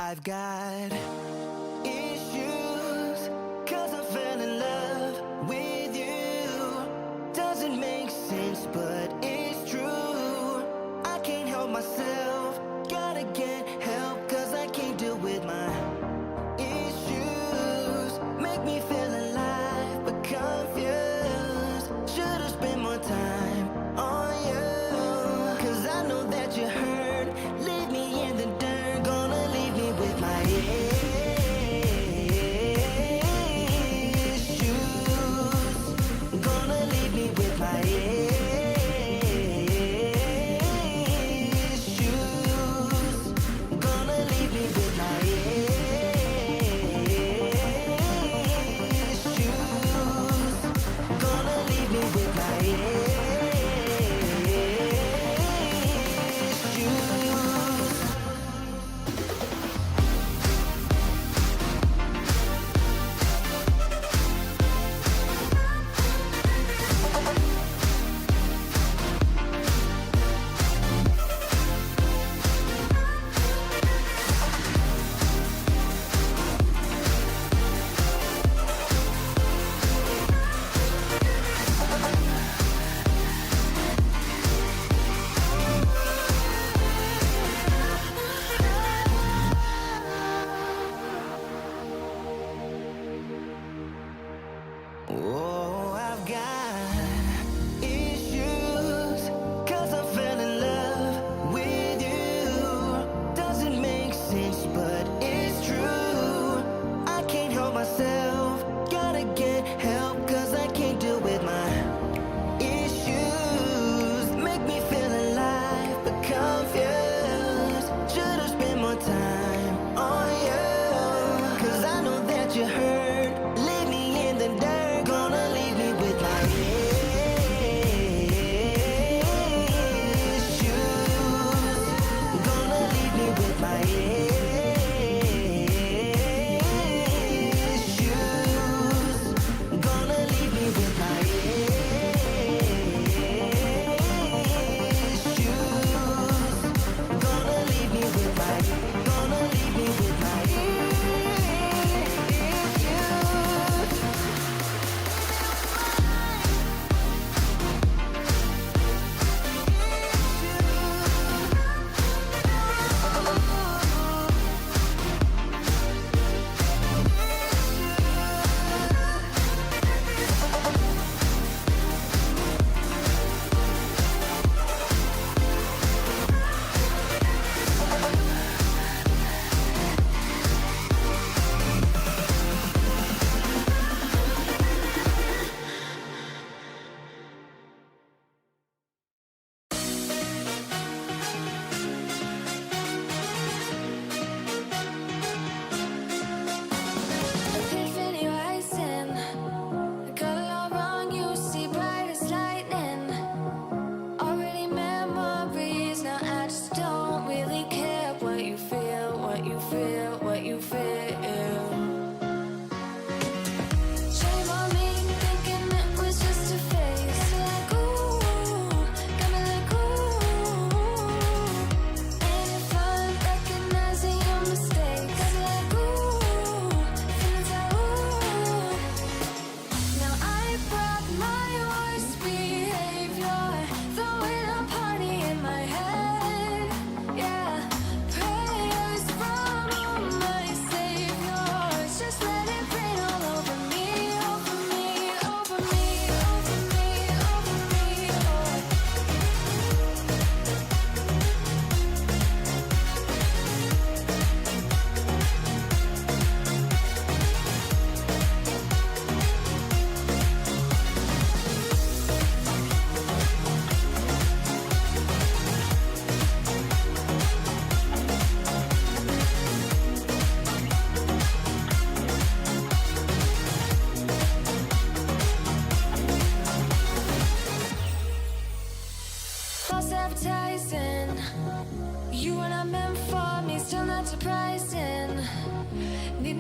I've got issues, 'cause I fell in love with you. Doesn't make sense, but it's true. I can't help myself, gotta get help, 'cause I can't deal with my issues. Make me feel alive, but confused. Should've spent more time on you, 'cause I know that you hurt. Leave me in the dirt, gonna leave me with my head.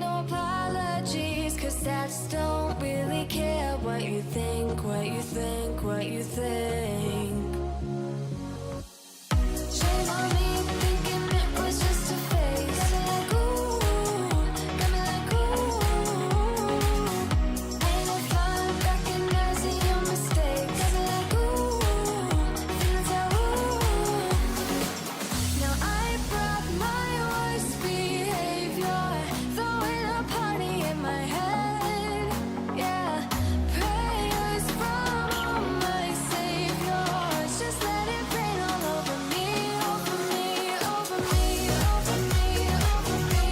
no apologies, cause I just don't really care what you think, what you think, what you think. Shame on me thinking it was just a phase. Got me like ooh, got me like ooh. Ain't no fun recognizing your mistakes. Got me like ooh, feels like ooh. Now I brought my worst behavior, throwing a party in my head. Yeah, prayers from my savior. Just let it rain all over me, over me, over me, over me, over me.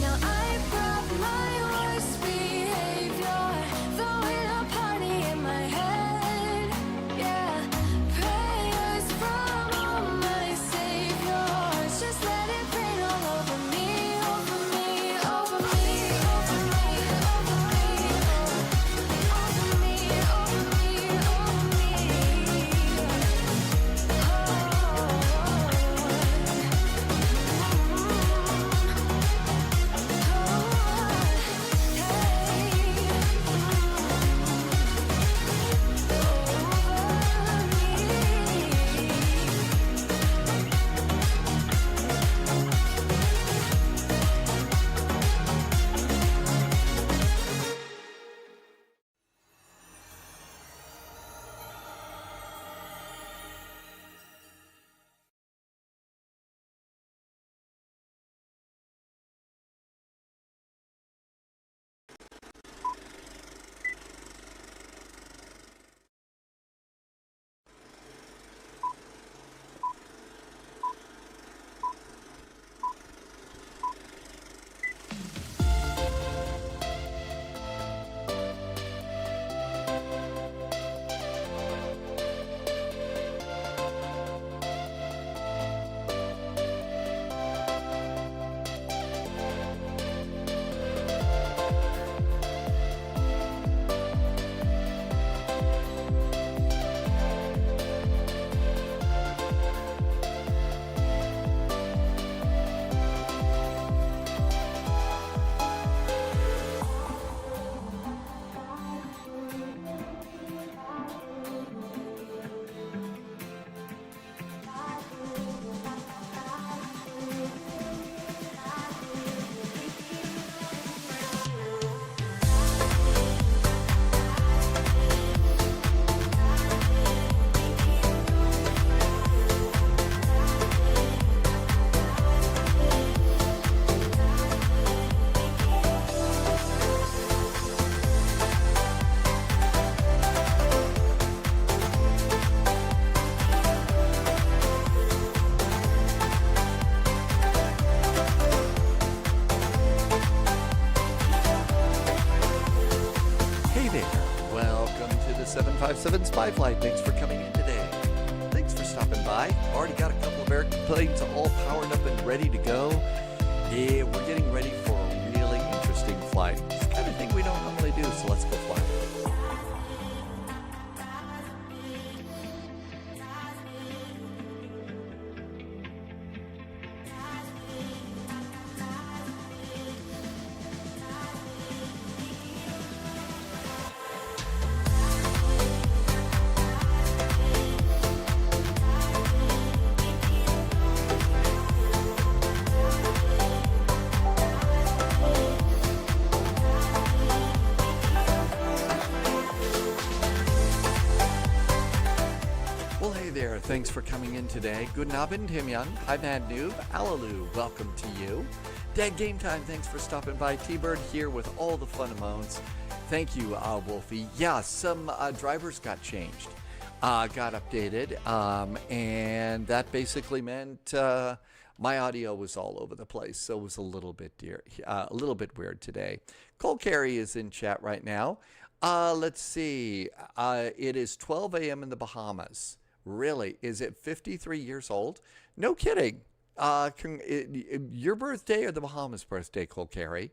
Now I brought my worst behavior, throwing a party in my head. Yeah, prayers from my savior. Just let it rain all over me, over me, over me, over me, over me, over me, over me, Hey there, welcome to the 757 Spy Flight. Thanks for coming in today. Thanks for stopping by. Already got a couple of airplanes all powered up and ready to go. Yeah, we're getting ready for a really interesting flight. It's the kind of thing we don't normally do, so let's go fly. Thanks for coming in today. Good Abend, Timyan. I'm Noob. Alalu. Welcome to you. Dead Game Time, thanks for stopping by. T-Bird here with all the fun amounts. Thank you, Wolfie. Yeah, some drivers got changed, got updated, and that basically meant my audio was all over the place, so it was a little bit weird today. Cole Carey is in chat right now. Let's see. It is 12 a.m. in the Bahamas. Really? Is it 53 years old? No kidding. Your birthday or the Bahamas birthday, Cole Carey?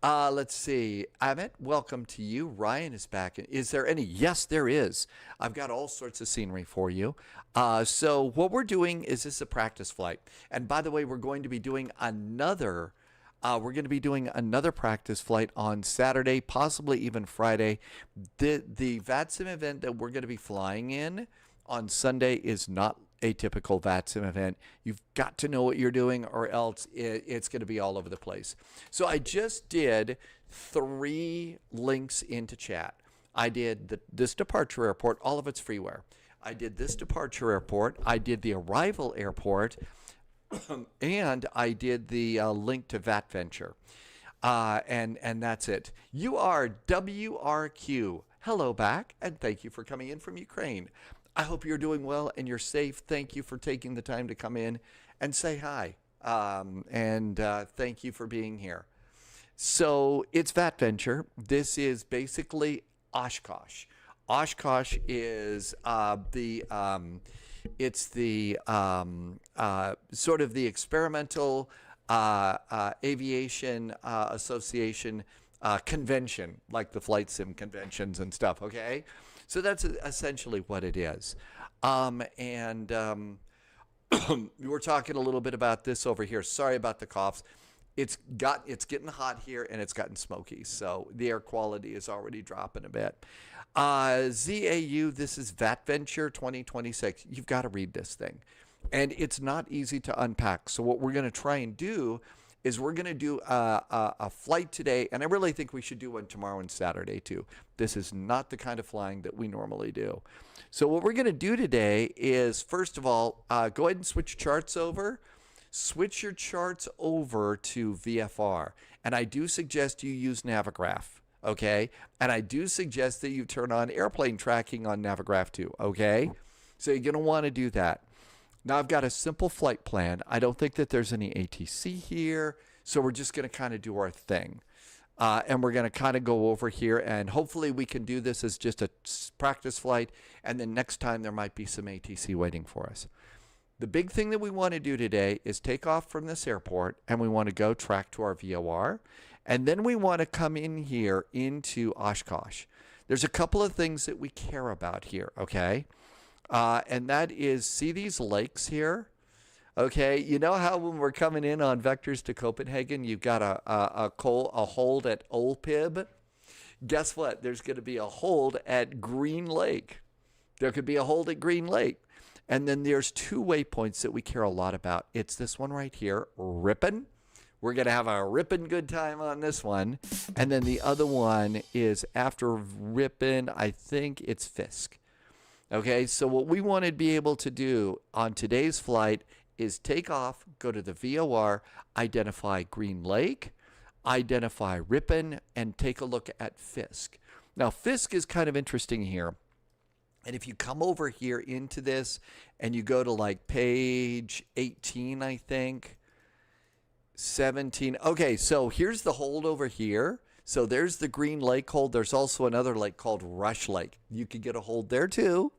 Let's see. Amit, welcome to you. Ryan is back. Is there any? Yes, there is. I've got all sorts of scenery for you. So what we're doing is this a practice flight. And by the way, we're going to be doing another practice flight on Saturday, possibly even Friday. The VATSIM event that we're going to be flying in on Sunday is not a typical VATSIM event. You've got to know what you're doing, or else it's going to be all over the place. So I just did 3 links into chat. I did this departure airport, all of it's freeware. I did this departure airport. I did the arrival airport, and I did the link to Vatventure. And that's it. You are WRQ. Hello back, and thank you for coming in from Ukraine. I hope you're doing well and you're safe. Thank you for taking the time to come in and say hi. And thank you for being here. So it's Vatventure. This is basically Oshkosh. Oshkosh is it's the sort of the experimental aviation association convention, like the flight sim conventions and stuff. Okay. So that's essentially what it is. We were talking a little bit about this over here. Sorry about the coughs. It's getting hot here and it's gotten smoky. So the air quality is already dropping a bit. ZAU, this is Vatventure 2026. You've got to read this thing. And it's not easy to unpack. So what we're going to try and do is we're going to do a flight today, and I really think we should do one tomorrow and Saturday too. This is not the kind of flying that we normally do. So what we're going to do today is, first of all, go ahead and switch charts over. Switch your charts over to VFR, and I do suggest you use Navigraph, okay? And I do suggest that you turn on airplane tracking on Navigraph too, okay? So you're going to want to do that. Now, I've got a simple flight plan. I don't think that there's any ATC here, so we're just going to kind of do our thing. And we're going to kind of go over here, and hopefully we can do this as just a practice flight, and then next time there might be some ATC waiting for us. The big thing that we want to do today is take off from this airport, and we want to go track to our VOR, and then we want to come in here into Oshkosh. There's a couple of things that we care about here, okay? And that is, see these lakes here? Okay, you know how when we're coming in on vectors to Copenhagen, you've got a hold at Olpib? Guess what? There's going to be a hold at Green Lake. There could be a hold at Green Lake. And then there's 2 waypoints that we care a lot about. It's this one right here, Ripon. We're going to have a ripping good time on this one. And then the other one is after Ripon, I think it's Fisk. Okay, so what we want to be able to do on today's flight is take off, go to the VOR, identify Green Lake, identify Ripon, and take a look at Fisk. Now, Fisk is kind of interesting here. And if you come over here into this and you go to like page 18, I think, 17. Okay, so here's the hold over here. So there's the Green Lake hold. There's also another lake called Rush Lake. You could get a hold there too.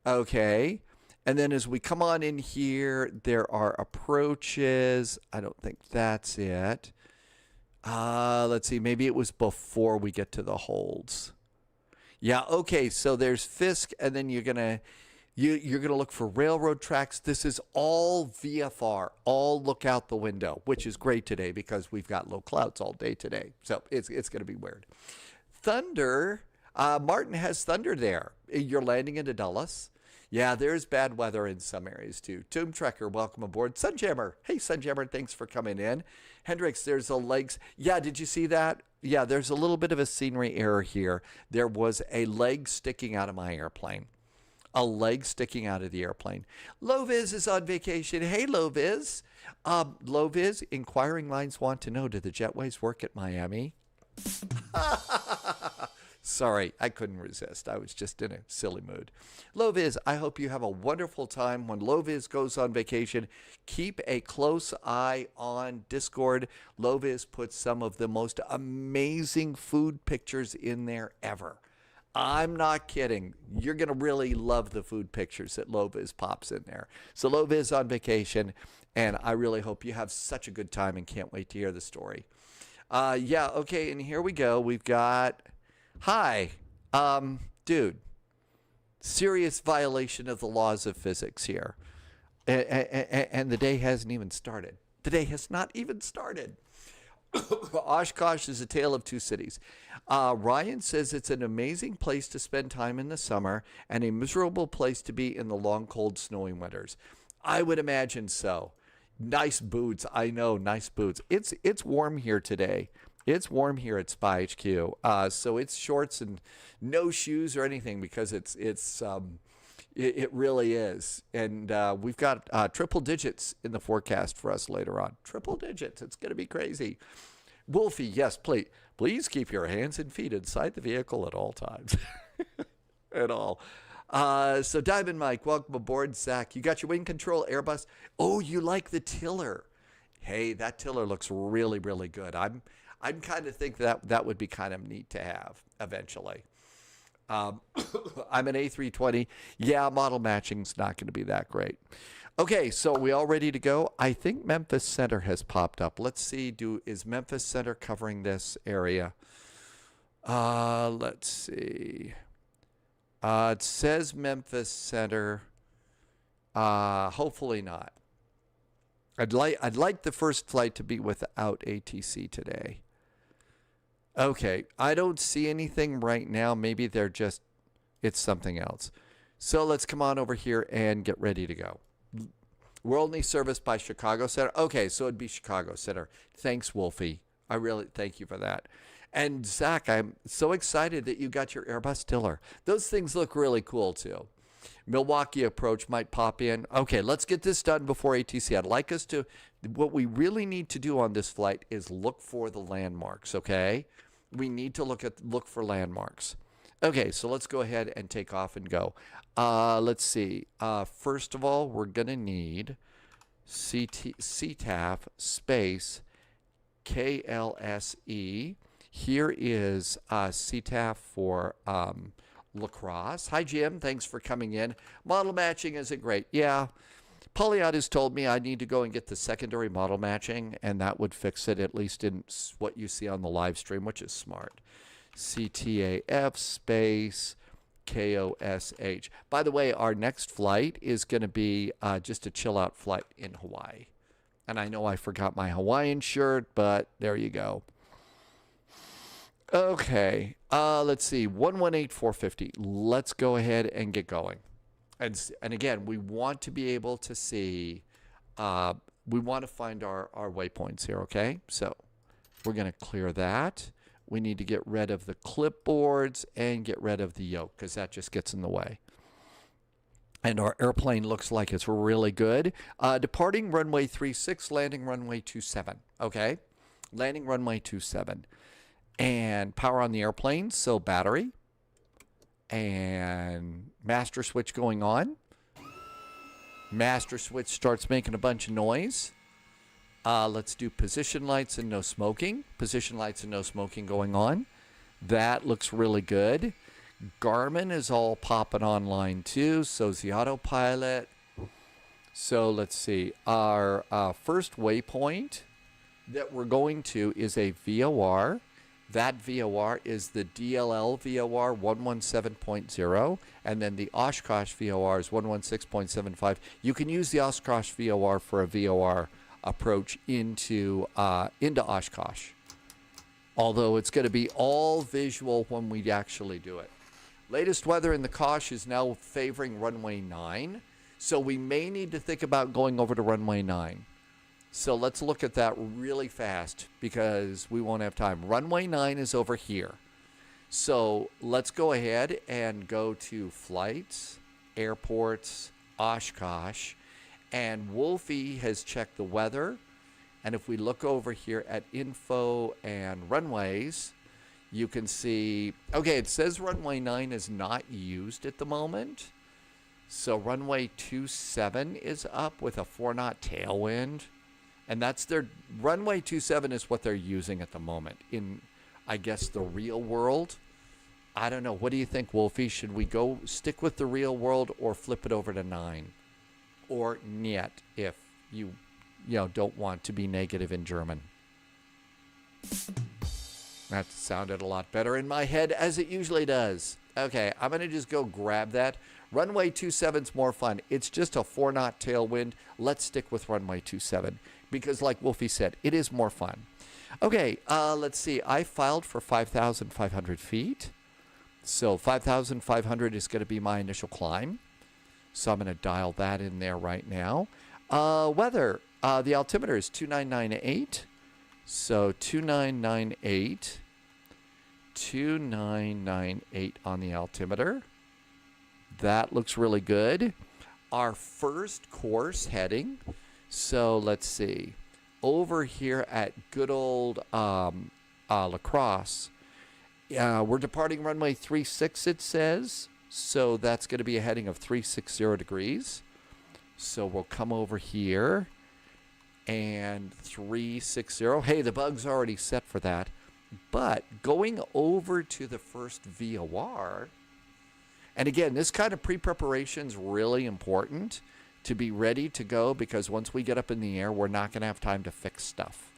Okay. And then as we come on in here, there are approaches. I don't think that's it. Let's see. Maybe it was before we get to the holds. Yeah. Okay. So there's Fisk, and then you're gonna look for railroad tracks. This is all VFR, all look out the window, which is great today because we've got low clouds all day today. So it's going to be weird. Thunder, Martin has thunder there. You're landing into Dulles. Yeah, there's bad weather in some areas too. Tomb Trekker, welcome aboard. Sunjammer, hey Sunjammer, thanks for coming in. Hendricks, there's a legs. Yeah, did you see that? Yeah, there's a little bit of a scenery error here. There was a leg sticking out of my airplane. a leg sticking out of the airplane. Loviz is on vacation. Hey, Loviz. Loviz, inquiring minds want to know, do the jetways work at Miami? Sorry, I couldn't resist. I was just in a silly mood. Loviz, I hope you have a wonderful time. When Loviz goes on vacation, keep a close eye on Discord. Loviz puts some of the most amazing food pictures in there ever. I'm not kidding. You're going to really love the food pictures that Loviz pops in there. So Loviz on vacation, and I really hope you have such a good time and can't wait to hear the story. Yeah, okay, and here we go. We've got... Hi, dude, serious violation of the laws of physics here. And the day hasn't even started. The day has not even started. Oshkosh is a tale of two cities. Ryan says it's an amazing place to spend time in the summer and a miserable place to be in the long, cold, snowy winters. I would imagine so. Nice boots. I know, nice boots. It's warm here today. It's warm here at Spy HQ, so it's shorts and no shoes or anything because it really is. And we've got triple digits in the forecast for us later on. Triple digits. It's going to be crazy. Wolfie, yes, please keep your hands and feet inside the vehicle at all times. At all. So Diamond Mike, welcome aboard. Zach, you got your wing control Airbus. Oh, you like the tiller. Hey, that tiller looks really, really good. I'm kind of think that would be kind of neat to have eventually. I'm an A320. Yeah, model matching's not going to be that great. Okay, so are we all ready to go? I think Memphis Center has popped up. Let's see, is Memphis Center covering this area? Let's see. It says Memphis Center. Hopefully not. I'd like the first flight to be without ATC today. Okay, I don't see anything right now. Maybe it's something else. So let's come on over here and get ready to go. We're only serviced by Chicago Center. Okay, so it'd be Chicago Center. Thanks, Wolfie. I really thank you for that. And Zach, I'm so excited that you got your Airbus tiller. Those things look really cool too. Milwaukee approach might pop in. Okay, let's get this done before ATC. I'd like us to, what we really need to do on this flight is look for the landmarks, okay? We need to look for landmarks. Okay, so let's go ahead and take off and go. Let's see. First of all, we're going to need CTAF space KLSE. Here is CTAF for Crosse. Hi, Jim. Thanks for coming in. Model matching isn't great. Yeah. Polyot has told me I need to go and get the secondary model matching, and that would fix it, at least in what you see on the live stream, which is smart. CTAF space KOSH. By the way, our next flight is going to be just a chill-out flight in Hawaii. And I know I forgot my Hawaiian shirt, but there you go. Okay, let's see, 118,450. Let's go ahead and get going. And again, we want to be able to see, we want to find our waypoints here, okay? So we're going to clear that. We need to get rid of the clipboards and get rid of the yoke because that just gets in the way. And our airplane looks like it's really good. Departing runway 36, landing runway 27, okay? Landing runway 27. And power on the airplane, so battery. And master switch going on. Master switch starts making a bunch of noise. Let's do position lights and no smoking. Position lights and no smoking going on. That looks really good. Garmin is all popping online too. So's the autopilot. So let's see. Our first waypoint that we're going to is a VOR. That VOR is the DLL VOR 117.0, and then the Oshkosh VOR is 116.75. You can use the Oshkosh VOR for a VOR approach into Oshkosh, although it's going to be all visual when we actually do it. Latest weather in the KOSH is now favoring runway 9, so we may need to think about going over to runway 9. So let's look at that really fast because we won't have time. Runway 9 is over here. So let's go ahead and go to flights airports, Oshkosh, and Wolfie has checked the weather. And if we look over here at info and runways, you can see, okay, it says runway 9 is not used at the moment. So runway 27 is up with a 4-knot tailwind. And that's their, runway 27 is what they're using at the moment in, I guess, the real world. I don't know. What do you think, Wolfie? Should we go stick with the real world or flip it over to 9? Or niet, if you don't want to be negative in German. That sounded a lot better in my head, as it usually does. Okay, I'm going to just go grab that. Runway 27's more fun. It's just a 4-knot tailwind. Let's stick with runway 27 because, like Wolfie said, it is more fun. Okay, let's see. I filed for 5,500 feet. So 5,500 is going to be my initial climb. So I'm going to dial that in there right now. Weather. The altimeter is 2998. So 2998. 2998 on the altimeter. That looks really good. Our first course heading. So let's see. Over here at good old La Crosse, we're departing runway 36, it says. So that's going to be a heading of 360 degrees. So we'll come over here and 360. Hey, the bug's already set for that. But going over to the first VOR, and again, this kind of pre-preparation is really important to be ready to go because once we get up in the air, we're not going to have time to fix stuff.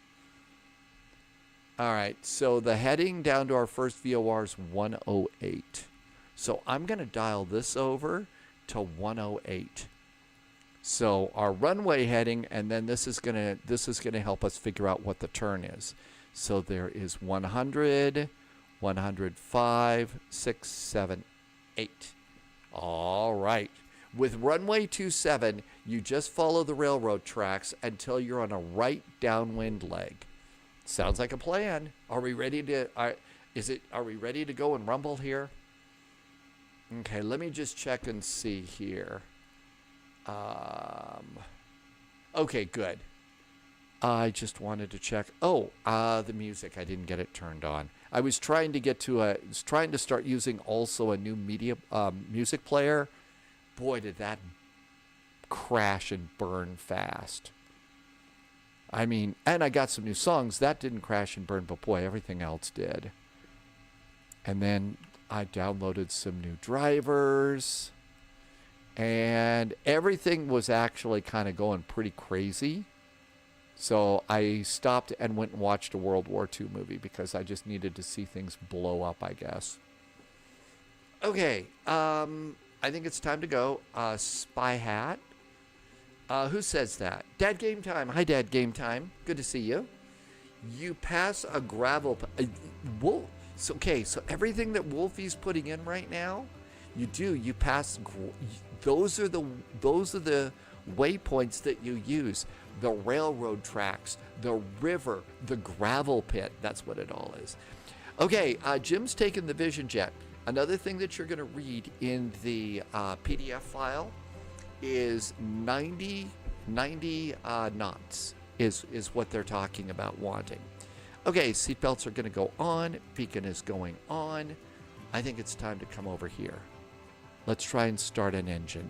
All right, so the heading down to our first VOR is 108. So I'm going to dial this over to 108. So our runway heading, and then this is going to help us figure out what the turn is. So there is 100, 105, 6, 7, 8. All right. With runway 27, you just follow the railroad tracks until you're on a right downwind leg. Sounds like a plan. Are we ready to? Are we ready to go and rumble here? Okay, let me just check and see here. Okay, good. I just wanted to check. Oh, the music. I didn't get it turned on. I was trying to get to trying to start using also a new music player. Boy, did that crash and burn fast. I mean, and I got some new songs. That didn't crash and burn, but boy, everything else did. And then I downloaded some new drivers. And everything was actually kind of going pretty crazy. So I stopped and went and watched a World War II movie because I just needed to see things blow up, I guess. Okay, I think it's time to go. Spy Hat. Who says that? Dad Game Time. Hi, Dad Game Time. Good to see you. You pass a gravel... okay, so everything that Wolfie's putting in right now, you pass... Those are the waypoints that you use. The railroad tracks, the river, the gravel pit. That's what it all is. Okay, Jim's taken the Vision Jet. Another thing that you're going to read in the PDF file is 90 knots is what they're talking about wanting. Okay, seatbelts are going to go on. Beacon is going on. I think it's time to come over here. Let's try and start an engine.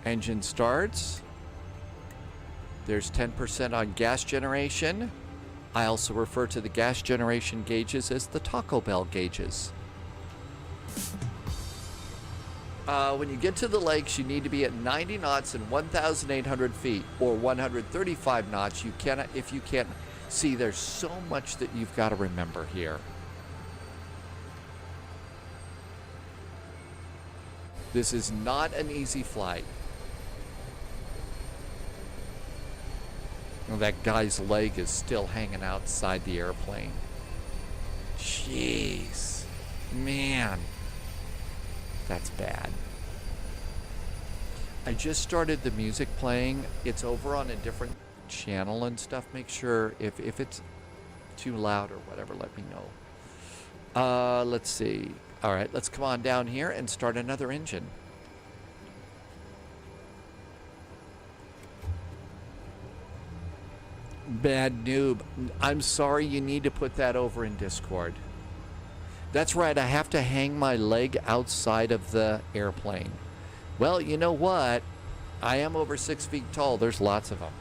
Engine starts. There's 10% on gas generation. I also refer to the gas generation gauges as the Taco Bell gauges. When you get to the lakes, you need to be at 90 knots and 1,800 feet, or 135 knots. You cannot, if you can't see, there's so much that you've got to remember here. This is not an easy flight. Well, that guy's leg is still hanging outside the airplane. Jeez. Man. That's bad. I just started the music playing. It's over on a different channel and stuff. Make sure if it's... too loud or whatever, let me know. Let's see. All right, let's come on down here and start another engine. Bad noob. I'm sorry, you need to put that over in Discord. That's right, I have to hang my leg outside of the airplane. Well, you know what? I am over 6 feet tall. There's lots of them.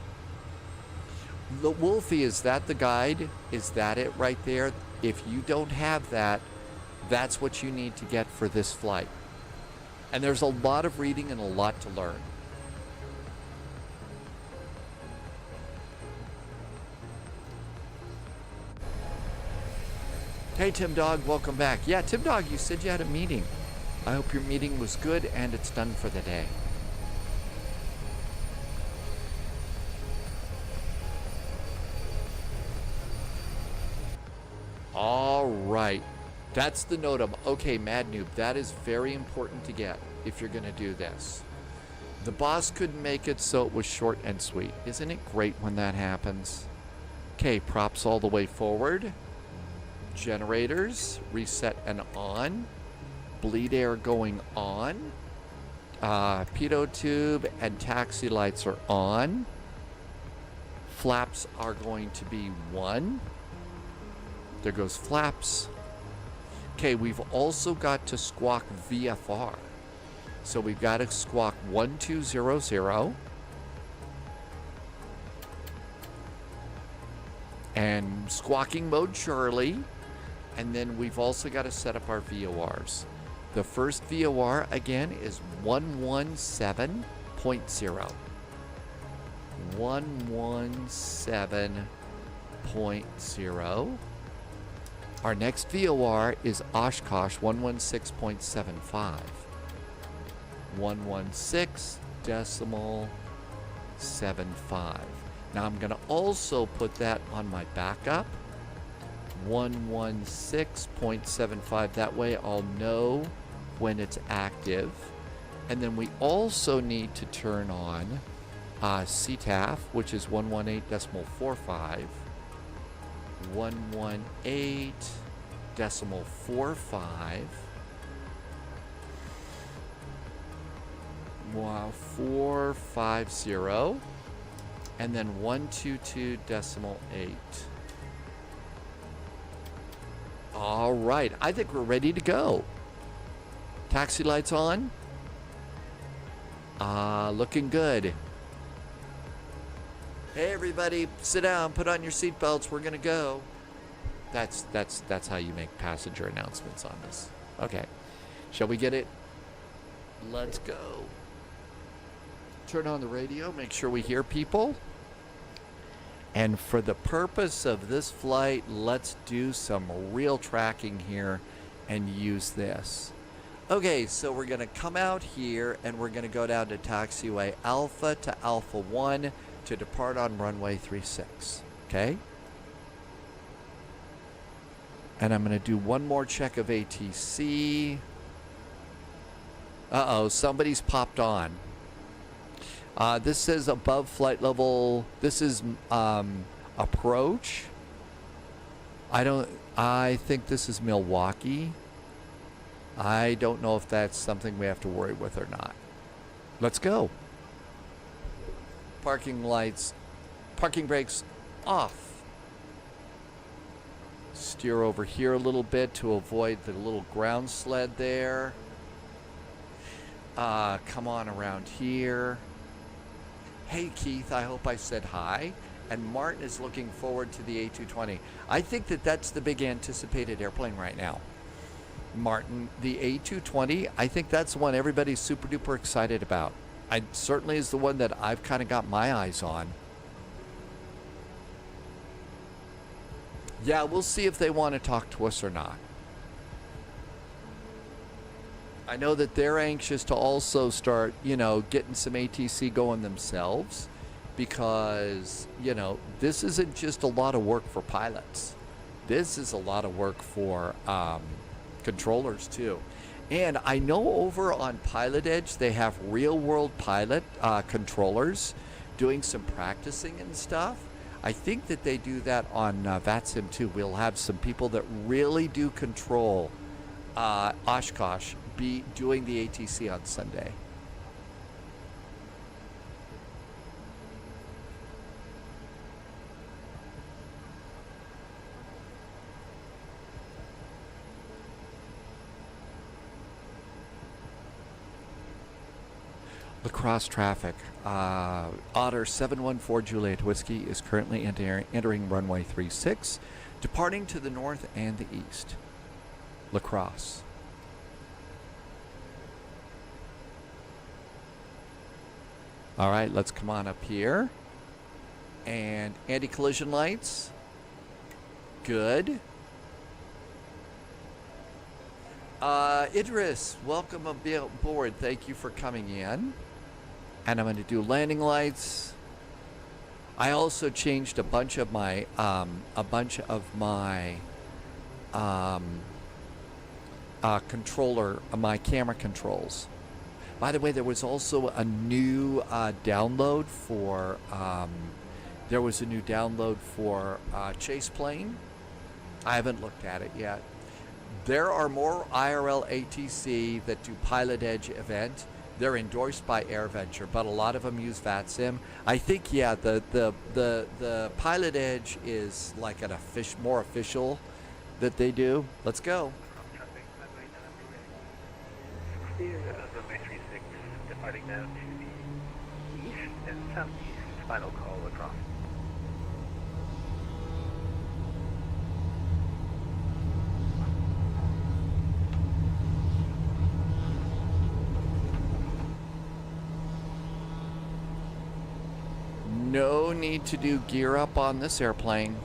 The Wolfie, is that the guide? Is that it right there? If you don't have that, that's what you need to get for this flight. And there's a lot of reading and a lot to learn. Hey, Tim Dog, welcome back. Yeah, Tim Dog, you said you had a meeting. I hope your meeting was good and it's done for the day. All right. That's the NOTAM. Okay, Mad Noob, that is very important to get if you're going to do this. The boss couldn't make it, so it was short and sweet. Isn't it great when that happens? Okay, props all the way forward. Generators, reset and on. Bleed air going on. Pitot tube and taxi lights are on. Flaps are going to be 1. There goes flaps. Okay, we've also got to squawk VFR. So we've got to squawk 1200. And squawking mode Charlie. And then we've also got to set up our VORs. The first VOR, again, is 117.0. 117.0. Our next VOR is Oshkosh 116.75. 116.75. Now I'm going to also put that on my backup. 116.75. That way I'll know when it's active. And then we also need to turn on CTAF, which is 118.45. 118.45. Wow, 450. And then 122.8. All right, I think we're ready to go. Taxi lights on. Looking good. Hey everybody, sit down, put on your seatbelts, we're gonna go. That's how you make passenger announcements on this. Okay, shall we get it? Let's go. Turn on the radio, make sure we hear people. And for the purpose of this flight, let's do some real tracking here and use this. Okay, so we're gonna come out here and we're gonna go down to taxiway Alpha to Alpha 1 to depart on runway 36, okay? And I'm gonna do one more check of ATC. Uh-oh, somebody's popped on. This says above flight level. This is approach. I think this is Milwaukee. I don't know if that's something we have to worry with or not. Let's go. Parking lights, parking brakes off. Steer over here a little bit to avoid the little ground sled there. Come on around here. Hey Keith, I hope I said hi. And Martin is looking forward to the A220. I think that that's the big anticipated airplane right now. Martin, the A220, I think that's the one everybody's super duper excited about. It certainly is the one that I've kind of got my eyes on. Yeah, we'll see if they want to talk to us or not. I know that they're anxious to also start, you know, getting some ATC going themselves because, you know, this isn't just a lot of work for pilots. This is a lot of work for controllers too. And I know over on Pilot Edge, they have real world pilot controllers doing some practicing and stuff. I think that they do that on VATSIM too. We'll have some people that really do control Oshkosh be doing the ATC on Sunday. The Crosse traffic. Otter 714 Juliet Whiskey is currently entering runway 36, departing to the north and the east. La Crosse. All right, let's come on up here. And anti-collision lights. Good. Idris, welcome aboard. Thank you for coming in. And I'm going to do landing lights. I also changed a bunch of my controller, my camera controls. By the way, there was also a new download for Chase Plane. I haven't looked at it yet. There are more IRL ATC that do Pilot Edge event. They're endorsed by AirVenture, but a lot of them use VATSIM. I think, yeah, the Pilot Edge is like an more official that they do. Let's go. Clear of runway 36, departing now to the east and southeast. Final call across. No need to do gear up on this airplane.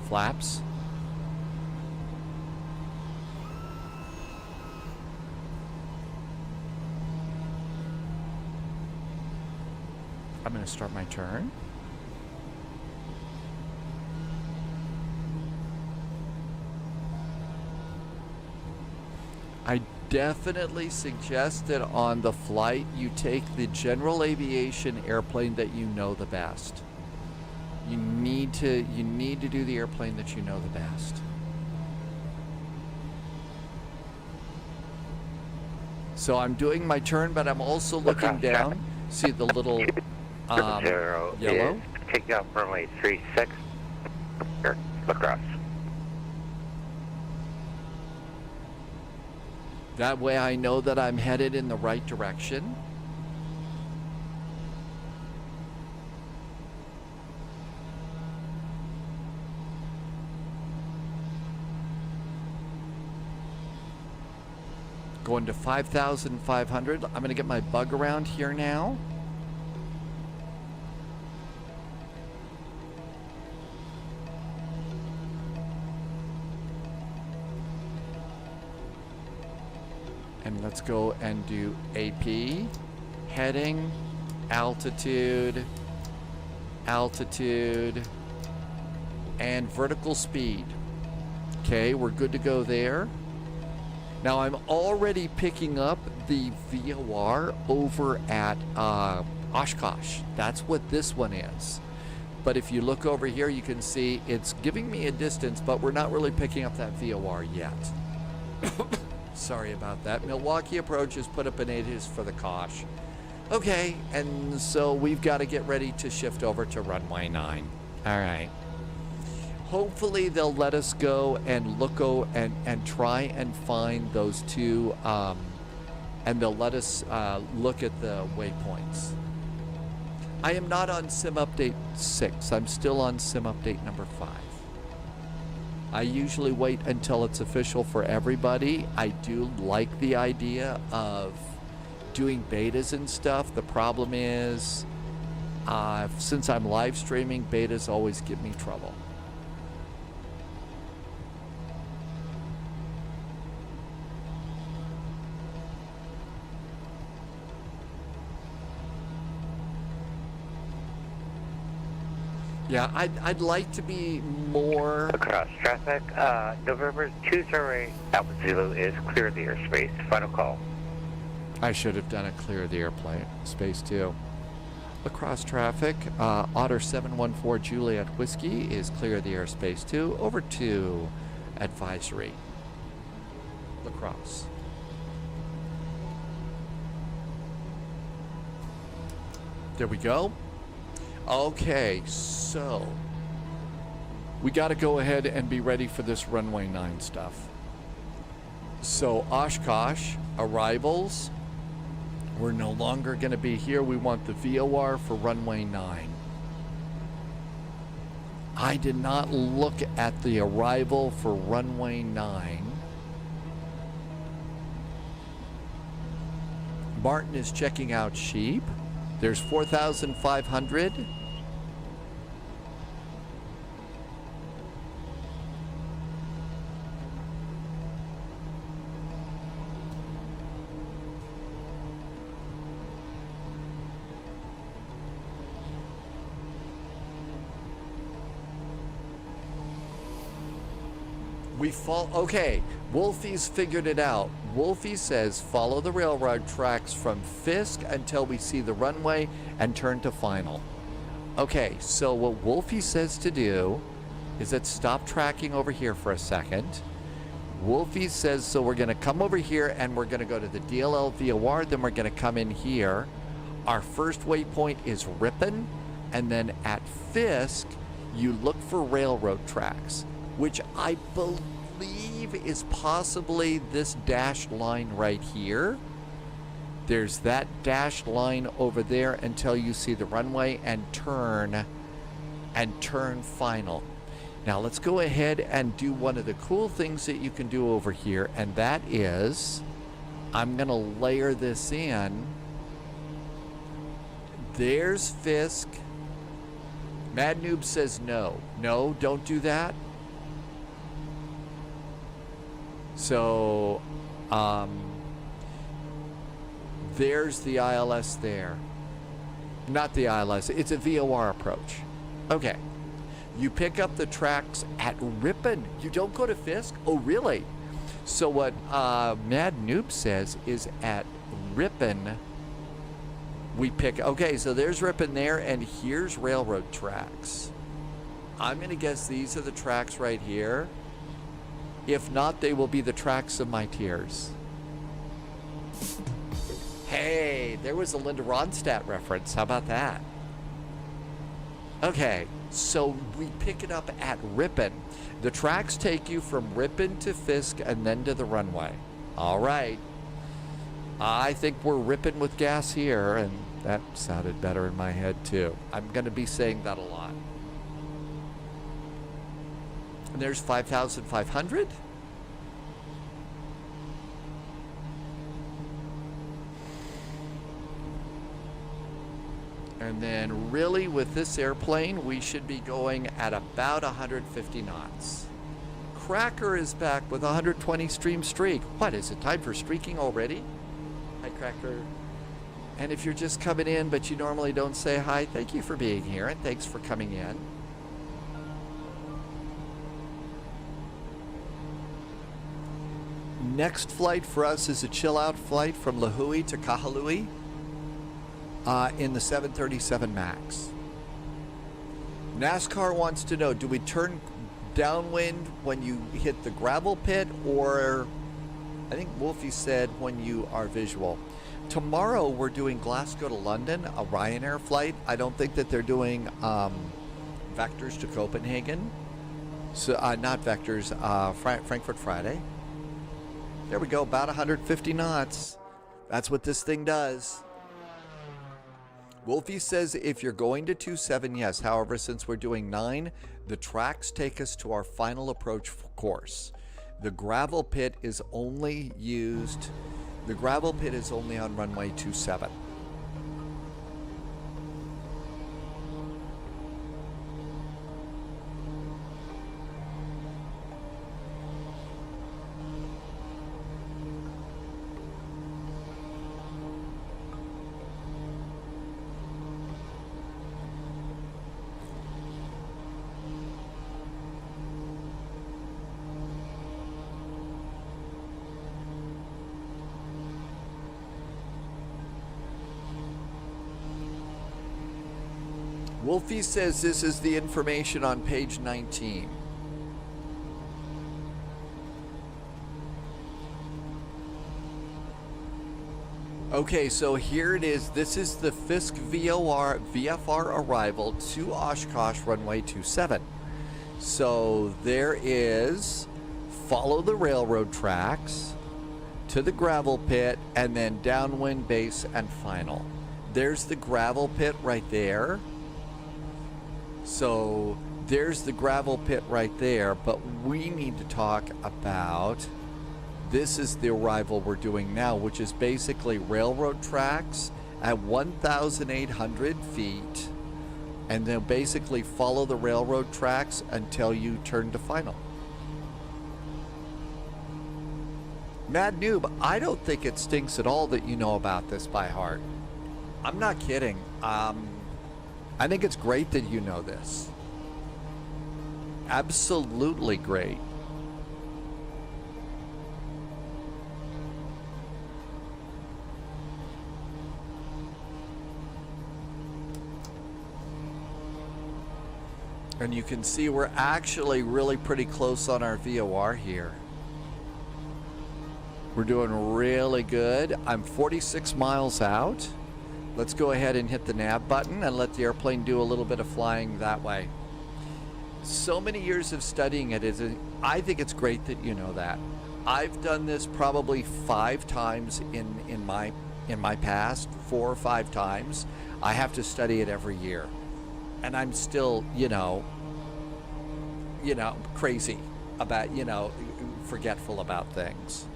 Flaps. I'm going to start my turn. I definitely suggest that on the flight you take the general aviation airplane that you know the best. You need to do the airplane that you know the best. So I'm doing my turn, but I'm also looking down. See the little Zero yellow? Take off runway 36. Across. That way I know that I'm headed in the right direction. Going to 5,500. I'm going to get my bug around here now. And let's go and do AP, heading, altitude, and vertical speed. Okay, we're good to go there. Now I'm already picking up the VOR over at Oshkosh. That's what this one is. But if you look over here, you can see it's giving me a distance, but we're not really picking up that VOR yet. Sorry about that. Milwaukee approach has put up an 8 for the KOSH. Okay, and so we've got to get ready to shift over to runway 9. All right. Hopefully they'll let us go and and try and find those two, and they'll let us look at the waypoints. I am not on sim update 6. I'm still on sim update number 5. I usually wait until it's official for everybody. I do like the idea of doing betas and stuff. The problem is, since I'm live streaming, betas always give me trouble. Yeah, I'd like to be more... Across traffic, November 208 Alpha Zulu is clear of the airspace. Final call. I should have done a clear the airplane space too. Across traffic, Otter 714 Juliet Whiskey is clear the airspace 2 over to advisory. La Crosse. There we go. Okay, so we got to go ahead and be ready for this runway 9 stuff. So Oshkosh arrivals. We're no longer going to be here. We want the VOR for runway 9. I did not look at the arrival for runway 9. Martin is checking out sheep. There's 4,500. Okay, Wolfie's figured it out. Wolfie says follow the railroad tracks from Fisk until we see the runway and turn to final. Okay, so what Wolfie says to do is let's stop tracking over here for a second. Wolfie says, so we're going to come over here and we're going to go to the DLL VOR, then we're going to come in here. Our first waypoint is Ripon, and then at Fisk, you look for railroad tracks, which I believe is possibly this dashed line right here. There's that dashed line over there until you see the runway and turn final. Now let's go ahead and do one of the cool things that you can do over here, and that is I'm gonna layer this in. There's Fisk. Mad Noob says no. No, don't do that. So, there's the ILS there. Not the ILS, it's a VOR approach. Okay. You pick up the tracks at Ripon. You don't go to Fisk? Oh, really? So what Mad Noob says is at Ripon, we pick... Okay, so there's Ripon there, and here's railroad tracks. I'm going to guess these are the tracks right here. If not, they will be the tracks of my tears. Hey, there was a Linda Ronstadt reference. How about that? Okay, so we pick it up at Ripon. The tracks take you from Ripon to Fisk and then to the runway. All right. I think we're ripping with gas here, and that sounded better in my head too. I'm going to be saying that a lot. And there's 5,500. And then really with this airplane, we should be going at about 150 knots. Cracker is back with a 120 stream streak. What, is it time for streaking already? Hi, Cracker. And if you're just coming in, but you normally don't say hi, thank you for being here, and thanks for coming in. Next flight for us is a chill-out flight from Lihue to Kahului in the 737 MAX. NASCAR wants to know, do we turn downwind when you hit the gravel pit, or I think Wolfie said when you are visual? Tomorrow we're doing Glasgow to London, a Ryanair flight. I don't think that they're doing Vectors to Copenhagen. So not Vectors, Frankfurt Friday. There we go, about 150 knots. That's what this thing does. Wolfie says if you're going to 27, yes. However, since we're doing 9, the tracks take us to our final approach course. The gravel pit is only used, the gravel pit is only on runway 27. Wolfie says this is the information on page 19. Okay, so here it is. This is the Fisk VFR arrival to Oshkosh runway 27. So there is follow the railroad tracks to the gravel pit and then downwind base and final. There's the gravel pit right there. So there's the gravel pit right there, but we need to talk about, this is the arrival we're doing now, which is basically railroad tracks at 1,800 feet, and then basically follow the railroad tracks until you turn to final. Mad Noob, I don't think it stinks at all that you know about this by heart. I'm not kidding. I think it's great that you know this. Absolutely great. And you can see we're actually really pretty close on our VOR here. We're doing really good. I'm 46 miles out. Let's go ahead and hit the nav button and let the airplane do a little bit of flying that way. So many years of studying it, I think it's great that you know that. I've done this probably 5 times in my past, 4 or 5 times. I have to study it every year. And I'm still, you know, crazy about, forgetful about things.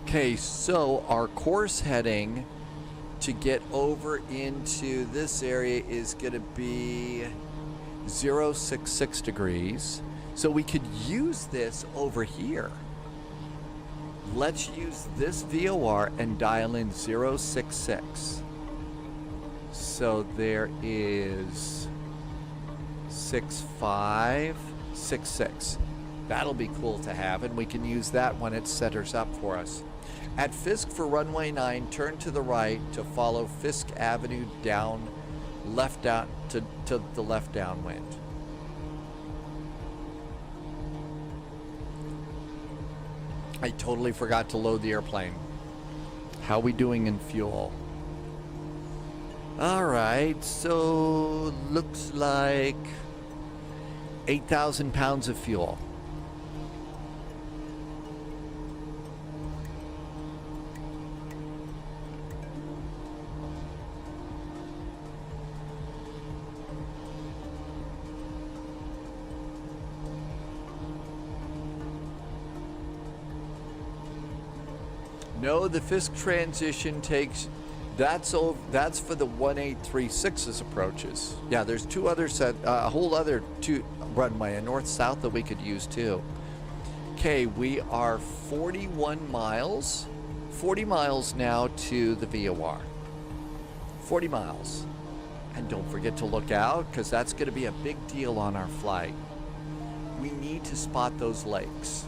Okay, so our course heading to get over into this area is going to be 066 degrees. So we could use this over here. Let's use this VOR and dial in 066. So there is 6566. That'll be cool to have, and we can use that when it centers up for us. At Fisk for runway 9, turn to the right to follow Fisk Avenue down, left down to the left downwind. I totally forgot to load the airplane. How we doing in fuel? All right, so looks like 8,000 pounds of fuel. No, the Fisk transition takes, that's for the 1836's approaches. Yeah, there's 2 other a whole other 2 runway, a north-south that we could use too. Okay, we are 40 miles now to the VOR. 40 miles. And don't forget to look out, because that's going to be a big deal on our flight. We need to spot those lakes.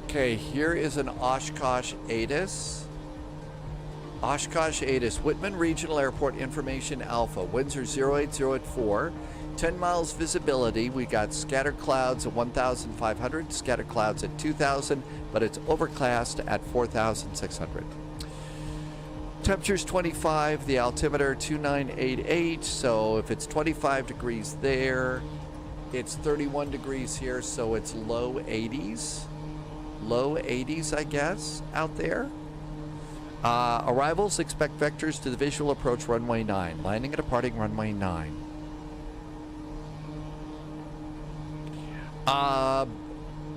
Okay, here is an Oshkosh ATIS. Oshkosh ATIS, Whitman Regional Airport Information Alpha. Winds are 080 at 10 miles visibility. We got scattered clouds at 1,500, scattered clouds at 2,000, but it's overcast at 4,600. Temperature's 25, the altimeter 2988, so if it's 25 degrees there, it's 31 degrees here, so it's low 80s. Low 80s, I guess, out there. Arrivals, expect vectors to the visual approach runway 9. Landing and departing runway 9.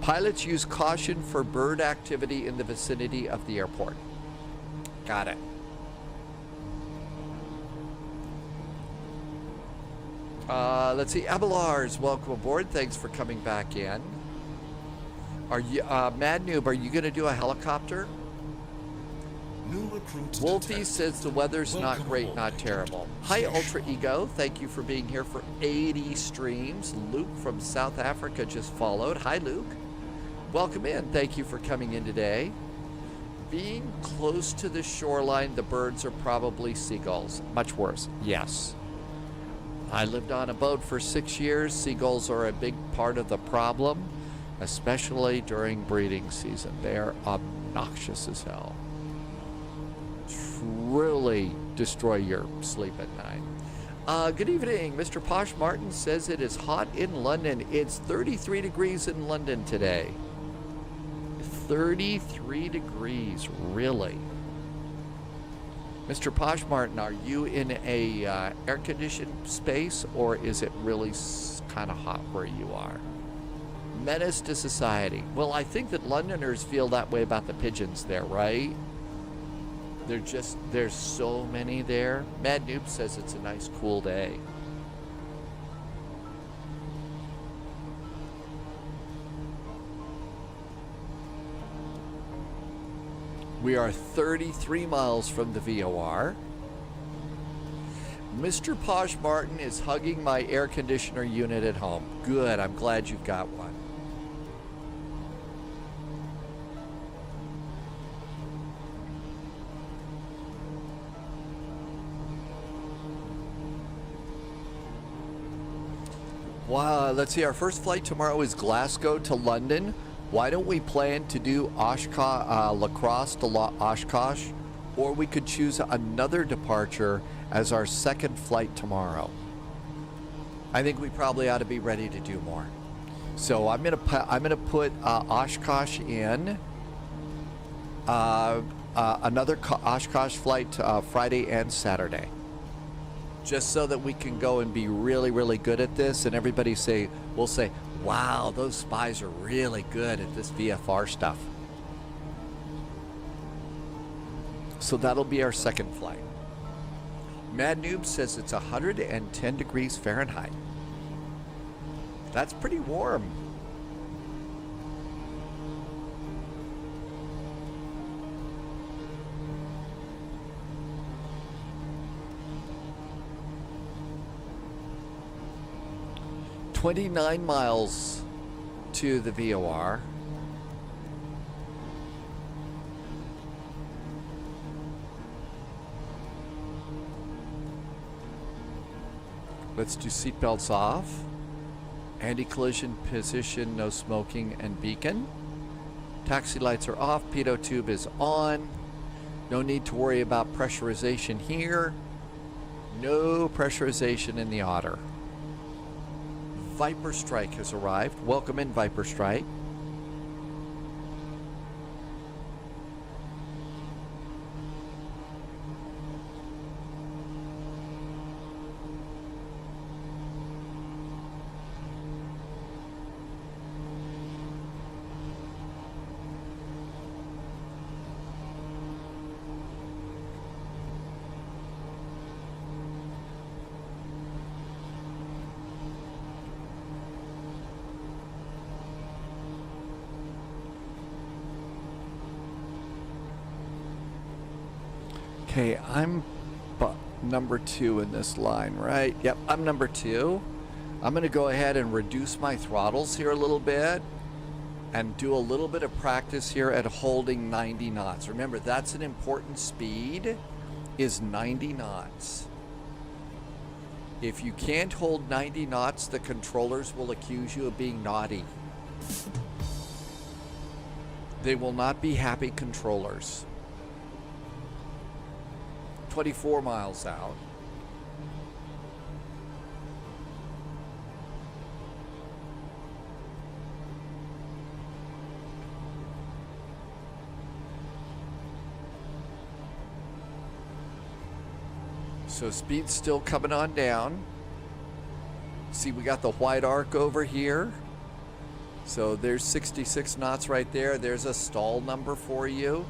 Pilots use caution for bird activity in the vicinity of the airport. Got it. Let's see. Abelars, welcome aboard. Thanks for coming back in. Are you, Mad Noob, are you going to do a helicopter? Wolfie says the weather's not great, not terrible. Hi, Ultra Ego. Thank you for being here for 80 streams. Luke from South Africa just followed. Hi, Luke. Welcome in. Thank you for coming in today. Being close to the shoreline, the birds are probably seagulls. Much worse. Yes. I lived on a boat for 6 years. Seagulls are a big part of the problem, especially during breeding season. They are obnoxious as hell. Truly destroy your sleep at night. Good evening. Mr. Posh Martin says it is hot in London. It's 33 degrees in London today. 33 degrees, really? Mr. Posh Martin, are you in a air-conditioned space, or is it really kind of hot where you are? Menace to society. Well, I think that Londoners feel that way about the pigeons there, right? There's so many there. Mad Noob says it's a nice cool day. We are 33 miles from the VOR. Mr. Posh Martin is hugging my air conditioner unit at home. Good, I'm glad you've got one. Wow, let's see, our first flight tomorrow is Glasgow to London. Why don't we plan to do Crosse to Oshkosh, or we could choose another departure as our second flight tomorrow. I think we probably ought to be ready to do more. So I'm gonna put Oshkosh in. Another Oshkosh flight Friday and Saturday, just so that we can go and be really, really good at this, and everybody will say, wow, those spies are really good at this VFR stuff. So that'll be our second flight. Mad Noob says it's 110 degrees Fahrenheit. That's pretty warm. "29 miles to the VOR. Let's do seatbelts off. Anti-collision position, no smoking, and beacon. Taxi lights are off. pitot tube is on. No need to worry about pressurization here. No pressurization in the Otter. Viper Strike has arrived. Welcome in, Viper Strike. Okay, I'm number 2 in this line, right? Yep, I'm number 2. I'm going to go ahead and reduce my throttles here a little bit and do a little bit of practice here at holding 90 knots. Remember, that's an important speed, is 90 knots. If you can't hold 90 knots, the controllers will accuse you of being naughty. They will not be happy controllers. 24 miles out. So speed's still coming on down. See, we got the white arc over here. So there's 66 knots right there. There's a stall number for you.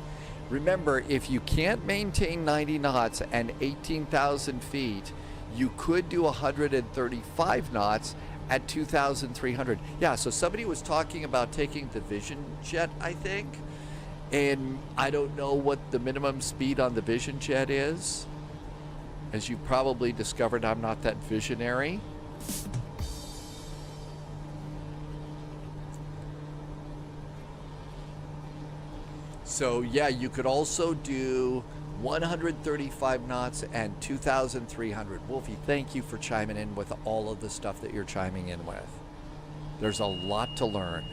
Remember, if you can't maintain 90 knots and 18,000 feet, you could do 135 knots at 2,300. Yeah, so somebody was talking about taking the Vision Jet, I think, And I don't know what the minimum speed on the Vision Jet is. As you've probably discovered, I'm not that visionary. So yeah, you could also do 135 knots and 2,300. Wolfie, thank you for chiming in with all of the stuff that you're chiming in with. There's a lot to learn.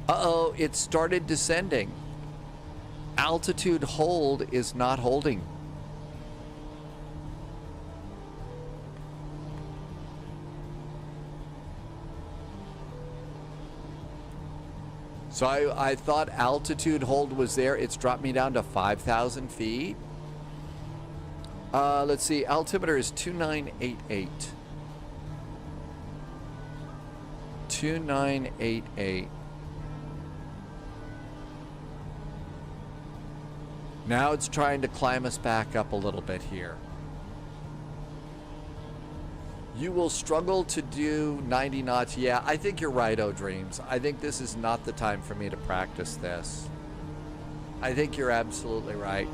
Uh-oh, it started descending. Altitude hold is not holding. So I thought altitude hold was there. It's dropped me down to 5,000 feet. Let's see, altimeter is 2988. 2988. Now it's trying to climb us back up a little bit here. You will struggle to do 90 knots. Yeah, I think you're right, Oh Dreams. I think this is not the time for me to practice this. I think you're absolutely right.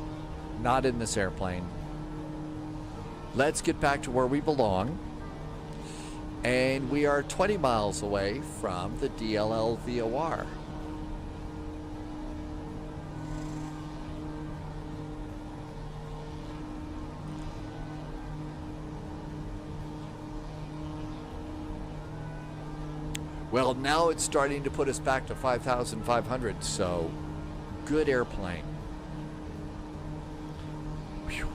Not in this airplane. Let's get back to where we belong. And we are 20 miles away from the DLL VOR. Well, now it's starting to put us back to 5,500, so good airplane. Whew.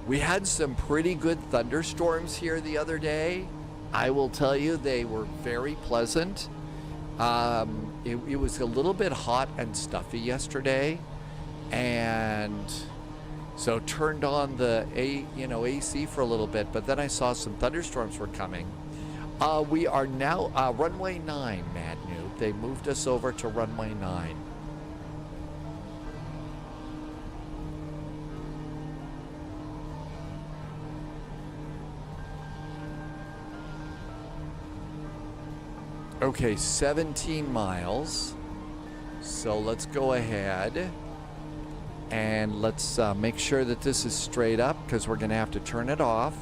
We had some pretty good thunderstorms here the other day. I will tell you, they were very pleasant. It was a little bit hot and stuffy yesterday, and so turned on the AC for a little bit, but then I saw some thunderstorms were coming. We are now runway 9, Mad Noob. They moved us over to runway 9. Okay, 17 miles. So let's go ahead. And let's make sure that this is straight up, because we're going to have to turn it off.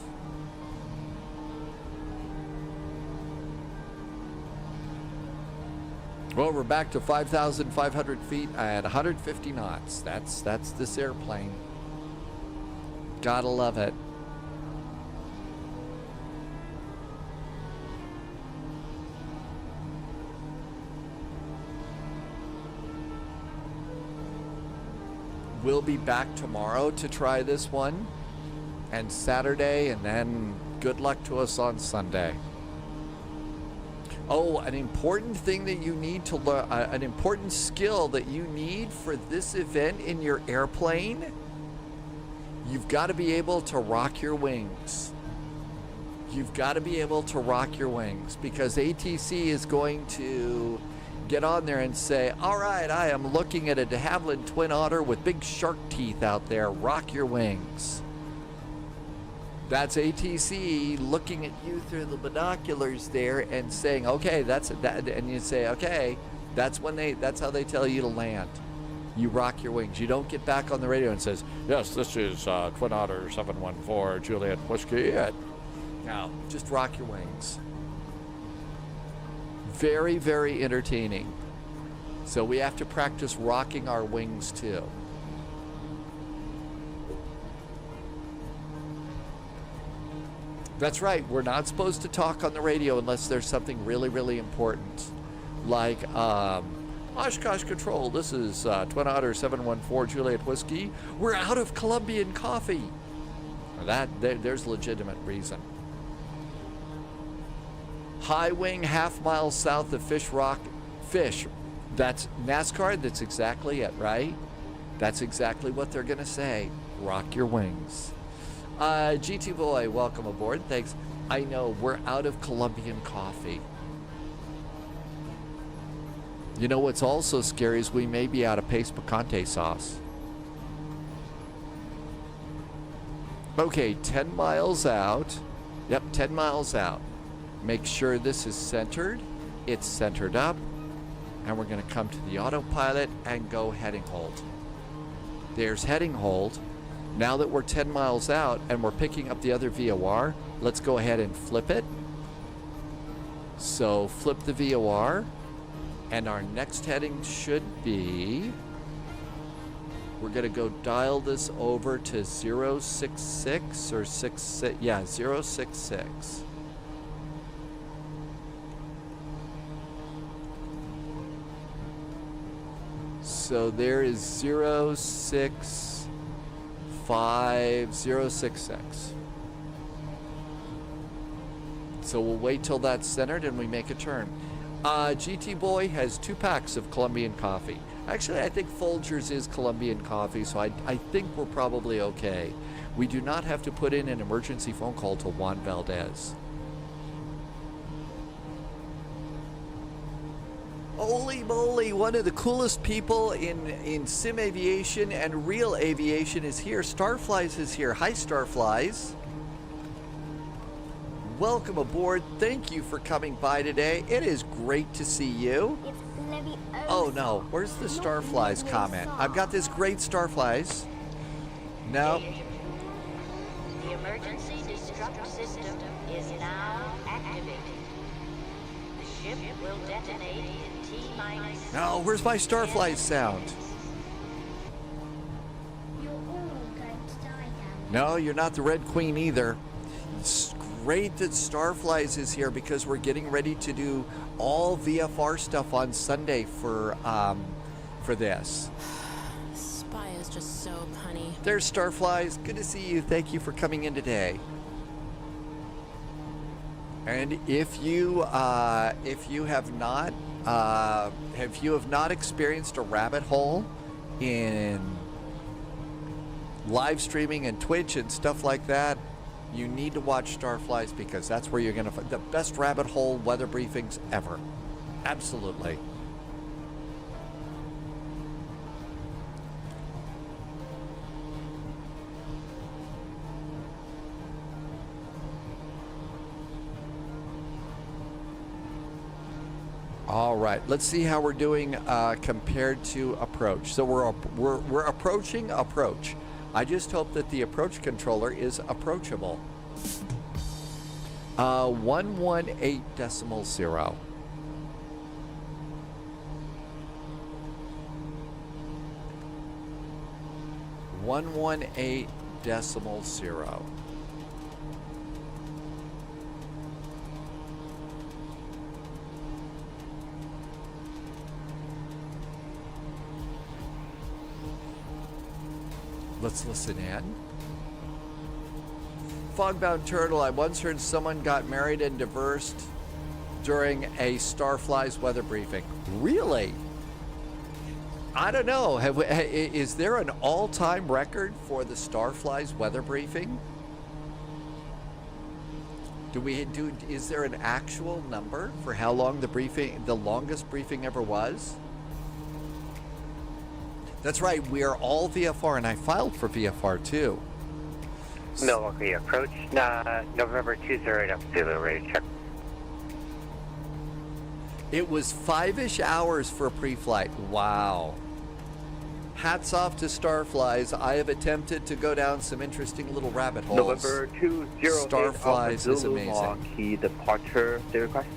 Well, we're back to 5,500 feet at 150 knots. That's this airplane. Gotta love it. We'll be back tomorrow to try this one, and Saturday, and then good luck to us on Sunday. Oh, an important thing that you need to learn, an important skill that you need for this event in your airplane, you've got to be able to rock your wings. You've got to be able to rock your wings, because ATC is going to get on there and say, all right, I am looking at a de Havilland Twin Otter with big shark teeth out there. Rock your wings. That's ATC looking at you through the binoculars there and saying, okay, that's that. And you say, okay, that's how they tell you to land. You rock your wings. You don't get back on the radio and says, yes, this is Twin Otter 714 Juliet Whiskey. No, just rock your wings. Very, very entertaining. So we have to practice rocking our wings too. That's right. We're not supposed to talk on the radio unless there's something really, really important. Like, Oshkosh Control, this is Twin Otter 714 Juliet Whiskey. We're out of Colombian coffee. There's legitimate reason. High wing, half mile south of Fish Rock. Fish. That's NASCAR. That's exactly it, right? That's exactly what they're going to say. Rock your wings. GT Boy, welcome aboard. Thanks. I know, we're out of Colombian coffee. You know what's also scary is we may be out of paste picante sauce. Okay, 10 miles out. Yep, 10 miles out. Make sure this is centered. It's centered up. And we're going to come to the autopilot and go heading hold. There's heading hold. Now that we're 10 miles out and we're picking up the other VOR, let's go ahead and flip it. So flip the VOR. And our next heading should be... We're going to go dial this over to 066 or 66. Yeah, 066. So there is 065066. So we'll wait till that's centered and we make a turn. GT Boy has 2 packs of Colombian coffee. Actually, I think Folgers is Colombian coffee, so I think we're probably okay. We do not have to put in an emergency phone call to Juan Valdez. Holy moly, one of the coolest people in sim aviation and real aviation is here. Starflies is here. Hi, Starflies. Welcome aboard. Thank you for coming by today. It is great to see you. Oh no, where's the Starflies comment? I've got this great Starflies. No. The emergency destruct system is now activated. The ship will detonate in T-minus... No, where's my Starflies sound? You're all going to die, Dan. No, you're not the Red Queen either. It's great that Starflies is here because we're getting ready to do all VFR stuff on Sunday for this. Spy is just so punny. There's Starflies. Good to see you. Thank you for coming in today. And if you have not experienced a rabbit hole in live streaming and Twitch and stuff like that, you need to watch Starflies because that's where you're going to find the best rabbit hole weather briefings ever. Absolutely. All right, let's see how we're doing compared to approach. So we're approaching approach. I just hope that the approach controller is approachable. 118.0. 118.0. Let's listen in. Fogbound Turtle, I once heard someone got married and divorced during a Starflies weather briefing. Really? I don't know. Is there an all-time record for the Starflies weather briefing? Is there an actual number for how long the longest briefing ever was? That's right, we are all VFR, and I filed for VFR too. Milwaukee approach, November 208 up Zulu, ready to check. It was 5-ish hours for a pre-flight. Wow. Hats off to Starflies. I have attempted to go down some interesting little rabbit holes. November 208 Starflies is amazing. Milwaukee departure, the request.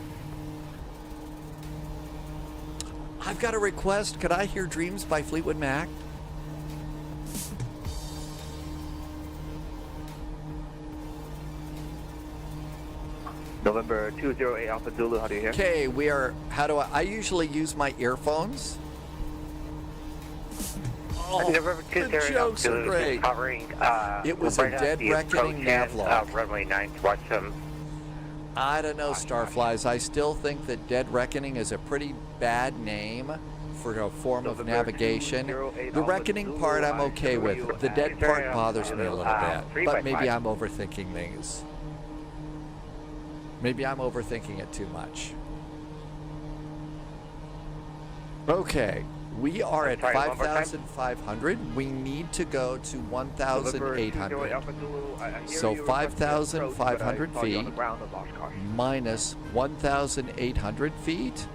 I've got a request. Could I hear Dreams by Fleetwood Mac? November 208 Alpha Zulu, how do you hear? Okay, I usually use my earphones. Oh, November the 208 jokes Alpha are Zulu, great. covering, It was right a at dead the reckoning approach navlog. and, runway 9 to watch them. I don't know, Starflies. I still think that Dead Reckoning is a pretty bad name for a form of navigation. The Reckoning part I'm okay with. The Dead part bothers me a little bit. But maybe I'm overthinking things. Maybe I'm overthinking it too much. Okay. We are at Sorry, one more time. 5,500. We need to go to 1,800. Alpha Zulu, I hear So you requesting approach, 5,500 but I saw you on feet the ground of Oshkosh. minus 1,800 feet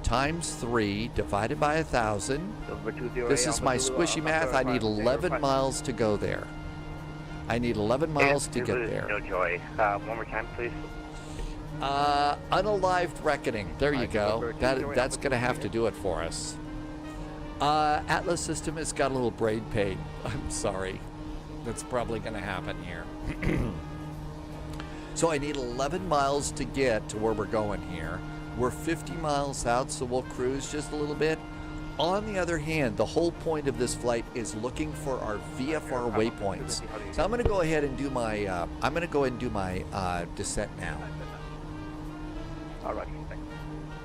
times 3 divided by 1,000. Silver 20 This is Alpha my Zulu, squishy math. I need 11 miles to go there. I need 11 miles to get there. No joy. One more time, please. Unalived Reckoning. There you go. That's going to have to do it for us. Atlas System has got a little brain pain. I'm sorry. That's probably going to happen here. So I need 11 miles to get to where we're going here. We're 50 miles out, so we'll cruise just a little bit. On the other hand, the whole point of this flight is looking for our VFR waypoints. So I'm going to go ahead and do my descent now. All right. Thanks.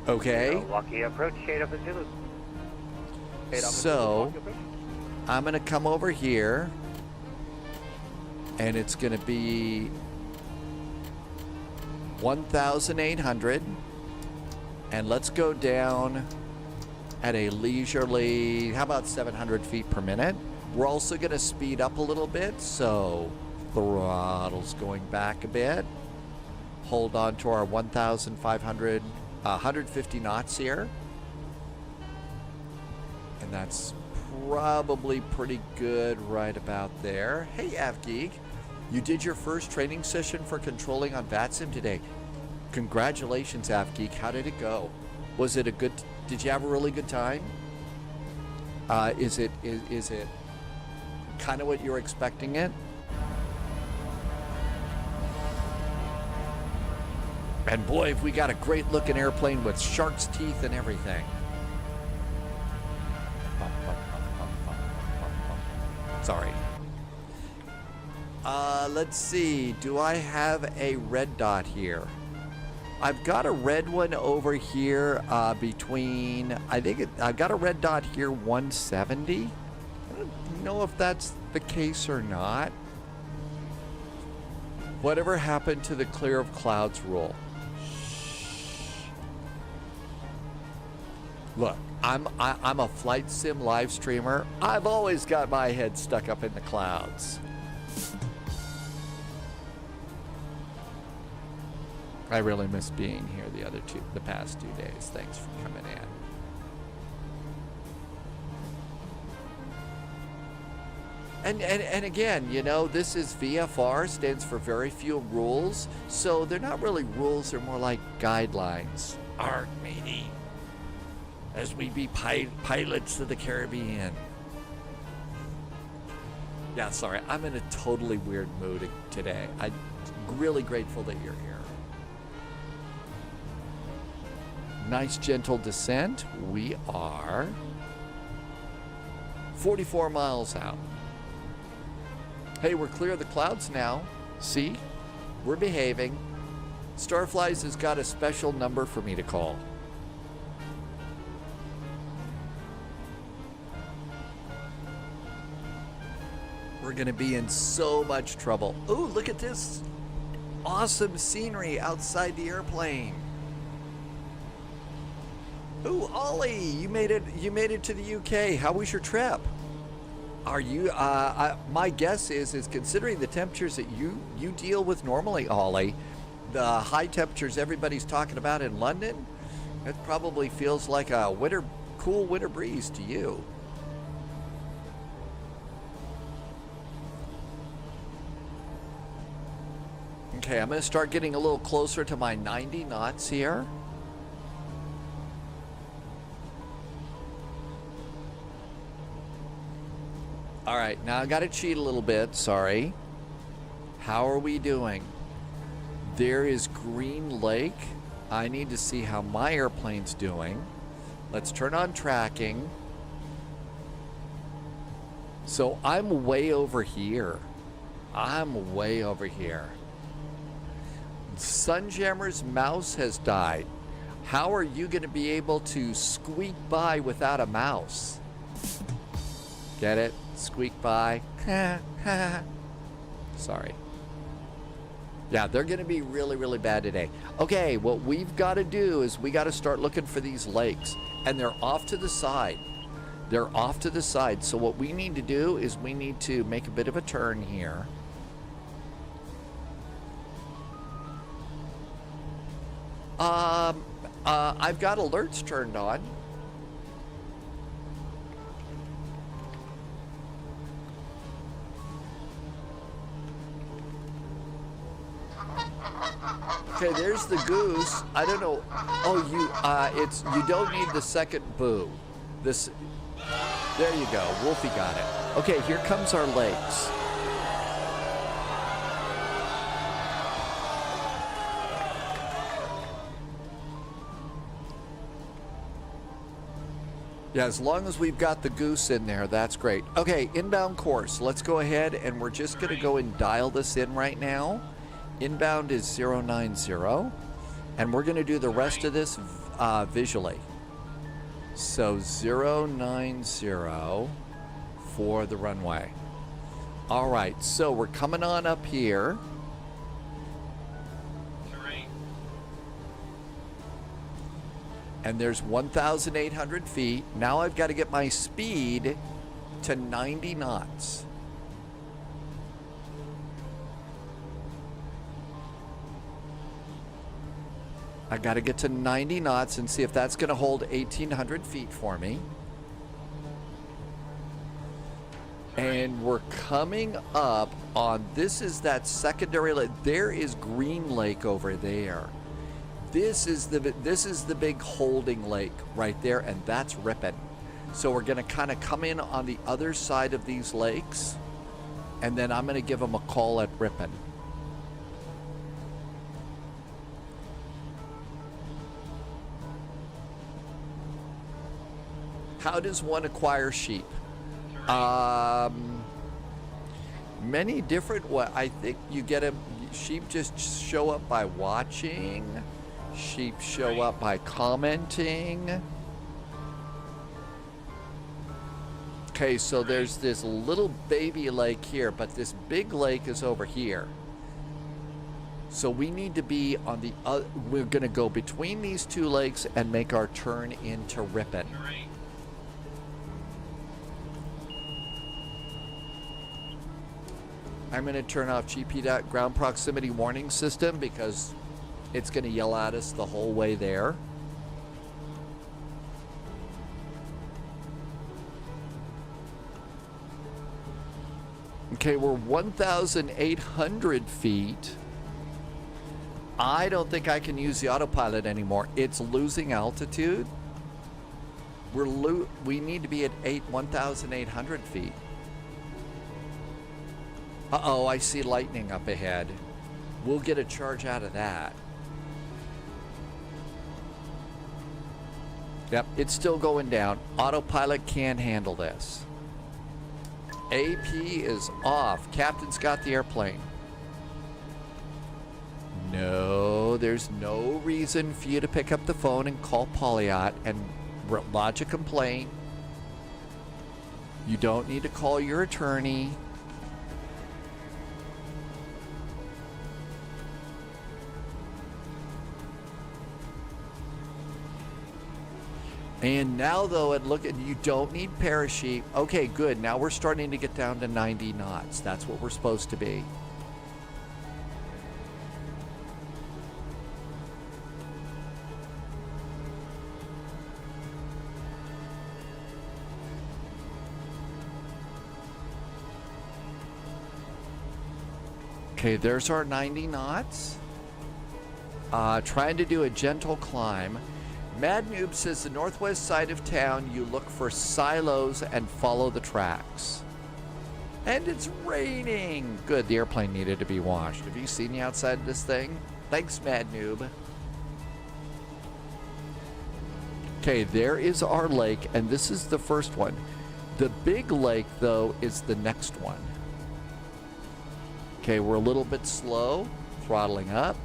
Okay. Walkie approach, shade of the Zulu. So I'm going to come over here, and it's going to be 1,800, and let's go down at a leisurely, how about 700 feet per minute? We're also going to speed up a little bit, so throttle's going back a bit. Hold on to our 1,500, 150 knots here. And that's probably pretty good right about there. Hey, AvGeek, you did your first training session for controlling on VATSIM today. Congratulations, AvGeek. How did it go? Was it a good, did you have a really good time? Is it kind of what you were expecting it? And boy, have we got a great looking airplane with shark's teeth and everything. Sorry. Let's see. Do I have a red dot here? I've got a red one over here between, I've got a red dot here 170. I don't know if that's the case or not. Whatever happened to the clear of clouds rule? Look, I'm a flight sim live streamer. I've always got my head stuck up in the clouds. I really miss being here the past 2 days. Thanks for coming in. And again, you know, this is VFR, stands for very few rules. So they're not really rules, they're more like guidelines. Arg, matey. As we be pilots of the Caribbean. Yeah, sorry, I'm in a totally weird mood today. I'm really grateful that you're here. Nice gentle descent. We are 44 miles out. Hey, we're clear of the clouds now. See? We're behaving. Starflies has got a special number for me to call. We're going to be in so much trouble. Ooh, look at this awesome scenery outside the airplane. Ooh, Ollie, you made it to the UK. How was your trip? Are you my guess is considering the temperatures that you deal with normally, Ollie, the high temperatures everybody's talking about in London, it probably feels like a cool winter breeze to you. Okay, I'm going to start getting a little closer to my 90 knots here. All right, now I got to cheat a little bit, sorry. How are we doing? There is Green Lake. I need to see how my airplane's doing. Let's turn on tracking. So I'm way over here. I'm way over here. Sunjammer's mouse has died. How are you going to be able to squeak by without a mouse? Get it? Squeak by. Sorry. Yeah, they're going to be really, really bad today. Okay, what we've got to do is we got to start looking for these lakes. And they're off to the side. They're off to the side. So what we need to do is we need to make a bit of a turn here. I've got alerts turned on. Okay, there's the goose. I don't know. Oh, you don't need the second boo. There you go. Wolfie got it. Okay, here comes our lakes. Yeah, as long as we've got the goose in there, that's great. Okay, inbound course. Let's go ahead and we're just going to go and dial this in right now. Inbound is 090. And we're going to do the rest of this visually. So 090 for the runway. All right, so we're coming on up here. And there's 1,800 feet. Now I've got to get my speed to 90 knots. I got to get to 90 knots and see if that's going to hold 1,800 feet for me. And we're coming up on, this is that secondary lake. There is Green Lake over there. This is the big holding lake right there, and that's Ripon. So we're going to kind of come in on the other side of these lakes, and then I'm going to give them a call at Ripon. How does one acquire sheep? Many different ways. I think you get a sheep just show up by watching. Sheep show up by commenting. Okay, so there's this little baby lake here, but this big lake is over here. So we need to be on the other, we're going to go between these two lakes and make our turn into Ripon. I'm going to turn off GP ground proximity warning system because it's going to yell at us the whole way there. Okay, we're 1,800 feet. I don't think I can use the autopilot anymore. It's losing altitude. We need to be at 1,800 feet. Uh-oh, I see lightning up ahead. We'll get a charge out of that. Yep, it's still going down. Autopilot can't handle this. AP is off. Captain's got the airplane. No, there's no reason for you to pick up the phone and call Polyot and lodge a complaint. You don't need to call your attorney. And now, though, and look at, you don't need parachute. Okay, good. Now we're starting to get down to 90 knots. That's what we're supposed to be. Okay, there's our 90 knots. Trying to do a gentle climb. Mad Noob says the northwest side of town, you look for silos and follow the tracks. And it's raining. Good, the airplane needed to be washed. Have you seen the outside of this thing? Thanks, Mad Noob. Okay, there is our lake, and this is the first one. The big lake, though, is the next one. Okay, we're a little bit slow, throttling up.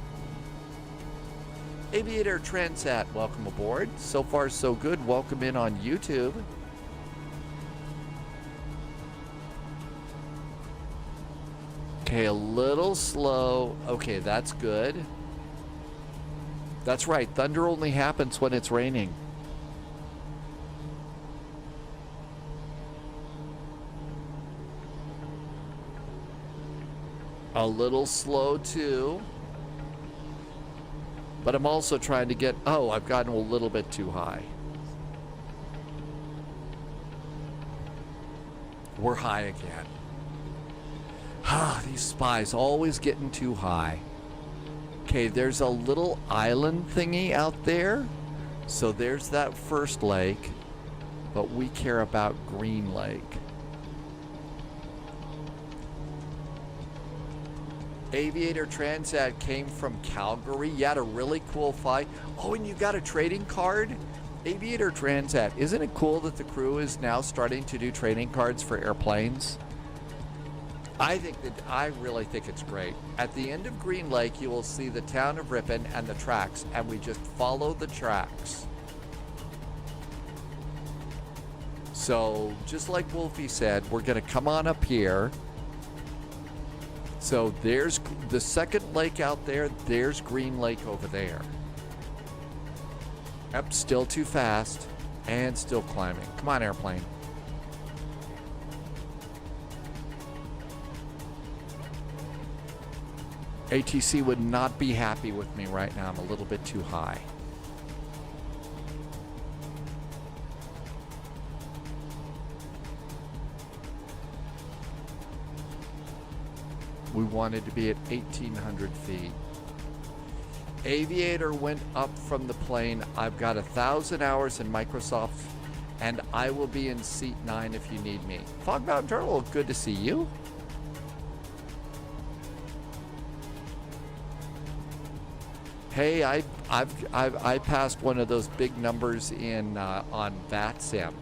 Aviator Transat, welcome aboard. So far, so good. Welcome in on YouTube. Okay, a little slow. Okay, that's good. That's right. Thunder only happens when it's raining. A little slow too. But I'm also trying to get, oh, I've gotten a little bit too high. We're high again. Ah, these spies always getting too high. Okay, there's a little island thingy out there. So there's that first lake. But we care about Green Lake. Aviator Transat came from Calgary. You had a really cool flight. Oh, and you got a trading card? Aviator Transat, isn't it cool that the crew is now starting to do trading cards for airplanes? I really think it's great. At the end of Green Lake, you will see the town of Ripon and the tracks, and we just follow the tracks. So, just like Wolfie said, we're going to come on up here. So there's the second lake out there. There's Green Lake over there. Yep, still too fast and still climbing. Come on, airplane. ATC would not be happy with me right now. I'm a little bit too high. We wanted to be at 1,800 feet. Aviator went up from the plane. I've got 1,000 hours in Microsoft, and I will be in seat 9 if you need me. Fog Mountain Turtle, good to see you. Hey, I passed one of those big numbers in on VATSIM.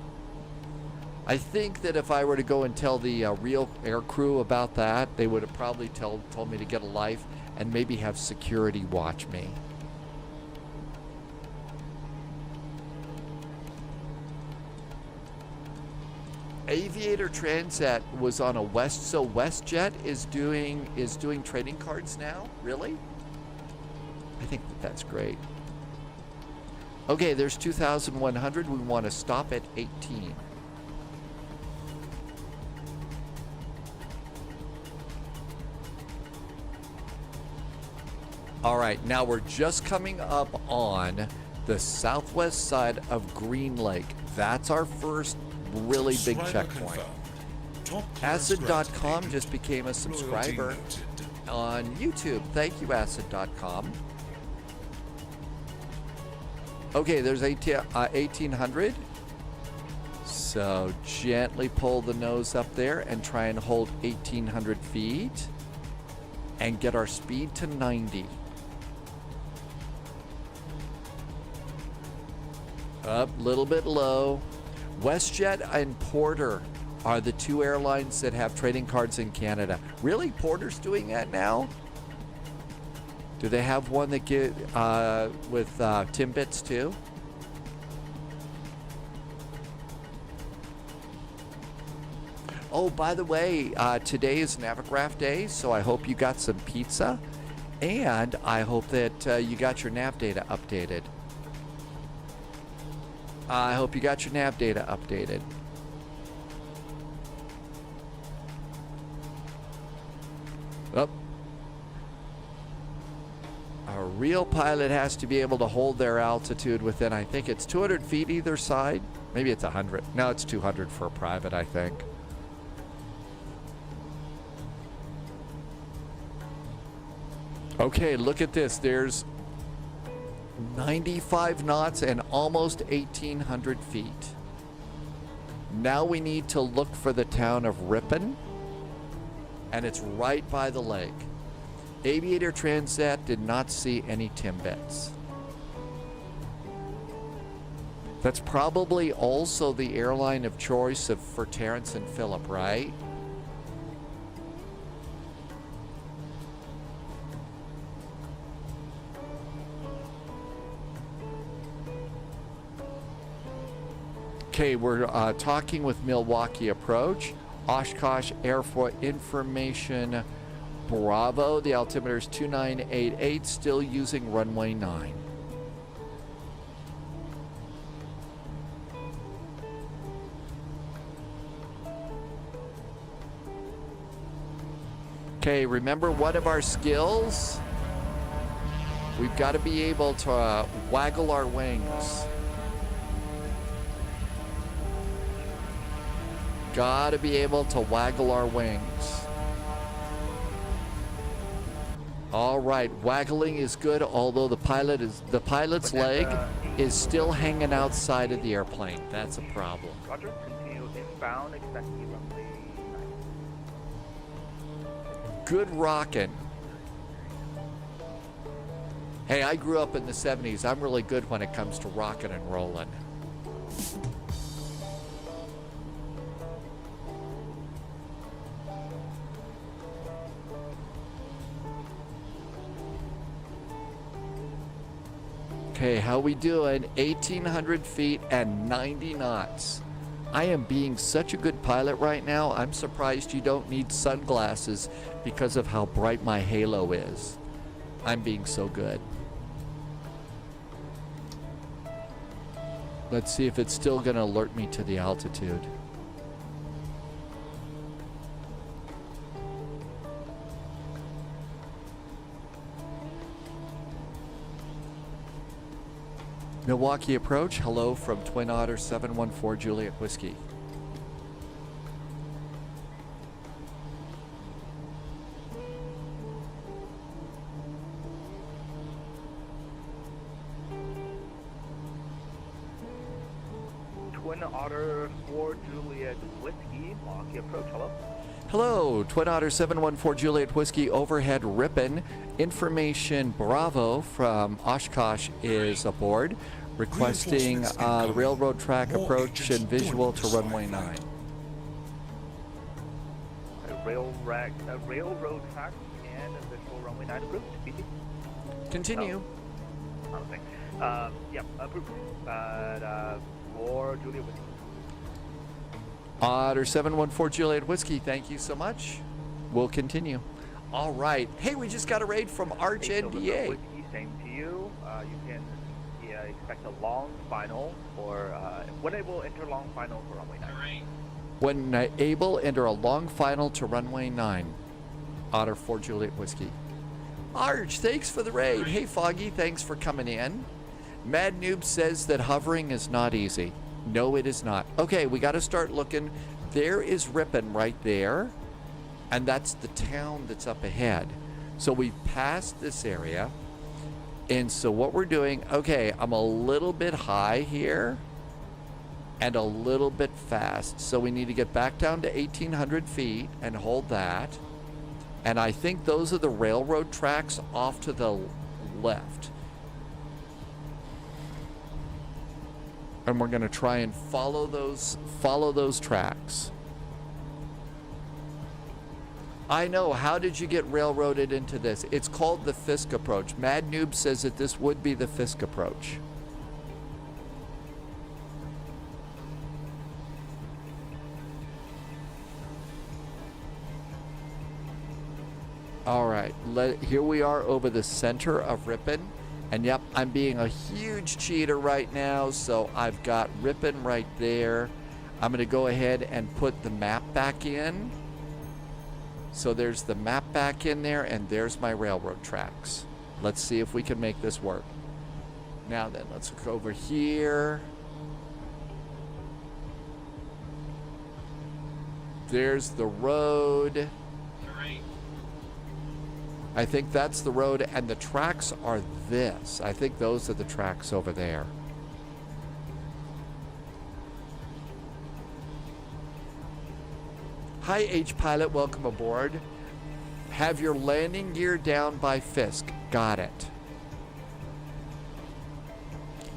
I think that if I were to go and tell the real air crew about that, they would have probably told me to get a life and maybe have security watch me. Aviator Transat was on a West, so WestJet is doing trading cards now? Really? I think that's great. Okay, there's 2,100. We want to stop at 18. All right, now we're just coming up on the southwest side of Green Lake. That's our first really big checkpoint. Acid.com just became a subscriber on YouTube. Thank you, Acid.com. Okay, there's 1,800. So gently pull the nose up there and try and hold 1,800 feet and get our speed to 90. Up, little bit low. WestJet and Porter are the two airlines that have trading cards in Canada. Really? Porter's doing that now? Do they have one that get with Timbits too? Oh, by the way, today is Navigraph Day, so I hope you got some pizza, and I hope that you got your nav data updated. I hope you got your nav data updated. Oh. A real pilot has to be able to hold their altitude within, I think it's 200 feet either side. Maybe it's 100. No, it's 200 for a private, I think. Okay, look at this. There's 95 knots and almost 1,800 feet. Now we need to look for the town of Ripon, and it's right by the lake. Aviator Transat did not see any Timbits. That's probably also the airline of choice for Terrence and Phillip, right? Okay, we're talking with Milwaukee Approach, Oshkosh Airport Information Bravo. The altimeter is 2988, still using runway 9. Okay, remember one of our skills? We've got to be able to waggle our wings. Got to be able to waggle our wings. All right, waggling is good, although the pilot's leg is still hanging outside of the airplane. That's a problem. Roger, continue inbound, expecting runway 9. Good rockin'. Hey, I grew up in the 70s. I'm really good when it comes to rocking and rolling. Okay, how we doing? 1,800 feet and 90 knots. I am being such a good pilot right now. I'm surprised you don't need sunglasses because of how bright my halo is. I'm being so good. Let's see if it's still going to alert me to the altitude. Milwaukee approach, hello from Twin Otter 714 Juliet Whiskey. Twin Otter 4 Juliet Whiskey, Milwaukee approach, hello. Hello, Twin Otter 714 Juliet Whiskey overhead rippin'. Information Bravo from Oshkosh is aboard, requesting railroad track approach and visual to runway 9. Railroad track and a visual runway 9 approved. BT. Continue. I don't think. Yeah, approved. But 4 Juliet Whiskey. Otter 714 Juliet Whiskey, thank you so much. We'll continue. All right. Hey, we just got a raid from Arch NDA. Whiskey, same to you. You can expect a long final or when it will enter long final for runway 9. When able, enter a long final to runway 9. Otter 4 Juliet Whiskey. Arch, thanks for the raid. Hey, Foggy, thanks for coming in. Mad Noob says that hovering is not easy. No, it is not. Okay, we got to start looking. There is Ripon right there, and that's the town that's up ahead. So we've passed this area, and so what we're doing, okay, I'm a little bit high here and a little bit fast. So we need to get back down to 1,800 feet and hold that. And I think those are the railroad tracks off to the left. And we're going to try and follow those tracks. I know. How did you get railroaded into this? It's called the Fisk approach. Mad Noob says that this would be the Fisk approach. All right. Here we are over the center of Ripon. And yep, I'm being a huge cheater right now, so I've got Ripon right there. I'm going to go ahead and put the map back in. So there's the map back in there, and there's my railroad tracks. Let's see if we can make this work. Now then, let's look over here. There's the road. I think that's the road, and the tracks are this. I think those are the tracks over there. Hi, H-Pilot. Welcome aboard. Have your landing gear down by Fisk. Got it.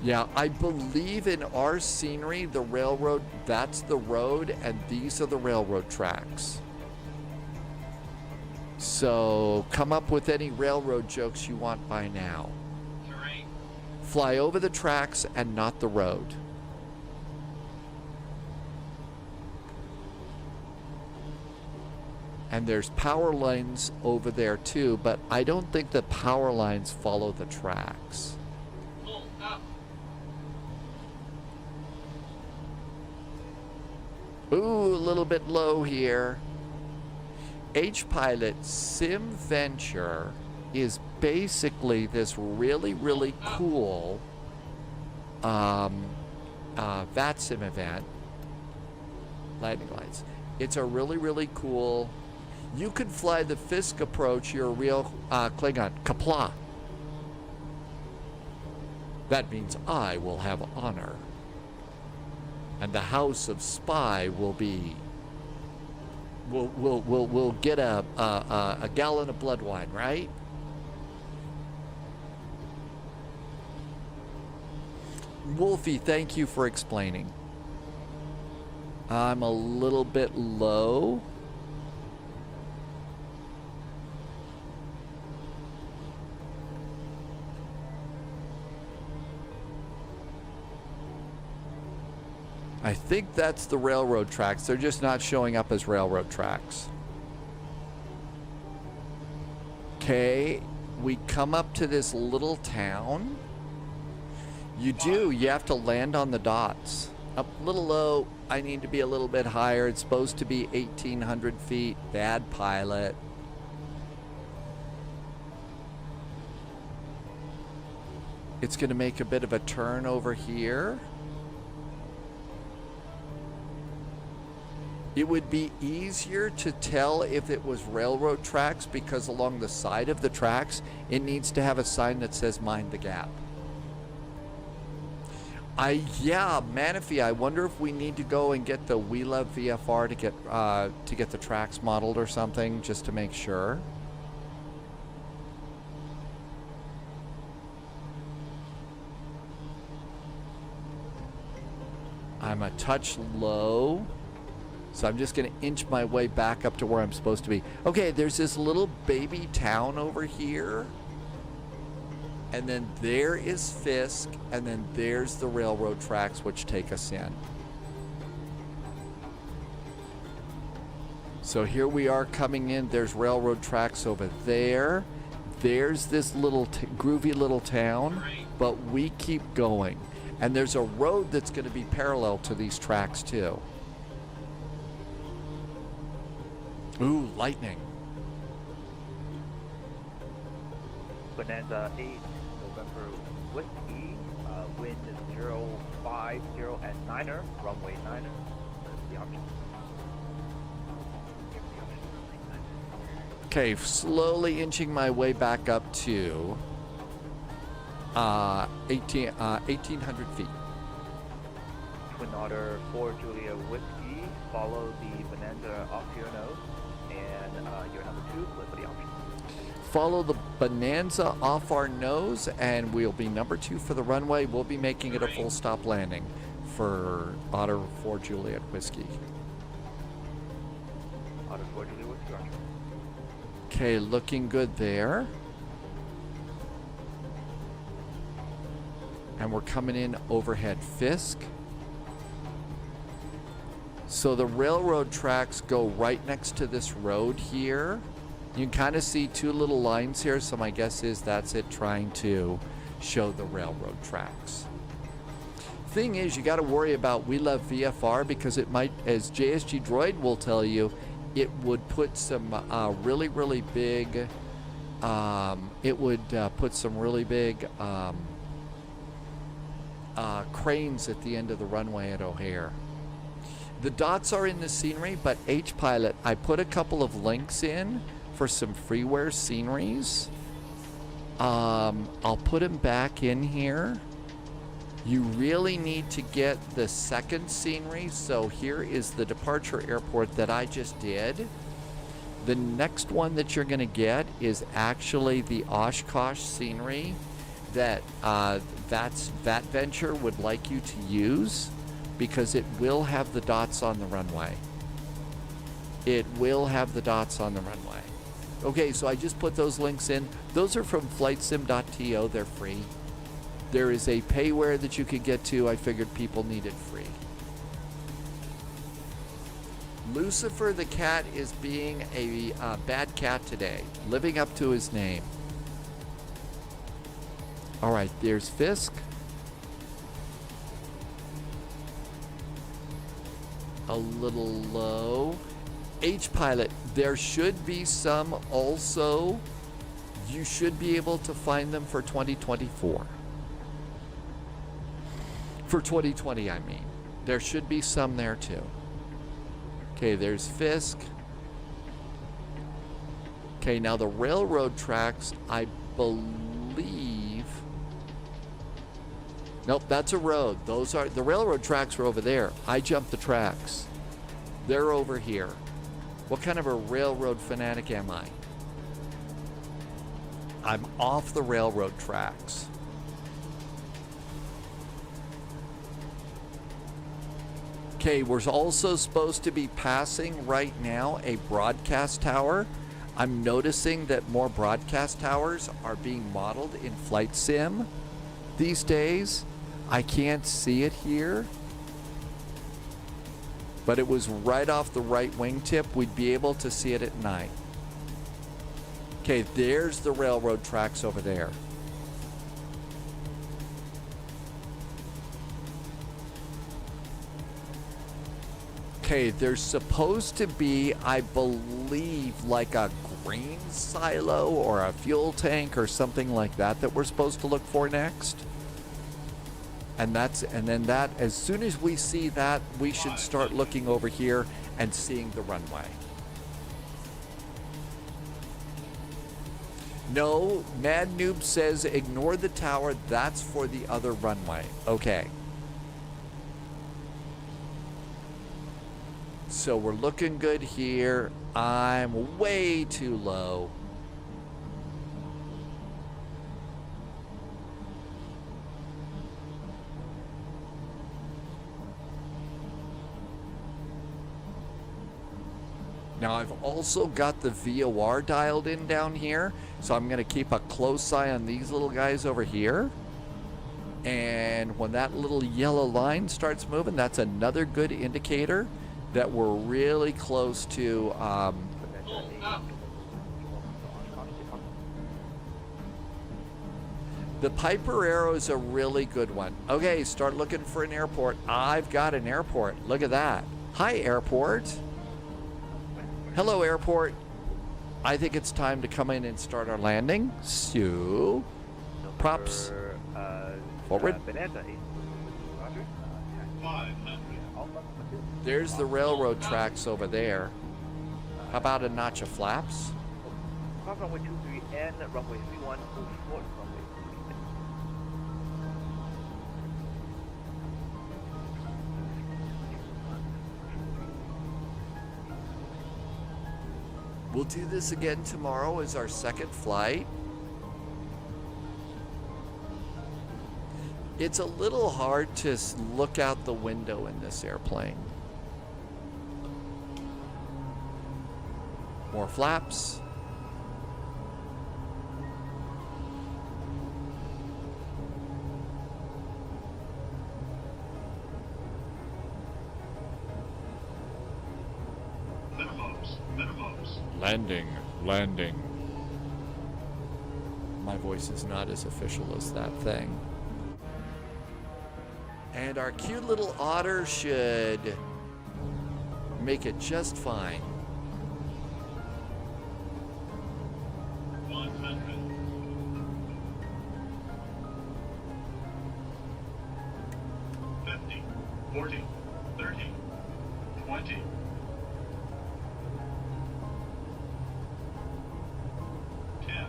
Yeah, I believe in our scenery, the railroad, that's the road, and these are the railroad tracks. So come up with any railroad jokes you want by now. Right. Fly over the tracks and not the road. And there's power lines over there too, but I don't think the power lines follow the tracks. Pull up. Ooh, a little bit low here. H-Pilot Sim-Venture is basically this really, really cool VATSIM event. Lightning lights. It's a really, really cool. You can fly the Fisk approach. You're a real Klingon. Kapla. That means I will have honor. And the House of Spy will be. We'll get a gallon of blood wine, right? Wolfie, thank you for explaining. I'm a little bit low. I think that's the railroad tracks. They're just not showing up as railroad tracks. Okay, we come up to this little town. You have to land on the dots. Up a little low. I need to be a little bit higher. It's supposed to be 1,800 feet. Bad pilot. It's going to make a bit of a turn over here. It would be easier to tell if it was railroad tracks because along the side of the tracks, it needs to have a sign that says mind the gap. Yeah, Manaphy, I wonder if we need to go and get the We Love VFR to get the tracks modeled or something, just to make sure. I'm a touch low, so I'm just going to inch my way back up to where I'm supposed to be. Okay, there's this little baby town over here. And then there is Fisk, and then there's the railroad tracks which take us in. So here we are coming in. There's railroad tracks over there. There's this little groovy little town, but we keep going. And there's a road that's going to be parallel to these tracks too. Ooh, lightning. Bonanza 8, November Whiskey, wind is 050 at 9er, runway 9er. That's the option. Okay, slowly inching my way back up to 1,800 feet. Twin Otter 4 Julia Whiskey, follow the Bonanza off your nose, and your number 2, look for the option. Follow the Bonanza off our nose, and we'll be number 2 for the runway. We'll be making it a full stop landing for Otter 4 Juliet Whiskey. Otter 4 Juliet Whiskey, roger. Okay, looking good there. And we're coming in overhead Fisk. So the railroad tracks go right next to this road here. You can kind of see 2 little lines here, so my guess is that's it trying to show the railroad tracks. Thing is, you got to worry about We Love VFR because it might, as JSG Droid will tell you, it would put some really, really big, cranes at the end of the runway at O'Hare. The dots are in the scenery, but H-Pilot, I put a couple of links in for some freeware sceneries. I'll put them back in here. You really need to get the second scenery. So here is the departure airport that I just did. The next one that you're going to get is actually the Oshkosh scenery that Vatventure would like you to use because it will have the dots on the runway. It will have the dots on the runway. Okay, so I just put those links in. Those are from flightsim.to. They're free. There is a payware that you can get to. I figured people need it free. Lucifer the cat is being a bad cat today, living up to his name. All right, there's Fisk. A little low. H-Pilot, there should be some also. You should be able to find them for 2024. For 2020, I mean. There should be some there too. Okay, there's Fisk. Okay, now the railroad tracks, I believe. Nope, that's a road. Those are the railroad tracks are over there. I jumped the tracks. They're over here. What kind of a railroad fanatic am I? I'm off the railroad tracks. Okay, we're also supposed to be passing right now a broadcast tower. I'm noticing that more broadcast towers are being modeled in Flight Sim these days. I can't see it here, but it was right off the right wingtip. We'd be able to see it at night. Okay, there's the railroad tracks over there. Okay, there's supposed to be, I believe, like a grain silo or a fuel tank or something like that that we're supposed to look for next. And then that, as soon as we see that, we should start looking over here and seeing the runway. No, Mad Noob says ignore the tower, that's for the other runway. Okay. So we're looking good here. I'm way too low. Now I've also got the VOR dialed in down here, so I'm gonna keep a close eye on these little guys over here. And when that little yellow line starts moving, that's another good indicator that we're really close to the Piper Arrow is a really good one. Okay, start looking for an airport. I've got an airport. Look at that. Hi, airport. Hello, airport. I think it's time to come in and start our landing. So, props forward. There's the railroad tracks over there. How about a notch of flaps? Runway 23 and runway 31 full short runway 23. We'll do this again tomorrow as our second flight. It's a little hard to look out the window in this airplane. More flaps. Landing, landing. My voice is not as official as that thing. And our cute little otter should make it just fine. 100. 50, 40, 30, 20. 10.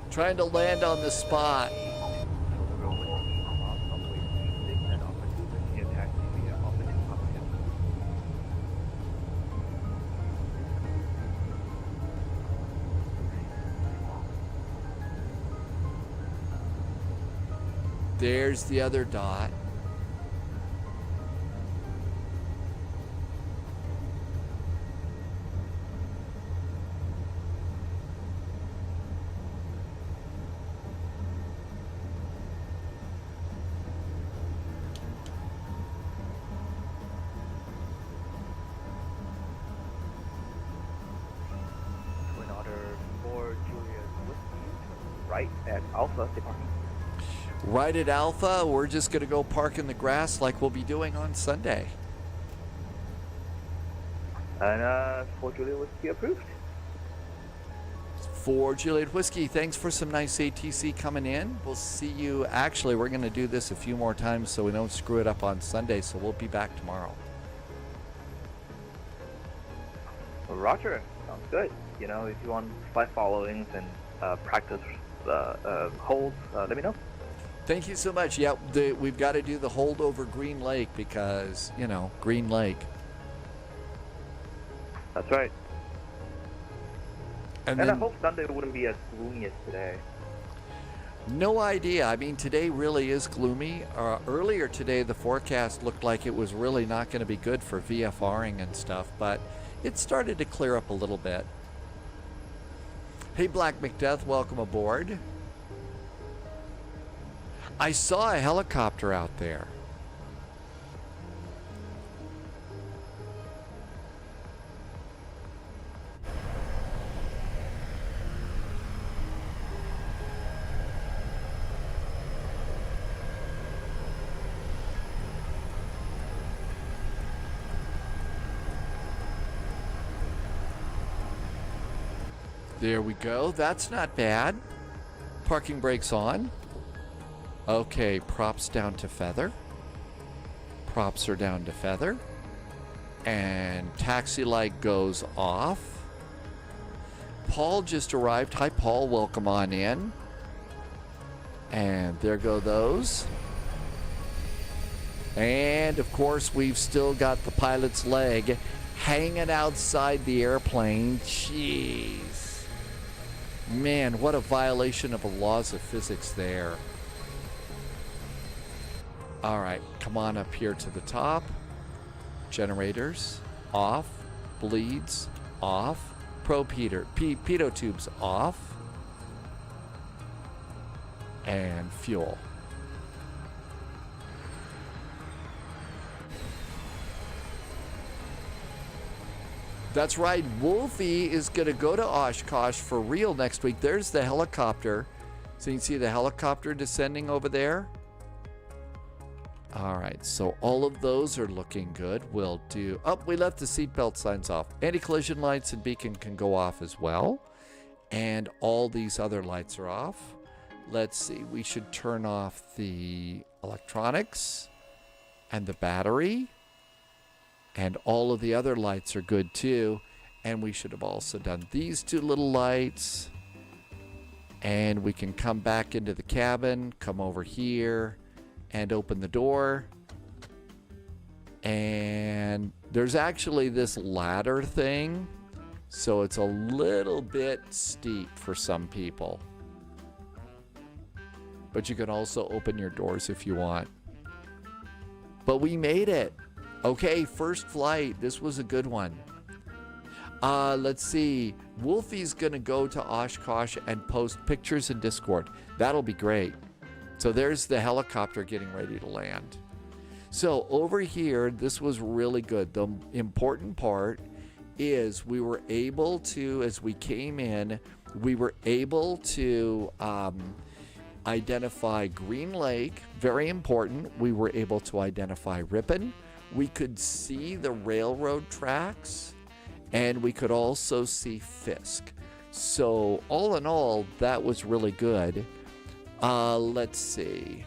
Trying to land on the spot. There's the other dot. Twin Otter 4 Juliet Whiskey, right at Alpha departing. Right at Alpha, we're just going to go park in the grass like we'll be doing on Sunday. And for Julia Whiskey approved. For Juliet Whiskey, thanks for some nice ATC coming in. We'll see you. Actually, we're going to do this a few more times so we don't screw it up on Sunday, so we'll be back tomorrow. Roger, sounds good. You know, if you want 5 followings and practice holds, let me know. Thank you so much. Yeah, we've got to do the hold over Green Lake because, you know, Green Lake. That's right. And I then, hope Sunday wouldn't be as gloomy as today. no idea. I mean, today really is gloomy. Earlier today, the forecast looked like it was really not going to be good for VFRing and stuff, but it started to clear up a little bit. Hey, Black McDeath, welcome aboard. I saw a helicopter out there. There we go. That's not bad. Parking brakes on. Okay, props down to feather. Props are down to feather. And taxi light goes off. Paul just arrived. Hi, Paul. Welcome on in. And there go those. And, of course, we've still got the pilot's leg hanging outside the airplane. Jeez. Man, what a violation of the laws of physics there. All right, come on up here to the top. Generators off. Bleeds off. Pitot tubes off. And fuel. That's right. Wolfie is going to go to Oshkosh for real next week. There's the helicopter. So you can see the helicopter descending over there. All right. So all of those are looking good. We'll do... Oh, we left the seatbelt signs off. Anti-collision lights and beacon can go off as well. And all these other lights are off. Let's see. We should turn off the electronics and the battery. And all of the other lights are good too. And we should have also done these 2 little lights. And we can come back into the cabin, come over here, and open the door. And there's actually this ladder thing. So it's a little bit steep for some people. But you can also open your doors if you want. But we made it. Okay, first flight. This was a good one. Let's see. Wolfie's going to go to Oshkosh and post pictures in Discord. That'll be great. So there's the helicopter getting ready to land. So over here, this was really good. The important part is we were able to, as we came in, we were able to identify Green Lake. Very important. We were able to identify Ripon. We could see the railroad tracks, and we could also see Fisk. So all in all, that was really good. Let's see.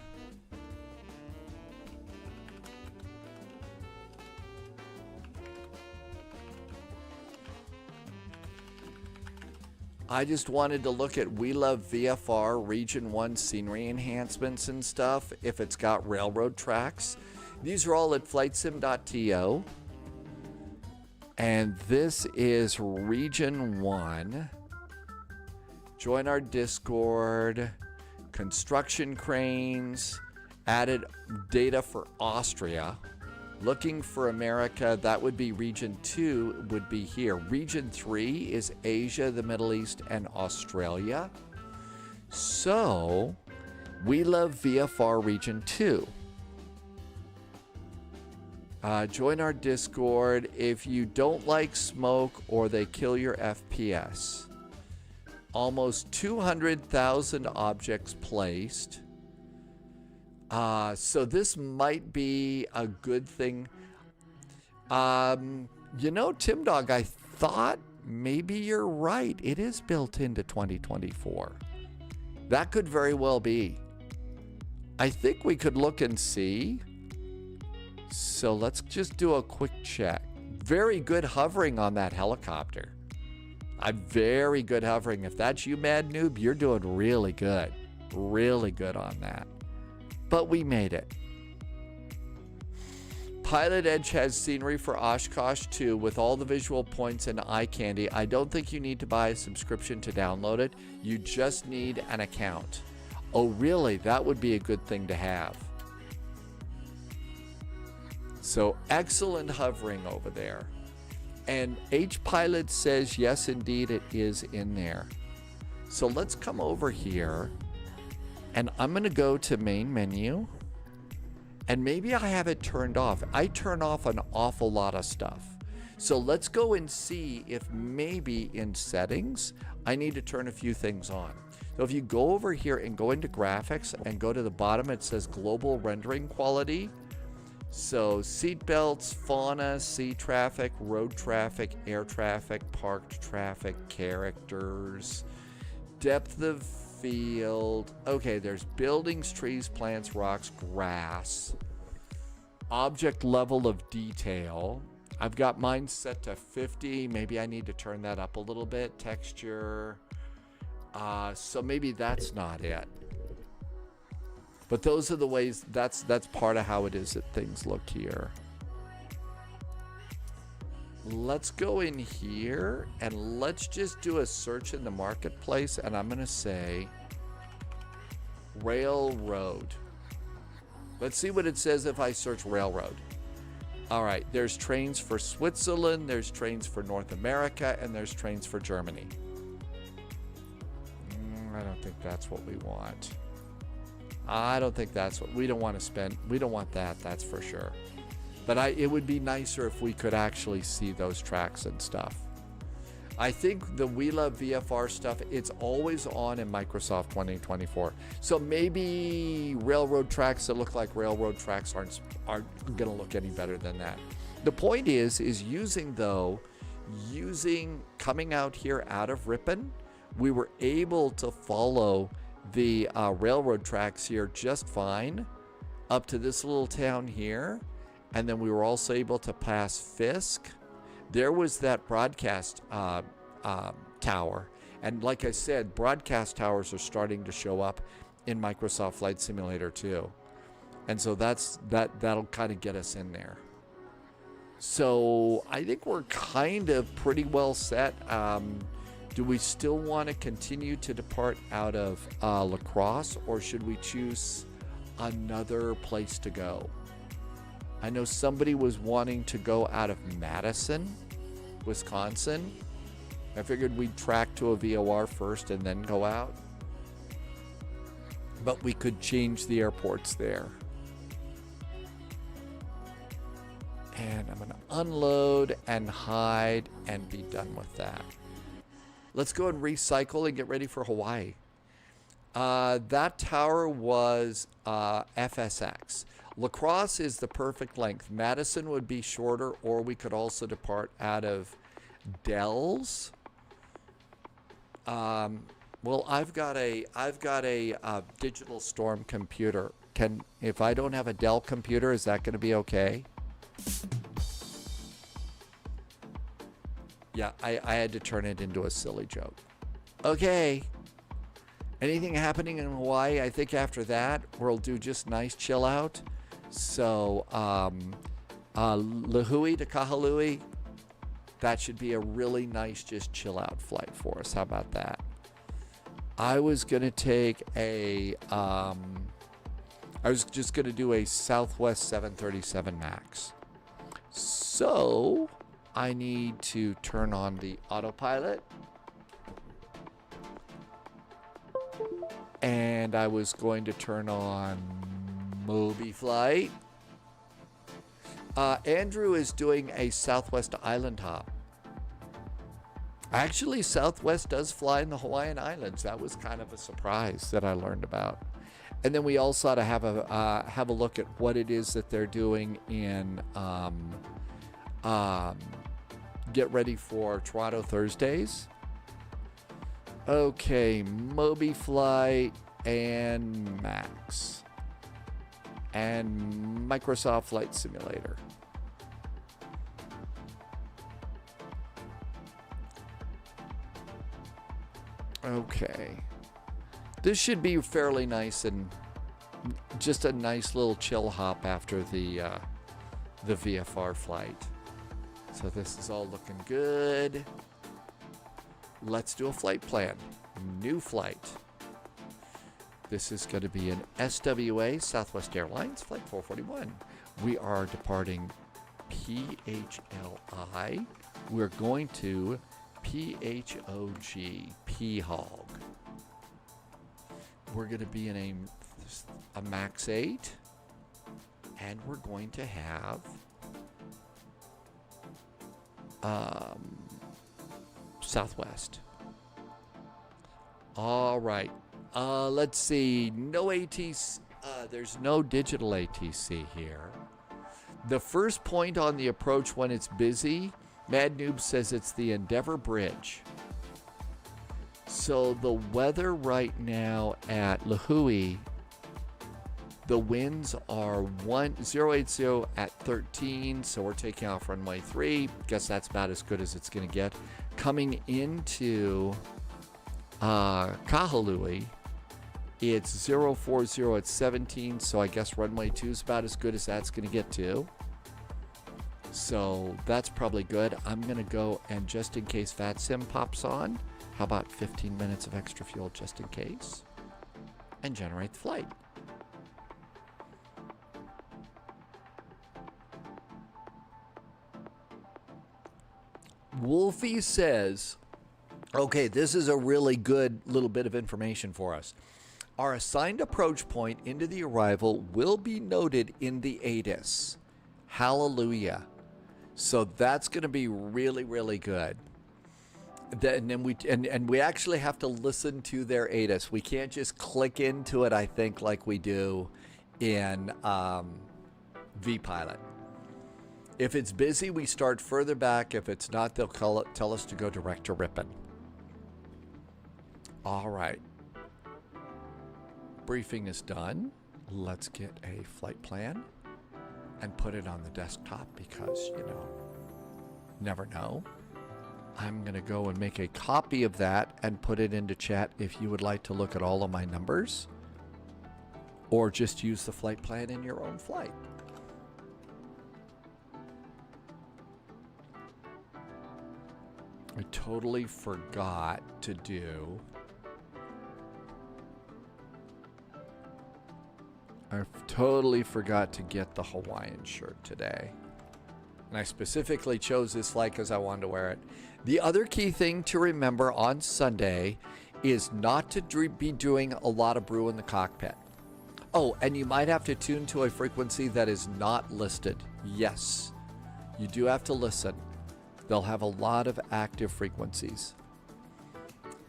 I just wanted to look at We Love VFR Region 1 scenery enhancements and stuff if it's got railroad tracks. These are all at flightsim.to. And this is Region 1. Join our Discord. Construction cranes. Added data for Austria. Looking for America, that would be Region 2 would be here. Region 3 is Asia, the Middle East, and Australia. So, we love VFR Region 2. Join our Discord if you don't like smoke or they kill your FPS. Almost 200,000 objects placed. So this might be a good thing. You know, Tim Dog, I thought maybe you're right. It is built into 2024. That could very well be. I think we could look and see. So let's just do a quick check. Very good hovering on that helicopter. Very good hovering. If that's you, Mad Noob, you're doing really good. Really good on that. But we made it. Pilot Edge has scenery for Oshkosh too, with all the visual points and eye candy. I don't think you need to buy a subscription to download it. You just need an account. Oh, really? That would be a good thing to have. So excellent hovering over there. And H-Pilot says, yes, indeed, it is in there. So let's come over here. And I'm going to go to main menu. And maybe I have it turned off. I turn off an awful lot of stuff. So let's go and see if maybe in settings, I need to turn a few things on. So if you go over here and go into graphics and go to the bottom, it says global rendering quality. So seat belts, fauna, sea traffic, road traffic, air traffic, parked traffic, characters, depth of field. Okay, there's buildings, trees, plants, rocks, grass, object level of detail. I've got mine set to 50. Maybe I need to turn that up a little bit. Texture. So maybe that's not it. But those are the ways, that's part of how it is that things look here. Let's go in here and let's just do a search in the marketplace, and I'm going to say railroad. Let's see what it says if I search railroad. All right, there's trains for Switzerland, there's trains for North America, and there's trains for Germany. I don't think that's what we want. I don't think that's what we don't want to spend. We don't want that, that's for sure. But it would be nicer if we could actually see those tracks and stuff. I think the We Love VFR stuff, it's always on in Microsoft 2024. So maybe railroad tracks that look like railroad tracks aren't going to look any better than that. The point is coming out here out of Ripon, we were able to follow the railroad tracks here just fine up to this little town here. And then we were also able to pass Fisk. There was that broadcast tower. And like I said, broadcast towers are starting to show up in Microsoft Flight Simulator 2. And so that'll kind of get us in there. So I think we're kind of pretty well set. Do we still want to continue to depart out of La Crosse, or should we choose another place to go? I know somebody was wanting to go out of Madison, Wisconsin. I figured we'd track to a VOR first and then go out. But we could change the airports there. And I'm going to unload and hide and be done with that. Let's go and recycle and get ready for Hawaii. That tower was FSX. La Crosse is the perfect length. Madison would be shorter, or we could also depart out of Dell's. Well, I've got a Digital Storm computer. If I don't have a Dell computer, is that going to be okay? Yeah, I had to turn it into a silly joke. Okay. Anything happening in Hawaii? I think after that, we'll do just nice chill out. So, Lihue to Kahului, that should be a really nice just chill out flight for us. How about that? I was going to take I was just going to do a Southwest 737 MAX. So, I need to turn on the autopilot. And I was going to turn on Moby Flight. Andrew is doing a Southwest Island hop. Actually, Southwest does fly in the Hawaiian Islands. That was kind of a surprise that I learned about. And then we also ought to have a look at what it is that they're doing in get ready for Toronto Thursdays. Okay, Moby Flight and Max and Microsoft Flight Simulator. Okay. This should be fairly nice and just a nice little chill hop after the VFR flight. So this is all looking good. Let's do a flight plan. New flight. This is going to be an SWA, Southwest Airlines, Flight 441. We are departing PHLI. We're going to PHOG, PHOG. We're going to be in a Max 8. And we're going to have Southwest. All right. Let's see. No ATC. There's no digital ATC here. The first point on the approach when it's busy, Mad Noob says it's the Endeavor Bridge. So the weather right now at Lihue, the winds are 080 at 13, so we're taking off runway 3. Guess that's about as good as it's going to get. Coming into Kahului, it's 040 at 17, so I guess runway 2 is about as good as that's going to get to. So that's probably good. I'm going to go and just in case VATSIM pops on, how about 15 minutes of extra fuel just in case? And generate the flight. Wolfie says, okay, this is a really good little bit of information for us. Our assigned approach point into the arrival will be noted in the ATIS. Hallelujah. So that's going to be really, really good. Then we actually have to listen to their ATIS. We can't just click into it, I think, like we do in vPilot. If it's busy, we start further back. If it's not, they'll tell us to go direct to Ripon. All right. Briefing is done. Let's get a flight plan and put it on the desktop because, you know, never know. I'm going to go and make a copy of that and put it into chat if you would like to look at all of my numbers or just use the flight plan in your own flight. I totally forgot to do. I totally forgot to get the Hawaiian shirt today. And I specifically chose this flight because I wanted to wear it. The other key thing to remember on Sunday is not to be doing a lot of brew in the cockpit. Oh, and you might have to tune to a frequency that is not listed. Yes, you do have to listen. They'll have a lot of active frequencies.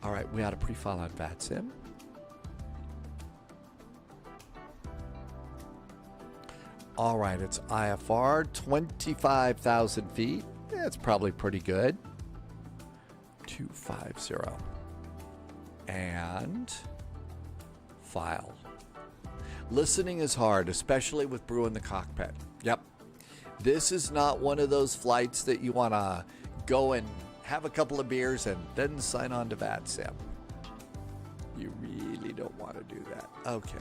All right, we had a pre-file on VATSIM. All right, it's IFR, 25,000 feet. That's probably pretty good. 250. And file. Listening is hard, especially with brew in the cockpit. Yep. This is not one of those flights that you want to go and have a couple of beers and then sign on to VATSIM. You really don't want to do that. Okay.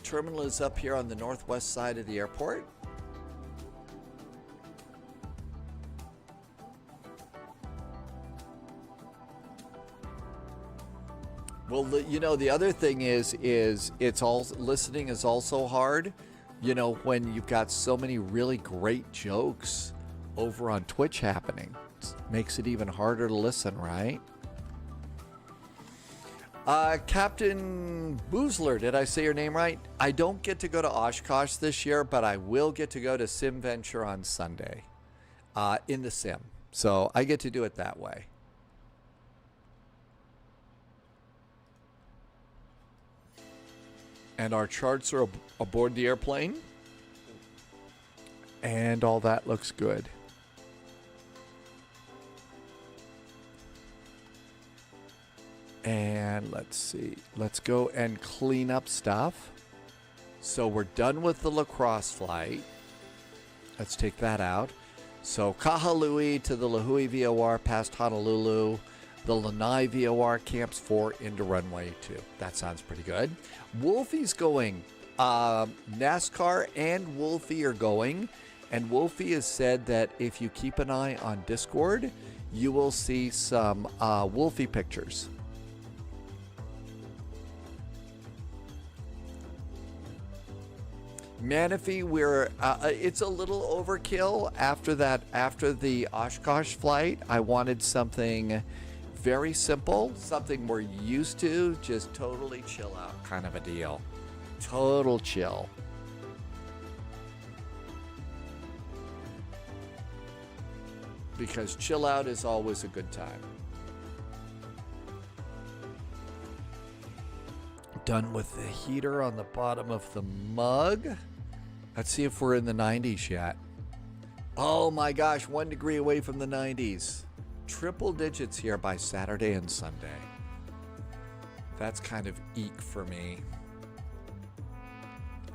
Terminal is up here on the northwest side of the airport. Well, you know, the other thing is it's all listening is also hard. You know, when you've got so many really great jokes over on Twitch happening, it makes it even harder to listen, right? Captain Boozler, did I say your name right? I don't get to go to Oshkosh this year, but I will get to go to Simventure on Sunday in the sim. So I get to do it that way. And our charts are aboard the airplane. And all that looks good. And let's see. Let's go and clean up stuff. So we're done with the lacrosse flight. Let's take that out. So Kahului to the Lihue VOR past Honolulu. The Lanai VOR camps 4 into runway 2. That sounds pretty good. Wolfie's going. NASCAR and Wolfie are going. And Wolfie has said that if you keep an eye on Discord, you will see some Wolfie pictures. Manaphy, we're it's a little overkill after the Oshkosh flight. I wanted something very simple, something we're used to, just totally chill out kind of a deal. Total chill. Because chill out is always a good time. Done with the heater on the bottom of the mug. Let's see if we're in the 90s yet. Oh my gosh, 1 degree away from the 90s. Triple digits here by Saturday and Sunday. That's kind of eek for me.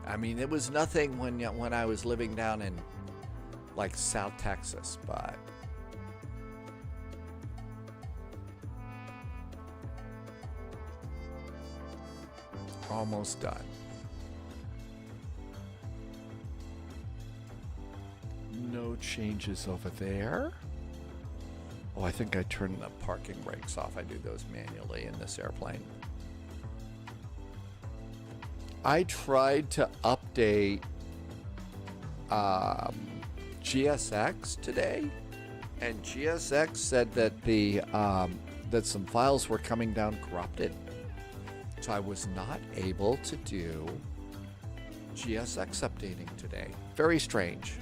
I mean, it was nothing when I was living down in like South Texas, but almost done. No changes over there. Oh, I think I turned the parking brakes off. I do those manually in this airplane. I tried to update GSX today, and GSX said that that some files were coming down corrupted. So I was not able to do GSX updating today. Very strange.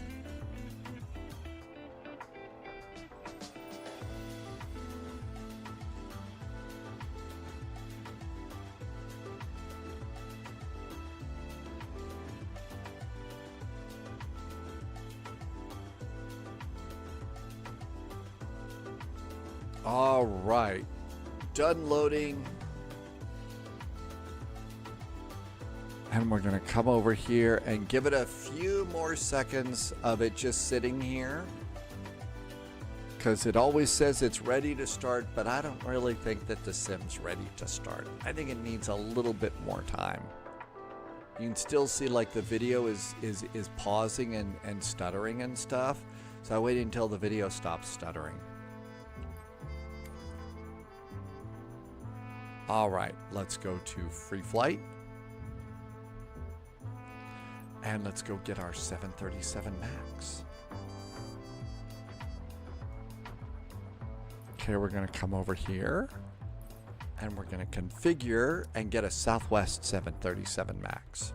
All right, done loading. And we're gonna come over here and give it a few more seconds of it just sitting here, because it always says it's ready to start, but I don't really think that the sim's ready to start. I think it needs a little bit more time. You can still see like the video is pausing and stuttering and stuff. So I wait until the video stops stuttering. All right, let's go to free flight. And let's go get our 737 MAX. Okay, we're gonna come over here and we're gonna configure and get a Southwest 737 MAX.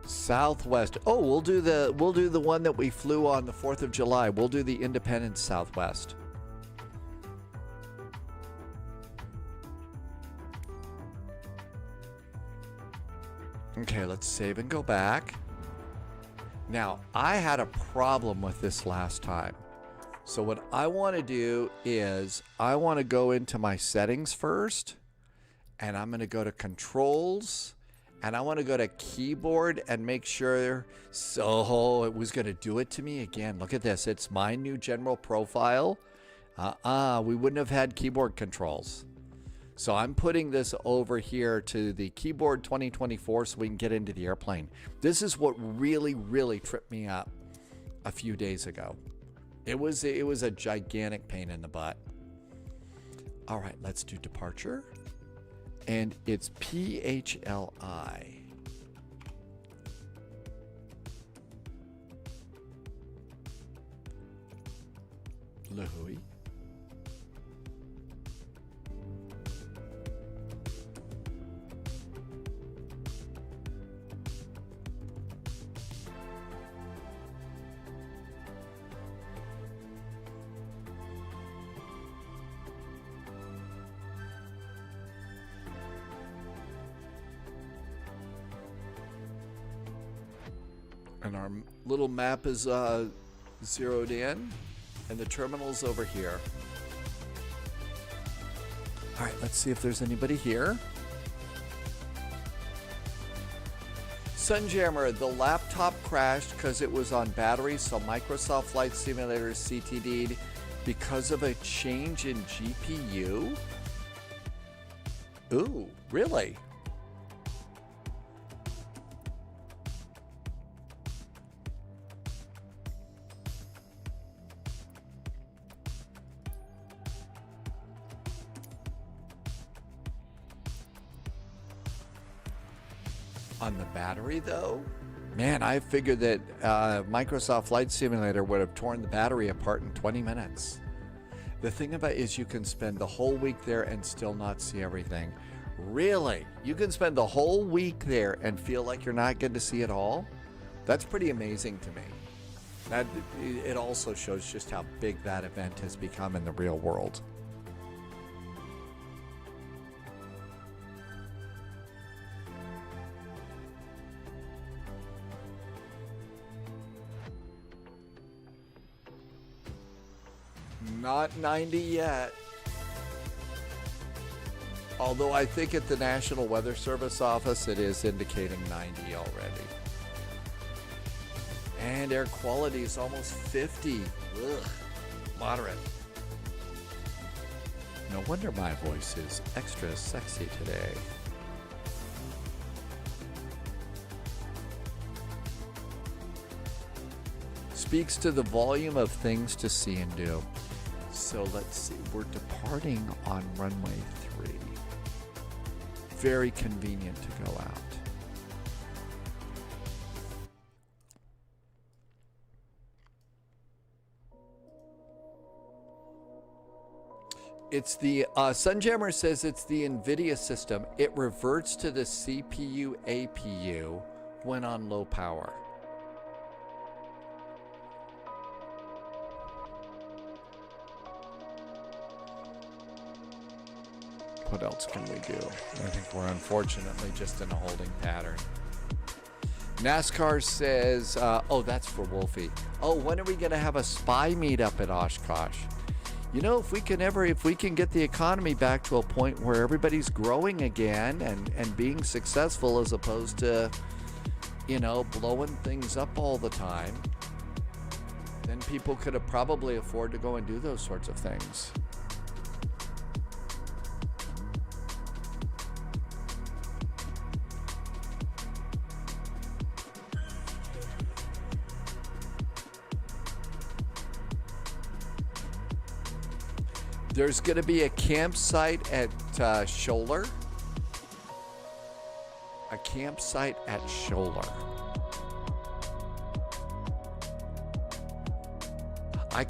Southwest. Oh, we'll do the one that we flew on the 4th of July. We'll do the Independence Southwest. Okay, let's save and go back. Now, I had a problem with this last time. So what I want to do is I want to go into my settings first, and I'm going to go to controls, and I want to go to keyboard and make sure. So it was going to do it to me again. Look at this. It's my new general profile. We wouldn't have had keyboard controls. So I'm putting this over here to the keyboard 2024 so we can get into the airplane. This is what really, really tripped me up a few days ago. It was a gigantic pain in the butt. All right, let's do departure. And it's PHLI. Lihue. And our little map is zeroed in, and the terminal's over here. All right, let's see if there's anybody here. Sunjammer, the laptop crashed because it was on battery, so Microsoft Flight Simulator CTD'd because of a change in GPU? Ooh, really? On the battery, though? Man, I figured that Microsoft Flight Simulator would have torn the battery apart in 20 minutes. The thing about it is you can spend the whole week there and still not see everything. Really? You can spend the whole week there and feel like you're not getting to see it all? That's pretty amazing to me. That it also shows just how big that event has become in the real world. Not 90 yet. Although I think at the National Weather Service office it is indicating 90 already. And air quality is almost 50. Ugh, moderate. No wonder my voice is extra sexy today. Speaks to the volume of things to see and do. So let's see, we're departing on runway 3. Very convenient to go out. It's the, Sunjammer says it's the Nvidia system. It reverts to the CPU APU when on low power. What else can we do? I think we're unfortunately just in a holding pattern. NASCAR says, oh, that's for Wolfie. Oh, when are we going to have a spy meetup at Oshkosh? You know, if we can get the economy back to a point where everybody's growing again and being successful as opposed to, you know, blowing things up all the time, then people could have probably afford to go and do those sorts of things. There's going to be a campsite at Scholler. A campsite at Scholler. I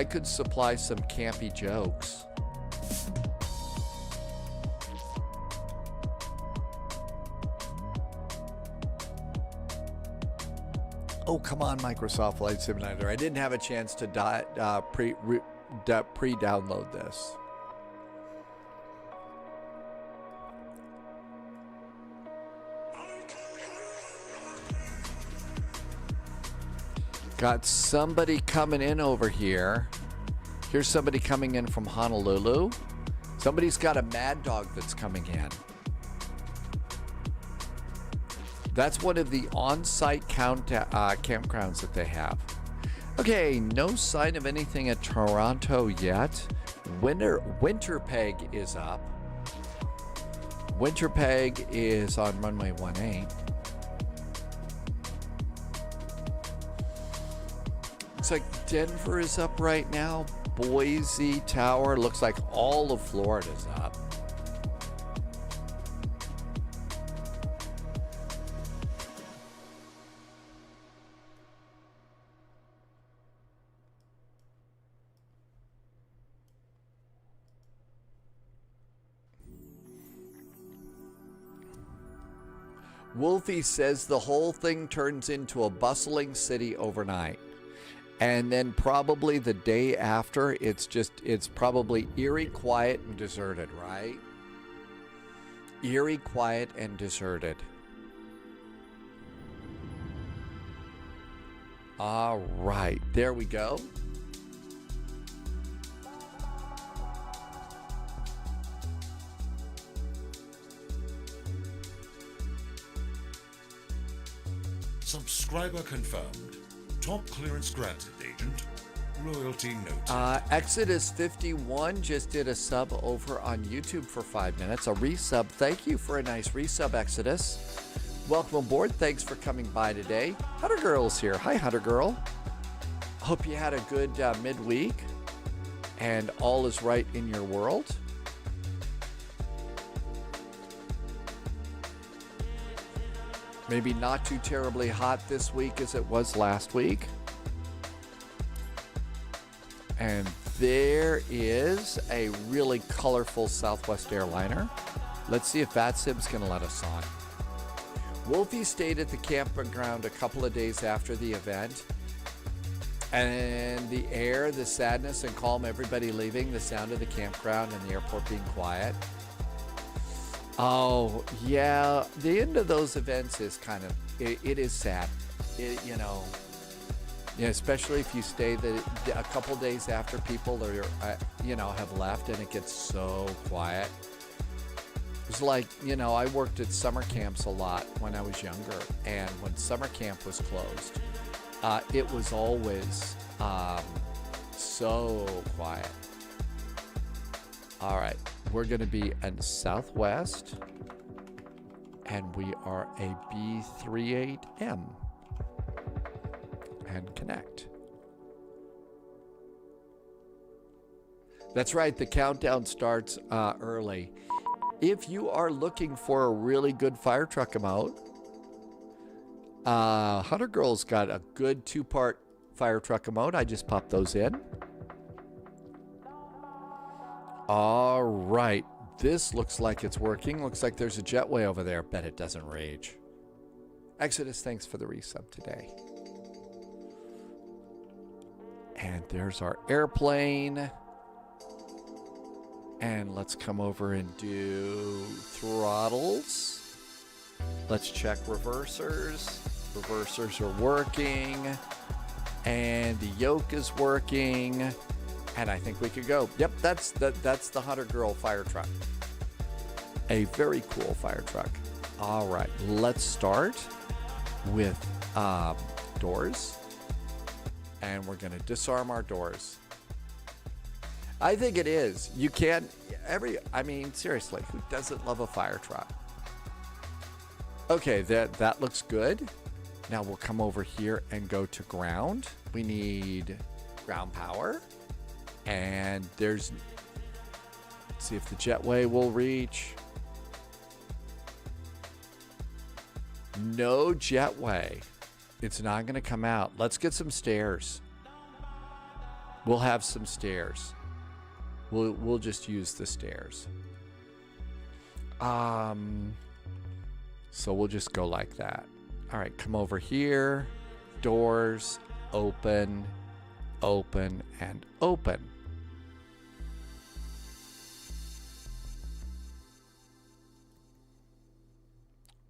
could supply some campy jokes. Oh, come on, Microsoft Flight Simulator. I didn't have a chance to pre-download this. Got somebody coming in over here. Here's somebody coming in from Honolulu. Somebody's got a Mad Dog that's coming in. That's one of the on-site campgrounds that they have. Okay, no sign of anything at Toronto yet. Winterpeg is up. Winterpeg is on runway 18. Looks like Denver is up right now. Boise Tower. Looks like all of Florida's up. Wolfie says the whole thing turns into a bustling city overnight. And then probably the day after, it's probably eerie, quiet, and deserted, right? Eerie, quiet, and deserted. All right, there we go. Subscriber confirmed. Top clearance granted, Agent. Royalty noted. Exodus 51 just did a sub over on YouTube for 5 minutes. A resub. Thank you for a nice resub, Exodus. Welcome aboard. Thanks for coming by today. Hunter Girl's here. Hi, Hunter Girl. Hope you had a good midweek and all is right in your world. Maybe not too terribly hot this week as it was last week. And there is a really colorful Southwest airliner. Let's see if VATSIM's going to let us on. Wolfie stayed at the campground a couple of days after the event. And the air, the sadness and calm, everybody leaving, the sound of the campground and the airport being quiet. Oh, yeah, the end of those events is kind of, it is sad. You know, especially if you stay a couple days after people are, have left and it gets so quiet. It's like, I worked at summer camps a lot when I was younger, and when summer camp was closed, it was always so quiet. All right, we're going to be in Southwest, and we are a B38M. And connect. That's right, the countdown starts early. If you are looking for a really good fire truck emote, Hunter Girl's got a good 2-part fire truck emote. I just popped those in. All right, this looks like it's working. Looks like there's a jetway over there. Bet it doesn't rage. Exodus, thanks for the resub today. And there's our airplane. And let's come over and do throttles. Let's check reversers. Reversers are working. And the yoke is working. And I think we could go. Yep, that's the Hunter Girl fire truck. A very cool fire truck. All right, let's start with doors. And we're going to disarm our doors. I think it is. You can't, seriously, who doesn't love a fire truck? Okay, that looks good. Now we'll come over here and go to ground. We need ground power. And let's see if the jetway will reach. No jetway. It's not going to come out. Let's get some stairs. We'll have some stairs. We'll just use the stairs. So we'll just go like that. All right, come over here. Doors, open, open, and open.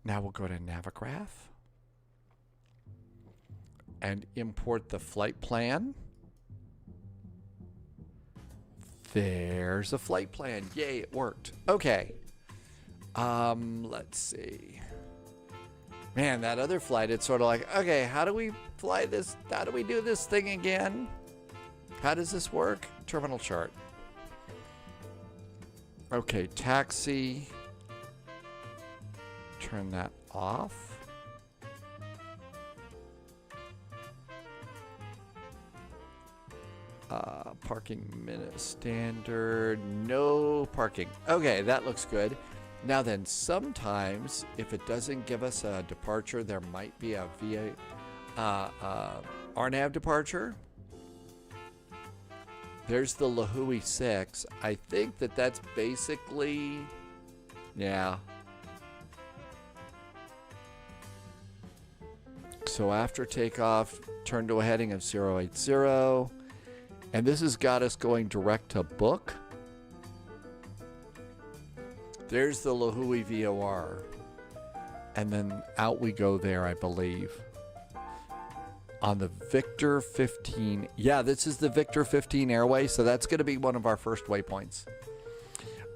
Now we'll go to Navigraph and import the flight plan. There's a flight plan. Yay, it worked. Okay. Let's see. Man, that other flight, it's sort of like, okay, how do we fly this? How do we do this thing again? How does this work? Terminal chart. Okay, taxi. Turn that off. Parking minute standard, no parking. Okay, that looks good. Now then, sometimes if it doesn't give us a departure, there might be a RNAV departure. There's the Lihue 6. I think that's basically, yeah. So after takeoff, turn to a heading of 080. And this has got us going direct to book. There's the Lihue VOR. And then out we go there, I believe. on the Victor 15. Yeah, this is the Victor 15 airway, so that's going to be one of our first waypoints.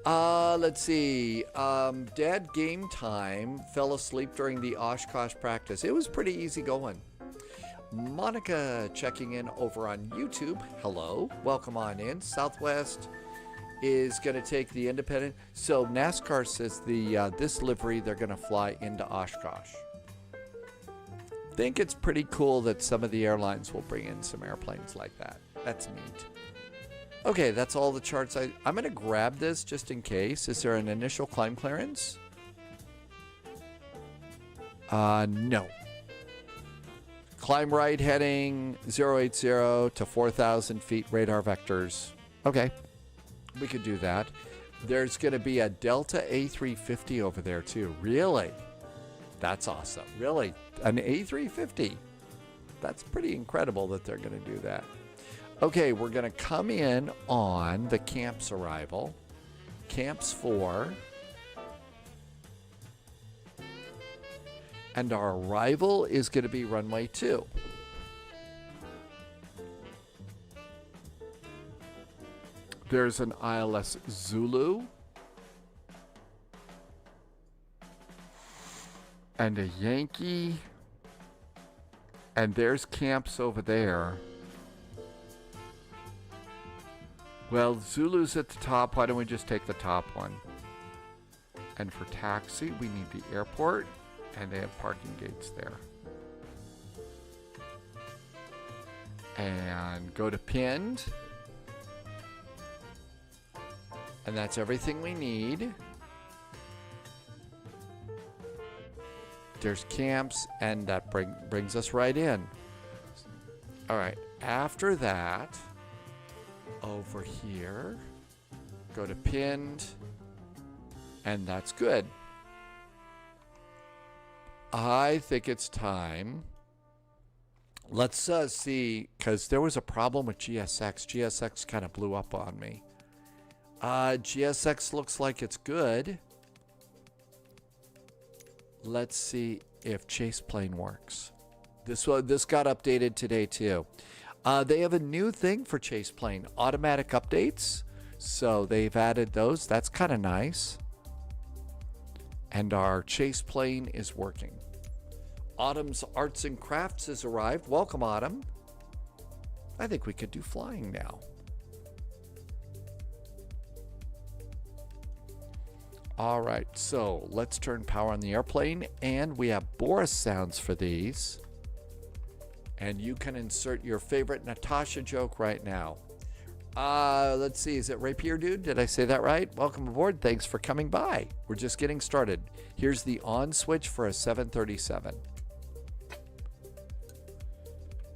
Let's see. Dad game time fell asleep during the Oshkosh practice. It was pretty easy going. Monica checking in over on YouTube. Hello. Welcome on in. Southwest is going to take the independent. So NASCAR says this livery, they're going to fly into Oshkosh. Think it's pretty cool that some of the airlines will bring in some airplanes like that. That's neat. Okay, that's all the charts. I'm going to grab this just in case. Is there an initial climb clearance? No. Climb right heading 080 to 4,000 feet radar vectors. Okay, we could do that. There's going to be a Delta A350 over there too. Really? That's awesome. Really? An A350? That's pretty incredible that they're going to do that. Okay, we're going to come in on the camp's arrival. Camps 4. And our arrival is going to be runway 2. There's an ILS Zulu. And a Yankee. And there's camps over there. Well, Zulu's at the top. Why don't we just take the top one? And for taxi, we need the airport. And they have parking gates there. And go to pinned. And that's everything we need. There's camps, and that brings us right in. All right, after that, over here, go to pinned, and that's good. I think it's time. Let's see, because there was a problem with GSX. GSX kind of blew up on me. GSX looks like it's good. Let's see if Chase Plane works. This got updated today too. They have a new thing for Chase Plane, automatic updates. So they've added those. That's kind of nice. And our Chase Plane is working. Autumn's Arts and Crafts has arrived. Welcome, Autumn. I think we could do flying now. All right, so let's turn power on the airplane, and we have Boris sounds for these. And you can insert your favorite Natasha joke right now. Let's see, is it Rapier Dude? Did I say that right? Welcome aboard. Thanks for coming by. We're just getting started. Here's the on switch for a 737.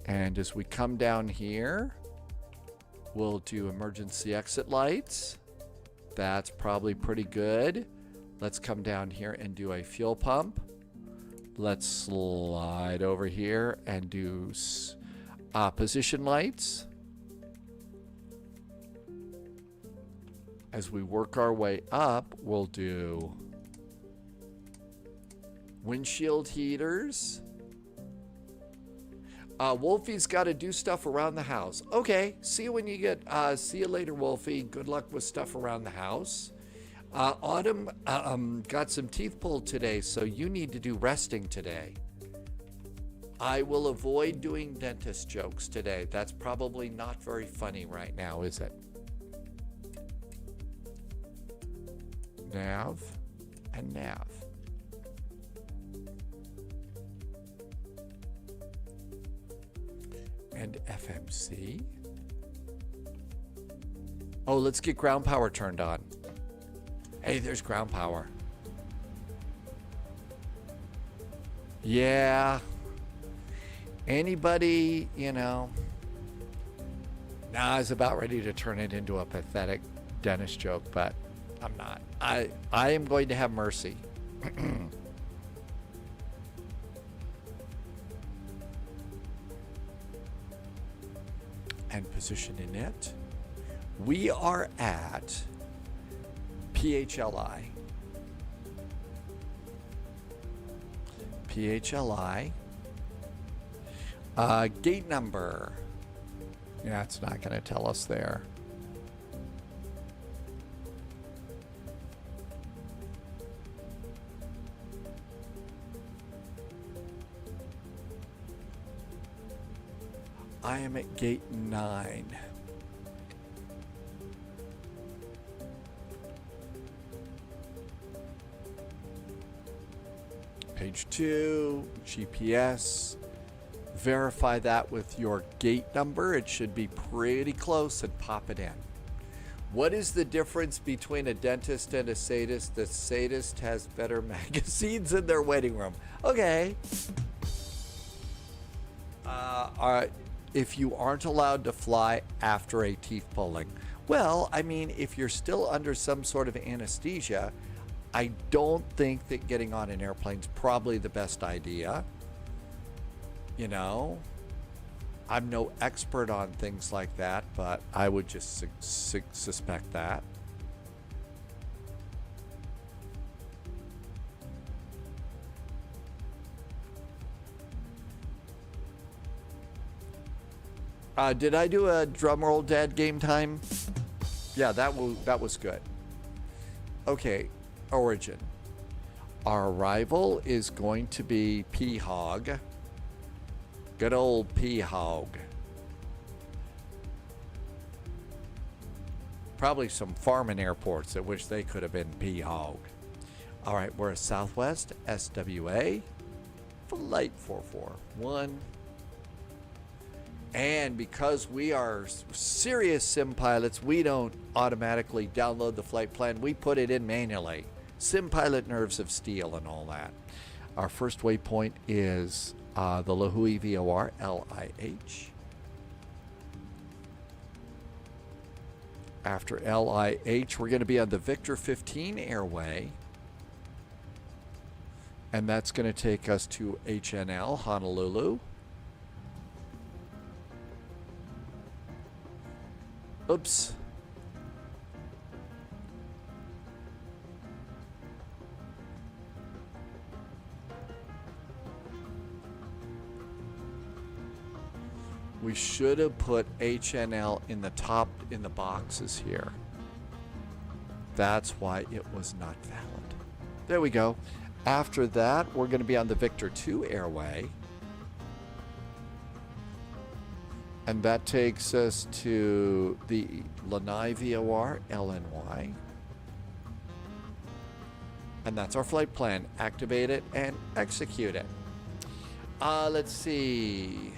And as we come down here, we'll do emergency exit lights. That's probably pretty good. Let's come down here and do a fuel pump. Let's slide over here and do position lights. As we work our way up, we'll do windshield heaters. Wolfie's got to do stuff around the house. Okay, see you when you get, see you later, Wolfie. Good luck with stuff around the house. Autumn got some teeth pulled today, so you need to do resting today. I will avoid doing dentist jokes today. That's probably not very funny right now, is it? Nav and nav. And FMC. Oh, let's get ground power turned on. Hey, there's ground power. Yeah. Anybody, you know. I was about ready to turn it into a pathetic dentist joke, but I'm not. I am going to have mercy. And position in it. We are at PHLI. PHLI. Gate number. Yeah, it's not going to tell us there. I am at gate 9. Page 2, GPS. Verify that with your gate number. It should be pretty close, and pop it in. What is the difference between a dentist and a sadist? The sadist has better magazines in their waiting room. Okay. All right. If you aren't allowed to fly after a teeth pulling, well, I mean, if you're still under some sort of anesthesia, I don't think that getting on an airplane's probably the best idea. You know, I'm no expert on things like that, but I would just suspect that. Did I do a drum roll, Dad, game time? Yeah, that was good. Okay, origin. Our arrival is going to be PHOG. Good old PHOG. Probably some farming airports that wish they could have been PHOG. All right, we're at Southwest SWA. Flight 441. And because we are serious sim pilots, we don't automatically download the flight plan. We put it in manually. Sim pilot nerves of steel and all that. Our first waypoint is the Lihue VOR, LIH. After LIH, we're going to be on the Victor 15 airway. And that's going to take us to HNL, Honolulu. Oops. We should have put HNL in the top in the boxes here. That's why it was not valid. There we go. After that, we're going to be on the Victor 2 airway. And that takes us to the Lanai VOR, LNY. And that's our flight plan. Activate it and execute it. Let's see.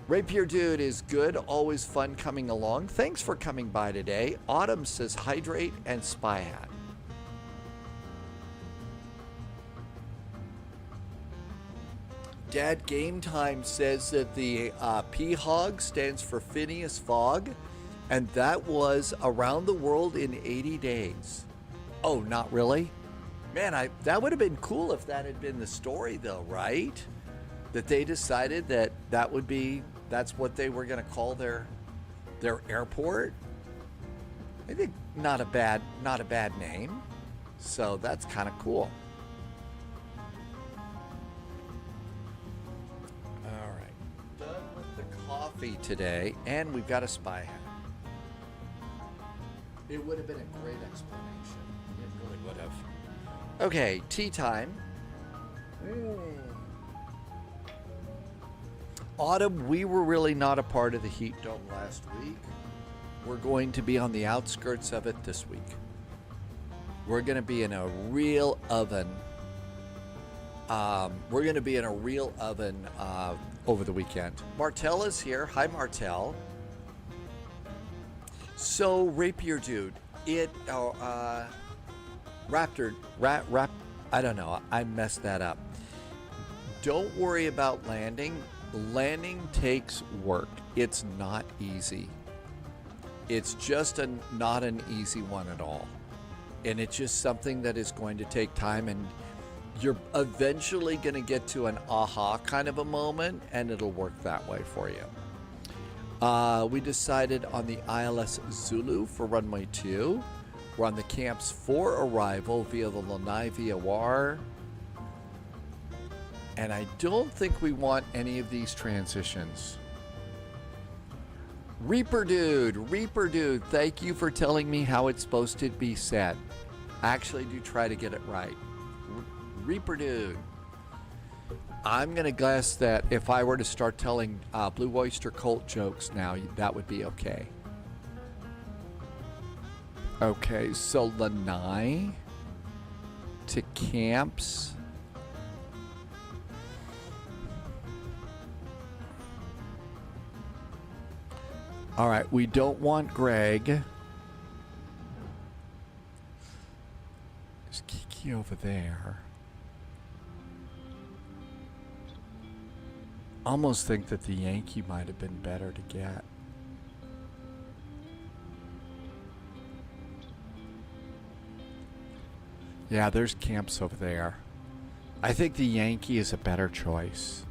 Rapier Dude is good. Always fun coming along. Thanks for coming by today. Autumn says hydrate and spy hat. Dad Game Time says that the PHOG stands for Phineas Fogg, and that was around the world in 80 days. Oh, not really? Man, that would have been cool if that had been the story, though, right? That they decided that that's what they were going to call their airport. I think not a bad name. So that's kind of cool. Today, and we've got a spy hat. It would have been a great explanation. It really would have. Okay, tea time. Autumn, we were really not a part of the heat dome last week. We're going to be on the outskirts of it this week. We're going to be in a real oven. Over the weekend. Martell is here. Hi, Martell. So, Rapier Dude, Raptor, I don't know. I messed that up. Don't worry about landing. Landing takes work. It's not easy. It's just not an easy one at all. And it's just something that is going to take time, and you're eventually going to get to an aha kind of a moment, and it'll work that way for you. We decided on the ILS Zulu for runway 2. We're on the camps for arrival via the Lanai VOR. And I don't think we want any of these transitions. Reaper Dude, thank you for telling me how it's supposed to be said. I actually do try to get it right. Reaper Dude. I'm going to guess that if I were to start telling Blue Oyster Cult jokes now, that would be okay. Okay, so Lanai to camps. All right, we don't want Greg. There's Kiki over there. Almost think that the Yankee might have been better to get. Yeah, there's camps over there. I think the Yankee is a better choice.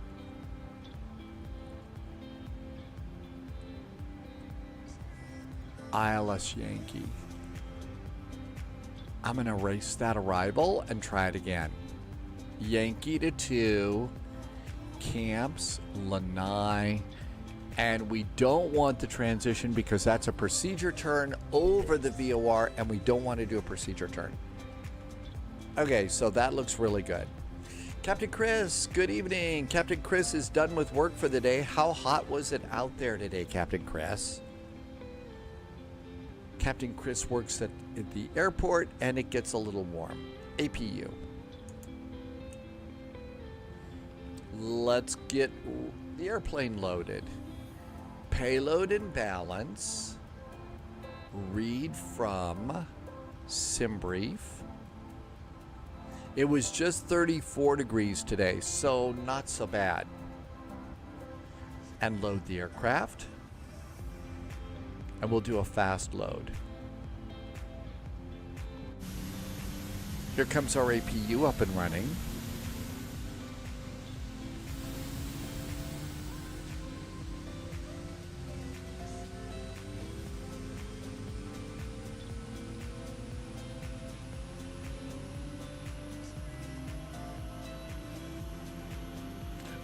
ILS Yankee. I'm going to erase that arrival and try it again. Yankee to 2. Camps, Lanai. And we don't want the transition because that's a procedure turn over the VOR, and we don't want to do a procedure turn. Okay, so that looks really good. Captain Chris, good evening. Captain Chris is done with work for the day. How hot was it out there today, Captain Chris? Captain Chris works at the airport, and it gets a little warm. APU. Let's get the airplane loaded. Payload and balance. Read from SimBrief. It was just 34 degrees today, so not so bad. And load the aircraft. And we'll do a fast load. Here comes our APU up and running.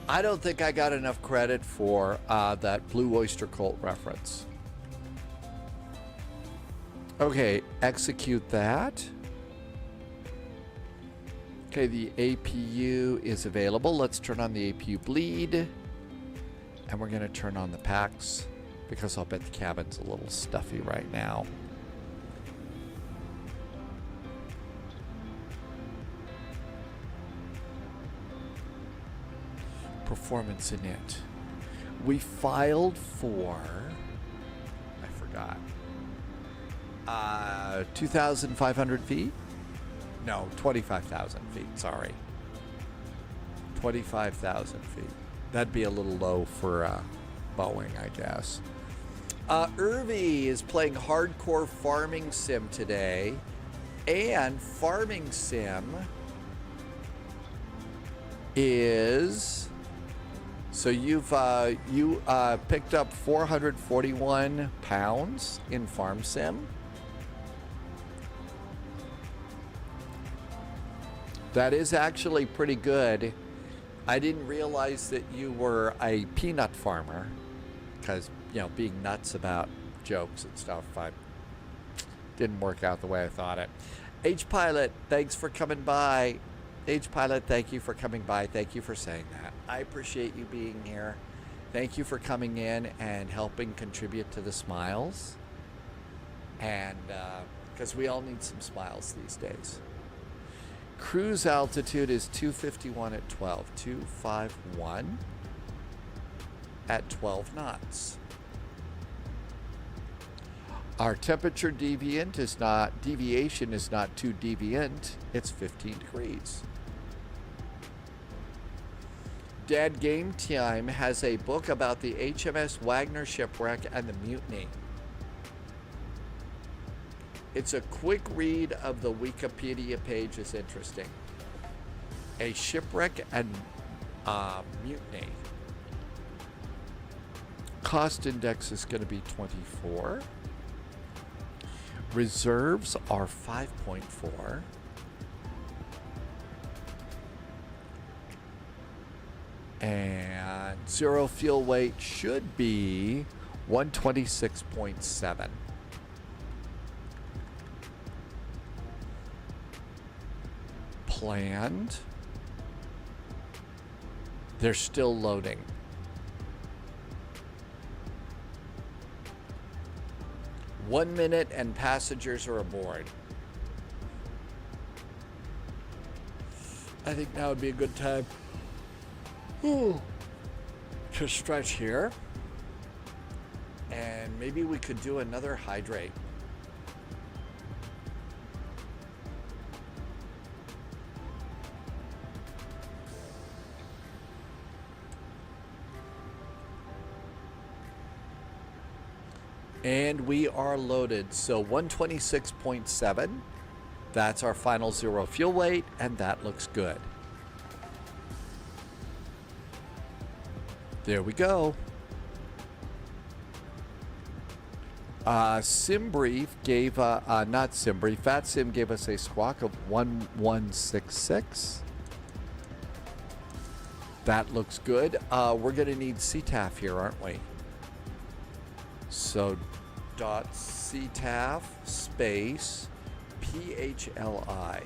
I don't think I got enough credit for that Blue Oyster Cult reference. Okay, execute that. Okay, the APU is available. Let's turn on the APU bleed. And we're going to turn on the packs because I'll bet the cabin's a little stuffy right now. Performance in it. We filed for, I forgot, 2,500 feet? No, 25,000 feet, sorry. 25,000 feet. That'd be a little low for Boeing, I guess. Irvi is playing hardcore farming sim today. And farming sim is... So you picked up 441 pounds in Farm Sim. That is actually pretty good. I didn't realize that you were a peanut farmer because, you know, being nuts about jokes and stuff, didn't work out the way I thought it. H-Pilot, thanks for coming by. H-Pilot, thank you for coming by. Thank you for saying that. I appreciate you being here. Thank you for coming in and helping contribute to the smiles. And because we all need some smiles these days. Cruise altitude is 251 at 12. 251 at 12 knots. Our temperature deviation is not too deviant. It's 15 degrees. Dad Game Time has a book about the HMS Wagner shipwreck and the mutiny. It's a quick read of the Wikipedia page is interesting. A shipwreck and mutiny. Cost index is going to be 24. Reserves are 5.4. And zero fuel weight should be 126.7. Planned. They're still loading. One minute and passengers are aboard. I think now would be a good time to stretch here. And maybe we could do another hydrate. And we are loaded. So 126.7. That's our final zero fuel weight, and that looks good. There we go. SimBrief gave, not SimBrief, FatSim gave us a squawk of 1166. That looks good. We're going to need CTAF here, aren't we? So .ctaf space PHLI.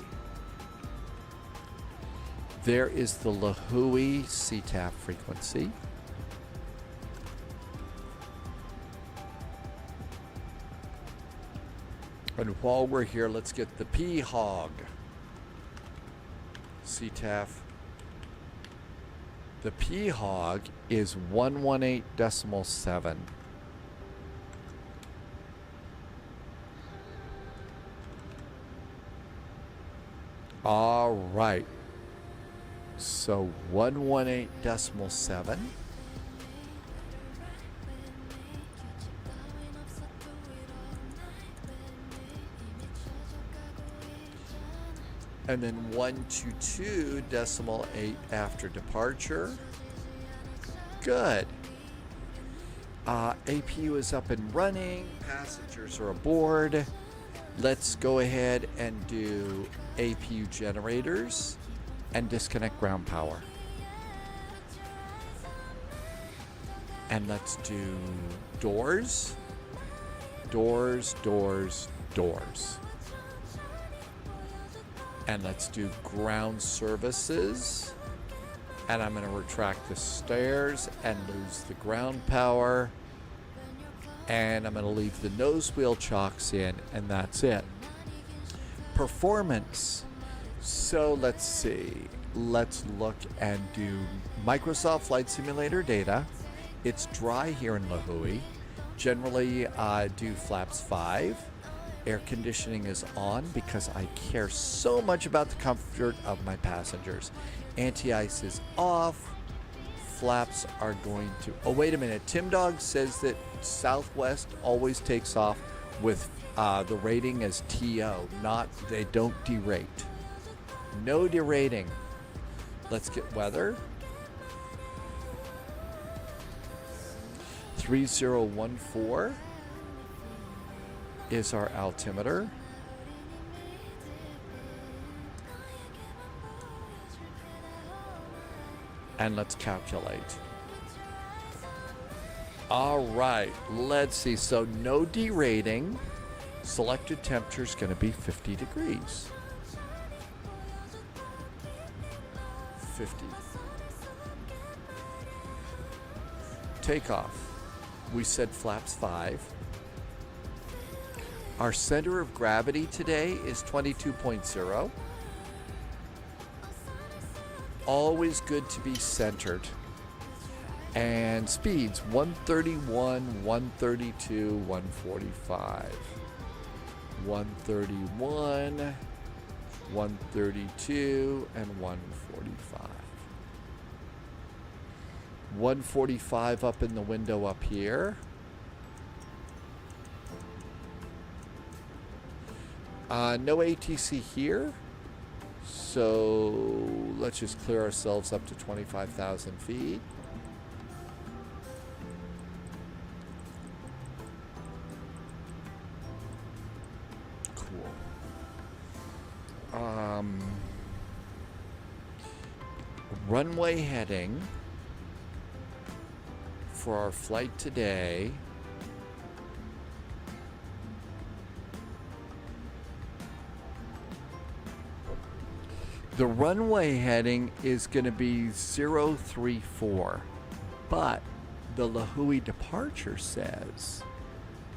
There is the Lihue CTAF frequency. And while we're here, let's get the PHOG CTAF. The PHOG is 118.7. All right. So 118.7. And then 122.8 after departure. Good. APU is up and running. Passengers are aboard. Let's go ahead and do APU generators and disconnect ground power. And let's do doors, doors, doors, doors. And let's do ground services. And I'm going to retract the stairs and lose the ground power. And I'm going to leave the nose wheel chocks in, and that's it. Performance. So let's see. Let's look and do Microsoft Flight Simulator data. It's dry here in Lihue. Generally, I do flaps 5. Air conditioning is on because I care so much about the comfort of my passengers. Anti-ice is off. Flaps are going to... Oh, wait a minute. Tim Dog says that Southwest always takes off with the rating as TO, not they don't derate. No derating. Let's get weather. 3014 is our altimeter. And let's calculate. All right, let's see. So no derating. Selected temperature is going to be 50 degrees. 50. Takeoff. We said flaps 5. Our center of gravity today is 22.0. Always good to be centered. And speeds 131, 132, 145. 131, 132, and 145. 145 up in the window up here. No ATC here. So let's just clear ourselves up to 25,000 feet. Cool. Runway heading for our flight today. The runway heading is going to be 034, but the Lihue departure says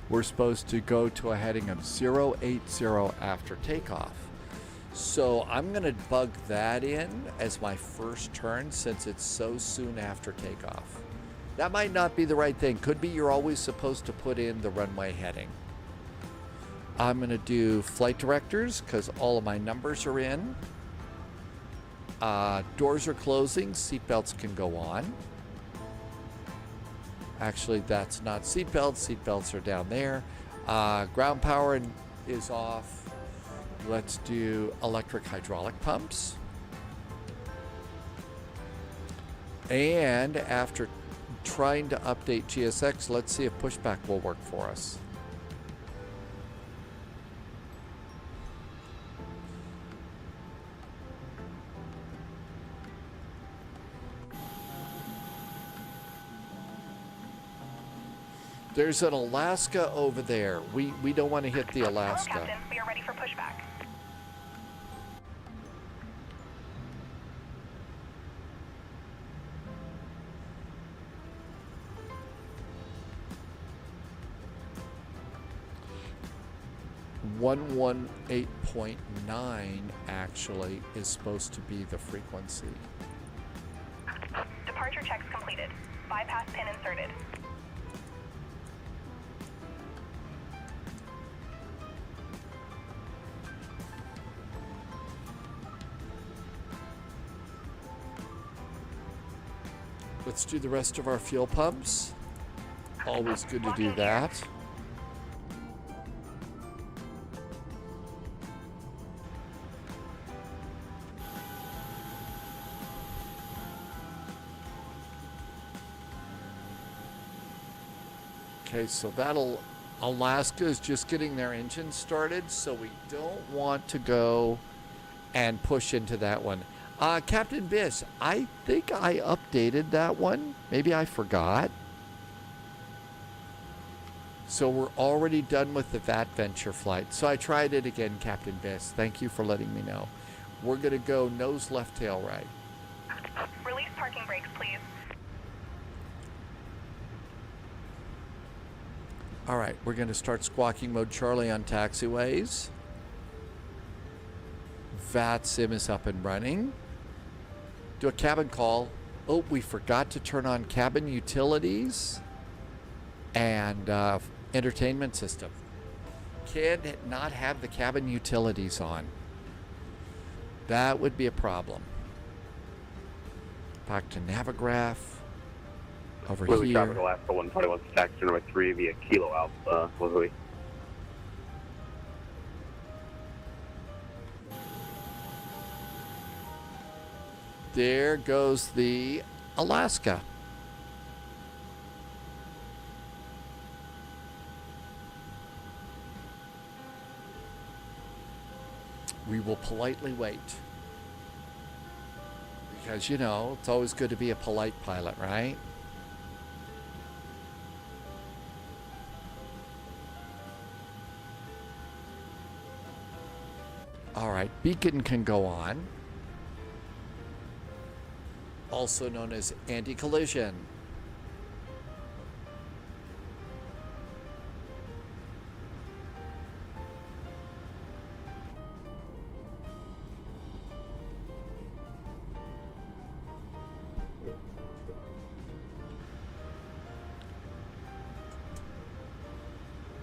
we're supposed to go to a heading of 080 after takeoff. So I'm going to bug that in as my first turn since it's so soon after takeoff. That might not be the right thing. Could be you're always supposed to put in the runway heading. I'm going to do flight directors because all of my numbers are in. Doors are closing. Seatbelts can go on. Actually, that's not seatbelts. Seatbelts are down there. Ground power is off. Let's do electric hydraulic pumps. And after trying to update GSX, let's see if pushback will work for us. There's an Alaska over there. We don't want to hit the Alaska. Hello, Captain. We are ready for pushback. .9 actually is supposed to be the frequency. Departure checks completed. Bypass pin inserted. Let's do the rest of our fuel pumps. Always good to do that. Okay, so Alaska is just getting their engine started, so we don't want to go and push into that one. Captain Biss, I think I updated that one. Maybe I forgot. So we're already done with the Vatventure flight. So I tried it again, Captain Biss. Thank you for letting me know. We're going to go nose left, tail right. Release parking brakes, please. All right, we're going to start squawking mode Charlie on taxiways. VATSIM is up and running. Do a cabin call. Oh, we forgot to turn on cabin utilities and entertainment system. Can not have the cabin utilities on. That would be a problem. Back to Navigraph. Over Lihue here. traffic Alaska 121 taxi number 3 via Kilo Alpha, Lihue. There goes the Alaska. We will politely wait. Because, you know, it's always good to be a polite pilot, right? All right, beacon can go on. Also known as anti-collision.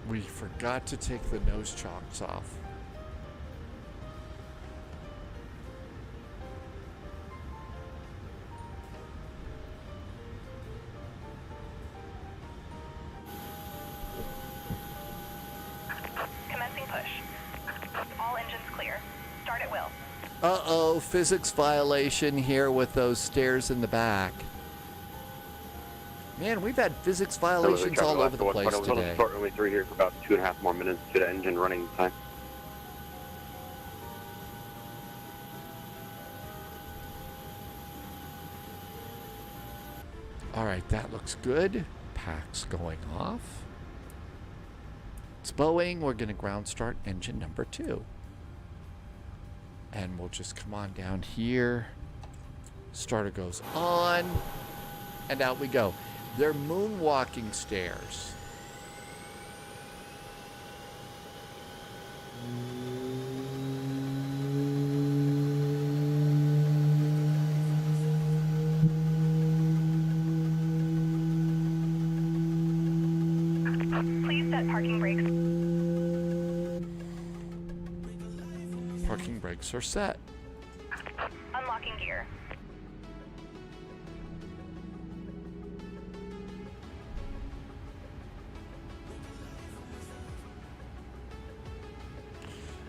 We forgot to take the nose chocks off. Uh-oh, physics violation here with those stairs in the back. Man, we've had physics violations all over the place today. Short runway 3 here for about 2.5 more minutes to the engine running time. All right, that looks good. packs going off. It's Boeing. We're going to ground start engine number 2. And we'll just come on down here. Starter goes on. And out we go. They're moonwalking stairs. Please set parking brakes. Parking brakes are set. Unlocking gear.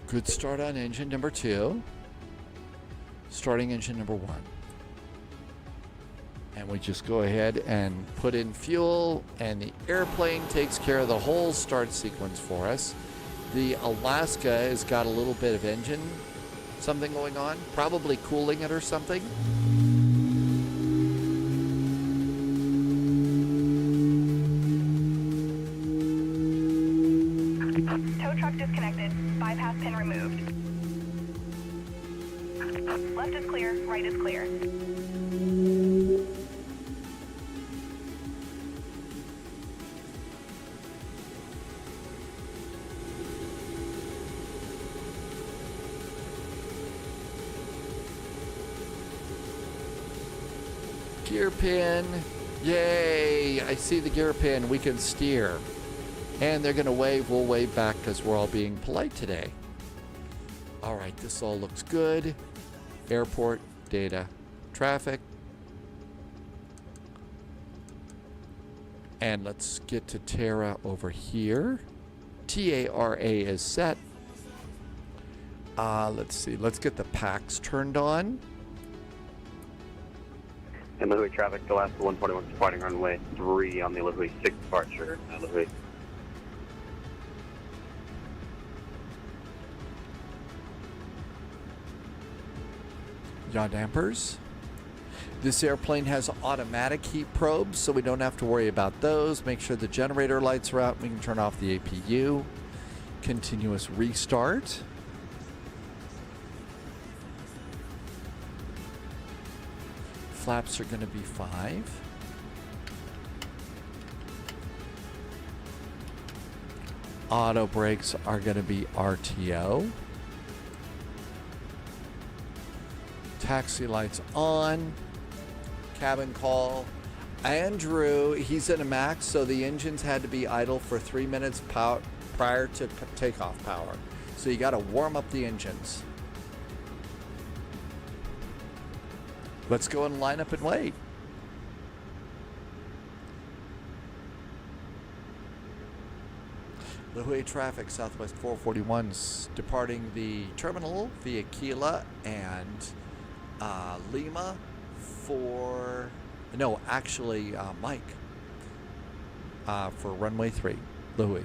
Good start on engine number 2. Starting engine number 1. And we just go ahead and put in fuel, and the airplane takes care of the whole start sequence for us. The Alaska has got a little bit of engine something going on, probably cooling it or something. Tow truck disconnected. Bypass pin removed. Left is clear, right is clear. Gear pin. Yay! I see the gear pin. We can steer. And they're going to wave. We'll wave back because we're all being polite today. All right, this all looks good. Airport, data, traffic. And let's get to Terra over here. TARA is set. Let's see. Let's get the packs turned on. And Lihue traffic, Alaska 141 departing runway 3 on the Lihue 6 departure. Lihue. Yaw dampers. This airplane has automatic heat probes, so we don't have to worry about those. Make sure the generator lights are out. We can turn off the APU. Continuous restart. Flaps are going to be 5. Auto brakes are going to be RTO. Taxi lights on. Cabin call. Andrew, he's in a max, so the engines had to be idle for 3 minutes prior to takeoff power. So you got to warm up the engines. Let's go and line up and wait. Lihue traffic, Southwest 441's departing the terminal via Kila and Lima for, no, actually Mike for runway 3, Lihue.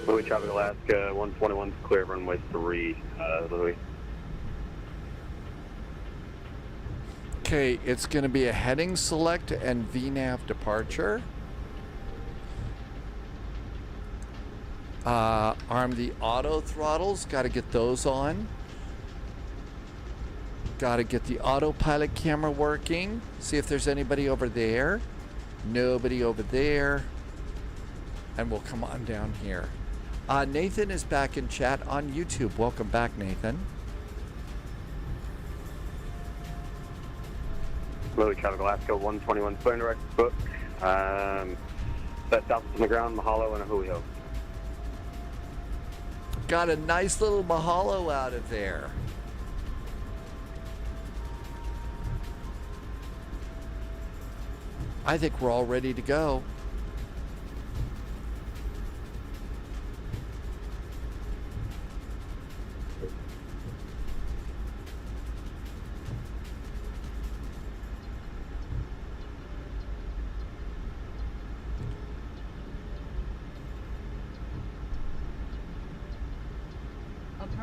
Lihue traffic, Alaska 121 clear runway 3, Lihue. Okay, it's going to be a heading select and VNAV departure. Arm the auto throttles. Got to get those on. Got to get the autopilot camera working. See if there's anybody over there. Nobody over there. And we'll come on down here. Nathan is back in chat on YouTube. Welcome back, Nathan. Lihue traffic, Alaska 121 clear and direct book. Set south on the ground, Mahalo and Ahuio. Got a nice little mahalo out of there. I think we're all ready to go.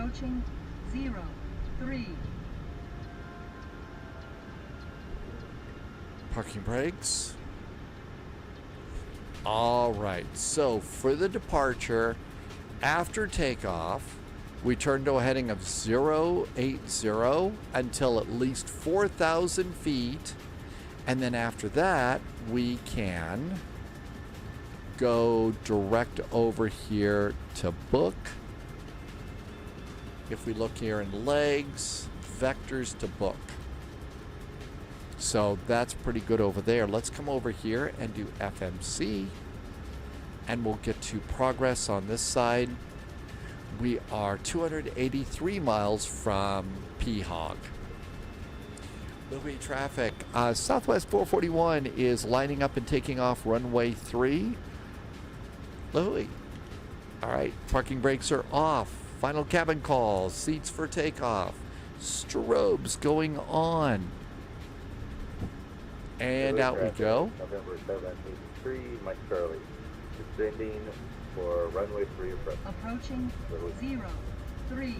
Approaching 03. Parking brakes. All right, so for the departure, after takeoff, we turn to a heading of 080 until at least 4,000 feet. And then after that, we can go direct over here to book. If we look here in legs, vectors to book. So that's pretty good over there. Let's come over here and do FMC. And we'll get to progress on this side. We are 283 miles from PHOG. Lihue traffic. Southwest 441 is lining up and taking off runway 3. Lihue. All right, parking brakes are off. Final cabin call. Seats for takeoff. Strobes going on. And out we go. November 783, Mike Charlie. Descending for runway 3 approach. Approaching 03.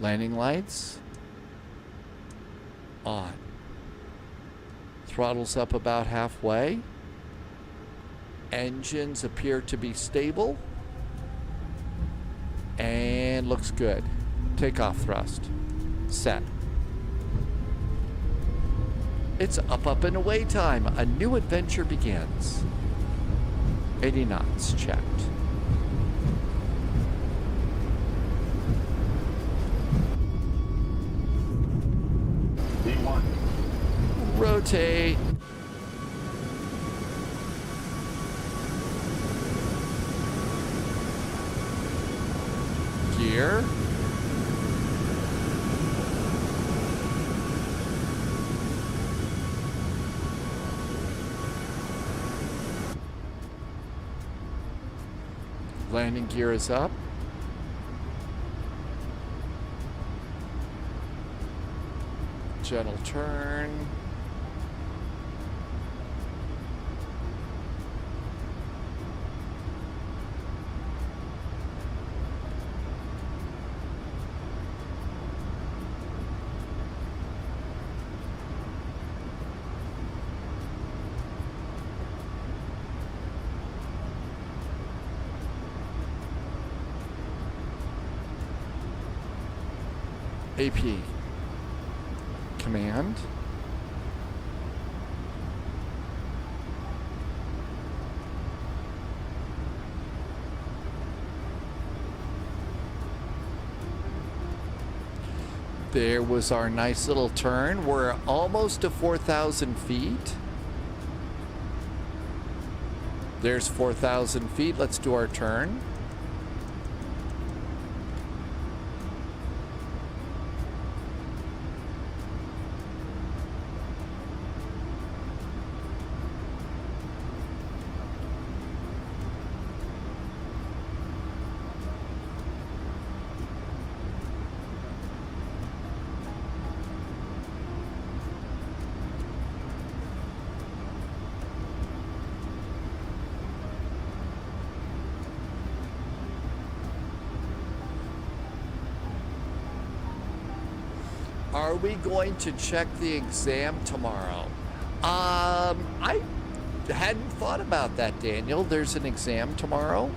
Landing lights on. Throttle's up about halfway. Engines appear to be stable. And looks good. Takeoff thrust. Set. It's up and away time. A new adventure begins. 80 knots checked. D1. Rotate. Gear. Landing gear is up. Gentle turn. AP. Command. There was our nice little turn. We're almost to 4,000 feet. There's 4,000 feet. Let's do our turn. Are we going to check the exam tomorrow? I hadn't thought about that, Daniel. There's an exam tomorrow.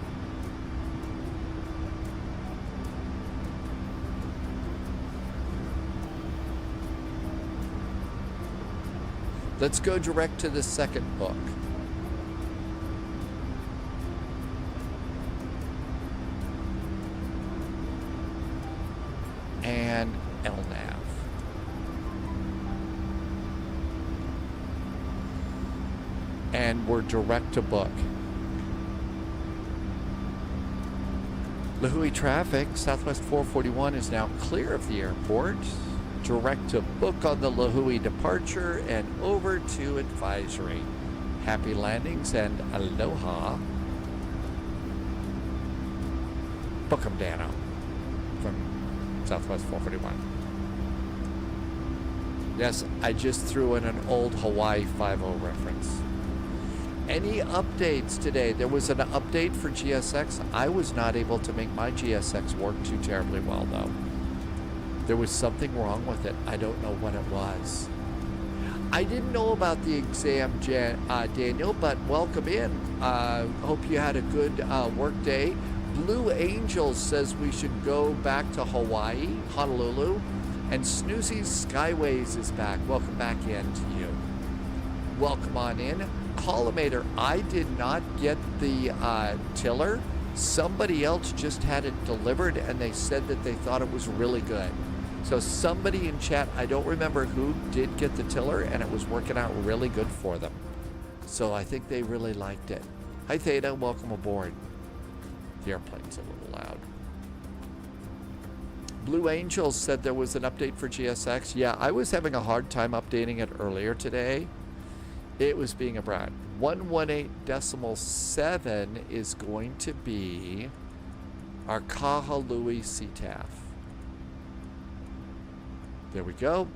Let's go direct to the second book. And LNAV. And we're direct to book. Lihue traffic, Southwest 441 is now clear of the airport. direct to book on the Lihue departure and over to advisory. Happy landings and aloha. Book 'em, Dano, from Southwest 441. Yes, I just threw in an old Hawaii 5.0 reference. Any updates today? There was an update for GSX. I was not able to make my GSX work too terribly well, though. There was something wrong with it. I don't know what it was. I didn't know about the exam, Daniel, but welcome in. Hope you had a good work day. Blue Angels says we should go back to Hawaii, Honolulu, and Snoozy's Skyways is back. Welcome back in to you. Welcome on in. Collimator, I did not get the tiller. Somebody else just had it delivered, and they said that they thought it was really good. So somebody in chat, I don't remember who, did get the tiller, and it was working out really good for them. So I think they really liked it. Hi Theta, welcome aboard. The airplane's a little loud. Blue Angels said there was an update for GSX. Yeah, I was having a hard time updating it earlier today. It was being a brat. 118.7 is going to be our Kahului CTAF. There we go.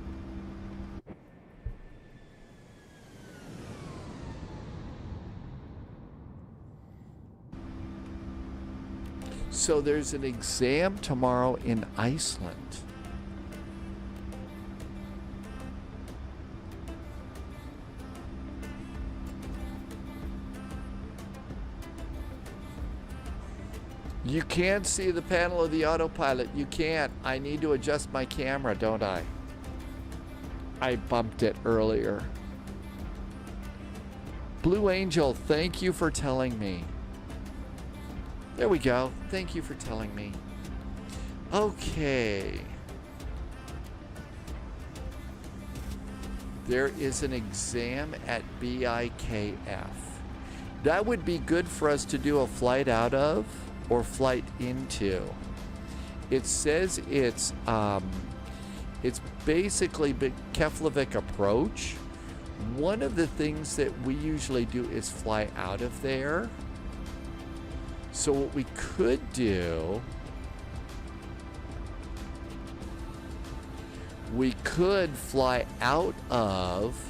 So there's an exam tomorrow in Iceland. You can't see the panel of the autopilot. You can't. I need to adjust my camera, don't I? I bumped it earlier. Blue Angel, thank you for telling me. There we go. Thank you for telling me. Okay. There is an exam at BIKF. That would be good for us to do a flight out of or flight into. It says it's basically Keflavik approach. One of the things that we usually do is fly out of there. So what we could do, we could fly out of,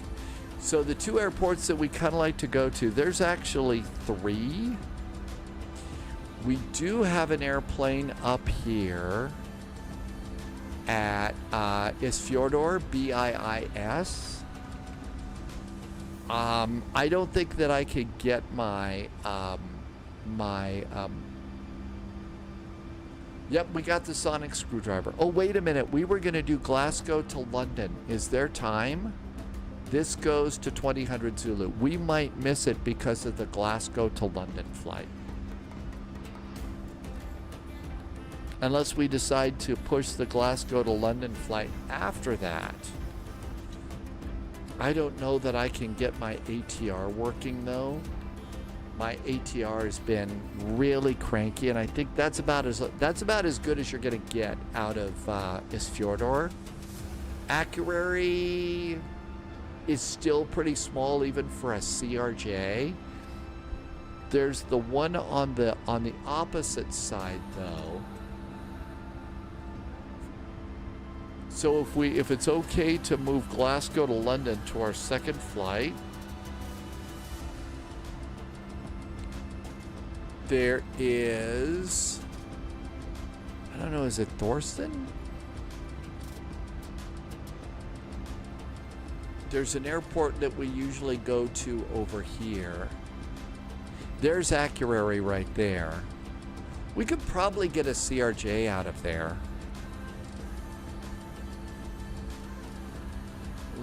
so the two airports that we kind of like to go to, there's actually 3. We do have an airplane up here at Isfjordur, BIIS. I don't think that I could get my yep, we got the sonic screwdriver. Oh, wait a minute. We were going to do Glasgow to London. Is there time? This goes to 2000 Zulu. We might miss it because of the Glasgow to London flight. Unless we decide to push the Glasgow to London flight after that. I don't know that I can get my ATR working though. My ATR has been really cranky, and I think that's about as good as you're gonna get out of Isfjordur. Accurary is still pretty small even for a CRJ. There's the one on the opposite side though. So if it's okay to move Glasgow to London to our second flight, there is, I don't know, is it Thorsten? There's an airport that we usually go to over here. There's Akureyri right there. We could probably get a CRJ out of there.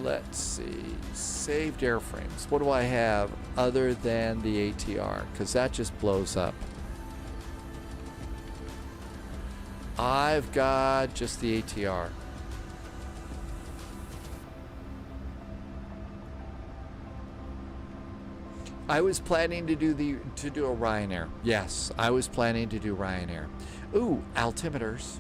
Let's see, saved airframes. What do I have other than the ATR? Because that just blows up. I've got just the ATR. I was planning to do a Ryanair. Yes, I was planning to do Ryanair. Ooh, altimeters.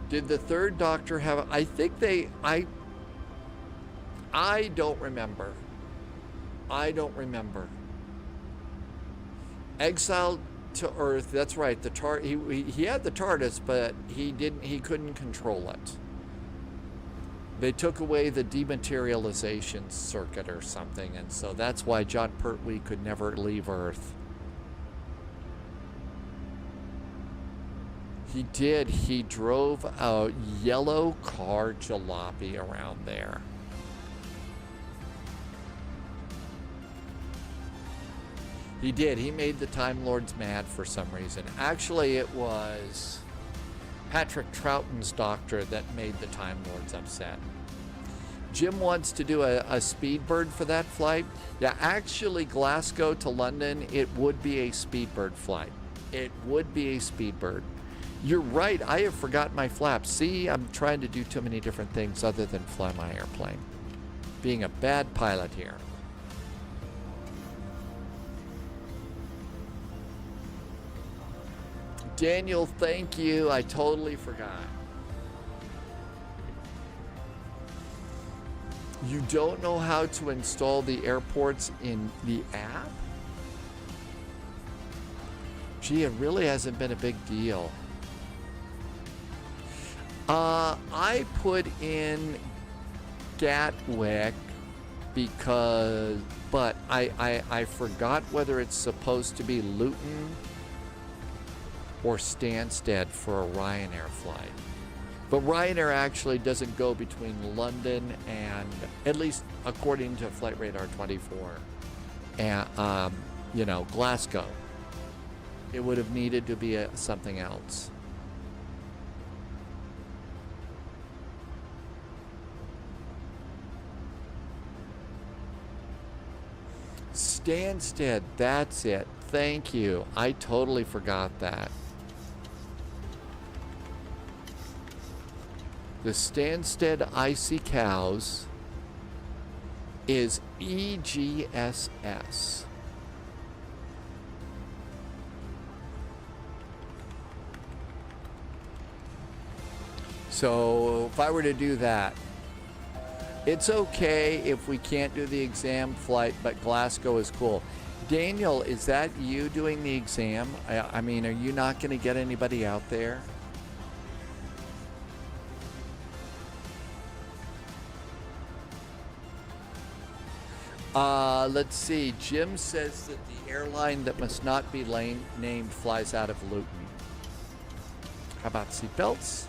Did the third Doctor have? I think they. I don't remember. I don't remember. Exiled to Earth. That's right. The he had the TARDIS, but he didn't. He couldn't control it. They took away the dematerialization circuit or something, and so that's why John Pertwee could never leave Earth. He did. He drove a yellow car jalopy around there. He did. He made the Time Lords mad for some reason. Actually, it was Patrick Troughton's Doctor that made the Time Lords upset. Jim wants to do a Speedbird for that flight. Yeah, actually, Glasgow to London, it would be a Speedbird flight. It would be a Speedbird. You're right. I have forgotten my flaps. See, I'm trying to do too many different things other than fly my airplane. Being a bad pilot here. Daniel, thank you. I totally forgot. You don't know how to install the airports in the app? Gee, it really hasn't been a big deal. I put in Gatwick because, but I forgot whether it's supposed to be Luton or Stansted for a Ryanair flight. But Ryanair actually doesn't go between London and, at least according to Flight Radar 24, and, you know, Glasgow. It would have needed to be something else. Stansted, that's it. Thank you. I totally forgot that. The Stansted Icy Cows is EGSS. So if I were to do that, it's okay if we can't do the exam flight, but Glasgow is cool. Daniel, is that you doing the exam? I mean, are you not going to get anybody out there? Let's see. Jim says that the airline that must not be named flies out of Luton. How about seatbelts?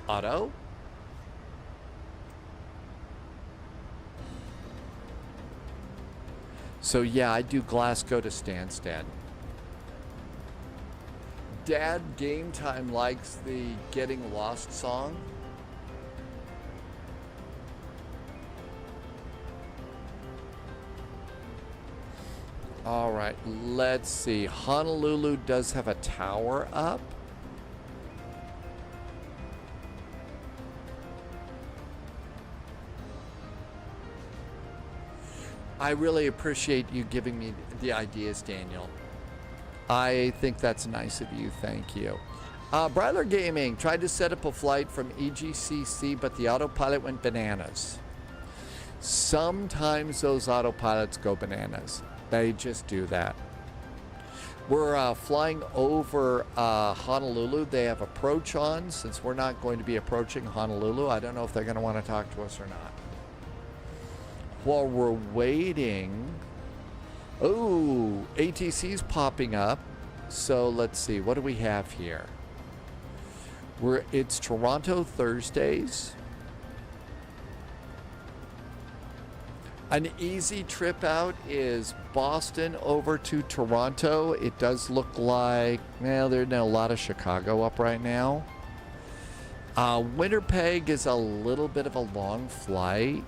Auto? So yeah, I do Glasgow to Stansted. Dad Game Time likes the Getting Lost song. All right, let's see. Honolulu does have a tower up. I really appreciate you giving me the ideas, Daniel. I think that's nice of you. Thank you. Bryler Gaming tried to set up a flight from EGCC, but the autopilot went bananas. Sometimes those autopilots go bananas. They just do that. We're flying over Honolulu. They have approach on. Since we're not going to be approaching Honolulu, I don't know if they're going to want to talk to us or not. While we're waiting, oh, ATC's popping up. So let's see, what do we have here? It's Toronto Thursdays. An easy trip out is Boston over to Toronto. It does look like, well, there's a lot of Chicago up right now. Winnipeg is a little bit of a long flight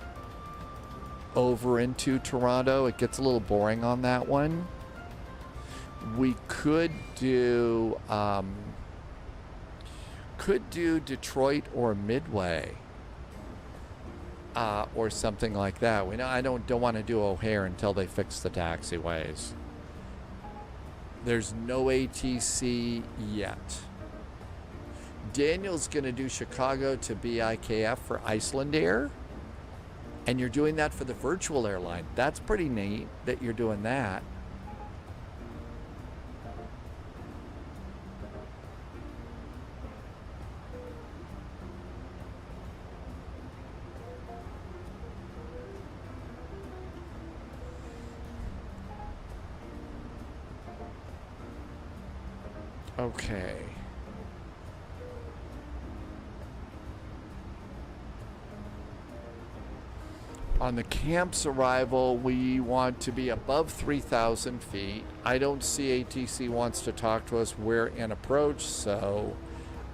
over into Toronto. It gets a little boring on that one. We could do Detroit or Midway, or something like that. I don't want to do O'Hare until they fix the taxiways. There's no ATC yet. Daniel's going to do Chicago to BIKF for Iceland Air. And you're doing that for the virtual airline. That's pretty neat that you're doing that. Okay. On the camp's arrival, we want to be above 3,000 feet. I don't see ATC wants to talk to us. We're in approach, so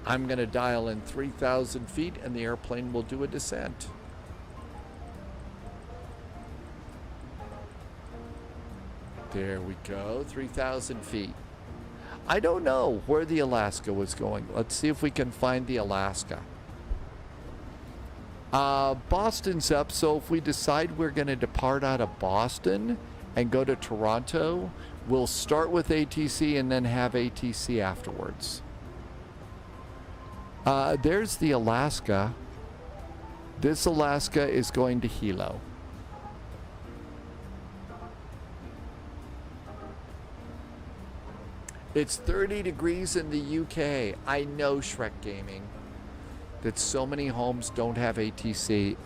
I'm going to dial in 3,000 feet and the airplane will do a descent. There we go, 3,000 feet. I don't know where the Alaska was going. Let's see if we can find the Alaska. Boston's up, so if we decide we're going to depart out of Boston and go to Toronto, we'll start with ATC and then have ATC afterwards. There's the Alaska. This Alaska is going to Hilo. It's 30 degrees in the UK. I know, Shrek Gaming, that so many homes don't have ATC.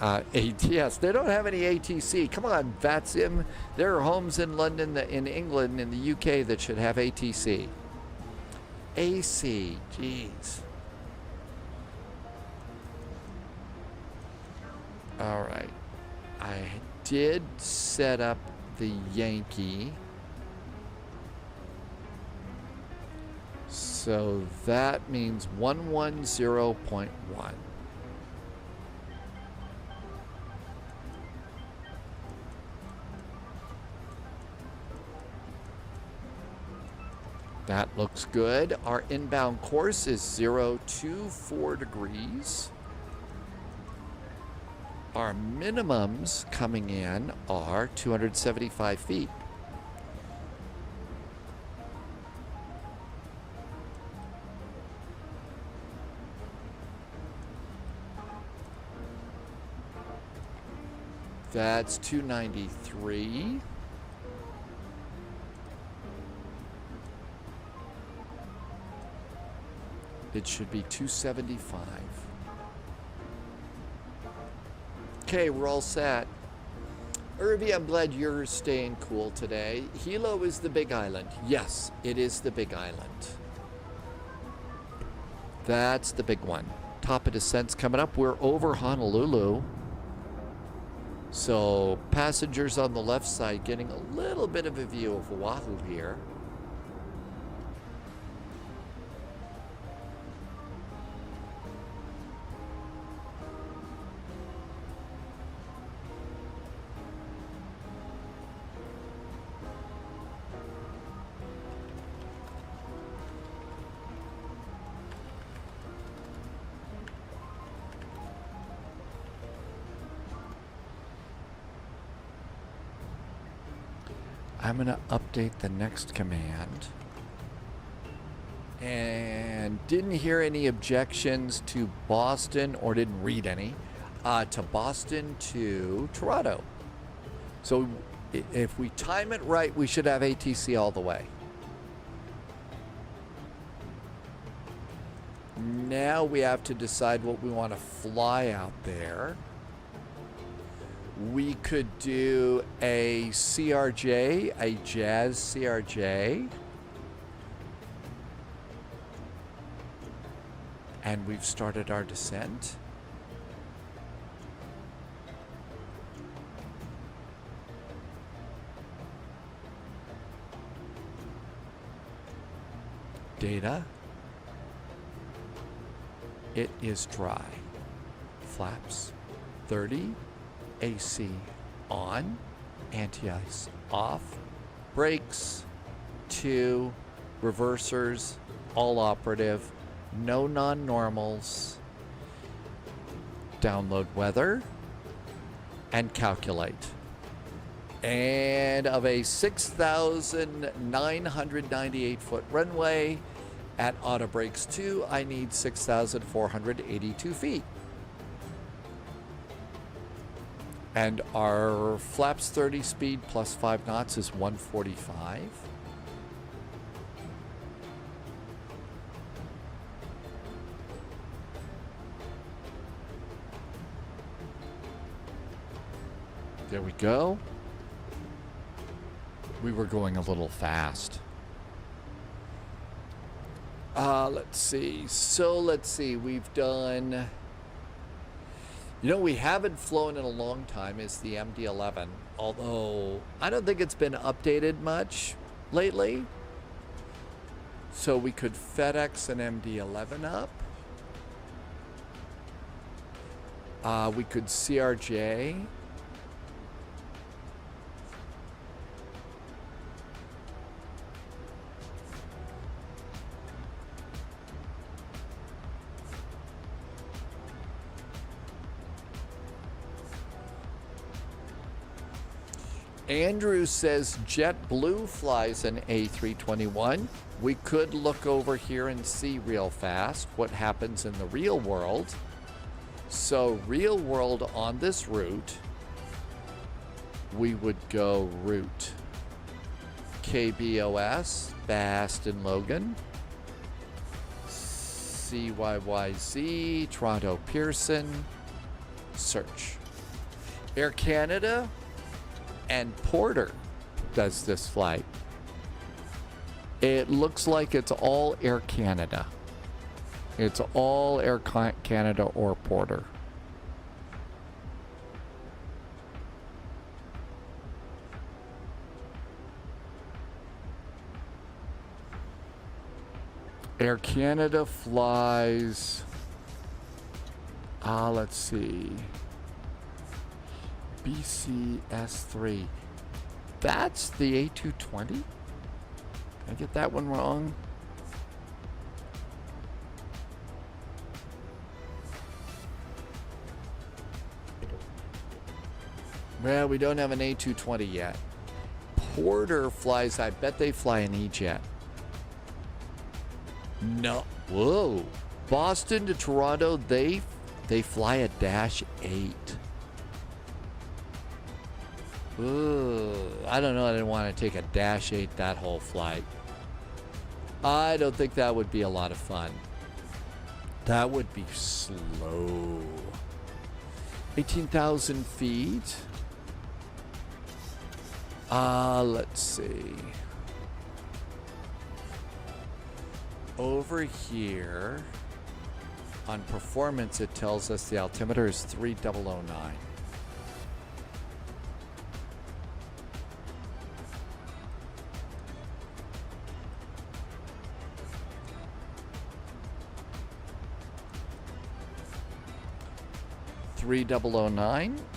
Yes, they don't have any ATC. Come on, Vatsim. There are homes in London, in England, in the UK that should have ATC. AC, jeez. All right. I did set up the Yankee. So that means 110.1. That looks good. Our inbound course is 024 degrees. Our minimums coming in are 275 feet. That's 293. It should be 275. Okay, we're all set. Irby, I'm glad you're staying cool today. Hilo is the big island. Yes, it is the big island. That's the big one. Top of descent's coming up. We're over Honolulu. So passengers on the left side getting a little bit of a view of Oahu here. I'm going to update the next command. And didn't hear any objections to Boston, or didn't read any, to Boston to Toronto. So if we time it right, we should have ATC all the way. Now we have to decide what we want to fly out there. We could do a CRJ, a Jazz CRJ. And we've started our descent. Data. It is dry. Flaps 30. AC on, anti-ice off, brakes 2, reversers all operative, no non-normals, download weather, and calculate. And of a 6,998 foot runway, At auto brakes 2, I need 6,482 feet. And our flaps 30 speed plus 5 knots is 145. There we go. We were going a little fast. Let's see. So let's see. We've done... You know, we haven't flown in a long time is the MD-11. Although, I don't think it's been updated much lately. So we could FedEx an MD-11 up. We could CRJ. Andrew says JetBlue flies an A321. We could look over here and see real fast what happens in the real world. So real world on this route, we would go route KBOS, Baston Logan, CYYZ, Toronto Pearson, search. Air Canada and Porter does this flight. It looks like it's all Air Canada. It's all Air Canada or Porter. Air Canada flies, let's see, BCS3. That's the A220? Did I get that one wrong? Well, we don't have an A220 yet. Porter flies, I bet they fly an E-Jet. No. Whoa. Boston to Toronto, they fly a -8. Ooh, I don't know. I didn't want to take a -8 that whole flight. I don't think that would be a lot of fun. That would be slow. 18,000 feet. Let's see. Over here on performance, it tells us the altimeter is 3009.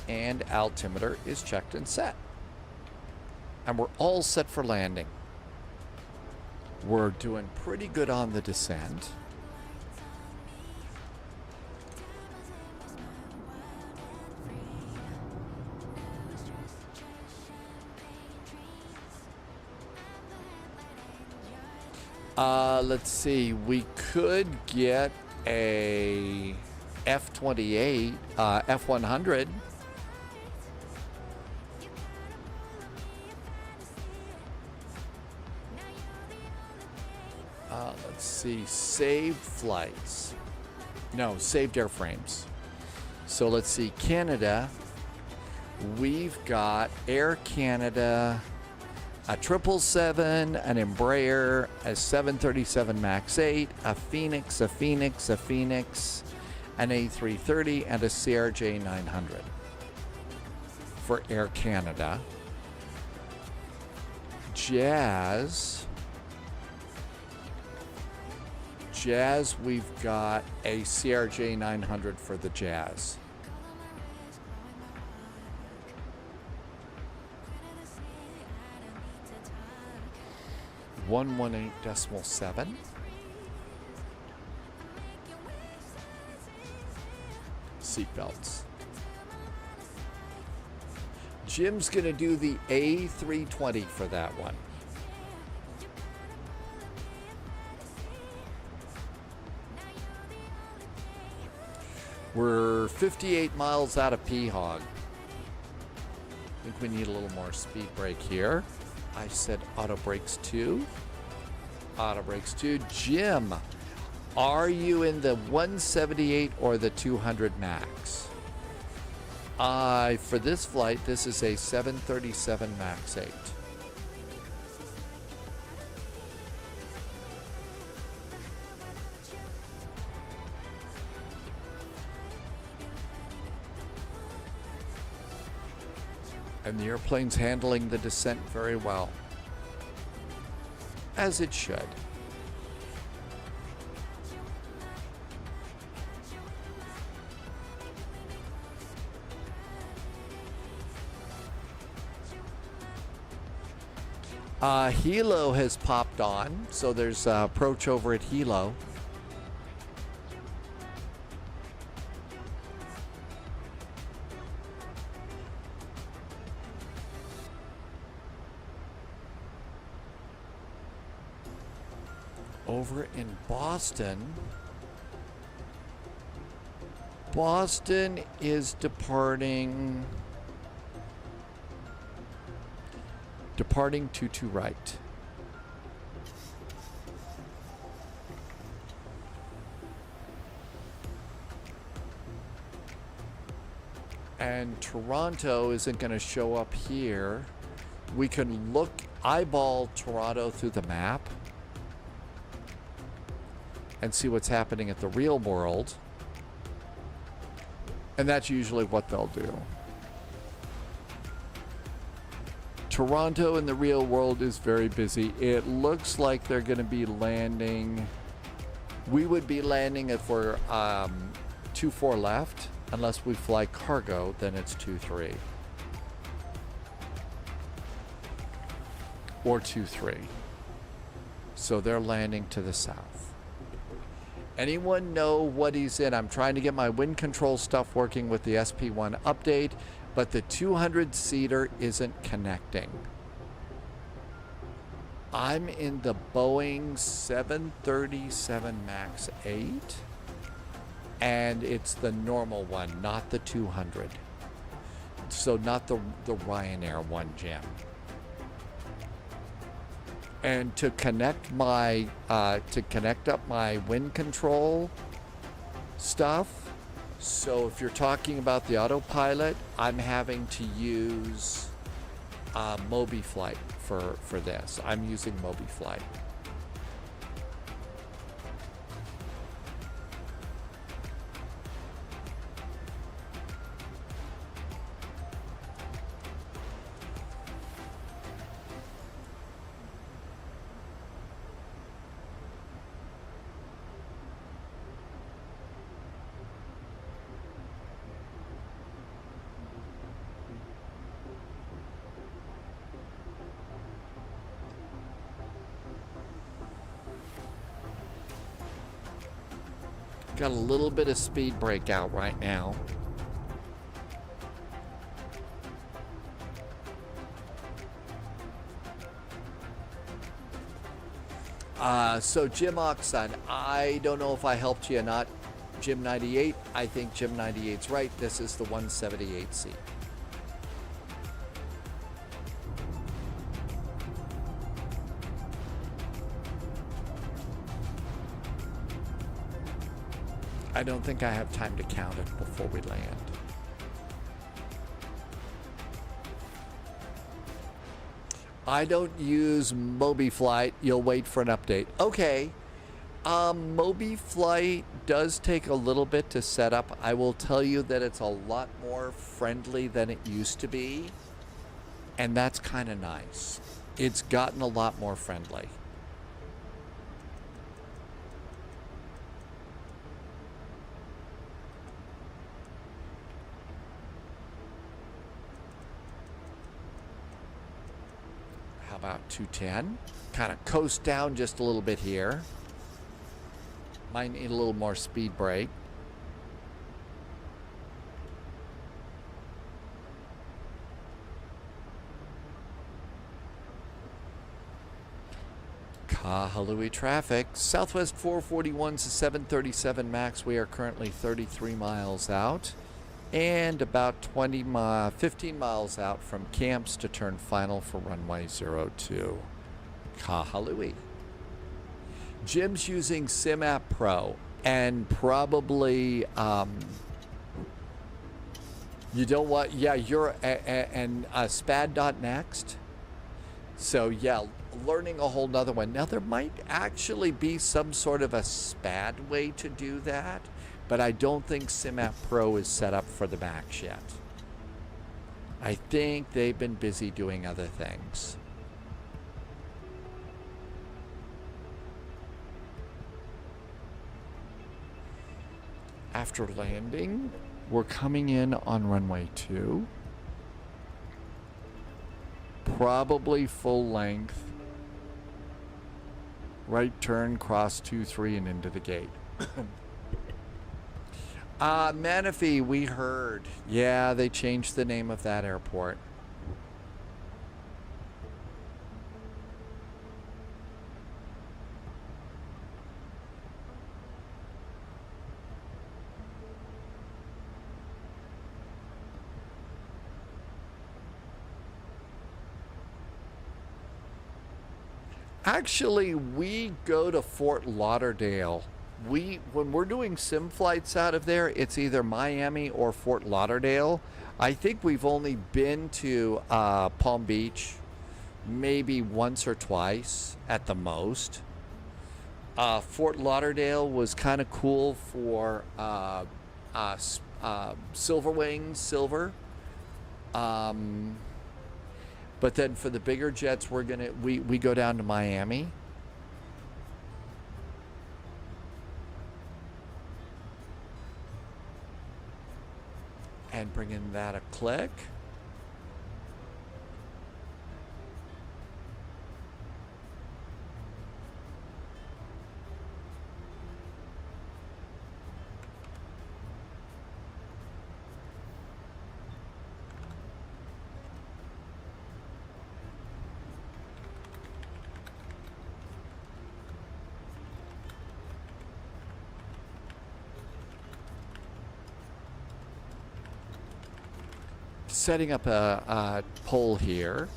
And altimeter is checked and set. And we're all set for landing. We're doing pretty good on the descent. Let's see. We could get a F-28, F-100. Let's see, saved flights. No, saved airframes. So let's see, Canada. We've got Air Canada, a 777, an Embraer, a 737 MAX 8, a Phoenix, an A330, and a CRJ 900 for Air Canada. Jazz, we've got a CRJ 900 for the Jazz. .118.7. Seatbelts. Jim's gonna do the A320 for that one. We're 58 miles out of PHOG. I think we need a little more speed brake here. I said auto brakes 2. Auto brakes 2. Jim, are you in the 178 or the 200 max? For this flight, this is a 737 MAX 8. And the airplane's handling the descent very well, as it should. Hilo has popped on, so there's approach over at Hilo. Over in Boston, Boston is departing 22 right. And Toronto isn't going to show up here. We can eyeball Toronto through the map and see what's happening at the real world. And that's usually what they'll do. Toronto in the real world is very busy. It looks like they're going to be landing. We would be landing if we're 2-4 left. Unless we fly cargo, then it's 2-3. Or 2-3. So they're landing to the south. Anyone know what he's in? I'm trying to get my wind control stuff working with the SP1 update, but the 200-seater isn't connecting. I'm in the Boeing 737 MAX 8, and it's the normal one, not the 200. So not the Ryanair one, Jim. And to connect my up my wind control stuff, so if you're talking about the autopilot, I'm having to use MobiFlight for this. I'm using MobiFlight. Got a little bit of speed brake out right now. So Jim Oxon, I don't know if I helped you or not. Jim 98, I think Jim 98's right. This is the 178C. I don't think I have time to count it before we land. I don't use MobiFlight. You'll wait for an update. Okay. MobiFlight does take a little bit to set up. I will tell you that it's a lot more friendly than it used to be. And that's kind of nice. It's gotten a lot more friendly. About 210. Kind of coast down just a little bit here. Might need a little more speed brake. Kahului traffic. Southwest 441 to 737 max. We are currently 33 miles out and about 15 miles out from camps to turn final for runway 02. Kahului. Jim's using SimApp Pro and probably you don't want, yeah, you're and SPAD.next. So yeah, learning a whole nother one. Now there might actually be some sort of a SPAD way to do that, but I don't think SimApp Pro is set up for the Max yet. I think they've been busy doing other things. After landing, we're coming in on runway 2. Probably full length. Right turn, cross 2-3 and into the gate. Manaphy, we heard. Yeah, they changed the name of that airport. Actually, we go to Fort Lauderdale. When we're doing sim flights out of there, it's either Miami or Fort Lauderdale. I think we've only been to Palm Beach maybe once or twice at the most. Fort Lauderdale was kind of cool for Silver Wings, Silver. But then for the bigger jets, we go down to Miami. And bring in that a click. Setting up a pole here.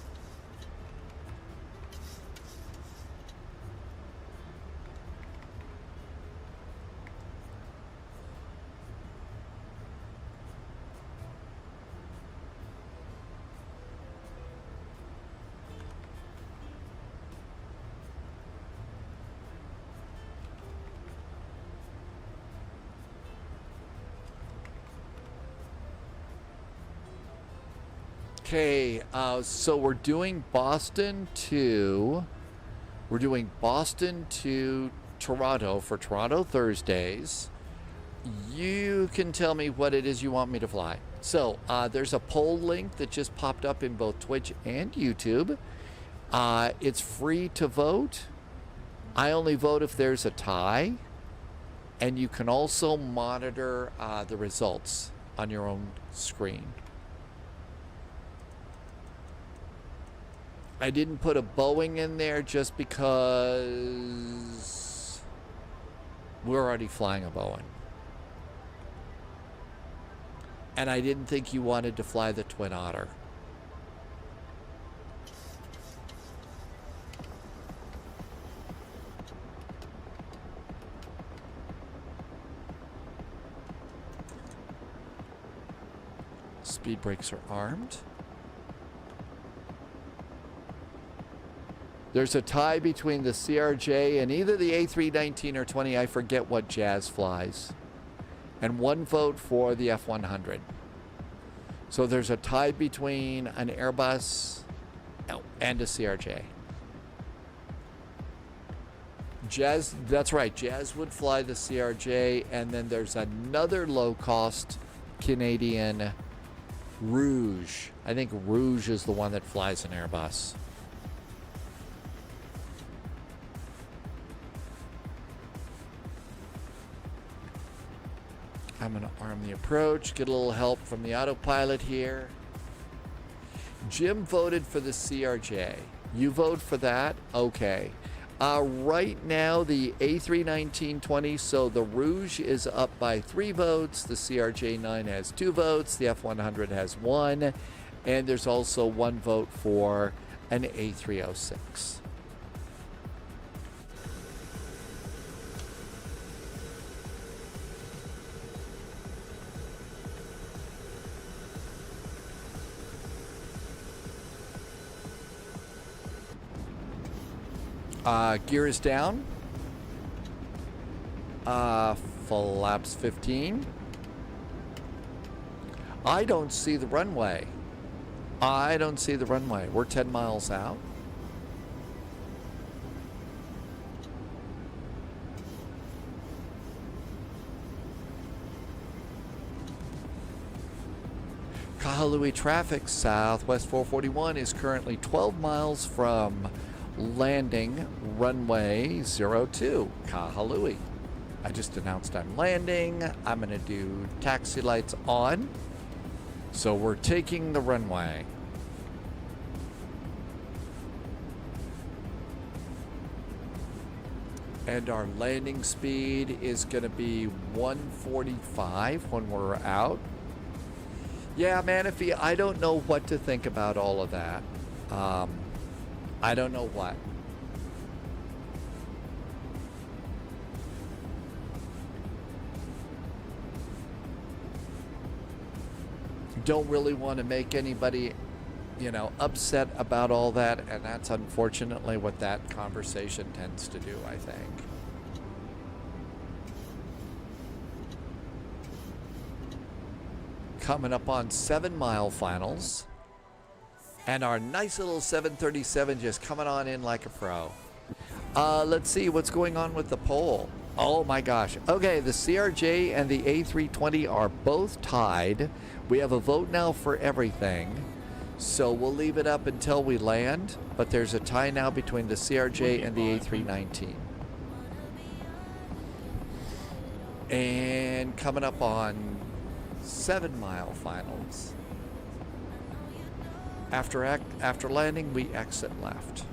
Okay, so we're doing Boston to Toronto for Toronto Thursdays. You can tell me what it is you want me to fly. So there's a poll link that just popped up in both Twitch and YouTube. It's free to vote. I only vote if there's a tie. And you can also monitor the results on your own screen. I didn't put a Boeing in there just because we're already flying a Boeing. And I didn't think you wanted to fly the Twin Otter. Speed brakes are armed. There's a tie between the CRJ and either the A319 or 20. I forget what Jazz flies. And one vote for the F100. So there's a tie between an Airbus and a CRJ. Jazz, that's right. Jazz would fly the CRJ. And then there's another low-cost Canadian, Rouge. I think Rouge is the one that flies an Airbus. I'm going to arm the approach, get a little help from the autopilot here. Jim voted for the CRJ. You vote for that? Okay. Right now, the A31920, so the Rouge is up by 3 votes. The CRJ9 has 2 votes. The F100 has 1. And there's also 1 vote for an A306. Gear is down. Flaps 15. I don't see the runway. I don't see the runway. We're 10 miles out. Kahului traffic, Southwest 441 is currently 12 miles from landing runway 02, Kahului. I just announced I'm landing. I'm going to do taxi lights on. So we're taking the runway. And our landing speed is going to be 145 when we're out. Yeah, Manaphy, I don't know what to think about all of that. I don't know what. Don't really want to make anybody, you know, upset about all that, and that's unfortunately what that conversation tends to do, I think. Coming up on 7-mile finals. And our nice little 737 just coming on in like a pro. Let's see what's going on with the poll. Oh my gosh. Okay, the CRJ and the A320 are both tied. We have a vote now for everything. So we'll leave it up until we land. But there's a tie now between the CRJ and the A319. And coming up on 7-mile finals. After landing, we exit left.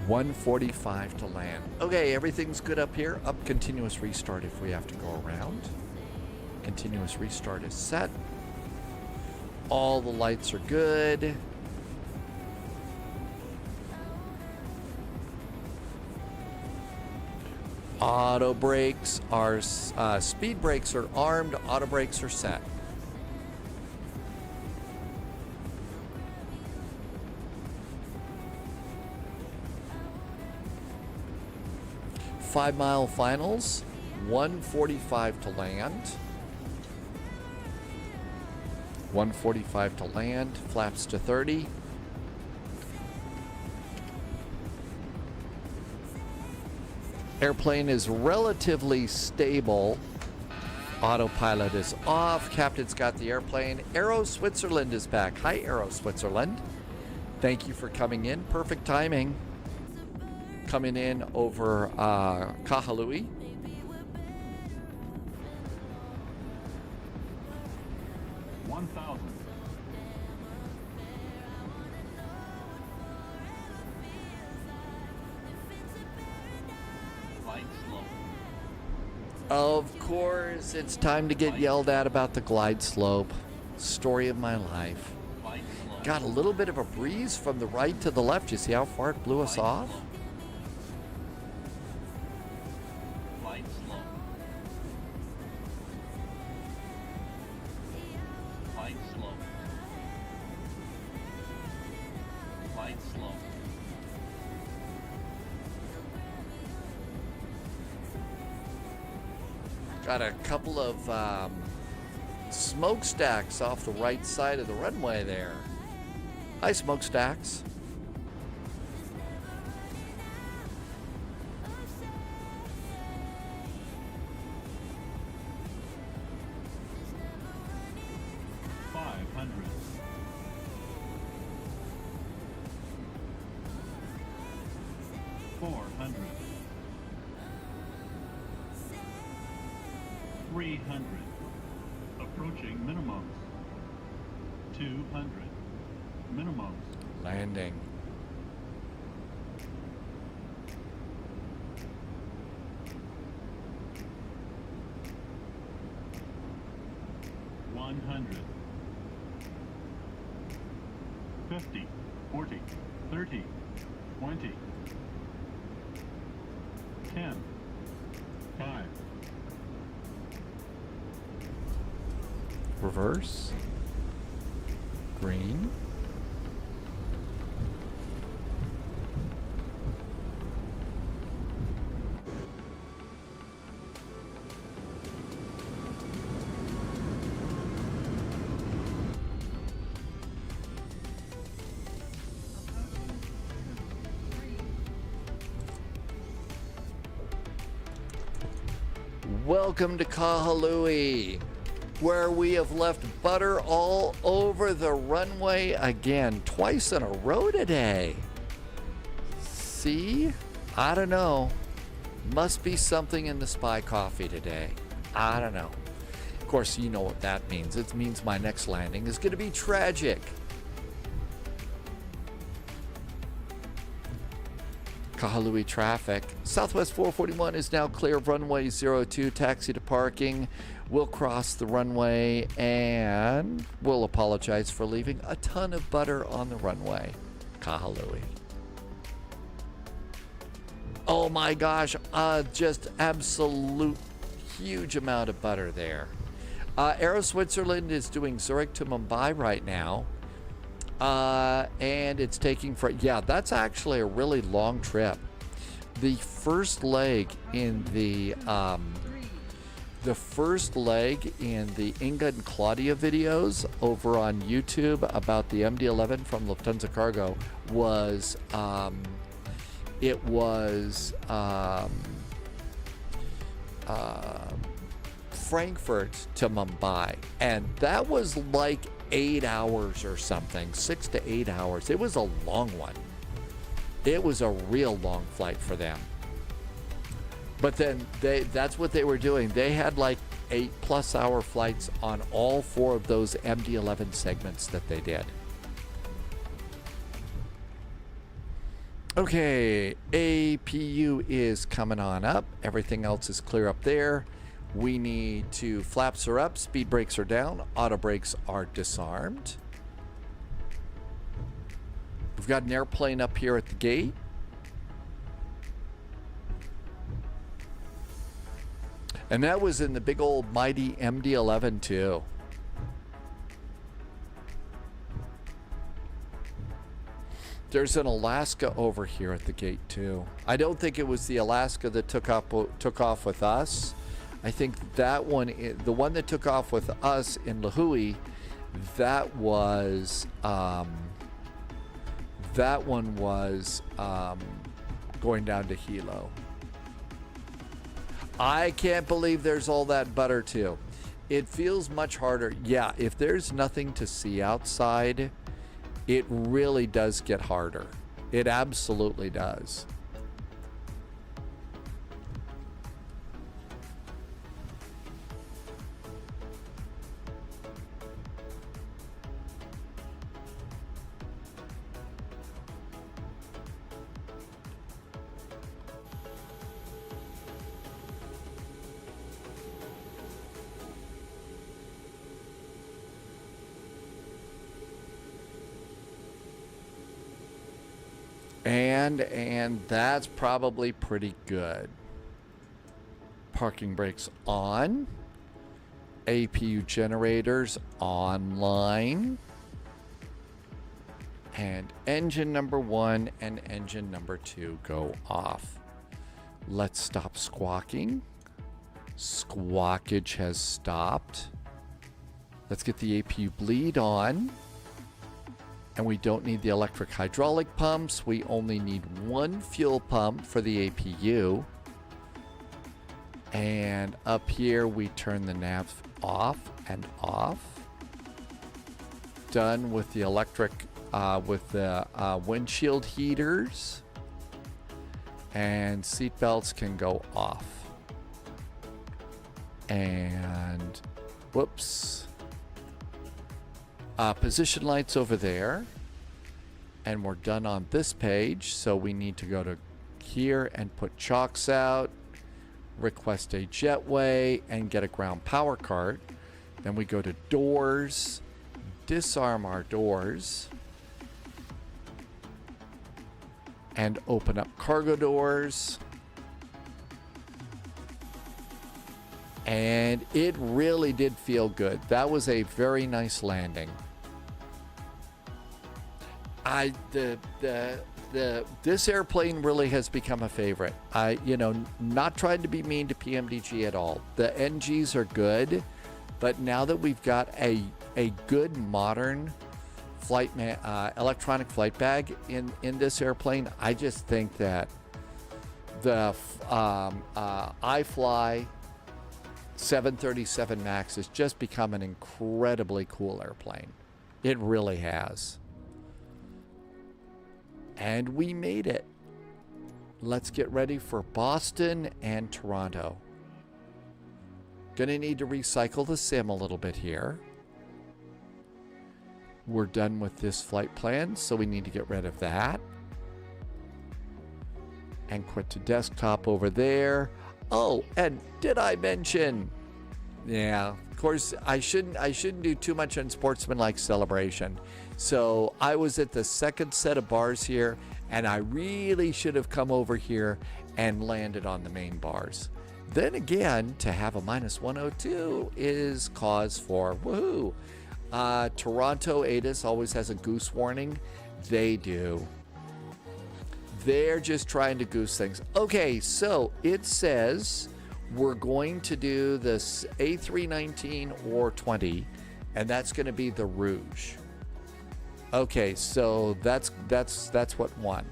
145 to land. Okay, everything's good up here. Up continuous restart if we have to go around. Continuous restart is set. All the lights are good. Auto brakes are, speed brakes are armed, auto brakes are set. Five-mile finals, 145 to land. 145 to land, flaps to 30. Airplane is relatively stable. Autopilot is off. Captain's got the airplane. Aero Switzerland is back. Hi, Aero Switzerland. Thank you for coming in. Perfect timing. Coming in over Kahului. Of course, it's time to get yelled at about the glide slope. Story of my life. Got a little bit of a breeze from the right to the left. You see how far it blew us off? Got a couple of smokestacks off the right side of the runway there. Hi, smokestacks. Landing. $100. 50, 40, 30, 20, 10, 5. Reverse. Green. Welcome to Kahului, where we have left butter all over the runway again, twice in a row today. See? I don't know. Must be something in the spy coffee today. I don't know. Of course, you know what that means. It means my next landing is going to be tragic. Kahului traffic. Southwest 441 is now clear of runway 02, taxi to parking. We'll cross the runway and we'll apologize for leaving a ton of butter on the runway. Kahului. Oh my gosh, just absolute huge amount of butter there. Aero Switzerland is doing Zurich to Mumbai right now. And it's taking for, yeah, that's actually a really long trip. The first leg in the Inga and Claudia videos over on YouTube about the MD-11 from Lufthansa Cargo was, Frankfurt to Mumbai, and that was like 8 hours or something, 6 to 8 hours. It was a long one. It was a real long flight for them. But then that's what they were doing. They had like 8+ hour flights on all 4 of those MD-11 segments that they did. Okay, APU is coming on up. Everything else is clear up there. We need to, flaps are up, speed brakes are down, auto brakes are disarmed. We've got an airplane up here at the gate. And that was in the big old mighty MD-11 too. There's an Alaska over here at the gate too. I don't think it was the Alaska that took off with us. I think that one, the one that took off with us in Lihue, that was going down to Hilo. I can't believe there's all that butter too. It feels much harder. Yeah, if there's nothing to see outside, it really does get harder. It absolutely does. And that's probably pretty good. Parking brakes on. APU generators online. And engine number 1 and engine number 2 go off. Let's stop squawking. Squawkage has stopped. Let's get the APU bleed on. And we don't need the electric hydraulic pumps. We only need 1 fuel pump for the APU. And up here, we turn the nav off and off. Done with the electric, with the windshield heaters. And seat belts can go off. And, whoops. Position lights over there. And we're done on this page, so we need to go to here and put chocks out, request a jetway, and get a ground power cart. Then we go to doors, disarm our doors, and open up cargo doors. And it really did feel good. That was a very nice landing. This airplane really has become a favorite. Not trying to be mean to PMDG at all. The NGs are good, but now that we've got a good modern electronic flight bag in this airplane, I just think that the iFly 737 MAX has just become an incredibly cool airplane. It really has. And we made it. Let's get ready for Boston and Toronto. Gonna need to recycle the sim a little bit here. We're done with this flight plan, so we need to get rid of that. And quit to desktop over there. Oh, and did I mention? Yeah, of course, I shouldn't do too much unsportsmanlike celebration. So I was at the second set of bars here, and I really should have come over here and landed on the main bars. Then again, to have a -102 is cause for woohoo. Toronto ATIS always has a goose warning. They do. They're just trying to goose things. Okay, so it says we're going to do this A319 or 20, and that's going to be the Rouge. Okay, so that's what won.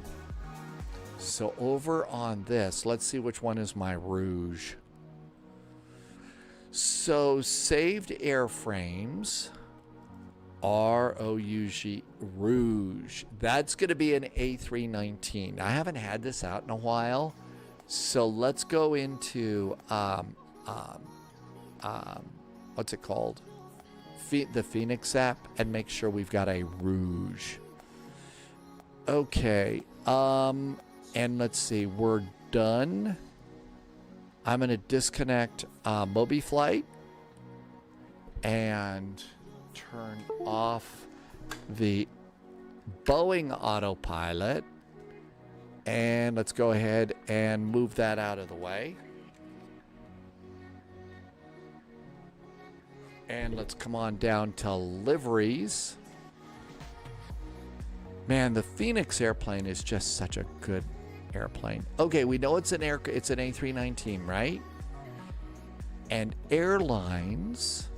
So over on this, let's see which one is my Rouge. So saved airframes, ROUG, Rouge. That's going to be an A319. I haven't had this out in a while. So let's go into, what's it called? The Phoenix app and make sure we've got a Rouge. Okay. And let's see, we're done. I'm going to disconnect MobiFlight and turn off the Boeing autopilot. And let's go ahead and move that out of the way. And let's come on down to liveries. Man, the Phoenix airplane is just such a good airplane. Okay, we know it's an A319, right? And airlines,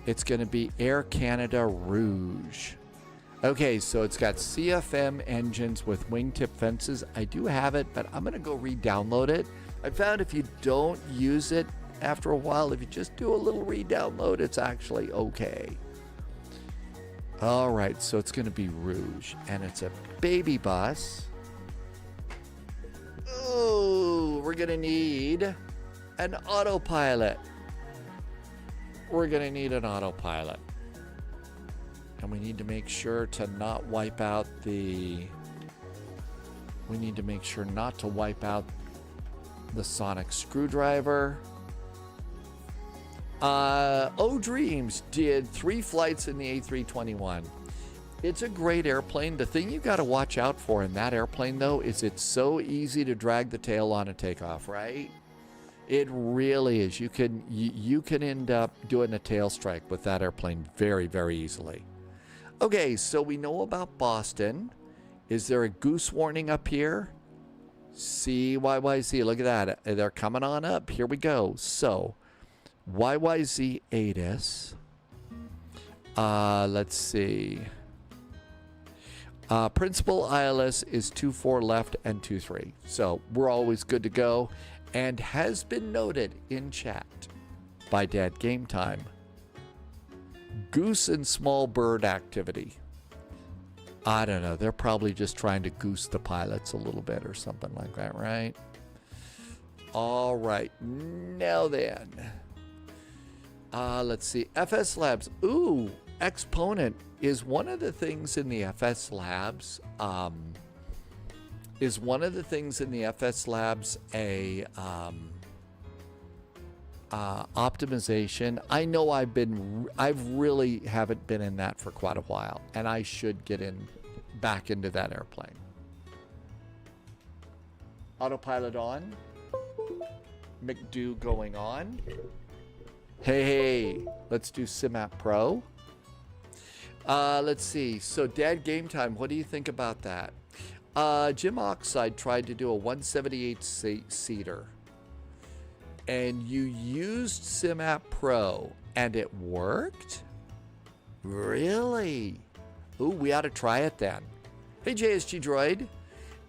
it's going to be Air Canada Rouge. Okay, so it's got CFM engines with wingtip fences. I do have it, but I'm going to go re-download it. I found if you don't use it after a while, if you just do a little re-download, it's actually okay. All right, so it's going to be Rouge, and it's a baby bus. Oh, we're going to need an autopilot. We're going to need an autopilot. And we need to make sure to not wipe out the... We need to make sure not to wipe out the sonic screwdriver. O'Dreams did 3 flights in the A321. It's a great airplane. The thing you got to watch out for in that airplane, though, is it's so easy to drag the tail on a takeoff, right? It really is. You can end up doing a tail strike with that airplane very, very easily. Okay, so we know about Boston. Is there a goose warning up here? CYYZ, look at that. They're coming on up. Here we go. So, YYZ ATIS. Let's see. Principal ILS is 24 left and 23. So, we're always good to go. And has been noted in chat by Dad Game Time. Goose and small bird activity. I don't know. They're probably just trying to goose the pilots a little bit or something like that, right? All right. Now then. Let's see. FS Labs. Ooh, Exponent is one of the things in the FS Labs. Optimization. I know I've really haven't been in that for quite a while, and I should get back into that airplane. Autopilot on. McDo going on. Hey, let's do SimApp Pro. Let's see. So, Dad Game Time, what do you think about that? Jim Oxide tried to do a 178-seater. And you used SimApp Pro, and it worked? Really? Ooh, we ought to try it then. Hey, JSG Droid.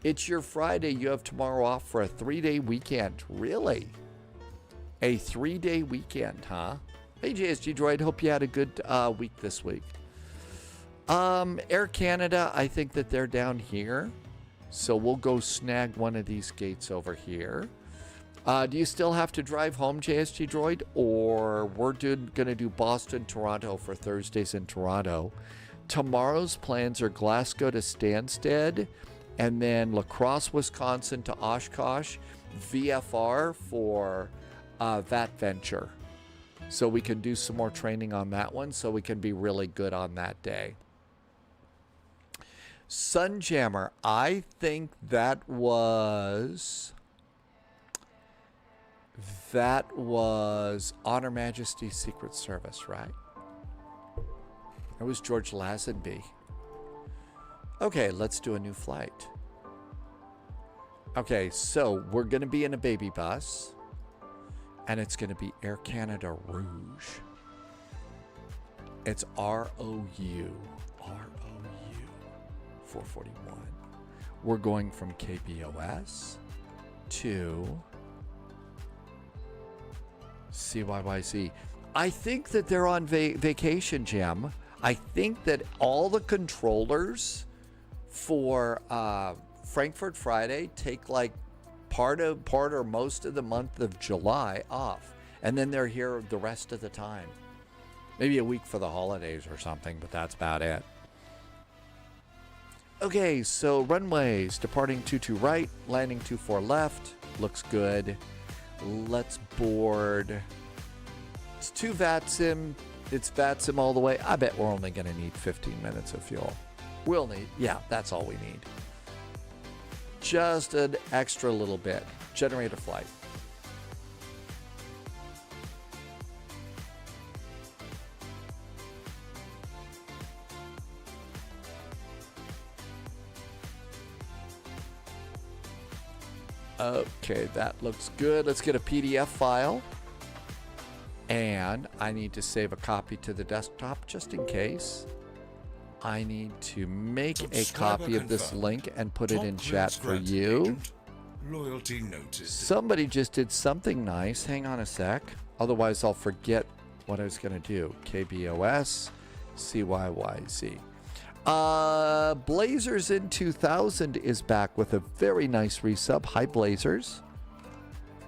It's your Friday. You have tomorrow off for a 3-day weekend. Really? A 3-day weekend, huh? Hey, JSG Droid. Hope you had a good week this week. Air Canada, I think that they're down here. So we'll go snag one of these gates over here. Do you still have to drive home, JSG Droid? Or we're going to do Boston, Toronto for Thursdays in Toronto. Tomorrow's plans are Glasgow to Stansted, and then La Crosse, Wisconsin to Oshkosh, VFR for Vatventure. So we can do some more training on that one so we can be really good on that day. Sunjammer, I think that was On Her Majesty's Secret Service, right? That was George Lazenby. Okay, let's do a new flight. Okay, so we're going to be in a baby bus, and it's going to be Air Canada Rouge. It's ROU. 441. We're going from KBOS to CYYZ. I think that they're on vacation, Jim. I think that all the controllers for Frankfurt Friday take like part or most of the month of July off, and then they're here the rest of the time. Maybe a week for the holidays or something, but that's about it. Okay, so runways, departing 22 right, landing 24 left, looks good. Let's board. It's 2 VATSIM, it's VATSIM all the way. I bet we're only going to need 15 minutes of fuel. We'll need, yeah, that's all we need. Just an extra little bit. Generate a flight. Okay, that looks good. Let's get a PDF file. And I need to save a copy to the desktop just in case. I need to make a copy of this link and put it in chat for you. Loyalty noted. Somebody just did something nice. Hang on a sec. Otherwise, I'll forget what I was going to do. KBOS, CYYZ. Blazers in 2000 is back with a very nice resub. Hi, Blazers.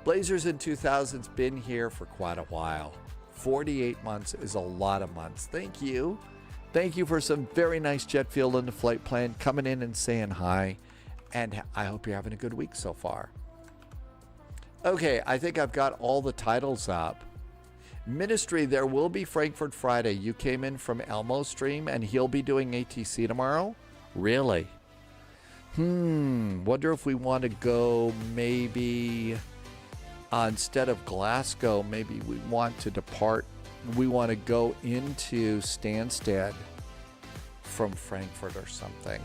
Blazers in 2000's been here for quite a while. 48 months is a lot of months. Thank you. Thank you for some very nice jet fuel in the flight plan, coming in and saying hi. And I hope you're having a good week so far. Okay, I think I've got all the titles up. Ministry, there will be Frankfurt Friday. You came in from Elmo stream, and he'll be doing ATC tomorrow? Really? Wonder if we want to go maybe instead of Glasgow, maybe we want to depart. We want to go into Stansted from Frankfurt or something.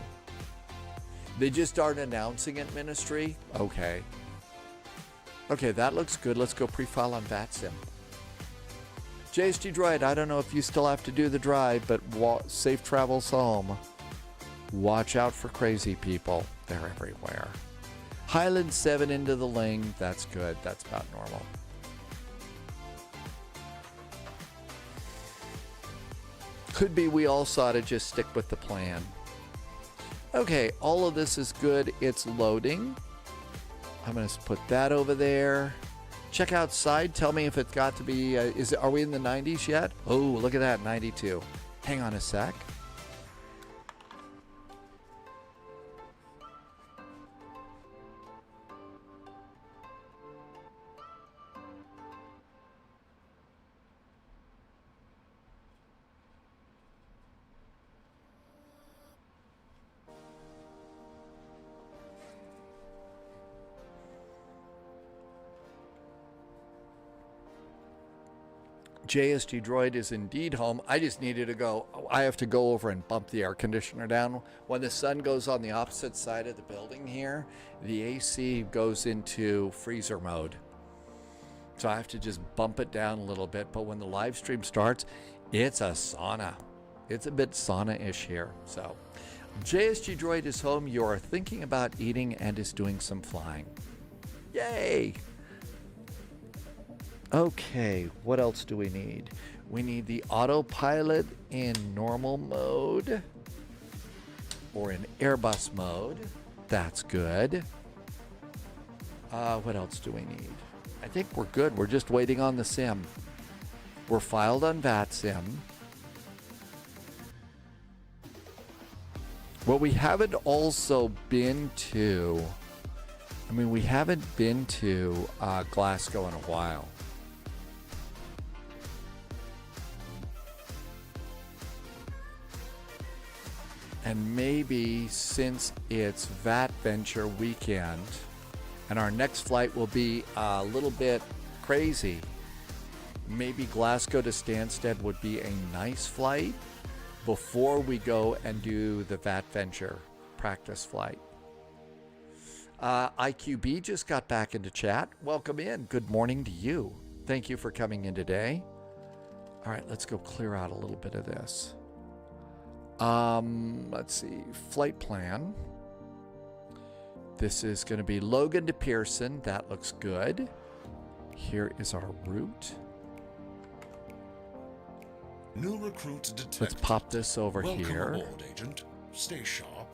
They just started announcing it, Ministry? Okay. Okay, that looks good. Let's go pre-file on VATSIM. JSG Droid, I don't know if you still have to do the drive, but safe travels home. Watch out for crazy people. They're everywhere. Highland 7 into the Ling. That's good. That's about normal. Could be we all saw to just stick with the plan. Okay, all of this is good. It's loading. I'm going to put that over there. Check outside. Tell me if it's got to be, are we in the 90s yet? Oh, look at that, 92. Hang on a sec. JSG Droid is indeed home. I just needed to go. I have to go over and bump the air conditioner down. When the sun goes on the opposite side of the building here, the AC goes into freezer mode. So I have to just bump it down a little bit. But when the live stream starts, it's a sauna. It's a bit sauna-ish here. So JSG Droid is home. You're thinking about eating and is doing some flying. Yay! Okay, what else do we need? We need the autopilot in normal mode or in Airbus mode. That's good. What else do we need? I think we're good. We're just waiting on the sim. We're filed on VATSIM. What we haven't also been to, we haven't been to Glasgow in a while. And maybe since it's Vatventure weekend and our next flight will be a little bit crazy, maybe Glasgow to Stansted would be a nice flight before we go and do the Vatventure practice flight. IQB just got back into chat. Welcome in. Good morning to you. Thank you for coming in today. All right, let's go clear out a little bit of this. Let's see, flight plan. This is going to be Logan to Pearson. That looks good. Here is our route. New recruit detected. Let's pop this over Welcome here. aboard, Agent. Stay sharp.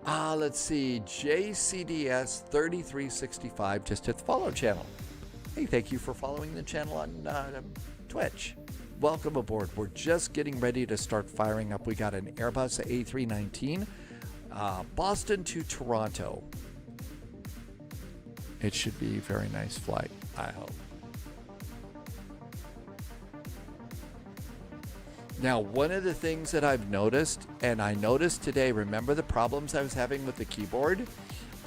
Let's see, JCDS 3365 just hit the follow channel. Hey, thank you for following the channel on Twitch. Welcome aboard. We're just getting ready to start firing up. We got an Airbus A319, Boston to Toronto. It should be a very nice flight, I hope. Now, one of the things that I've noticed, and I noticed today, remember the problems I was having with the keyboard?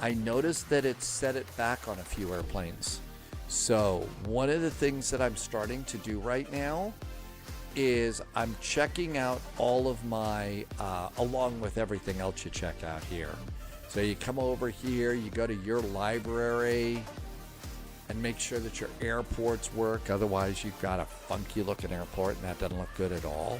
I noticed that it set it back on a few airplanes. So one of the things that I'm starting to do right now is I'm checking out all of my, along with everything else you check out here. So you come over here, you go to your library and make sure that your airports work. Otherwise, you've got a funky looking airport and that doesn't look good at all.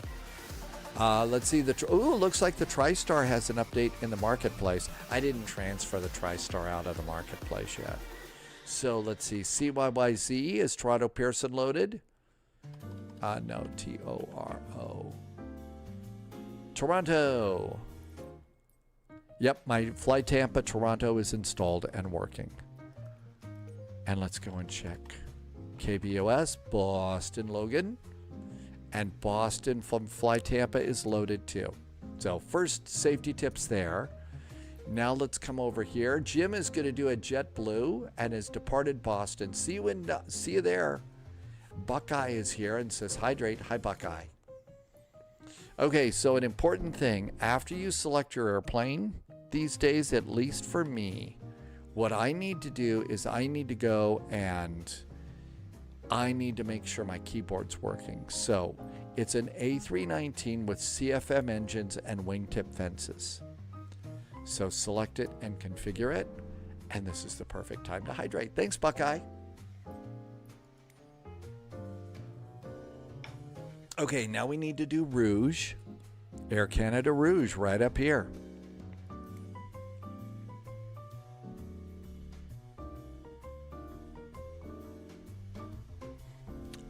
Let's see, looks like the TriStar has an update in the marketplace. I didn't transfer the TriStar out of the marketplace yet. So let's see, CYYZ, is Toronto Pearson loaded? No, TORO. Toronto. Yep, my Fly Tampa Toronto is installed and working. And let's go and check. KBOS, Boston Logan. And Boston from Fly Tampa is loaded too. So first safety tips there. Now let's come over here. Jim is going to do a JetBlue and has departed Boston. See you there. Buckeye is here and says hydrate. Hi, Buckeye. Okay, so an important thing. After you select your airplane, these days, at least for me, what I need to do is I need to go and I need to make sure my keyboard's working. So it's an A319 with CFM engines and wingtip fences. So select it and configure it. And this is the perfect time to hydrate. Thanks, Buckeye. Okay, now we need to do Rouge. Air Canada Rouge right up here.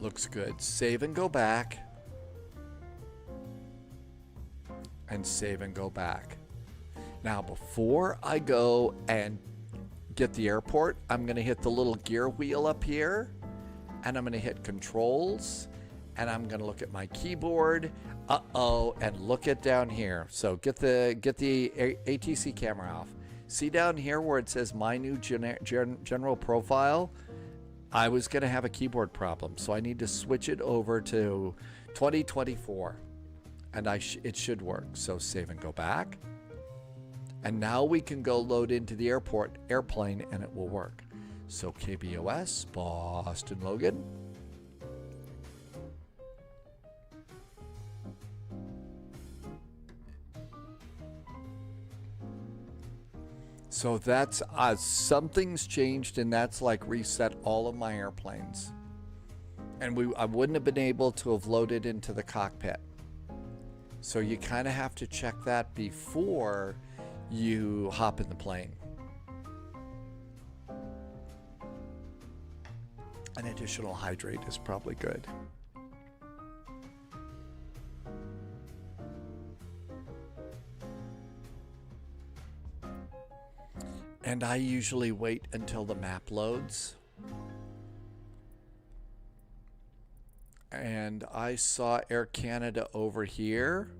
Looks good. Save and go back. And save and go back. Now, before I go and get the airport, I'm going to hit the little gear wheel up here. And I'm going to hit controls. and I'm going to look at my keyboard. Uh-oh, and look at down here. So get the ATC camera off. See down here where it says my new general profile? I was going to have a keyboard problem, so I need to switch it over to 2024. And it should work. So save and go back. And now we can go load into the airplane, and it will work. So KBOS, Boston Logan. So that's something's changed, and that's like reset all of my airplanes. And I wouldn't have been able to have loaded into the cockpit. So you kind of have to check that before you hop in the plane. An additional hydrate is probably good. And I usually wait until the map loads. And I saw Air Canada over here.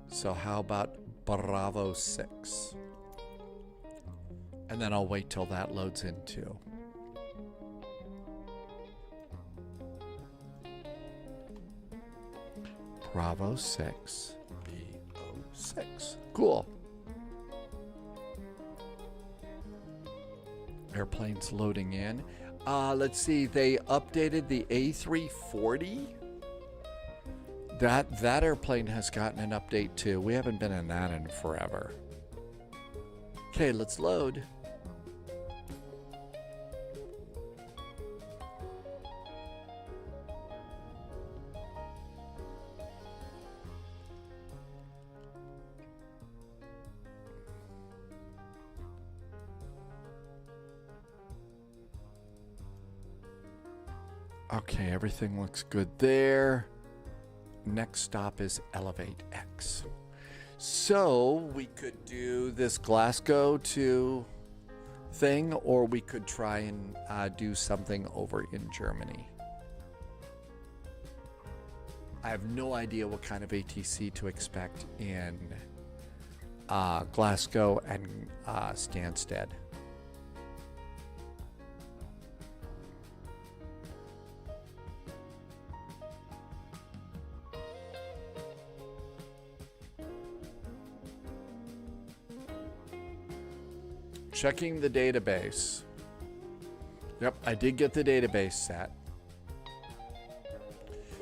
So how about Bravo 6? And then I'll wait till that loads in too. Bravo 6, BO6. Cool. Airplanes loading in. Let's see, they updated the A340. That airplane has gotten an update too. We haven't been in that in forever. Okay, let's load. Okay, everything looks good there. Next stop is Elevate X. So we could do this Glasgow to thing, or we could try and do something over in Germany. I have no idea what kind of ATC to expect in Glasgow and Stansted. Checking the database. Yep, I did get the database set.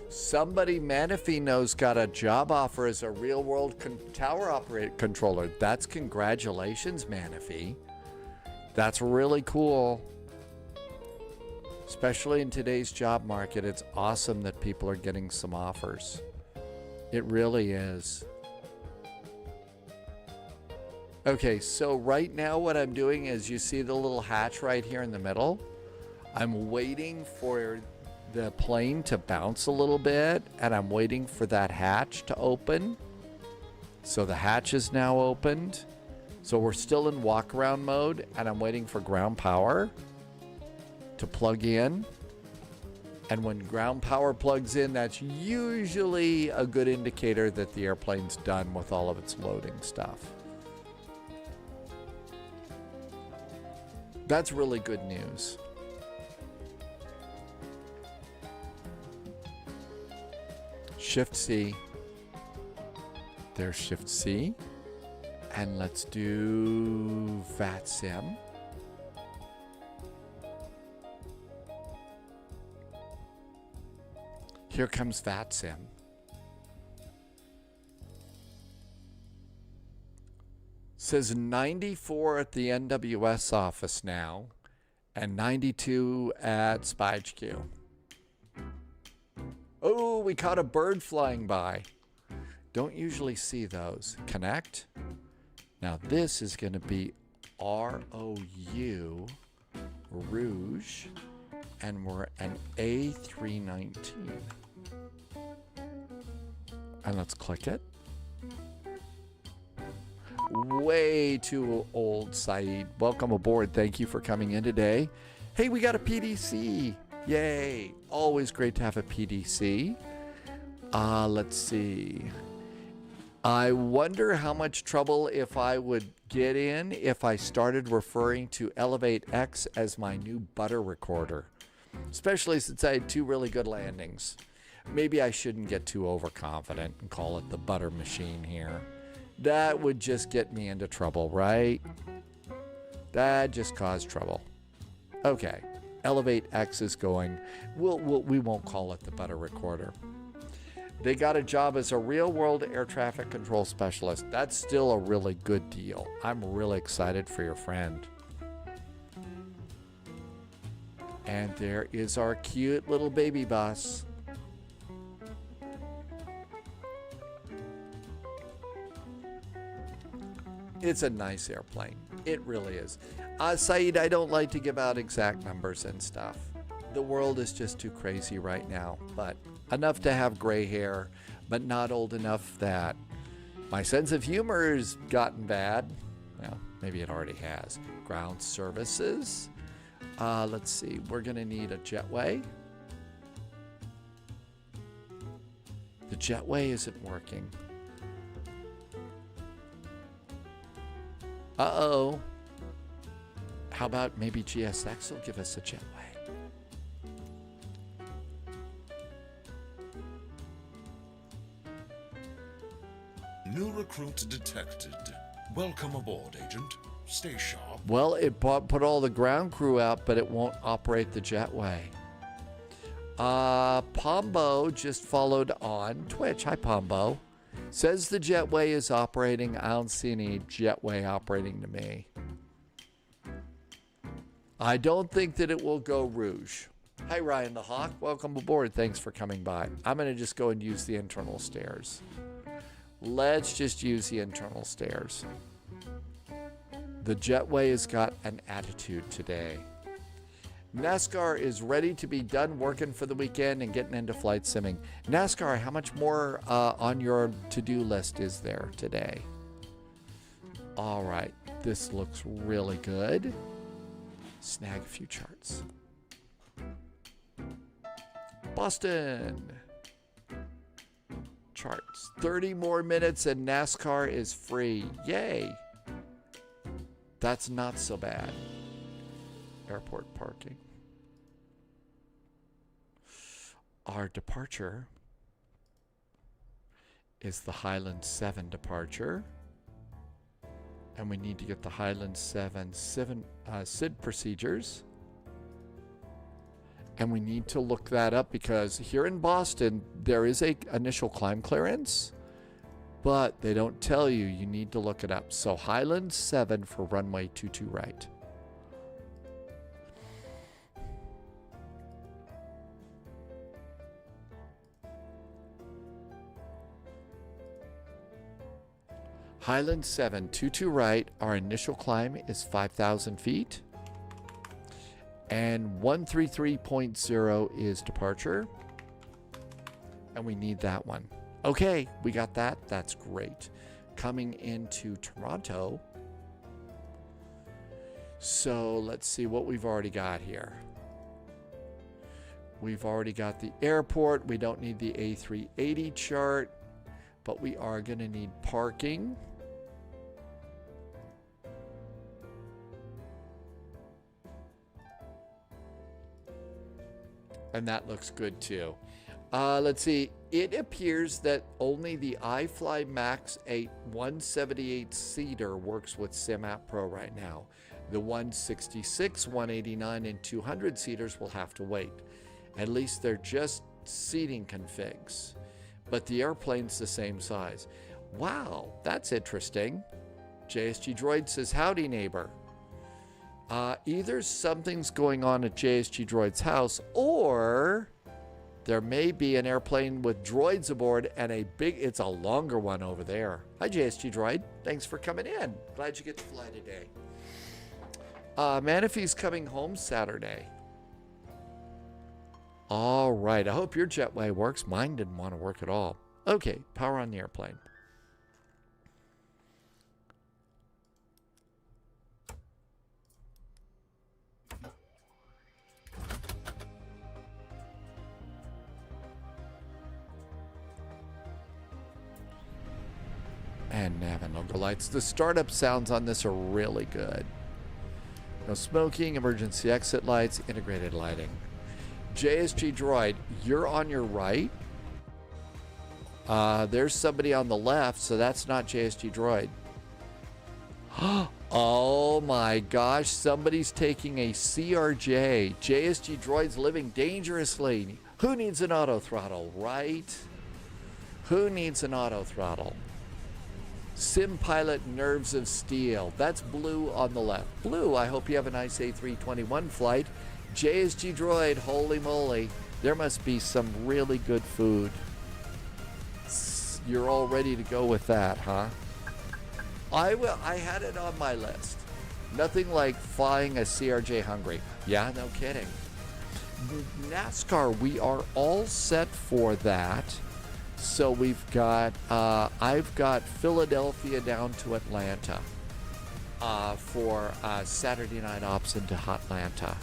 Somebody, Manifee knows, got a job offer as a real-world tower controller. That's congratulations, Manifee. That's really cool. Especially in today's job market, it's awesome that people are getting some offers. It really is. Okay, so right now what I'm doing is, you see the little hatch right here in the middle? I'm waiting for the plane to bounce a little bit, and I'm waiting for that hatch to open. So the hatch is now opened. So we're still in walk around mode, and I'm waiting for ground power to plug in. And when ground power plugs in, that's usually a good indicator that the airplane's done with all of its loading stuff. That's really good news. Shift C. There's Shift C. And let's do VATSIM. Here comes VATSIM. Says 94 at the NWS office now, and 92 at Spy HQ. Oh, we caught a bird flying by. Don't usually see those. Connect. Now this is going to be ROU, Rouge, and we're an A319. And let's click it. Way too old, Saeed. Welcome aboard. Thank you for coming in today. Hey, we got a PDC. Yay! Always great to have a PDC. Let's see. I wonder how much trouble if I would get in if I started referring to Elevate X as my new butter recorder. Especially since I had 2 really good landings. Maybe I shouldn't get too overconfident and call it the butter machine here. That would just get me into trouble, right? That just caused trouble. Okay, Elevate X is going. We won't call it the butter recorder. They got a job as a real-world air traffic control specialist. That's still a really good deal. I'm really excited for your friend. And there is our cute little baby bus. It's a nice airplane. It really is. Saeed, I don't like to give out exact numbers and stuff. The world is just too crazy right now, but enough to have gray hair, but not old enough that my sense of humor has gotten bad. Well, maybe it already has. Ground services. Let's see. We're going to need a jetway. The jetway isn't working. Uh-oh. How about maybe GSX will give us a jetway? New recruit detected. Welcome aboard, Agent. Stay sharp. Well, it put all the ground crew out, but it won't operate the jetway. Pombo just followed on Twitch. Hi, Pombo. Says the jetway is operating. I don't see any jetway operating to me. I don't think that it will go rouge. Hi, Ryan the Hawk. Welcome aboard. Thanks for coming by. I'm going to just go and use the internal stairs. Let's just use the internal stairs. The jetway has got an attitude today. NASCAR is ready to be done working for the weekend and getting into flight simming. NASCAR, how much more on your to-do list is there today? All right, this looks really good. Snag a few charts. Boston. Charts. 30 more minutes and NASCAR is free. Yay. That's not so bad. Airport parking. Our departure is the Highland 7 departure. And we need to get the Highland 7 SID procedures. And we need to look that up because here in Boston, there is a initial climb clearance, but they don't tell you. You need to look it up. So Highland 7 for runway 22 right. Highland 7, 22 right. Our initial climb is 5,000 feet. And 133.0 is departure. And we need that one. Okay, we got that. That's great. Coming into Toronto. So let's see what we've already got here. We've already got the airport. We don't need the A380 chart, but we are going to need parking. And that looks good too. Let's see. It appears that only the iFly Max 8 178-seater works with SimApp Pro right now. The 166, 189, and 200 seaters will have to wait. At least they're just seating configs. But the airplane's the same size. Wow, that's interesting. JSG Droid says, howdy, neighbor. Either something's going on at JSG Droid's house, or there may be an airplane with droids aboard and it's a longer one over there. Hi, JSG Droid. Thanks for coming in. Glad you get to fly today. Manifee's coming home Saturday. All right. I hope your jetway works. Mine didn't want to work at all. Okay. Power on the airplane. And nav and logo lights. The startup sounds on this are really good. No smoking, emergency exit lights, integrated lighting. JSG Droid, you're on your right. There's somebody on the left, so that's not JSG Droid. Oh my gosh, somebody's taking a CRJ. JSG Droid's living dangerously. Who needs an auto throttle, right? Who needs an auto throttle? Sim Pilot Nerves of Steel. That's Blue on the left. Blue, I hope you have a nice A321 flight. JSG Droid, holy moly. There must be some really good food. You're all ready to go with that, huh? I had it on my list. Nothing like flying a CRJ hungry. Yeah, no kidding. NASCAR, we are all set for that. So we've got, I've got Philadelphia down to Atlanta for Saturday Night Ops into Hotlanta.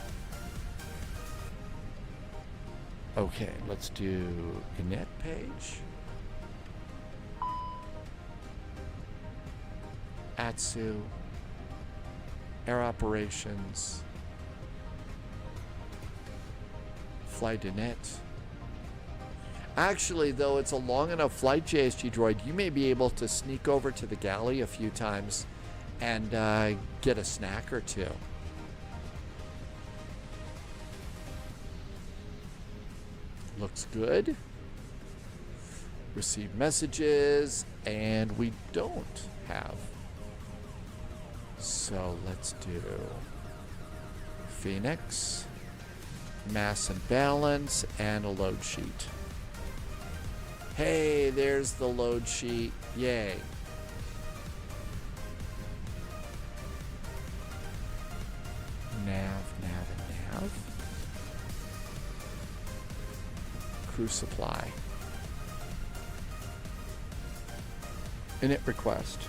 Okay, let's do Inet page. ATSU, Air Operations, FLIGHTDECK. Actually, though, it's a long enough flight, JSG Droid, you may be able to sneak over to the galley a few times and get a snack or two. Looks good. Receive messages, and we don't have. So let's do Phoenix, mass and balance, and a load sheet. Hey, there's the load sheet. Yay. Nav, and nav. Crew supply. Init request.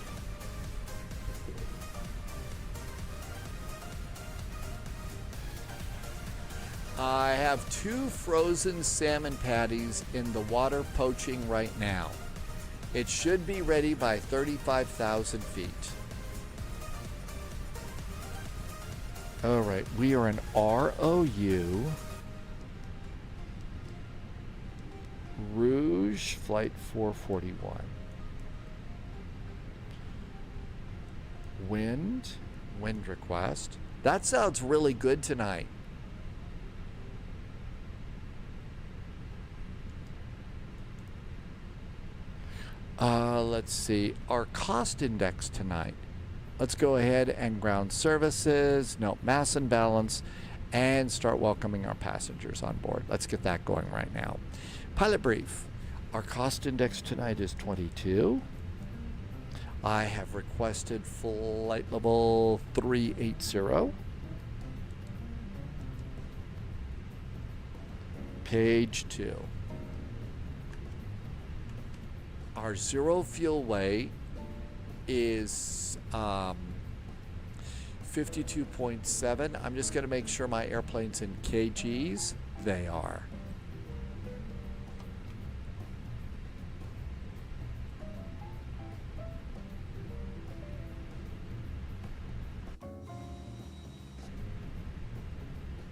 I have 2 frozen salmon patties in the water poaching right now. It should be ready by 35,000 feet. All right, we are in ROU. Rouge, flight 441. Wind request. That sounds really good tonight. Let's see, our cost index tonight. Let's go ahead and ground services, no, mass and balance, and start welcoming our passengers on board. Let's get that going right now. Pilot brief. Our cost index tonight is 22. I have requested flight level 380. Page 2. Our zero fuel weight is 52.7. I'm just going to make sure my airplane's in kgs. They are.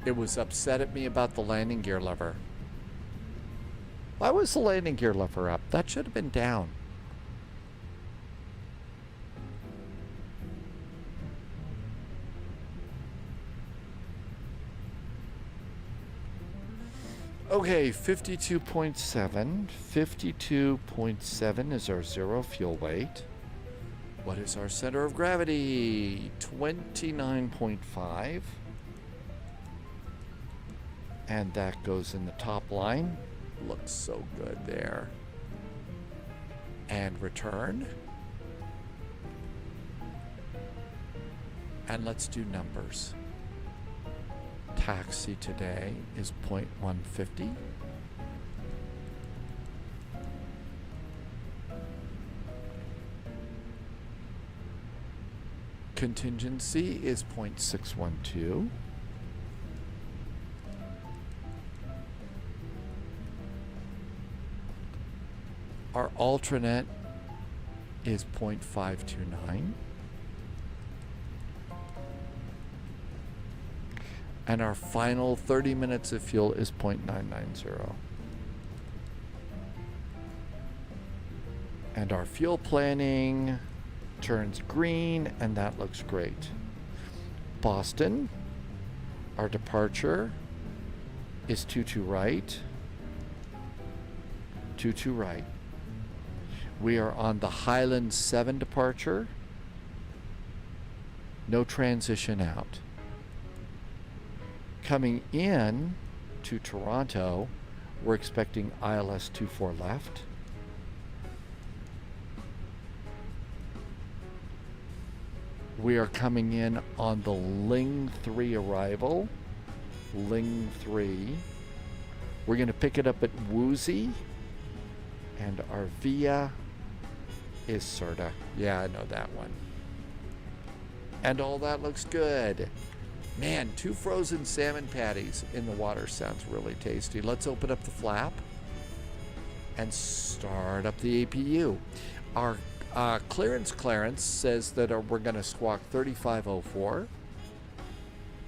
It was upset at me about the landing gear lever. Why was the landing gear lever up? That should have been down. Okay, 52.7. 52.7 is our zero fuel weight. What is our center of gravity? 29.5. And that goes in the top line. Looks so good there. And return. And let's do numbers. Taxi today is 0.150. Contingency is 0.612. Our alternate is 0.529. And our final 30 minutes of fuel is 0.990. And our fuel planning turns green, and that looks great. Boston, our departure is 22 right. 22 right. We are on the Highland 7 departure. No transition out. Coming in to Toronto, we're expecting ILS 24 left. We are coming in on the Ling 3 arrival. Ling 3. We're going to pick it up at Woozy. And our via is Serta. Yeah, I know that one. And all that looks good. Man, 2 frozen salmon patties in the water sounds really tasty. Let's open up the flap and start up the APU. Our clearance says that we're going to squawk 3504.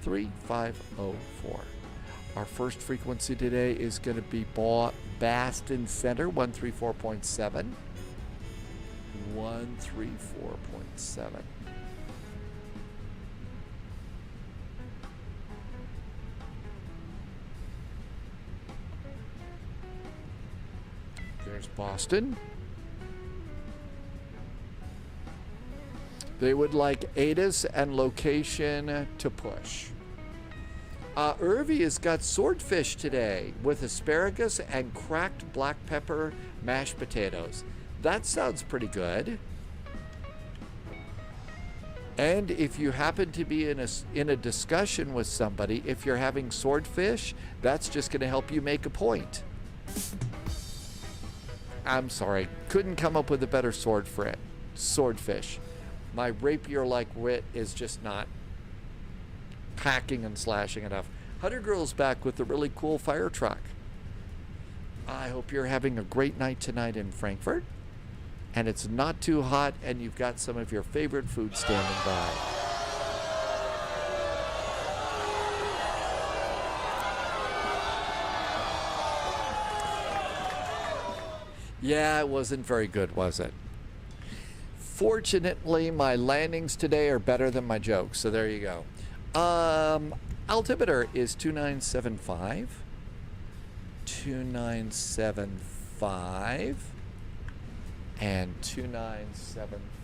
3504. Our first frequency today is going to be Baston Center, 134.7. 134.7. There's Boston. They would like ATIS and location to push. Irvi has got swordfish today with asparagus and cracked black pepper mashed potatoes. That sounds pretty good. And if you happen to be in a discussion with somebody, if you're having swordfish, that's just going to help you make a point. I'm sorry, couldn't come up with a better swordfish. My rapier-like wit is just not hacking and slashing enough. Hunter Girl's back with a really cool fire truck. I hope you're having a great night tonight in Frankfurt. And it's not too hot, and you've got some of your favorite food standing by. Yeah, it wasn't very good, was it? Fortunately, my landings today are better than my jokes, so there you go. Altimeter is 2975. 2975. And 2975.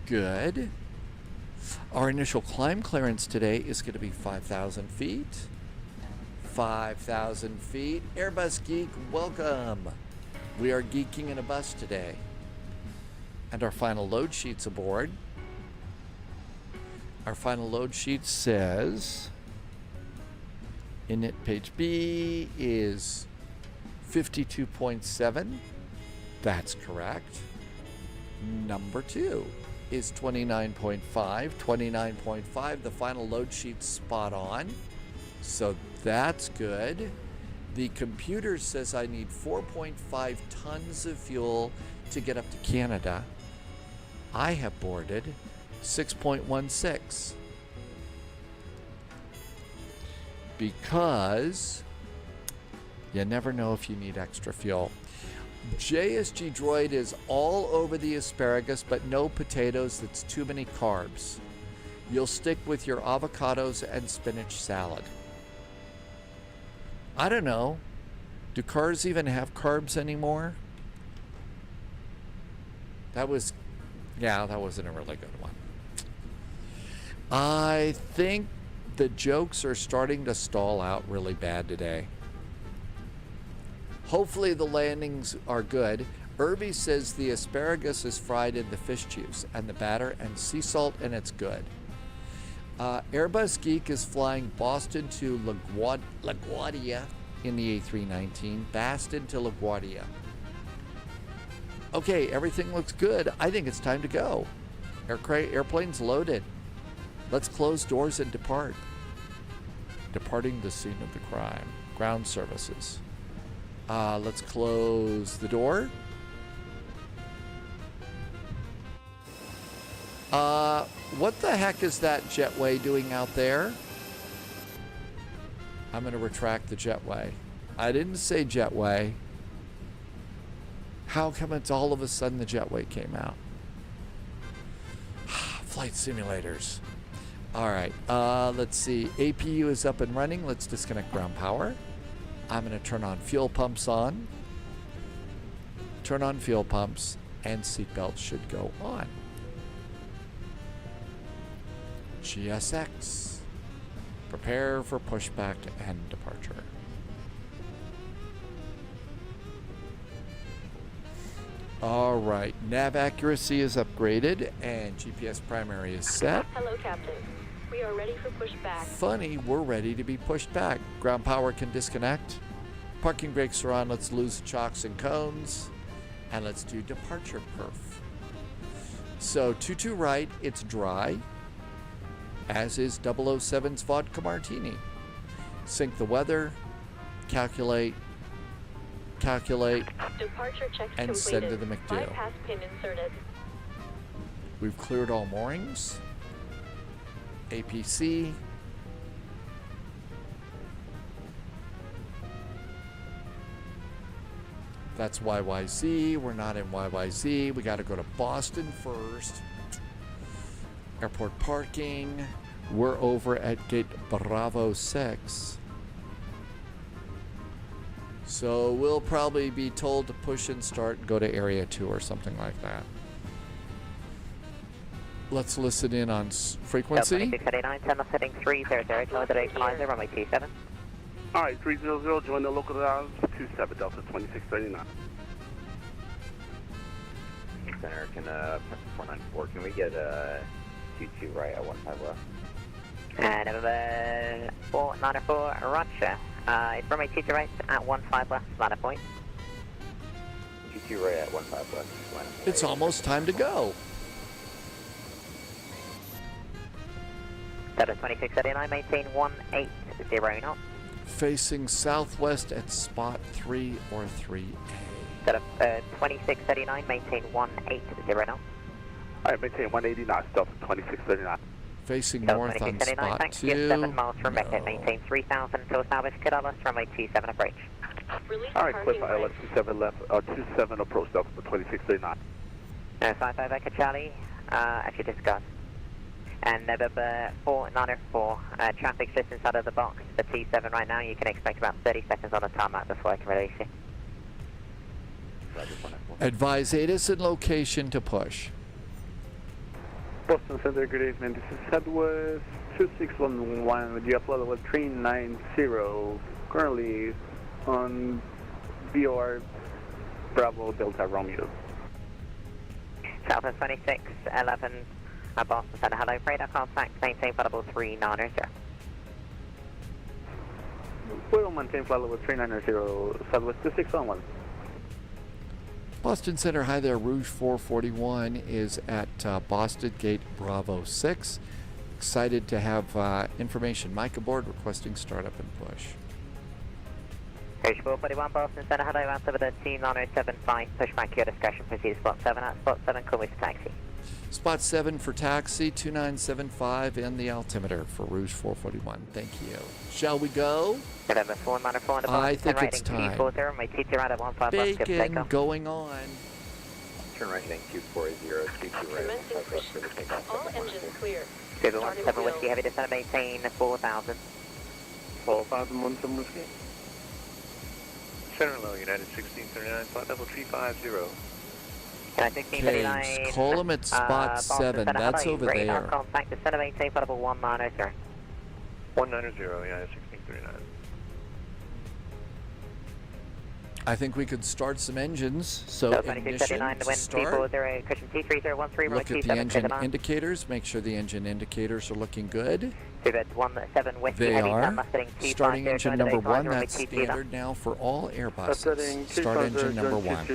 Good. Our initial climb clearance today is going to be 5,000 feet. 5,000 feet. Airbus Geek, welcome. We are geeking in a bus today. And our final load sheet's aboard. Our final load sheet says init page B is 52.7. That's correct. Number 2 is 29.5. 29.5. The final load sheet's spot on. So that's good. The computer says I need 4.5 tons of fuel to get up to Canada. I have boarded 6.16. Because you never know if you need extra fuel. JSG Droid is all over the asparagus, but no potatoes. That's too many carbs. You'll stick with your avocados and spinach salad. I don't know. Do cars even have carbs anymore? That wasn't a really good one. I think the jokes are starting to stall out really bad today. Hopefully the landings are good. Irby says the asparagus is fried in the fish juice and the batter and sea salt, and it's good. Airbus Geek is flying Boston to LaGuardia in the A319. Boston to LaGuardia. Okay, everything looks good. I think it's time to go. Airplane's loaded. Let's close doors and depart. Departing the scene of the crime. Ground services. Let's close the door. What the heck is that jetway doing out there? I'm going to retract the jetway. I didn't say jetway. How come it's all of a sudden the jetway came out? Flight simulators. All right, let's see. APU is up and running. Let's disconnect ground power. I'm going to turn on fuel pumps on. Turn on fuel pumps, and seatbelts should go on. GSX. Prepare for pushback and departure. All right, nav accuracy is upgraded and GPS primary is set. Hello, Captain. We are ready for pushback. Funny, we're ready to be pushed back. Ground power can disconnect. Parking brakes are on. Let's lose the chocks and cones. And let's do departure perf. So 22 right, it's dry. As is 007's vodka martini. Sync the weather. Calculate. Departure checks and completed. send to the McDill. Bypass pin inserted. We've cleared all moorings. APC. That's YYZ. We're not in YYZ. We got to go to Boston first. Airport parking. We're over at gate Bravo 6. So we'll probably be told to push and start and go to area 2 or something like that. Let's listen in on frequency. 2689, 10 left heading 300, join the equalizer, runway 27. Alright, 300, join the local dial 27 Delta 2639. Center, can 494, can we get 22 right at 15 left? And 494, roger. It's runway 22 right at 15 left, ladder point. 22 right at 15 left. It's almost time to go. Delta 2639, maintain 180 knot. Facing southwest at spot 3 or 3A. Delta 2639, maintain 180 knot. Alright, maintain 180 knots, Delta 2639. Facing north on spot 2. 7 miles from Mecca, maintain 3000 until Salvage KLSE, runway 27 approach. Alright, Cliff ILS 27 left, 27 approach, Delta 2639. 55 Echo Charlie, as you discussed. And November 494, traffic just inside of the box, the T7 right now. You can expect about 30 seconds on the tarmac before I can release you. Advise ATIS and location to push. Boston Center, good evening. This is Southwest 2611 with JetBlue level 390. Currently on BOR Bravo Delta Romeo. Southwest 2611, Boston Center. Hello, radar contact, maintain flight level 390. We'll maintain flight level 390, Southwest 2611. Boston Center, hi there. Rouge 441 is at Boston Gate Bravo 6. Excited to have information. Mike aboard, requesting startup and push. Rouge 441, Boston Center. Hello, answer with the T9075. Push back your discussion. Proceed to spot 7 at spot 7. Call me for taxi. Spot 7 for taxi, 2975 in the altimeter for Rouge 441. Thank you. Shall we go? November 494 on the I think it's time. my TT right at 15 left. Bacon going on. Turn right heading 240, 22 right. Commencing push. All engines clear. 717 Whiskey, heavy descent, maintain 4000. 4000, Whiskey. Center low, United 1639, flight level 350. Okay, call him at spot 7. That's over there. Contact the center, maintain flight level 190. 190, United 1639. I think we could start some engines. So ignition, start. Look at the engine indicators. Make sure the engine indicators are looking good. They are. Starting engine number 1. That's standard now for all Airbuses. Start engine number 1.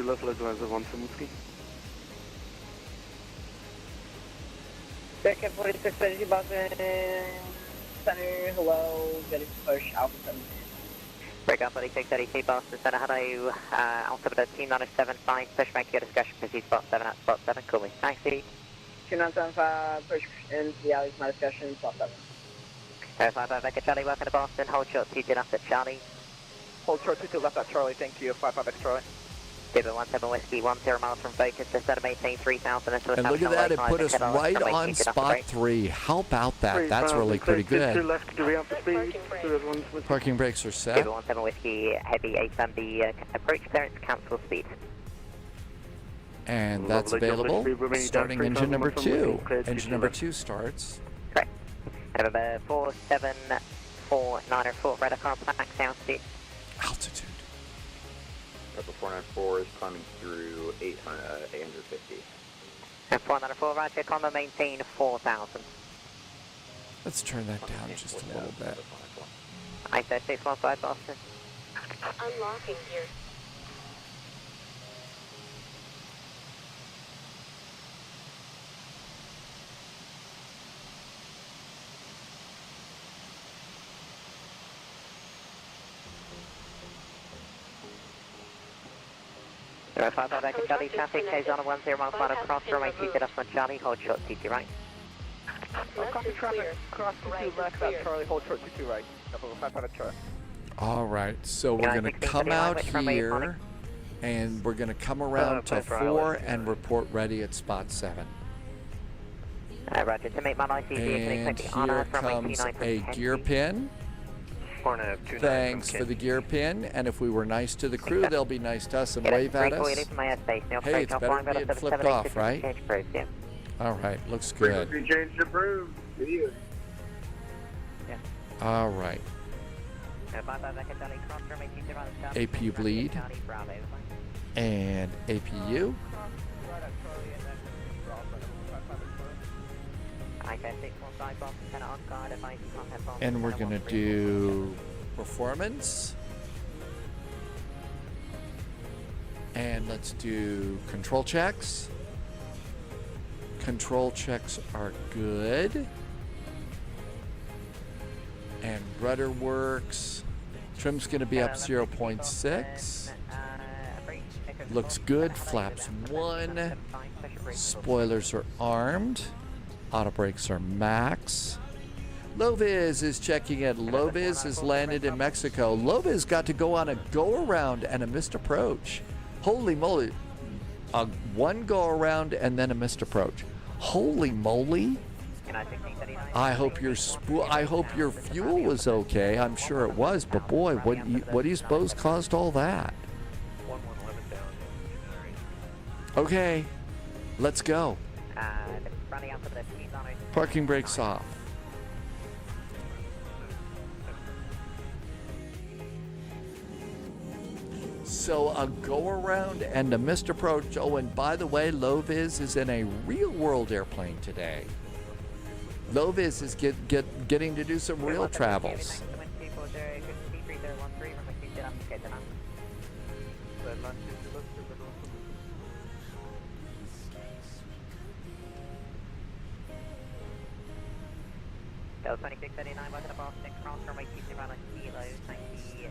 Second 46 Energy Boston Center, hello, getting to push Alpha 7. Break up 3632 Boston Center, hello, altimeter team 975, push back your discussion, proceed spot 7 at spot 7, call me, taxi. 2975, push into the alleys, my discussion, spot 7. 55 Echo Charlie, welcome to Boston, hold short 22 left at Charlie. Hold short 22 left at Charlie, thank you, 55X Charlie. David 17 Whiskey, 10 miles from focus, descent of maintain 3000 until And look at that, it put us right on spot 3. How about that? That's really pretty good. left, do we have the speed? Parking brakes are set. David 17 Whiskey, heavy 8MB, approach clearance, cancel speed. And that's available. Starting engine number 2. Engine number 2 starts. Correct. November 47494, radar car, max altitude. Altitude. Purple 494 is climbing through 850. 494, roger, comma, maintain 4000. Let's turn that down just a little bit. I-3615 Boston. Unlocking gear. Zero 55 Echo Charlie, traffic is on a 10 miles line across from 82 left on Charlie, hold short TT right. Copy traffic, cross 22 left at Charlie, hold short 22 right. Number 55 Charlie. All right, so we're going to come out here, and we're going to come around to 4 and report ready at spot 7. Roger, to make my life easier, you can And expect the honor here from comes a gear pin. Thanks for the gear pin, and if we were nice to the crew, they'll be nice to us and wave at us. Hey, it's better than being flipped off, right? All right, looks good. Change approved. All right. APU bleed and APU. And we're going to do performance. And let's do control checks. Control checks are good. And rudder works. Trim's going to be up 0.6. Looks good. Flaps 1. Spoilers are armed. Auto brakes are max. Loviz is checking in. Loviz has landed in Mexico. Loviz got to go on a go-around and a missed approach. Holy moly. One go-around and then a missed approach. Holy moly. I hope your fuel was okay. I'm sure it was, but boy, what do you suppose caused all that? Okay, let's go. Parking brakes off. So a go-around and a missed approach. Oh, and by the way, Loviz is in a real-world airplane today. Loviz is getting to do some real travels. Delta 2639, welcome to Boston, Crosse, runway 27 on kilo, 90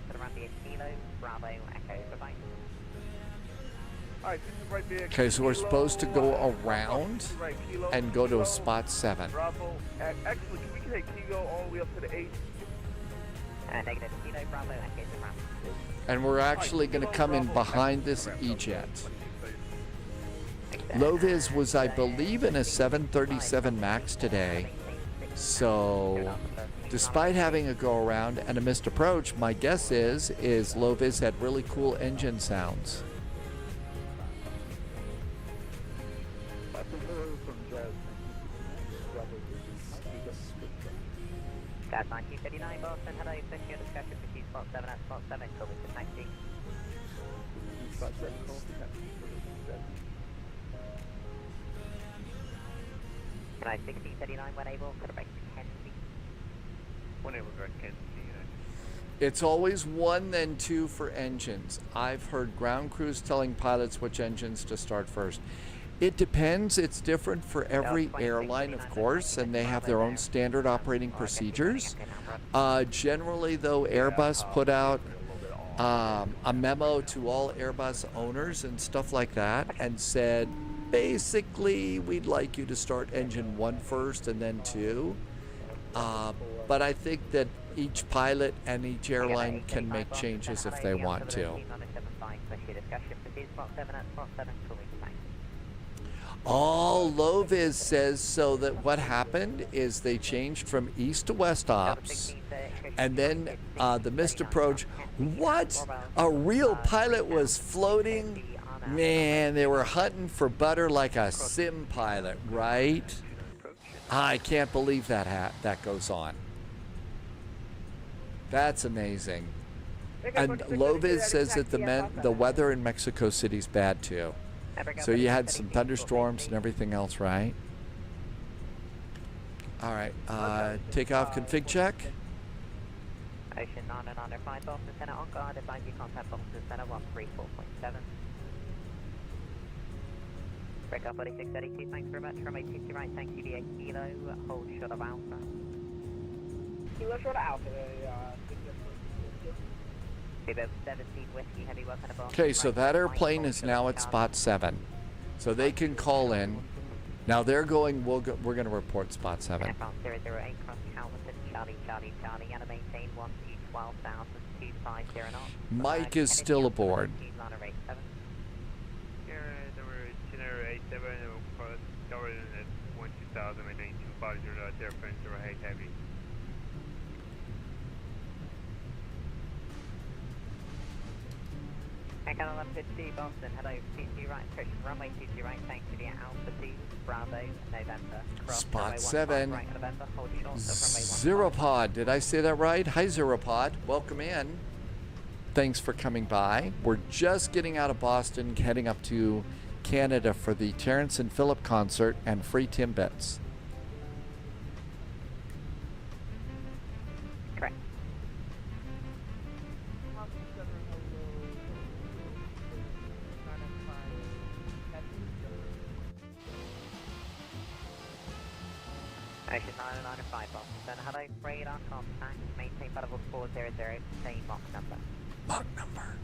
to the runway kilo, Bravo, Echo, bye-bye. Alright, this is right there. Okay, so we're supposed to go around and go to a spot 7. Bravo, actually, can we take Kilo all the way up to the 8? Negative kilo, Bravo, Echo, Bravo. And we're actually going to come in behind this E-jet. Loviz was, I believe, in a 737 MAX today. So, despite having a go-around and a missed approach, my guess is Loviz had really cool engine sounds. That's 1939 Boston, hello, push your discussion to spot 7 at spot 7, call with the taxi. Spot 7, call. Can I 1639 when able, could I break 10 feet? When able, direct 10 feet. It's always 1 then 2 for engines. I've heard ground crews telling pilots which engines to start first. It depends. It's different for every airline, of course, and they have their own standard operating procedures. Generally, though, Airbus put out a memo to all Airbus owners and stuff like that and said, basically, we'd like you to start engine 1 first and then 2. But I think that each pilot and each airline can make changes if they want to. All Loviz says so that what happened is they changed from east to west ops, and then the missed approach. What? A real pilot was floating? Man, they were hunting for butter like a sim pilot, right? I can't believe that that goes on. That's amazing. And Loviz says that the weather in Mexico City's bad too. So you had some thunderstorms and everything else, right? All right, takeoff config check. Ocean 995 Boston Center on guard, advise you contact Boston Center 134.7. Break up 4632, thanks very much. From 82 right, thank you, VA Kilo, hold short of Alpha. Kilo short of Alpha, About 17 Whiskey, heavy weapon above. Okay, so that airplane is now at spot 7. So they can call in. Now they're going, we're going to report spot 7. Aircraft 008, cross Calverton, Charlie, Charlie, Charlie, and maintain 12,250 knots. Mike is still aboard. Echo 1150 Boston, hello, 22 right, approach runway 22 right, thanks to the Alpha 2, Bravo, November. Cross, Spot 7. Right, November, hold short, Zeropod, did I say that right? Hi Zeropod, welcome in. Thanks for coming by. We're just getting out of Boston, heading up to Canada for the Terrence and Phillip concert and free Timbits. Correct. Ocean 995 Boston Center, hello, radar contact, maintain level 400, same Mach number. Mach number.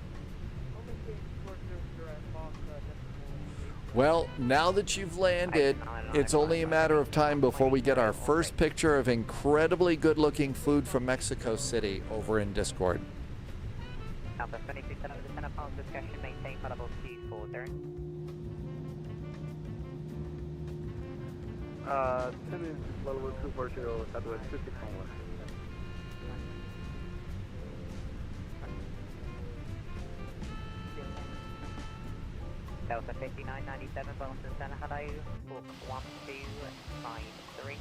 Well, now that you've landed, it's only a matter of time before we get our first picture of incredibly good-looking food from Mexico City over in Discord. Alpha 22 center with the center pulse discussion, maintain level 240. Tennis level 240, Southwest 261. Delta 5997 Boston Center, hello, book 1253.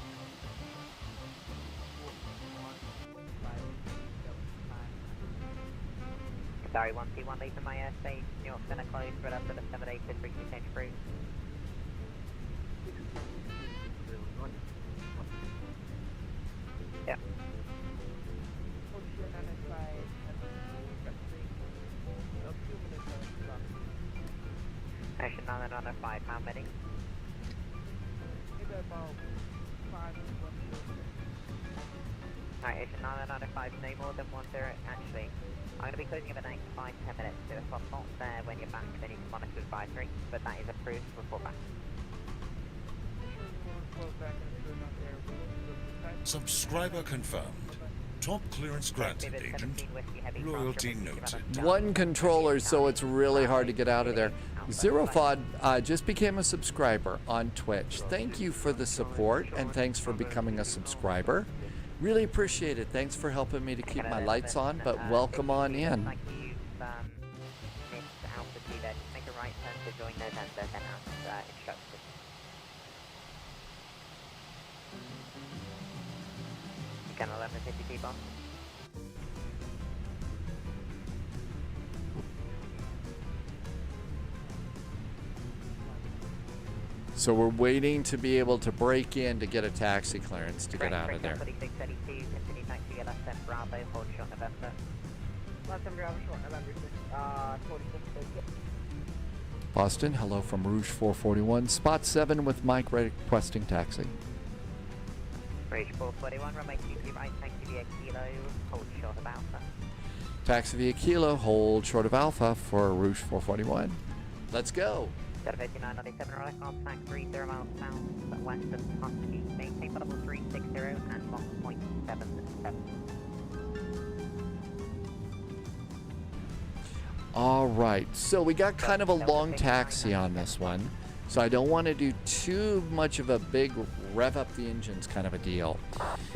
Sorry, 1T1 leave from my airspace, New York Center closed, spread up to the 78 frequency change cruise. Yeah. Ocean 995, how many? Alright, Ocean 995, no more than 10. Actually, I'm going to be closing in the next 5-10 minutes, so if I'm not there when you're back, then you can monitor advisory, but that is approved, report back. Subscriber confirmed. Top clearance granted, Agent. Loyalty noted. One controller, so it's really hard to get out of there. Zeropod just became a subscriber on Twitch. Thank you for the support, and thanks for becoming a subscriber. Really appreciate it. Thanks for helping me to keep my lights on, but welcome on in. Like you've missed altitude there, just make a right turn to join November, then as instructed. Again, 1150 feet on. So we're waiting to be able to break in to get a taxi clearance to get out of there. 4632, continue taxi left 10 Bravo, hold short November. Left 10 Bravo, short November, 4632. Boston, hello from Rouge 441, spot 7 with Mike requesting taxi. Rouge 441, runway 23 right, taxi via Kilo, hold short of Alpha. Taxi via Kilo, hold short of Alpha for Rouge 441. Let's go. 5997, right, contact 30 miles south, west of Husky, maintain level 360 and Mach 0.77. All right, so we got kind of a long taxi on this one, so I don't want to do too much of a big rev up the engines kind of a deal.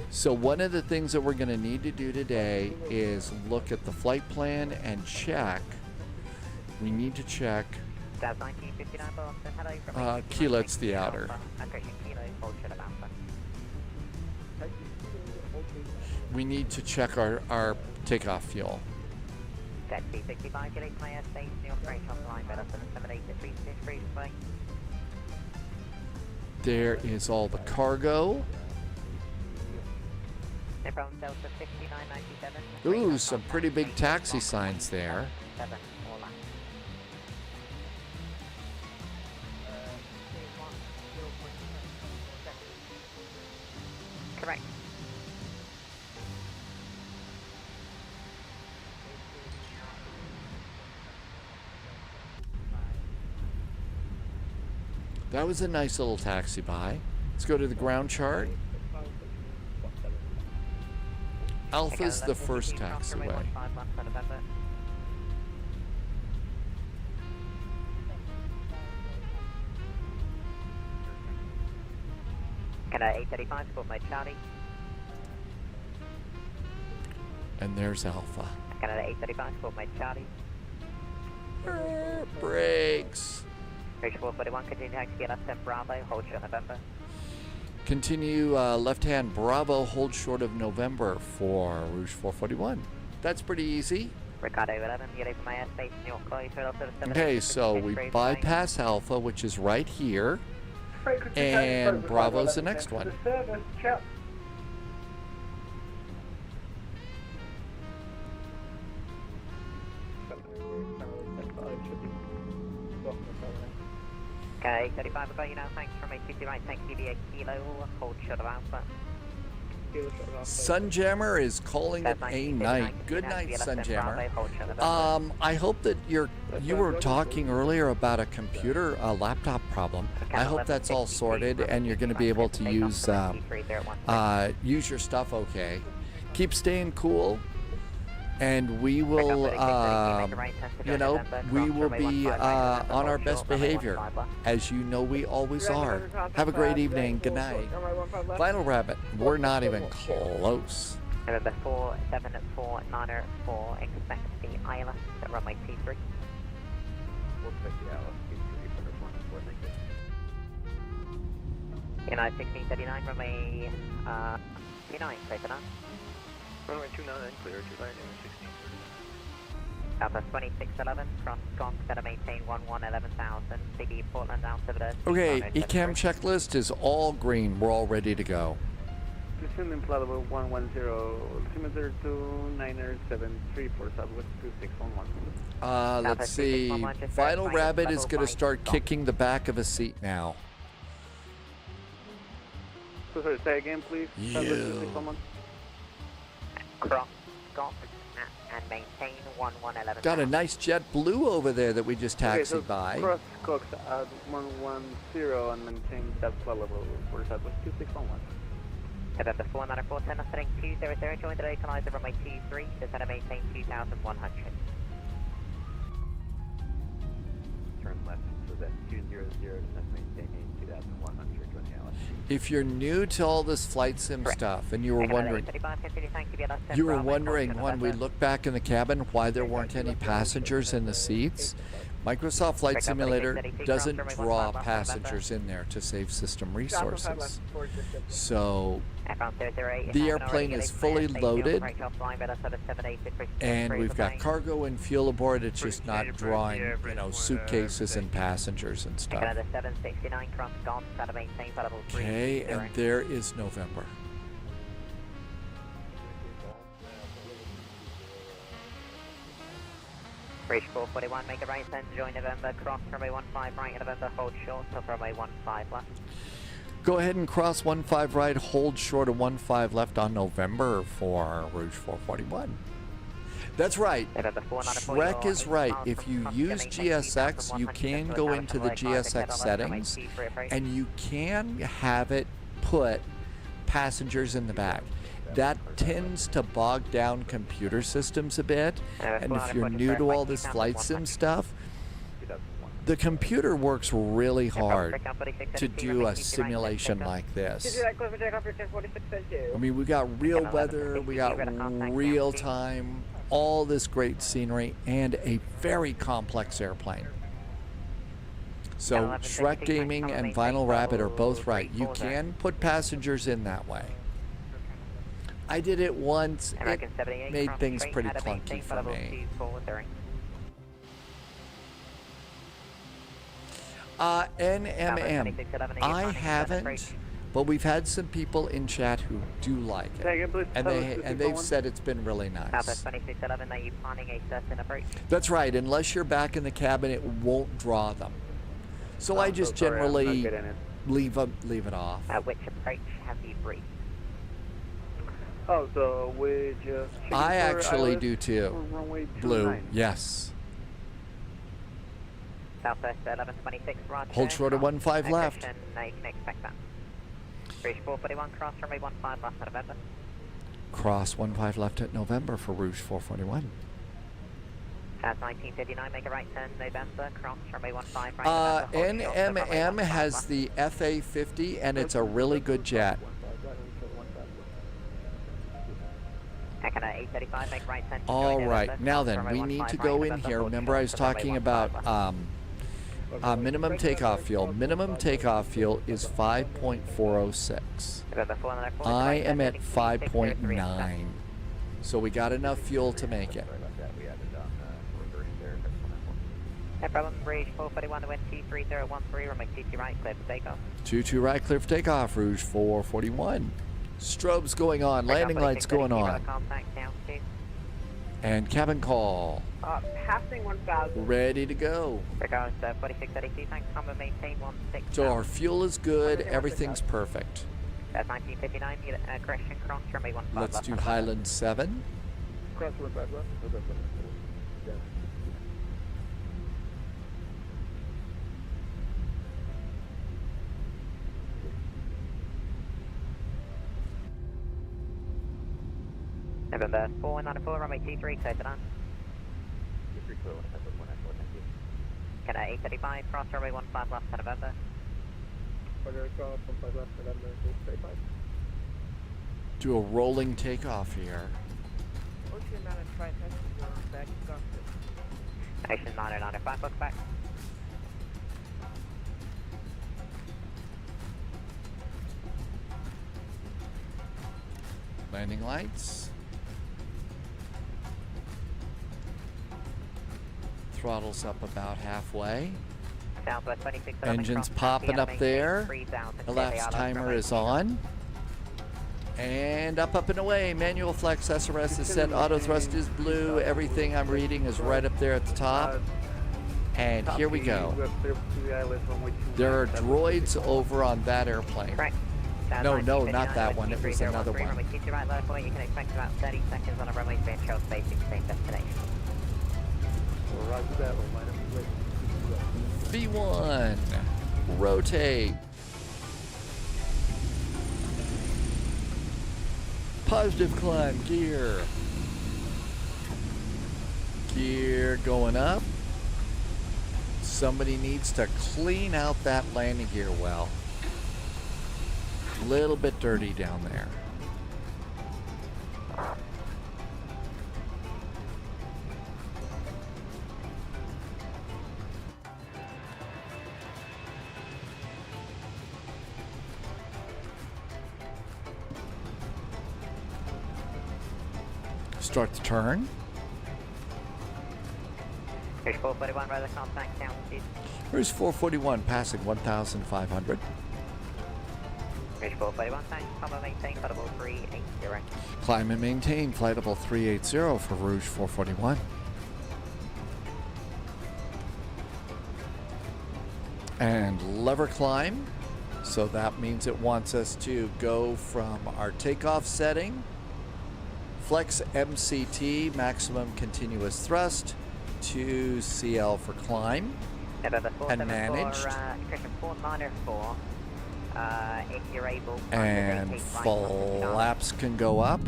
So one of the things that we're going to need to do today is look at the flight plan and check. We need to check Kilo, it's the outer. We need to check our takeoff fuel. There is all the cargo. Ooh, some pretty big taxi signs there. Correct. That was a nice little taxi by. Let's go to the ground chart. Alpha's the first taxiway. Canada 835, support my Charlie. And there's Alpha. Canada 835, support my Charlie. Brakes. Rouge 441, continue taxi left 10 Bravo, hold short November. Continue left-hand Bravo, hold short of November for Rouge 441. That's pretty easy. Ricardo 11, you're leaving my airspace, New York, call you straight off to the 7. Okay, so we bypass Alpha, which is right here, and Bravo's the next one. Okay, 35, we've got you now, thanks from ATC right, thank you via Kilo, hold short of Alpha. Sunjammer is calling it a night. Good night, Sunjammer. I hope that you were talking earlier about a computer, a laptop problem. I hope that's all sorted and you're going to be able to use your stuff okay. Keep staying cool. And we will, we will be on our best behavior, as you know we always are. Have a great evening. Good night. Final Rabbit, we're not even close. November 474904, expect the ILS at runway 23. We'll expect the ILS United 1639, runway 29, clear for now. Runway 29, clear to landing 16. Alpha 2611, from Scott, better maintain 11,000, CB Portland out of the... Okay, ECAM checklist is all green. We're all ready to go. Descending flight level 110, altimeter 2973 for Southwest 2611. Let's see. Final Rabbit is going to start kicking the back of a seat now. So sorry, say again, please. Yeah. Cross, Scott, and maintain 11,000. Got a nice jet blue over there that we just taxied by. Cross Cox at 110 and maintain that flight level for Southwest 2611. November 4904, setting 200, join the localizer runway 23, descend and maintain 2,100. Turn left so that 200, descend maintaining 2,100, join the ILS. If you're new to all this flight sim stuff and you were wondering when we look back in the cabin why there weren't any passengers in the seats, Microsoft Flight Simulator doesn't draw passengers in there to save system resources. So the airplane is fully loaded and we've got cargo and fuel aboard. It's just not drawing, suitcases and passengers and stuff. Okay, and there is November. Bridge 441, make a right turn to join November, cross runway 15 right at November, hold short of runway 15 left. Go ahead and cross 15 right, hold short of 15 left on November for Rouge 441. That's right. November 494, Shrek you're is 8 right. miles If from you Crosse, use giving GSX, you 18,100 can to go Tower into the 5 GSX KLSE settings, for approach. and you can have it put passengers in the back. That tends to bog down computer systems a bit, and if you're new to all this flight sim stuff, the computer works really hard to do a simulation like this. I mean, we got real weather, we got real time, all this great scenery, and a very complex airplane. So Shrek Gaming and Vinyl Rabbit are both right. You can put passengers in that way. I did it once. It made things pretty clunky for me. NMM. I haven't, but we've had some people in chat who do like it, and they've said it's been really nice. That's right. Unless you're back in the cabin, it won't draw them. So I just generally leave it off. Which approach have you briefed? Oh, so we just. I actually do too. Blue, yes. Southwest 1126, roger. Hold short of 15 left. You can expect that. Rouge 441, cross runway 15 left at November. Cross 15 left at November for Rouge 441. That's 1959, make a right turn, November, cross runway 15 right. NMM has the FA50, and it's a really good jet. All right, now then, we need to go in here. Remember I was talking about minimum takeoff fuel. Minimum takeoff fuel is 5.406. I am at 5.9. So we got enough fuel to make it. No problem, Rouge 441 to wind 23013, runway 22 right, clear for takeoff. 22 right, clear for takeoff, Rouge 441. Strobes going on, landing lights going on. And cabin call. Passing 1,000. Ready to go. Regards 4632, thanks, combo maintain 16. So our fuel is good, everything's perfect. That's 1959, correction, cross runway 15 left. Let's do Highland 7. Cross 15 left. November 494, runway 23, clear to land. Can 835, cross runway 15 left to November. Do a rolling takeoff here. Ocean 995, book back. Landing lights. Throttles up about halfway. Southwest 26, Engines popping up there. Elapsed timer is on. And up and away. Manual flex SRS is set. Auto thrust is blue. Everything I'm reading is right up there at the top. And here we go. There are droids over on that airplane. No, not that one. It was another one. You can expect about 30 seconds on a runway to ensure basic safe destination. V1. Rotate. Positive climb. Gear. Gear going up. Somebody needs to clean out that landing gear well. Little bit dirty down there. Start the turn. Rouge 441, rather contact down speed. Rouge 441 passing 1,500. Rouge 441, thanks. Combo maintain, flightable 380. Climb and maintain, flightable 380 for Rouge 441. And lever climb. So that means it wants us to go from our takeoff setting Flex MCT, maximum continuous thrust, 2 CL for climb, and managed. Christian 494. If you're able, And flaps can go up.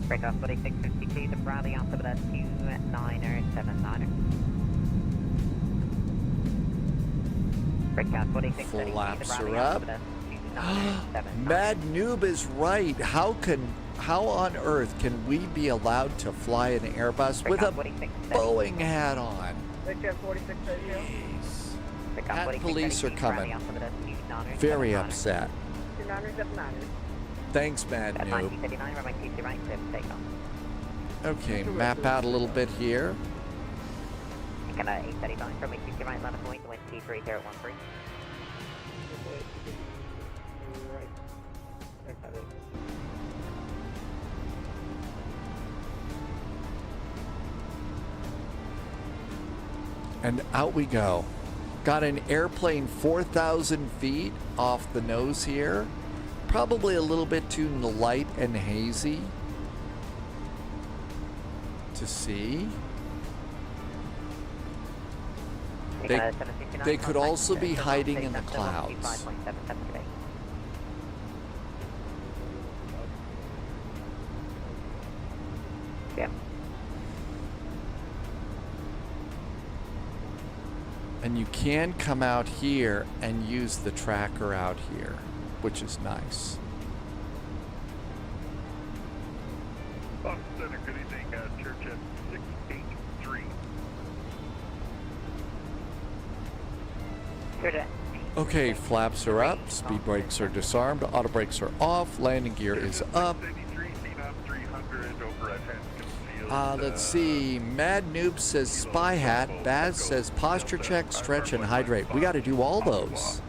Break off 4652, the Bradley altimeter 2979er. Break out 4632, the Flaps Bradley are up. altimeter 2979er. Mad Noob is right. How on earth can we be allowed to fly an Airbus with a Boeing hat on? Victor 4630. Hat police are coming. Very upset. 2979. Thanks, Mad At Noob. 1959, runway 23 right, clear for takeoff. Okay, map out a little bit here. Again, 835, runway 23 right, level point, wind 23013. And out we go. Got an airplane 4,000 feet off the nose here. Probably a little bit too light and hazy to see. They could also be hiding in the clouds. Yeah. And you can come out here and use the tracker out here, which is nice. Boston Center, good evening, Church at 683. Okay, flaps are up, speed brakes are disarmed, auto brakes are off, landing gear is up. Let's see, Mad Noob says spy hat, Baz says posture check, stretch, and hydrate. We got to do all those.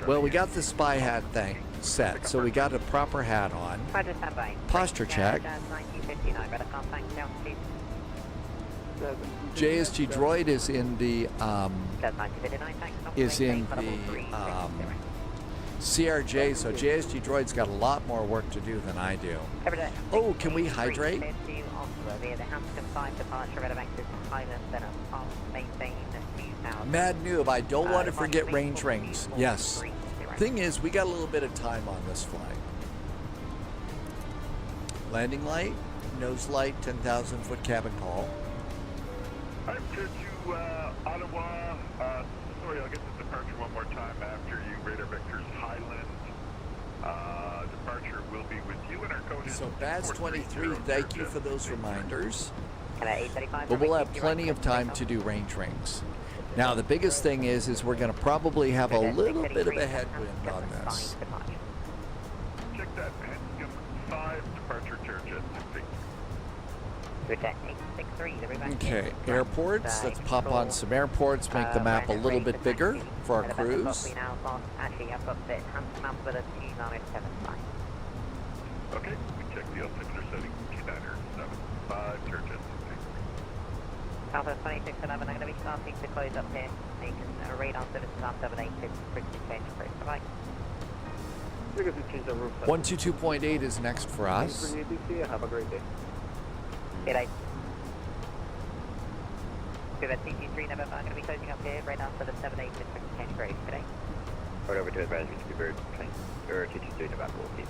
Well, we got the spy hat thing set, so we got a proper hat on. Posture check. JSG Droid is in the CRJ, so JSG Droid's got a lot more work to do than I do. Oh, can we hydrate? Mad Noob, I don't want to forget range rings. Yes. Thing is, we got a little bit of time on this flight. Landing light, nose light, 10,000 foot cabin call. I'm here to Ottawa. Sorry, I'll get the departure one more time after you. Radar Vectors Highland. Departure will be with you and our code is... So Baz 23, thank you for those reminders. But we'll have plenty of time to do range rings. Now the biggest thing is we're going to probably have a little bit of a headwind on this. Check that, Pentium 5 departure church at 6. Okay, airports. Let's pop on some airports, make the map a little bit bigger for our cruise. Okay, we check the altimeter setting, 2975, church at 6. Southwest 2611, I'm going to be starting to close up here. So you can radar services on 78, bridge to change approach. Bye-bye. 122.8 is next for us. Have a great day. Good day. Good, that's CT3 November. I'm going to be closing up here right now for the 78 bridge to change approach. Good day. Right over to advisory to be bird plane, or CT3 November, please.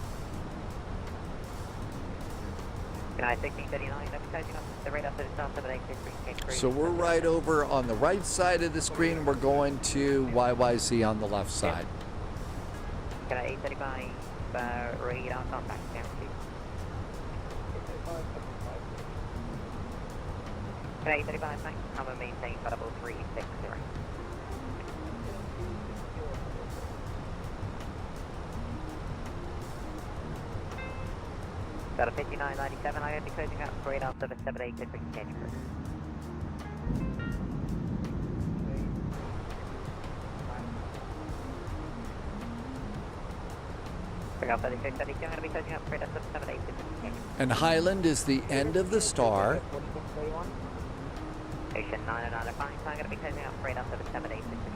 Good night, 1639. I'm closing up the radar for the South 78 bridge to change approach. So we're right over on the right side of the screen. We're going to YYZ on the left side. Good night, 835. Radar contact. Yeah, please. Good night, 835. Thanks. I'm going to maintain double 360. Got a 5997, I will be closing out for radar service 78 to change approach. Bring out 3632, I'm going to be closing out for radar service 78 to change approach. And Highland is the end of the star. Station 90905, so I'm going to be closing out for radar service 78 to change approach.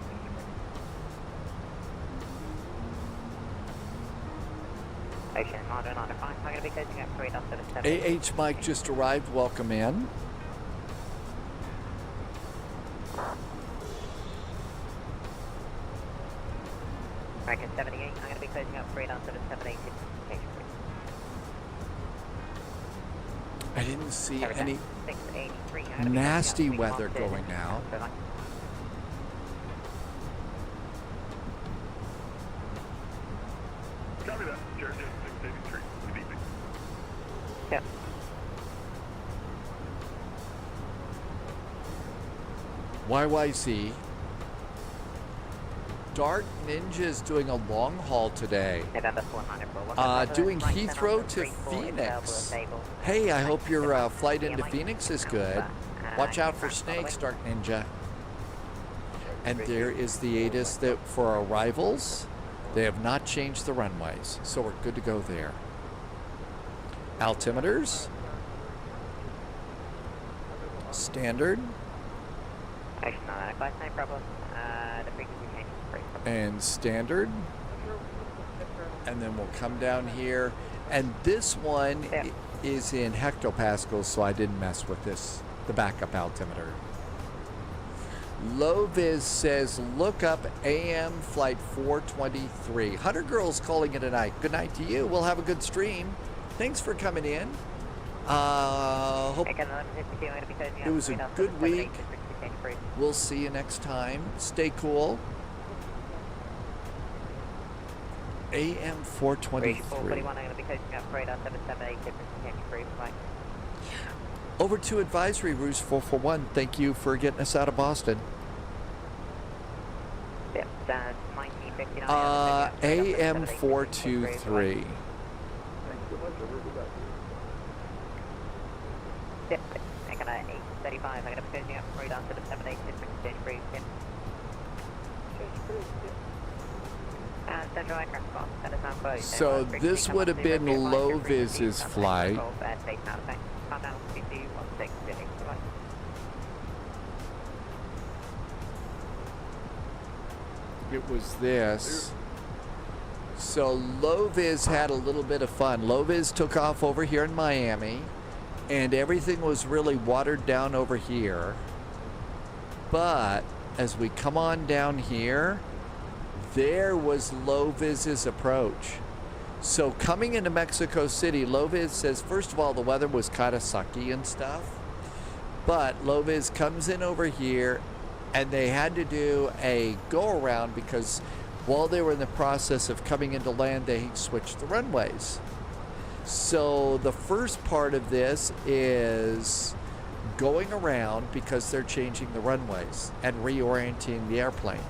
Ocean, order 5. I'm going to be closing up 3 down to the 7. AH Mike just arrived. Welcome in. American 78, I'm going to be closing up 3 down to the 780. I didn't see Every any 683, I'm gonna be nasty closing up 3 weather down to going now. Copy that. Georgia 683. Good evening. Yep. YYZ. Dark Ninja is doing a long haul today. November 494. Doing Heathrow to Phoenix. Hey, I hope your flight into Phoenix is good. Watch out for snakes, Dark Ninja. And there is the ATIS that for arrivals, they have not changed the runways, so we're good to go there. Altimeters. Standard. No problem. The frequency change is pretty quick. And standard. And then we'll come down here. And this one is in hectopascals, so I didn't mess with this, the backup altimeter. Low Viz says, look up AM flight 423. Hunter Girl's calling it a night. Good night to you. We'll have a good stream. Thanks for coming in. Hope it was a good week. We'll see you next time. Stay cool. AM 423. Over to advisory, Ruse 441. Thank you for getting us out of Boston. AM 423. Yep, I'm gonna 835. I'm gonna be closing up 3 down to the 786 exchange free. Central aircraft cost, that is now closed. So this would have been Low Viz's flight. It was this. So Low Viz had a little bit of fun. Low Viz took off over here in Miami, and everything was really watered down over here. But as we come on down here, there was Low Viz's approach. So coming into Mexico City, Low Viz says, first of all, the weather was kind of sucky and stuff. But Low Viz comes in over here, and they had to do a go around because while they were in the process of coming into land, they switched the runways. So the first part of this is going around because they're changing the runways and reorienting the airplane.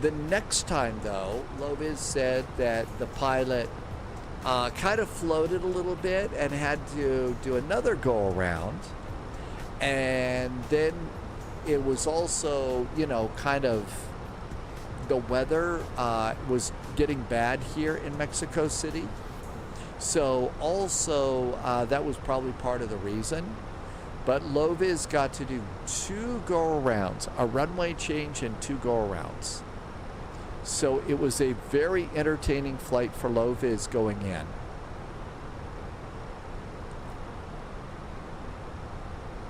The next time, though, Low Viz said that the pilot kind of floated a little bit and had to do another go around. And then it was also, you know, kind of the weather was getting bad here in Mexico City. So also that was probably part of the reason. But Low Viz got to do 2 go-arounds, a runway change and 2 go-arounds. So it was a very entertaining flight for Low Viz going in.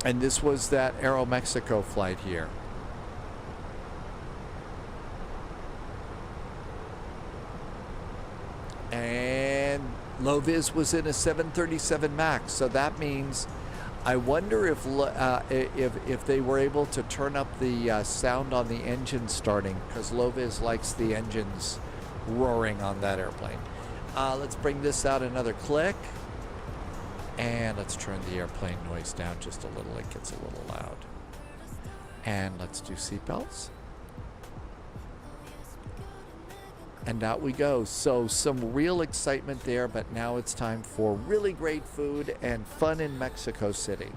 And this was that Aeromexico flight here. And Low Viz was in a 737 MAX, so that means I wonder if they were able to turn up the sound on the engine starting, because Low Viz likes the engines roaring on that airplane. Let's bring this out another click. And let's turn the airplane noise down just a little. It gets a little loud. And let's do seatbelts. And out we go. So some real excitement there, but now it's time for really great food and fun in Mexico City.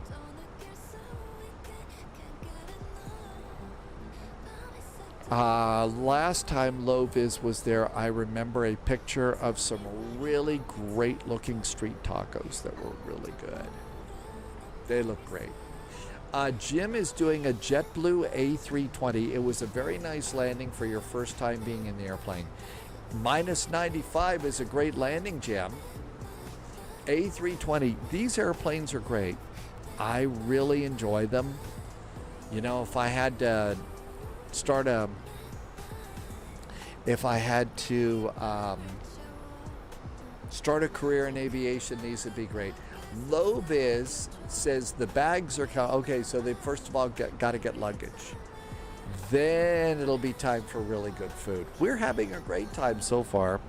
Last time Low Viz was there, I remember a picture of some really great looking street tacos that were really good. They look great. Jim is doing a JetBlue A320. It was a very nice landing for your first time being in the airplane. -95 is a great landing, Jim. A320, these airplanes are great. I really enjoy them. You know, if I had to start a, start a career in aviation, these would be great. Low Vis says the bags are okay, so they first of all got to get luggage. Then it'll be time for really good food. We're having a great time so far.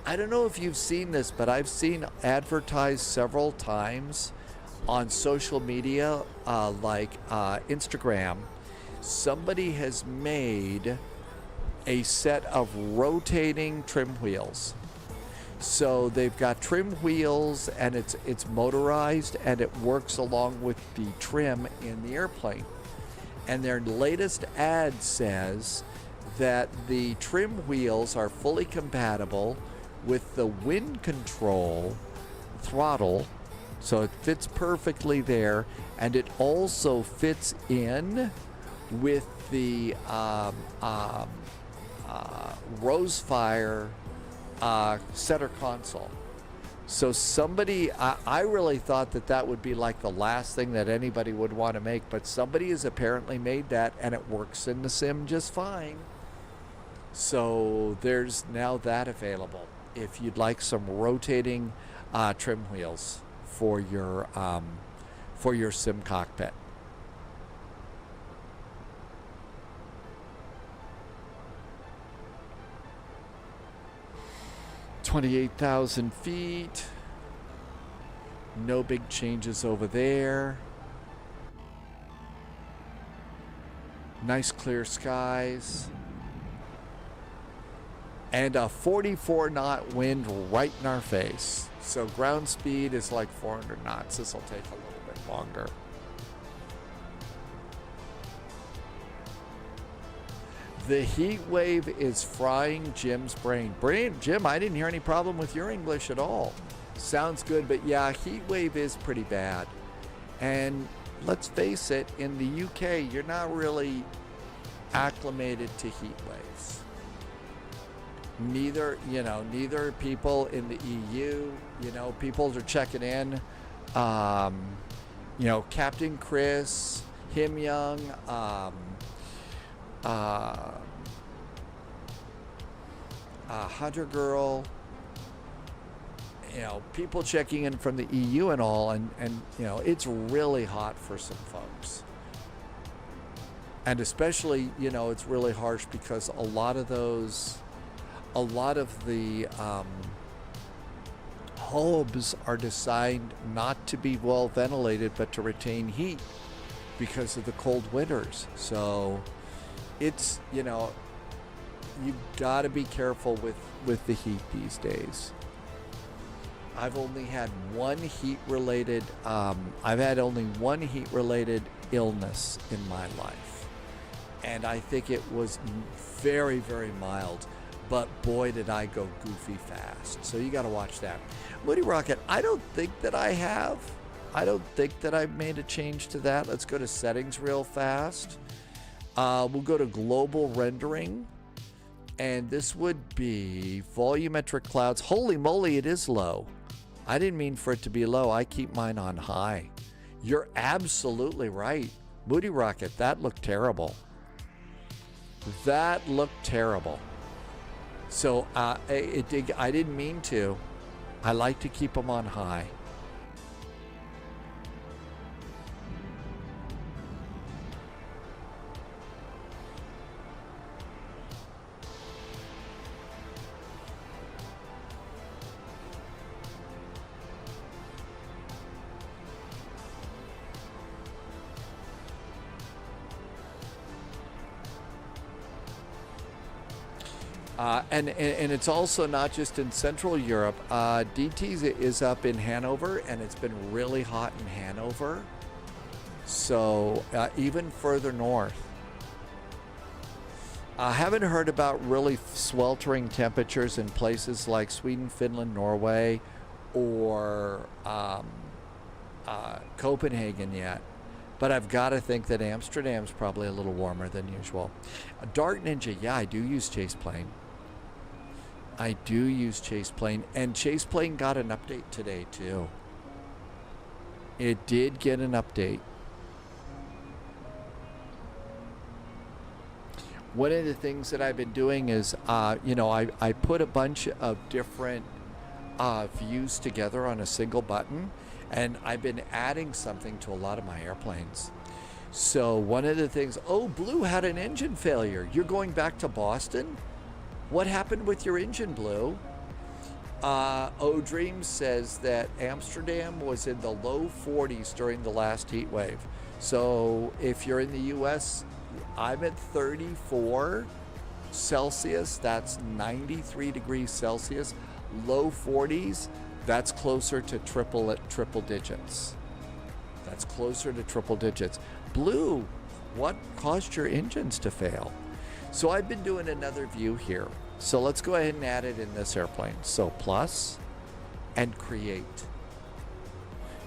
I don't know if you've seen this, but I've seen advertised several times on social media, like Instagram. Somebody has made a set of rotating trim wheels. So they've got trim wheels, and it's motorized, and it works along with the trim in the airplane. And their latest ad says that the trim wheels are fully compatible with the wind control throttle, so it fits perfectly there, and it also fits in with the Rosefire center console. So somebody, I really thought that would be like the last thing that anybody would want to make, but somebody has apparently made that, and it works in the sim just fine. So there's now that available if you'd like some rotating trim wheels for your sim cockpit. $28,000 feet. No big changes over there. Nice clear skies. And a 44 knot wind right in our face. So ground speed is like 400 knots. This will take a little bit longer. The heat wave is frying Jim's brain. Jim, I didn't hear any problem with your English at all. Sounds good, but yeah, heat wave is pretty bad. And let's face it, in the UK, you're not really acclimated to heat waves. Neither people in the EU, people are checking in. Captain Chris, Him Young, Hunter Girl, people checking in from the EU and all, and it's really hot for some folks. And especially, it's really harsh because a lot of the hubs are designed not to be well ventilated, but to retain heat because of the cold winters. So it's, you've got to be careful with the heat these days. I've only had one heat-related illness in my life. And I think it was very, very mild. But boy, did I go goofy fast. So you got to watch that. Moody Rocket, I don't think that I have. I don't think that I've made a change to that. Let's go to settings real fast. We'll go to global rendering. And this would be volumetric clouds. Holy moly, it is low. I didn't mean for it to be low. I keep mine on high. You're absolutely right. Moody Rocket, that looked terrible. That looked terrible. So I didn't mean to. I like to keep them on high. And it's also not just in Central Europe. DT is up in Hanover, and it's been really hot in Hanover. So even further north. I haven't heard about really sweltering temperatures in places like Sweden, Finland, Norway, or Copenhagen yet. But I've got to think that Amsterdam's probably a little warmer than usual. Dark Ninja, yeah, I do use Chase Plane. I do use Chase Plane, and Chase Plane got an update today too. It did get an update. One of the things that I've been doing is, you know, I put a bunch of different views together on a single button, and I've been adding something to a lot of my airplanes. So one of the things, oh, Blue had an engine failure. You're going back to Boston? What happened with your engine, Blue? O-Dream says that Amsterdam was in the low 40s during the last heat wave. So if you're in the US, I'm at 34 Celsius. That's 93 degrees Celsius. Low 40s, that's closer to triple digits. That's closer to triple digits. Blue, what caused your engines to fail? So I've been doing another view here. So let's go ahead and add it in this airplane. So plus and create.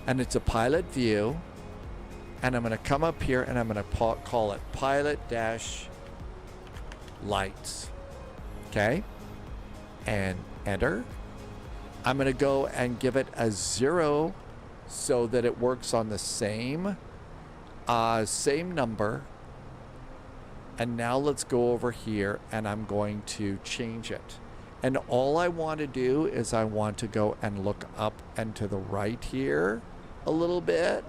And it's a pilot view. And I'm going to come up here and I'm going to call it pilot dash lights. Okay. And enter. I'm going to go and give it a 0 so that it works on the same number. And now let's go over here and I'm going to change it. And all I want to do is I want to go and look up and to the right here a little bit.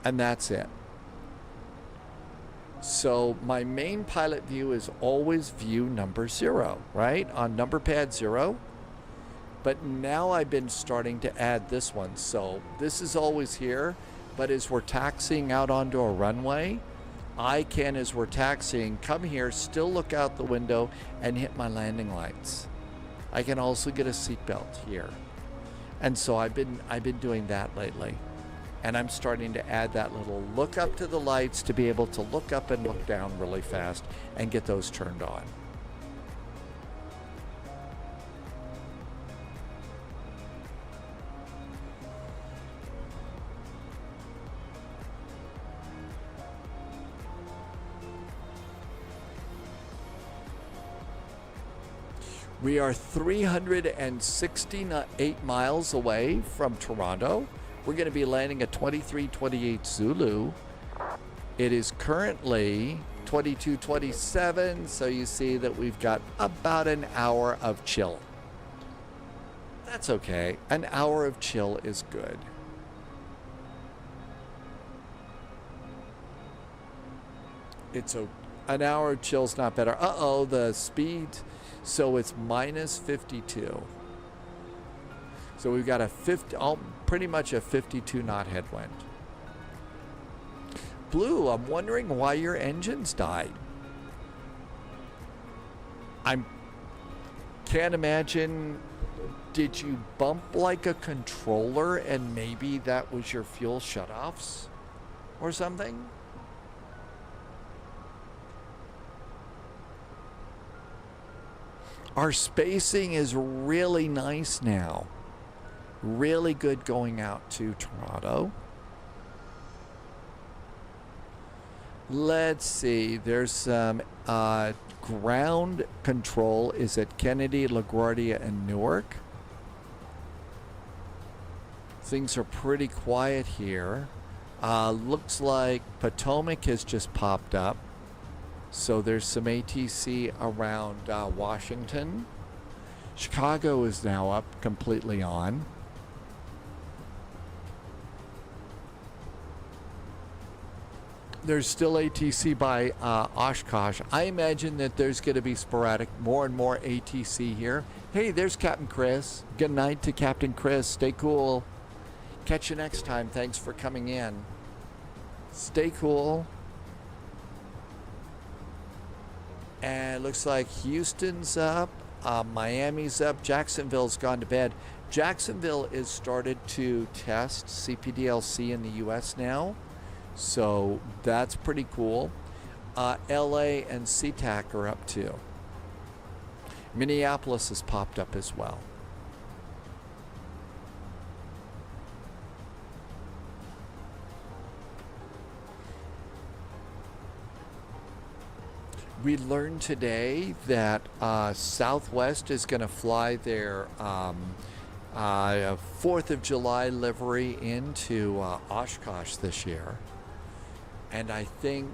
And that's it. So my main pilot view is always view number 0, right? On number pad 0. But now I've been starting to add this one. So this is always here, but as we're taxiing out onto a runway, I can, as we're taxiing, come here, still look out the window and hit my landing lights. I can also get a seatbelt here. And so I've been doing that lately. And I'm starting to add that little look up to the lights to be able to look up and look down really fast and get those turned on. We are 368 miles away from Toronto. We're going to be landing at 2328 Zulu. It is currently 2227, so you see that we've got about an hour of chill. That's okay. An hour of chill is good. It's an hour of chill's not better. Uh-oh, the speed. So it's minus 52. So we've got a pretty much a 52 knot headwind. Blue, I'm wondering why your engines died. Can't imagine, did you bump like a controller and maybe that was your fuel shutoffs or something? Our spacing is really nice now. Really good going out to Toronto. Let's see. There's some ground control is at Kennedy, LaGuardia, and Newark. Things are pretty quiet here. Looks like Potomac has just popped up. So there's some ATC around Washington. Chicago is now up completely on. There's still ATC by Oshkosh. I imagine that there's going to be sporadic, more and more ATC here. Hey, there's Captain Chris. Good night to Captain Chris. Stay cool. Catch you next time. Thanks for coming in. Stay cool. And it looks like Houston's up, Miami's up, Jacksonville's gone to bed. Jacksonville is started to test CPDLC in the US now, so that's pretty cool. LA and SeaTac are up too. Minneapolis has popped up as well. We learned today that Southwest is going to fly their 4th of July livery into Oshkosh this year. And I think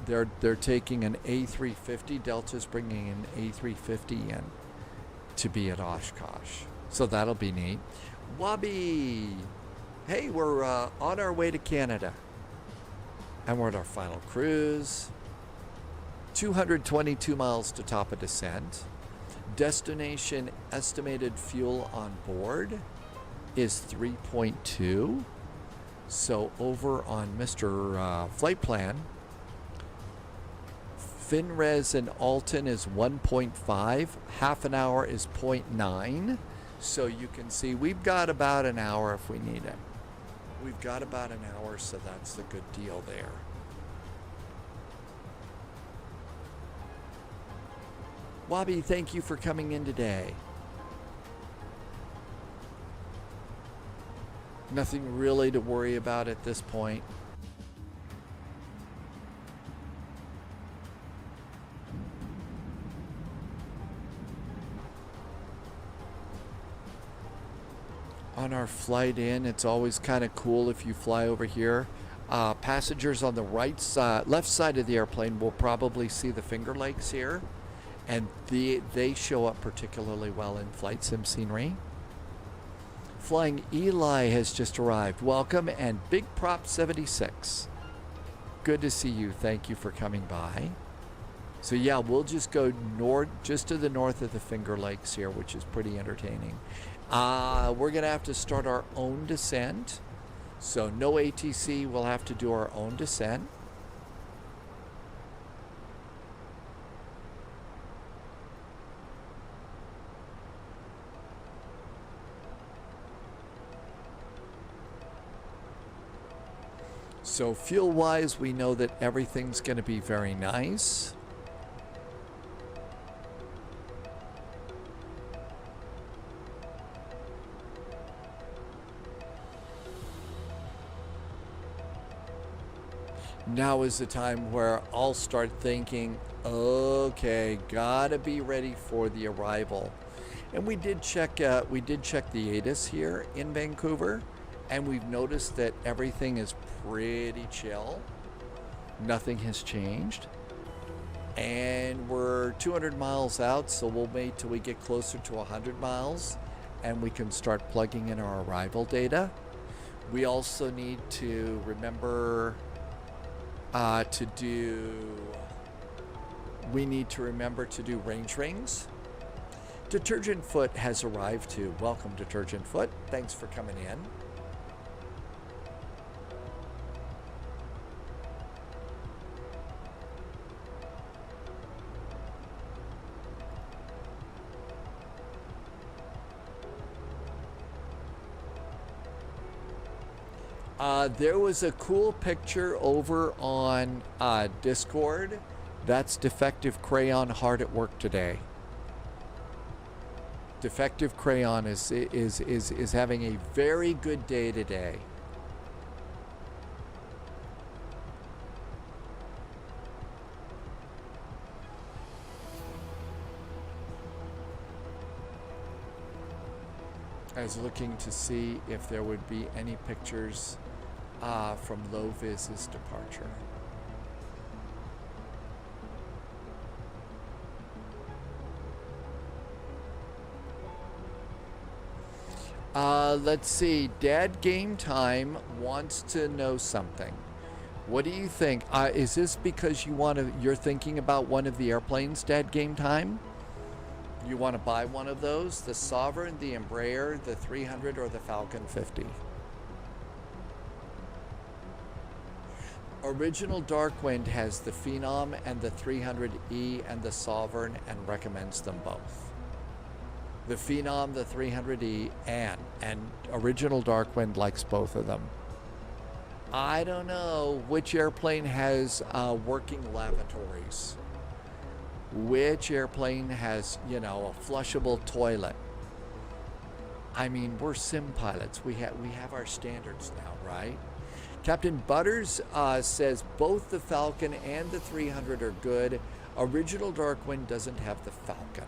they're taking an A350. Delta's bringing an A350 in to be at Oshkosh. So that'll be neat. Wabi! Hey, we're on our way to Canada. And we're at our final cruise. 222 miles to top of descent. Destination estimated fuel on board is 3.2. So over on Mr. Flight Plan, FinRes in Alton is 1.5. Half an hour is 0.9. So you can see we've got about an hour if we need it. We've got about an hour, so that's the good deal there. Wabi, thank you for coming in today. Nothing really to worry about at this point. On our flight in, it's always kind of cool if you fly over here. Passengers on the right side, left side of the airplane will probably see the Finger Lakes here, and they show up particularly well in flight sim scenery. Flying Eli has just arrived. Welcome, and Big Prop 76. Good to see you. Thank you for coming by. So yeah, we'll just go north, just to the north of the Finger Lakes here, which is pretty entertaining. We're gonna have to start our own descent. So no ATC, we'll have to do our own descent. So fuel-wise, we know that everything's going to be very nice. Now is the time where I'll start thinking, okay, gotta be ready for the arrival. And we did check the ATIS here in Vancouver, and we've noticed that everything is pretty chill. Nothing has changed. And we're 200 miles out, so we'll wait till we get closer to 100 miles and we can start plugging in our arrival data. We also need to remember to do range rings. Detergent Foot has arrived too. Welcome, Detergent Foot. Thanks for coming in. There was a cool picture over on Discord. That's Defective Crayon hard at work today. Defective Crayon is having a very good day today. I was looking to see if there would be any pictures from Low Viz's departure. Let's see. Dad Game Time wants to know something. What do you think? Is this because you're thinking about one of the airplanes, Dad Game Time? You want to buy one of those? The Sovereign, the Embraer, the 300, or the Falcon 50? Original Darkwind has the Phenom and the 300E and the Sovereign and recommends them both. The Phenom, the 300E, and Original Darkwind likes both of them. I don't know which airplane has working lavatories. Which airplane has, a flushable toilet? I mean, we're sim pilots. We have our standards now, right? Captain Butters says both the Falcon and the 300 are good. Original Darkwind doesn't have the Falcon.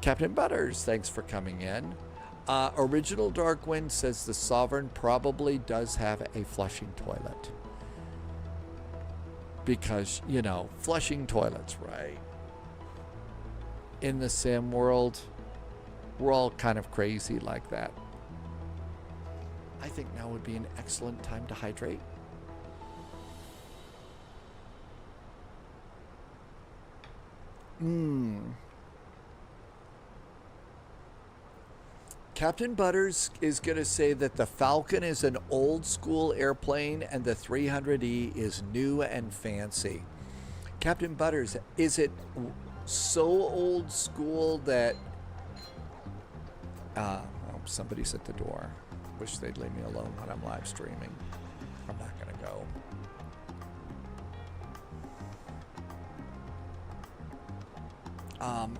Captain Butters, thanks for coming in. Original Darkwind says the Sovereign probably does have a flushing toilet. Because, you know, flushing toilets, right? In the sim world, we're all kind of crazy like that. I think now would be an excellent time to hydrate. Captain Butters is going to say that the Falcon is an old school airplane and the 300E is new and fancy. Captain Butters, is it so old school that... oh, somebody's at the door. Wish they'd leave me alone when I'm live streaming. I'm not going to go.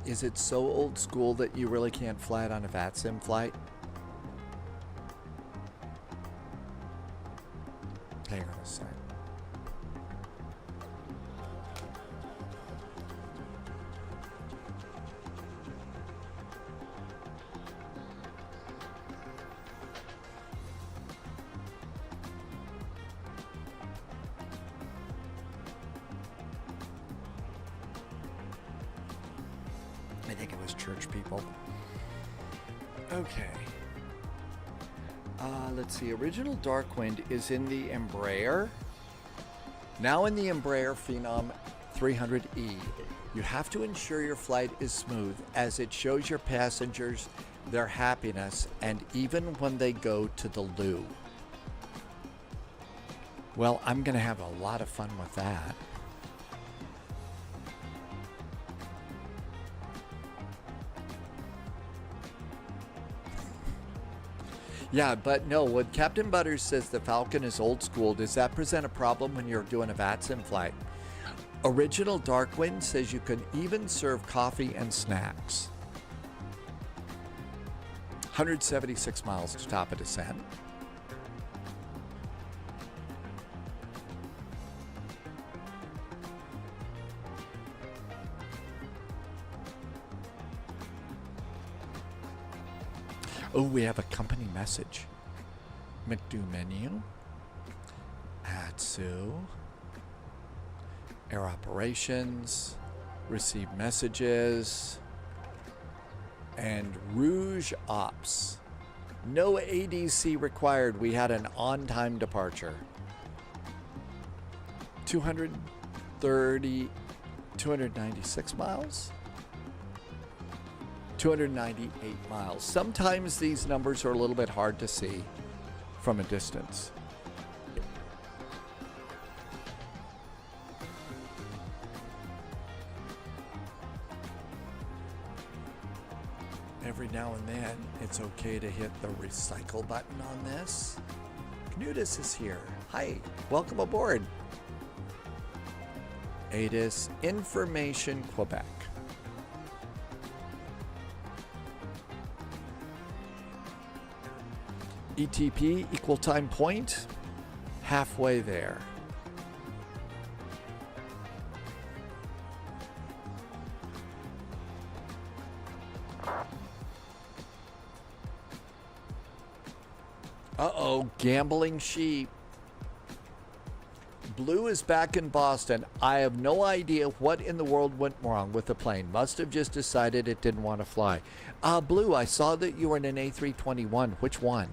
Is it so old school that you really can't fly it on a VATSIM flight? Hang on a sec. I think it was church people. Okay. Let's see. Original Darkwind is in the Embraer. Now in the Embraer Phenom 300E. You have to ensure your flight is smooth as it shows your passengers their happiness and even when they go to the loo. Well, I'm going to have a lot of fun with that. Yeah, but no, when Captain Butters says the Falcon is old school, does that present a problem when you're doing a VATSIM flight? Original Darkwind says you can even serve coffee and snacks. 176 miles to top of descent. Oh, we have a company message. McDo menu. ASUS. Air operations. Receive messages. And Rouge Ops. No ADC required. We had an on-time departure. 296 miles? 298 miles. Sometimes these numbers are a little bit hard to see from a distance. Every now and then, it's okay to hit the recycle button on this. Knudis is here. Hi, welcome aboard. ATIS Information Quebec. ETP, equal time point, halfway there. Uh-oh, gambling sheep. Blue is back in Boston. I have no idea what in the world went wrong with the plane. Must have just decided it didn't want to fly. Blue, I saw that you were in an A321. Which one?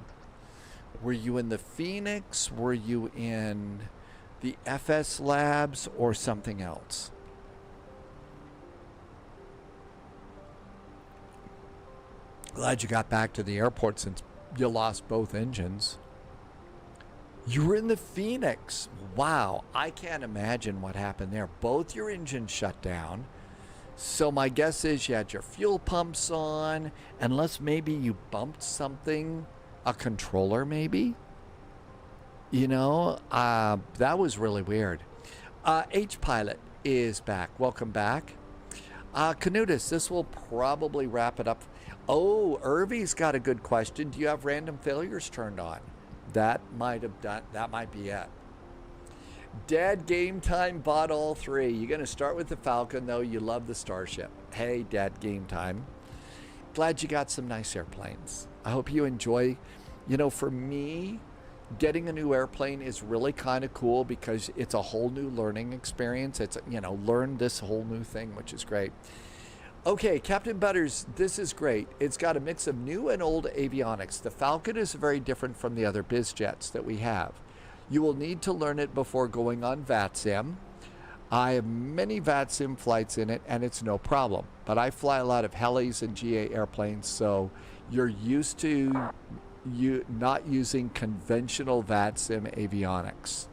Were you in the Phoenix? Were you in the FS Labs or something else? Glad you got back to the airport since you lost both engines. You were in the Phoenix. Wow, I can't imagine what happened there. Both your engines shut down. So my guess is you had your fuel pumps on, unless maybe you bumped something. A controller, maybe? You know, that was really weird. H-Pilot is back. Welcome back. Canudis, this will probably wrap it up. Oh, Irvy's got a good question. Do you have random failures turned on? That might be it. Dad, game time, bought all three. You're going to start with the Falcon, though. You love the Starship. Hey, Dad, game time. Glad you got some nice airplanes. I hope you enjoy. You know, for me, getting a new airplane is really kind of cool because it's a whole new learning experience. It's, you know, learn this whole new thing, which is great. Okay, Captain Butters, this is great. It's got a mix of new and old avionics. The Falcon is very different from the other biz jets that we have. You will need to learn it before going on VATSIM. I have many VATSIM flights in it, and it's no problem. But I fly a lot of helis and GA airplanes, so you're used to not using conventional VATSIM avionics.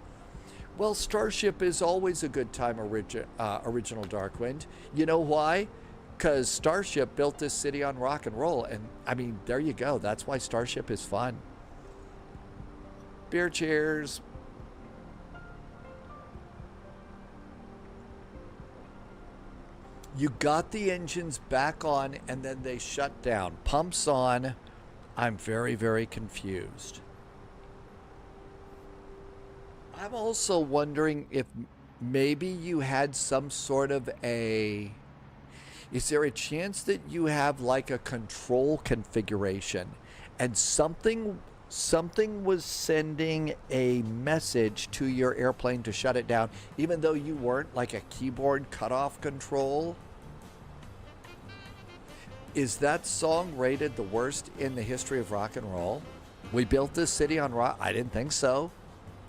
Well, Starship is always a good time, original Darkwind. You know why? Because Starship built this city on rock and roll, and I mean, there you go. That's why Starship is fun. Beer cheers. You got the engines back on and then they shut down. Pumps on. I'm very, very confused. I'm also wondering if maybe you had some sort of a... Is there a chance that you have like a control configuration and something was sending a message to your airplane to shut it down, even though you weren't like a keyboard cutoff control? Is that song rated the worst in the history of rock and roll? We built this city on rock. I didn't think so.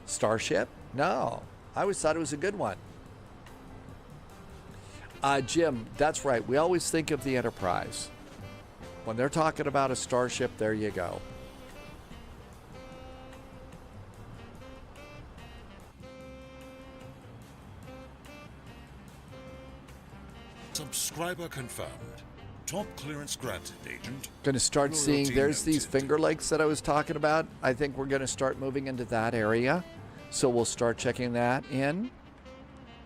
Starship? No. I always thought it was a good one. Jim, that's right. We always think of the Enterprise. When they're talking about a Starship, there you go. Subscriber confirmed. Top clearance granted, Agent. Going to start seeing, there's these Finger Lakes that I was talking about. I think we're going to start moving into that area. So we'll start checking that in.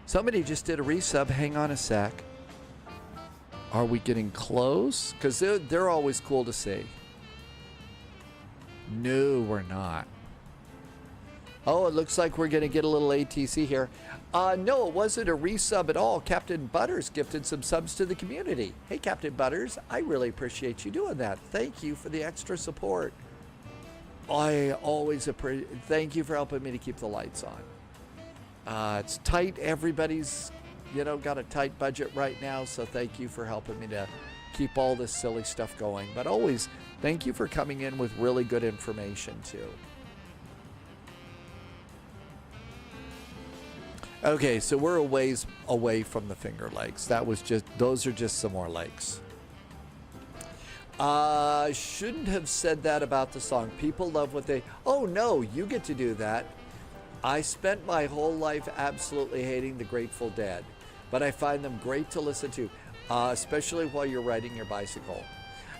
Somebody just did a resub. Hang on a sec. Are we getting close? Because they're always cool to see. No, we're not. Oh, it looks like we're going to get a little ATC here. No, it wasn't a resub at all. Captain Butters gifted some subs to the community. Hey, Captain Butters, I really appreciate you doing that. Thank you for the extra support. I always appreciate. Thank you for helping me to keep the lights on. It's tight. Everybody's, you know, got a tight budget right now, so thank you for helping me to keep all this silly stuff going. But always, thank you for coming in with really good information, too. Okay, so we're a ways away from the Finger Lakes. Those are just some more lakes. Shouldn't have said that about the song. People love what they... Oh, no, you get to do that. I spent my whole life absolutely hating the Grateful Dead, but I find them great to listen to, especially while you're riding your bicycle.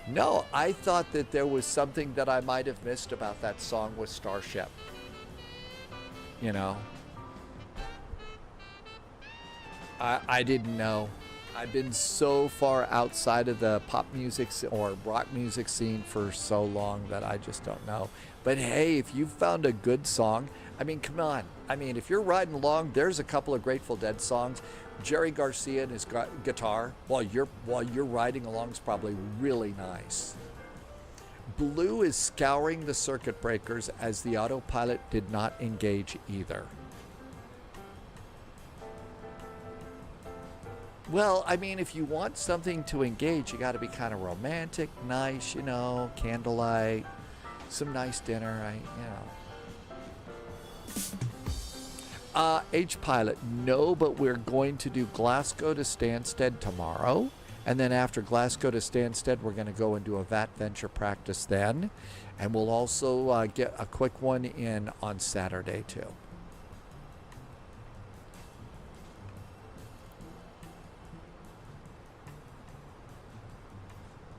No, I thought that there was something that I might have missed about that song with Starship. You know? I didn't know. I've been so far outside of the pop music or rock music scene for so long that I just don't know. But hey, if you found a good song, I mean, come on. I mean, if you're riding along, there's a couple of Grateful Dead songs. Jerry Garcia and his guitar while you're riding along is probably really nice. Blue is scouring the circuit breakers as the autopilot did not engage either. Well, I mean, if you want something to engage, you got to be kind of romantic, nice, you know, candlelight, some nice dinner, you know. H-Pilot, no, but we're going to do Glasgow to Stansted tomorrow. And then after Glasgow to Stansted, we're going to go and do a Vatventure practice then. And we'll also get a quick one in on Saturday, too.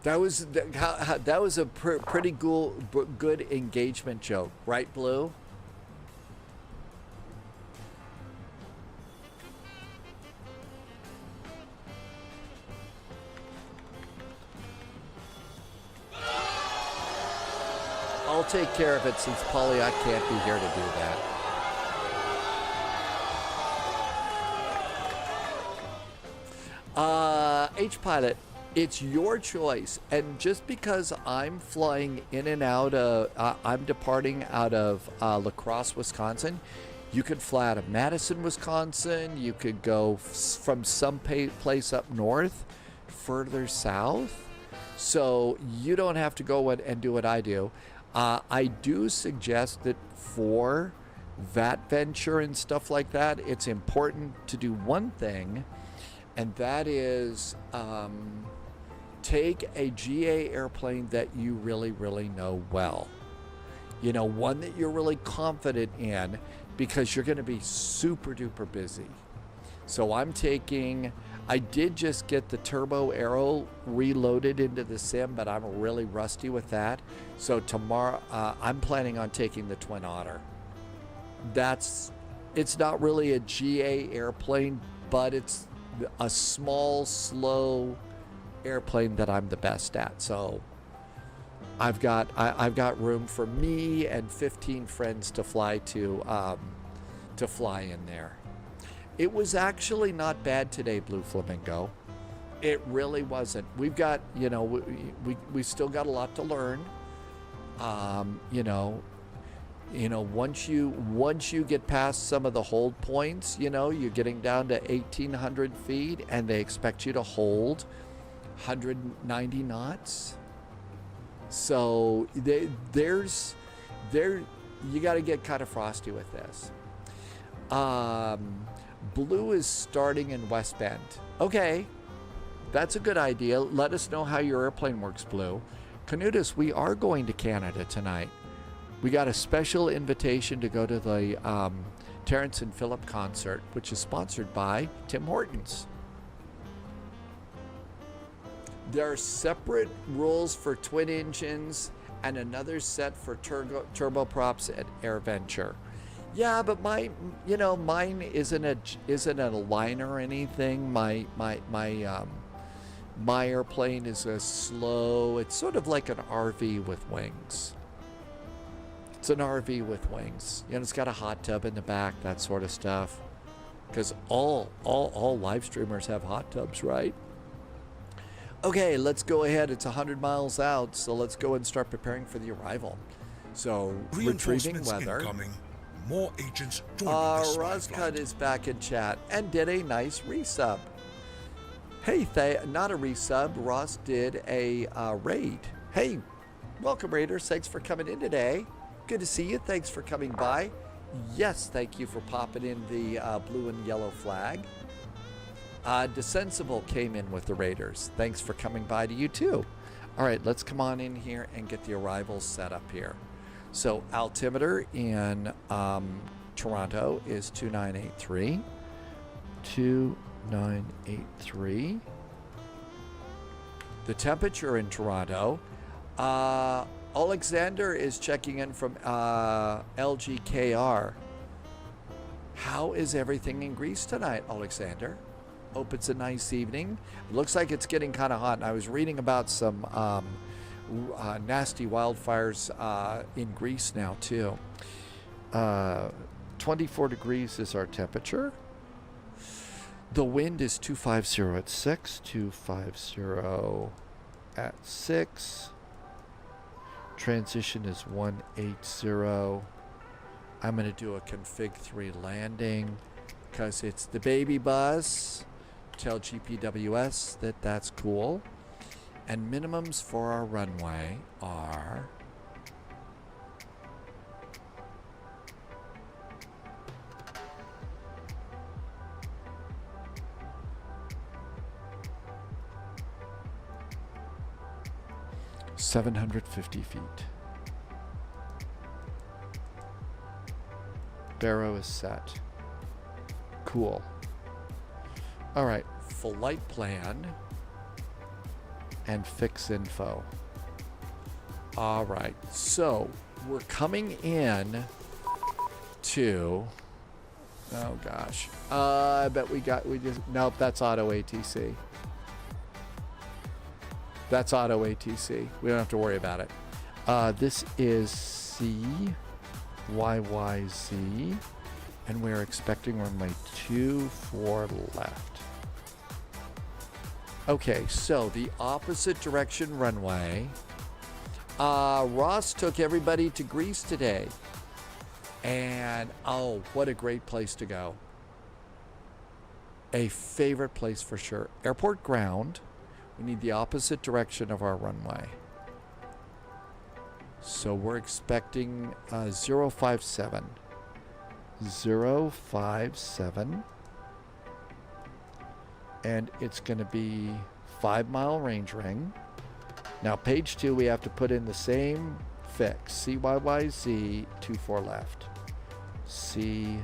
That was a pretty good engagement joke, right, Blue? I'll take care of it since Polly, I can't be here to do that. H-Pilot, it's your choice. And just because I'm flying in and out of, I'm departing out of La Crosse, Wisconsin, you could fly out of Madison, Wisconsin. You could go from some place up north, further south. So you don't have to go and do what I do. I do suggest that for Vatventure and stuff like that, it's important to do one thing, and that is take a GA airplane that you really, really know well. You know, one that you're really confident in, because you're going to be super duper busy. So I did just get the Turbo Aero reloaded into the sim, but I'm really rusty with that. So tomorrow, I'm planning on taking the Twin Otter. It's not really a GA airplane, but it's a small, slow airplane that I'm the best at. So I've got room for me and 15 friends to fly to Flyin there. It was actually not bad today, Blue Flamingo. It really wasn't. We've got, you know, we still got a lot to learn. You know, once you get past some of the hold points, you know, you're getting down to 1,800 feet, and they expect you to hold 190 knots. So you got to get kind of frosty with this. Blue is starting in West Bend. Okay, that's a good idea. Let us know how your airplane works, Blue. Canutus, we are going to Canada tonight. We got a special invitation to go to the Terrence and Phillip concert, which is sponsored by Tim Hortons. There are separate rules for twin engines and another set for turboprops at AirVenture. Yeah, but mine isn't a liner or anything. My airplane is a slow. It's sort of like an RV with wings. It's an RV with wings. You know, it's got a hot tub in the back, that sort of stuff. Because all live streamers have hot tubs, right? Okay, let's go ahead. It's 100 miles out, so let's go and start preparing for the arrival. So, retrieving weather. Incoming. More agents joining this Roscut is back in chat and did a nice resub. Hey, not a resub. Ross did a raid. Hey, welcome, Raiders. Thanks for coming in today. Good to see you. Thanks for coming by. Yes, thank you for popping in the blue and yellow flag. Desensible came in with the Raiders. Thanks for coming by to you too. All right, let's come on in here and get the arrivals set up here. So altimeter in Toronto is 2983. 2983. The temperature in Toronto, Alexander is checking in from LGKR. How is everything in Greece tonight, Alexander? Hope it's a nice evening. It looks like it's getting kind of hot. And I was reading about some nasty wildfires in Greece now too. 24 degrees is our temperature. The wind is 250 at 6, 250 at 6. Transition is 180. I'm going to do a config 3 landing because it's the baby bus. Tell GPWS that that's cool. And minimums for our runway are 750 feet. Barrow is set. Cool. All right, flight plan and fix info. All right, so we're coming in to, oh gosh, I bet nope, that's auto ATC. That's auto ATC. We don't have to worry about it. This is CYYZ, and we're expecting runway 24 left. Okay, so the opposite direction runway. Ross took everybody to Greece today. And, oh, what a great place to go. A favorite place for sure. Airport ground. We need the opposite direction of our runway. So we're expecting 057. 057. And it's going to be 5 mile range ring. Now page 2 we have to put in the same fix. CYYZ 24 left. CYYZ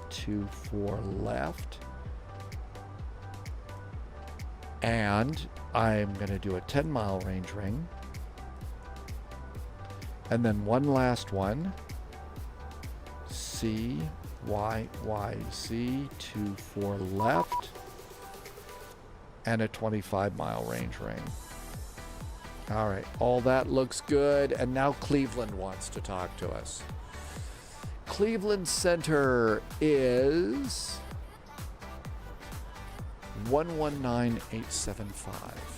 24 left. And I'm going to do a 10 mile range ring. And then one last one. CYYZ 24 left. And a 25 mile range ring. All right, all that looks good. And now Cleveland wants to talk to us. Cleveland Center is 119875.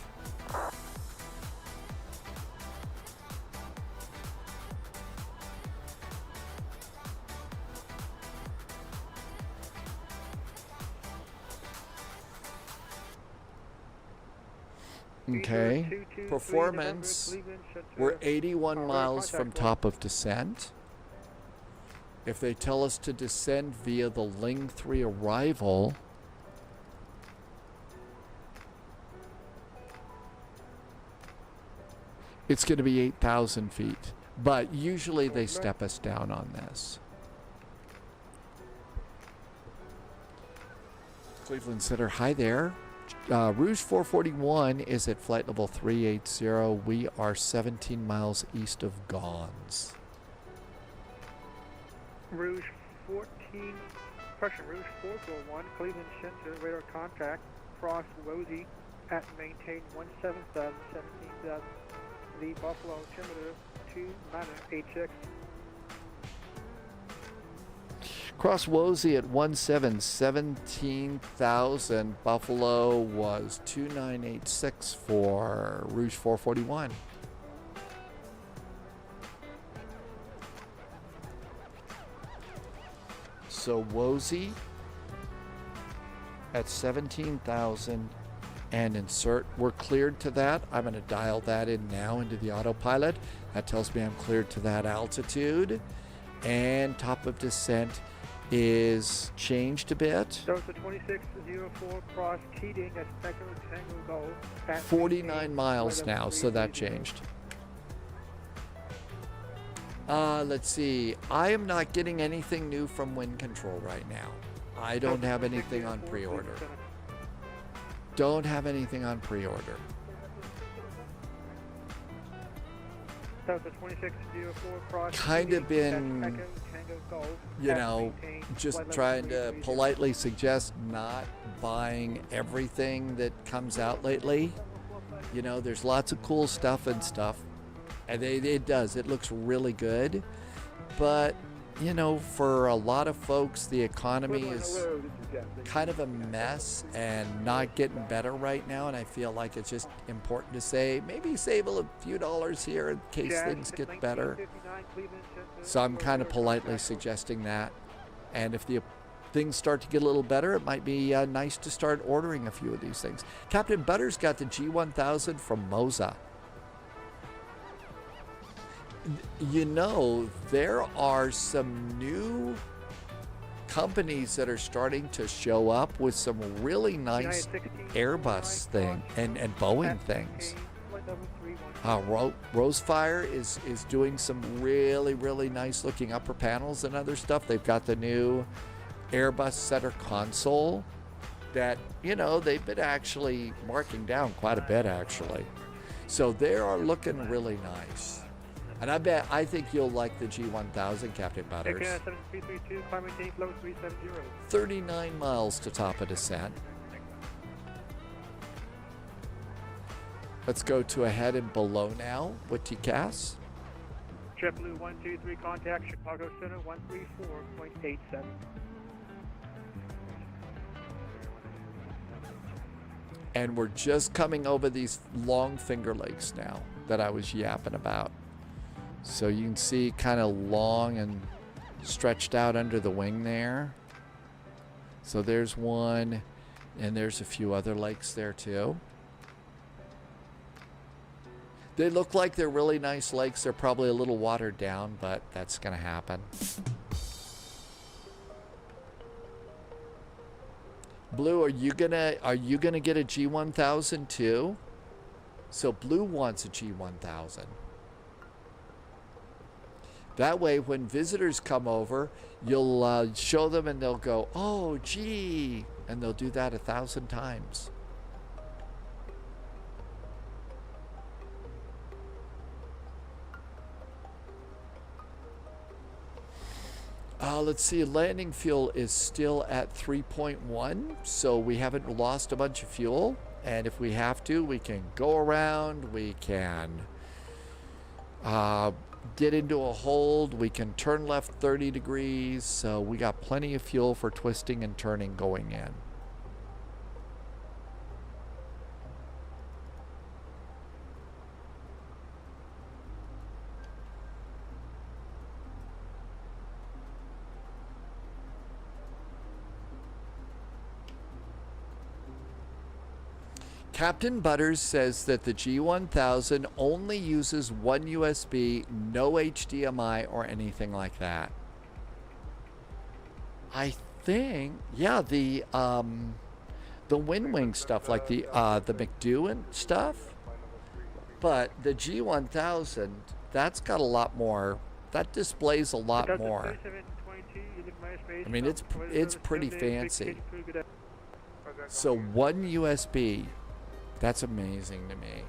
Okay, performance, we're 81 miles from top of descent. If they tell us to descend via the Ling 3 arrival, it's going to be 8,000 feet. But usually they step us down on this. Cleveland Center, hi there. Rouge 441 is at flight level 380. We are 17 miles east of Gons. Rouge 14, correction, Rouge 441, Cleveland Center, radar contact, Crosse Wozy at maintain 177, 17,000, the Buffalo altimeter 2986. Crosse Wozy at 17,000. Buffalo was 2986 for Rouge 441. So Wozy at 17,000 and insert. We're cleared to that. I'm going to dial that in now into the autopilot. That tells me I'm cleared to that altitude. And top of descent is changed a bit. Delta 2604 cross Keating at Echo Tango Golf. 49 miles now, so that changed. Let's see. I am not getting anything new from Wind Control right now. I don't have anything on pre-order. Don't have anything on pre-order. Delta 2604 cross kind of been, you know, just trying to politely suggest not buying everything that comes out lately. You know, there's lots of cool stuff and stuff. And it does. It looks really good. But, you know, for a lot of folks, the economy is kind of a mess and not getting better right now. And I feel like it's just important to say, maybe save a few dollars here in case things get better. So I'm kind of politely suggesting that. And if the things start to get a little better, it might be nice to start ordering a few of these things. Captain Butters got the G1000 from Moza. You know, there are some new companies that are starting to show up with some really nice Airbus thing and Boeing things. Rosefire is doing some really nice looking upper panels and other stuff. They've got the new Airbus center console that, you know, they've been actually marking down quite a bit actually. So they are looking really nice. And I think you'll like the G1000, Captain Butters. 39 miles to top of descent. Let's go to ahead and below now with TCAS. JetBlue 123, contact Chicago Center 134.87. And we're just coming over these long Finger Lakes now that I was yapping about. So you can see kind of long and stretched out under the wing there. So there's one, and there's a few other lakes there too. They look like they're really nice lakes. They're probably a little watered down, but that's gonna happen. Blue, are you gonna get a G1000 too? So Blue wants a G1000. That way, when visitors come over, you'll show them and they'll go, "Oh, gee," and they'll do that 1,000 times. Let's see, landing fuel is still at 3.1, so we haven't lost a bunch of fuel. And if we have to, we can go around, we can get into a hold, we can turn left 30 degrees, so we got plenty of fuel for twisting and turning going in. Captain Butters says that the G1000 only uses one USB, no HDMI or anything like that. I think, yeah, the WinWing stuff, like the McDo and stuff. But the G1000, that's got a lot more. That displays a lot more. I mean, it's pretty fancy. So one USB. That's amazing to me.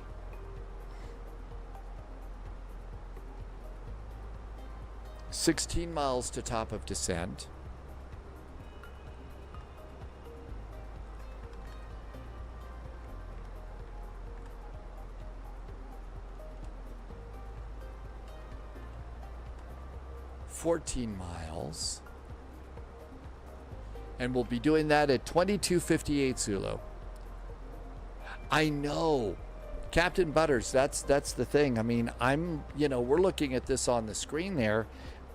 $16 miles to top of descent. $14 miles. And we'll be doing that at 2258 Zulu. I know, Captain Butters, that's the thing. I mean, we're looking at this on the screen there,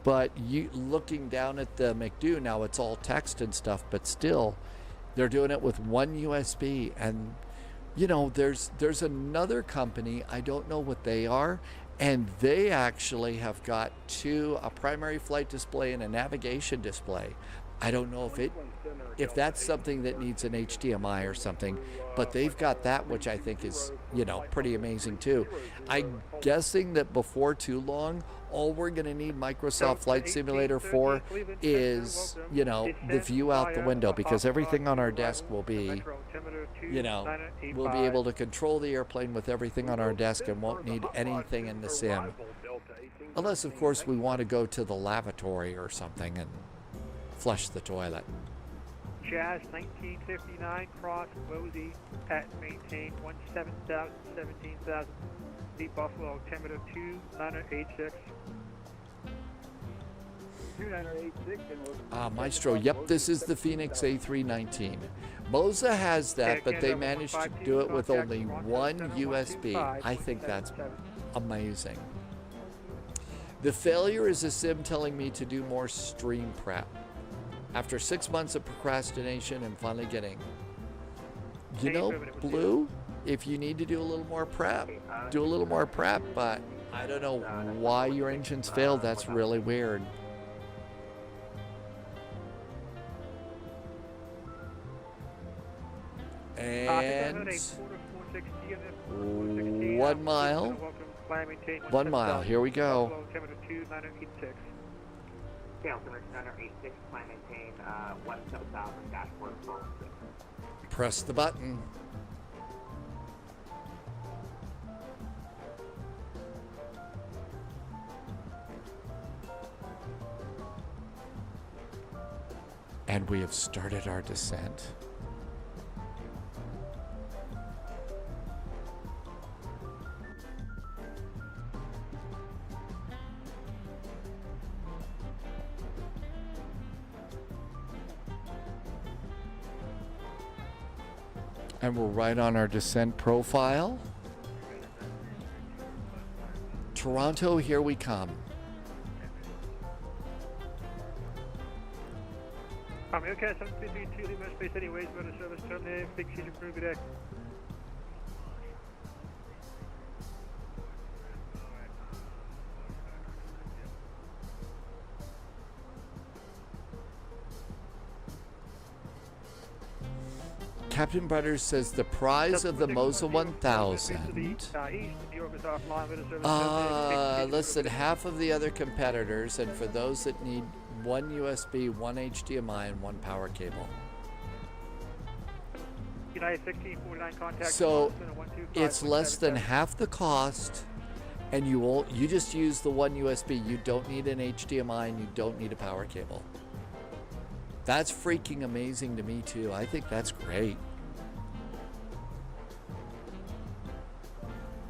but you looking down at the McDo, now it's all text and stuff, but still, they're doing it with one USB. And, there's another company, I don't know what they are, and they actually have got a primary flight display and a navigation display. I don't know if that's something that needs an HDMI or something, but they've got that, which I think is, pretty amazing too. I'm guessing that before too long, all we're going to need Microsoft Flight Simulator for is, the view out the window, because everything on our desk will be, we'll be able to control the airplane with everything on our desk and won't need anything in the sim. Unless, of course, we want to go to the lavatory or something and flush the toilet. Jazz 1959, Crosse, Boise, at maintain 17,000, 17,000. Deep Buffalo, altimeter 2986. 2986. Maestro, yep, this is the Phoenix A319. Moza has that, but they managed to do it with only one USB. I think that's amazing. The failure is a sim telling me to do more stream prep. After 6 months of procrastination and finally getting, Blue, if you need to do a little more prep, do a little more prep, but I don't know why your engines failed. That's really weird. And 1 mile. 1 mile, here we go. Press the button. And we have started our descent. And we're right on our descent profile. Toronto, here we come. Okay, 732 Lima space anyways, we're in service terminating, big season prove deck. Captain Butters says the prize of the Mosa 1000. Less than half of the other competitors, and for those that need one USB, one HDMI, and one power cable. United 1649 contact. So it's less than half the cost, and you just use the one USB. You don't need an HDMI, and you don't need a power cable. That's freaking amazing to me too. I think that's great.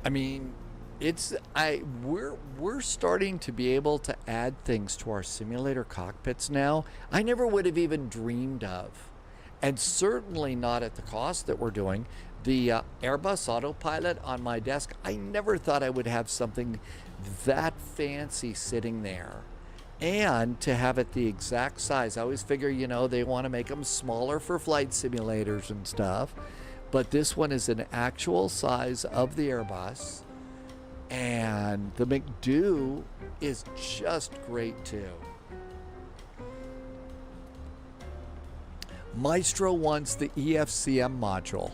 I mean, we're starting to be able to add things to our simulator cockpits now I never would have even dreamed of, and certainly not at the cost that we're doing. The Airbus autopilot on my desk, I never thought I would have something that fancy sitting there. And to have it the exact size. I always figure, you know, they want to make them smaller for flight simulators and stuff. But this one is an actual size of the Airbus. And the McDo is just great too. Maestro wants the EFCM module.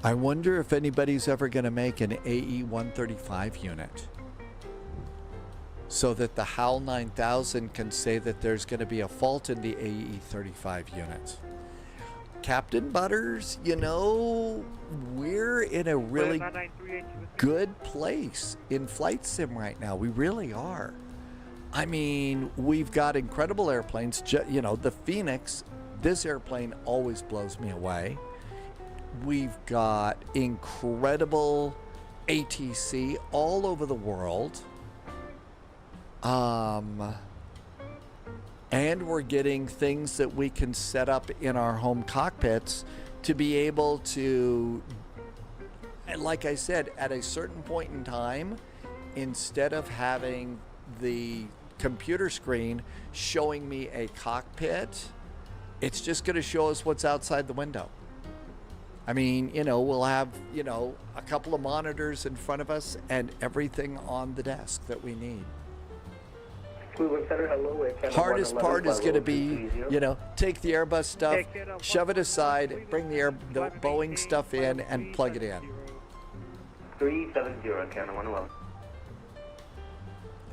I wonder if anybody's ever going to make an AE-135 unit so that the HAL 9000 can say that there's going to be a fault in the AE-35 unit. Captain Butters, you know, we're in a really good place in flight sim right now. We really are. I mean, we've got incredible airplanes. You know, the Phoenix, this airplane always blows me away. We've got incredible ATC all over the world. And we're getting things that we can set up in our home cockpits to be able to, like I said, at a certain point in time, instead of having the computer screen showing me a cockpit, it's just going to show us what's outside the window. I mean, you know, we'll have, you know, a couple of monitors in front of us and everything on the desk that we need. Hardest part is going to be, you know, take the Airbus stuff, shove it aside, bring the Boeing stuff in, and plug it in. 370, Canada 11.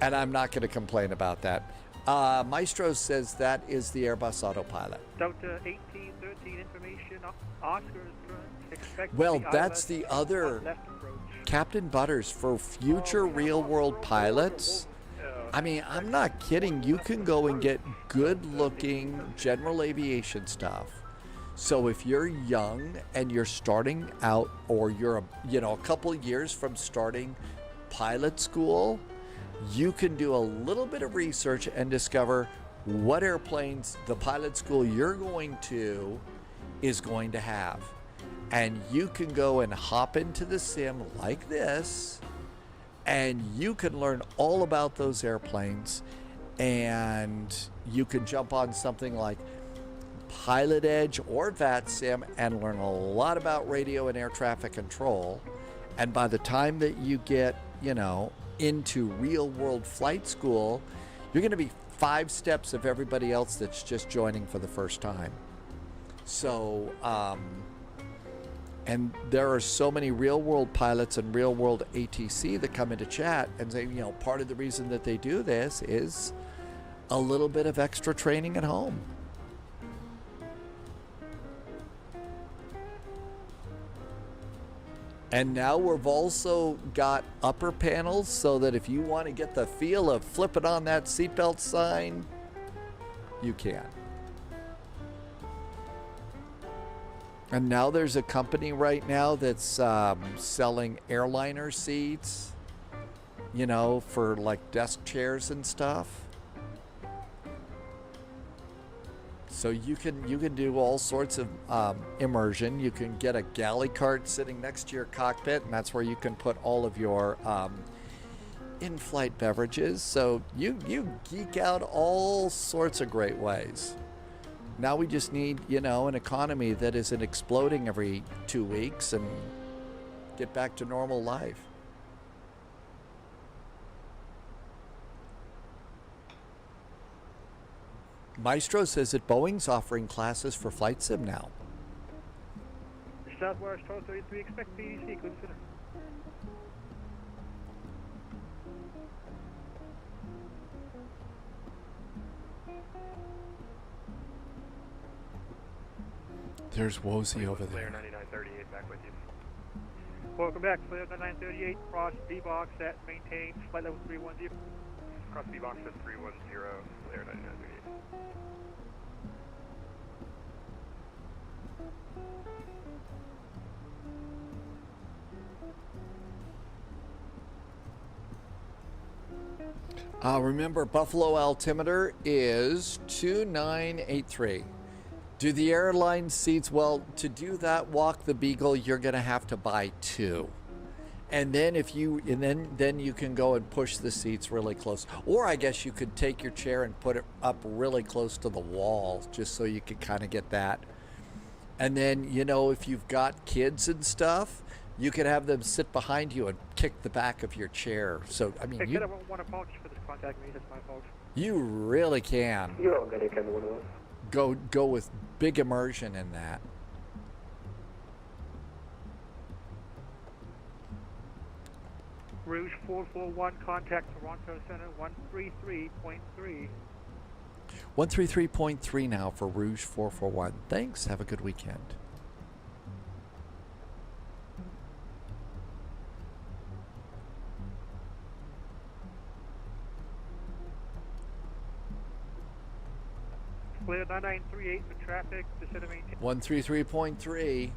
And I'm not going to complain about that. Maestro says that is the Airbus autopilot. Delta 1813 information, Oscar's current. Well, that's the other, Captain Butters, for future real-world pilots. I mean, I'm not kidding. You can go and get good-looking general aviation stuff. So if you're young and you're starting out, or you're a couple of years from starting pilot school, you can do a little bit of research and discover what airplanes the pilot school you're going to is going to have. And you can go and hop into the sim like this, and you can learn all about those airplanes, and you can jump on something like Pilot Edge or VATSIM and learn a lot about radio and air traffic control. And by the time that you get, you know, into real world flight school, you're going to be 5 steps of everybody else that's just joining for the first time. So, and there are so many real world pilots and real world ATC that come into chat and say, you know, part of the reason that they do this is a little bit of extra training at home. And now we've also got upper panels so that if you want to get the feel of flipping on that seatbelt sign, you can. And now there's a company right now that's selling airliner seats, you know, for like desk chairs and stuff. So you can do all sorts of immersion. You can get a galley cart sitting next to your cockpit, and that's where you can put all of your in-flight beverages. So you geek out all sorts of great ways. Now we just need, an economy that isn't exploding every 2 weeks and get back to normal life. Maestro says that Boeing's offering classes for flight sim now. Southwest 1233, expect the sequence. There's Wozy over there. 9938 back with you. Welcome back, Flyer 9938, Crosse B-Box at maintain, flight level 310. Cross B-Box at 310, Flyer 9938. Remember, Buffalo altimeter is 2983. Do the airline seats, well, to do that, walk the Beagle, you're going to have to buy 2. And then then you can go and push the seats really close. Or I guess you could take your chair and put it up really close to the wall just so you could kind of get that. And then, if you've got kids and stuff, you could have them sit behind you and kick the back of your chair. So, I mean, Hey, kid, I won't want to apologize for this. Contact me. That's my fault. You really can. You're all good, Canada 101. Go with big immersion in that. Rouge 441, contact Toronto Center 133.3. 133.3 now for Rouge 441. Thanks. Have a good weekend. Clear 9938 for traffic, descend and maintain. 133.3.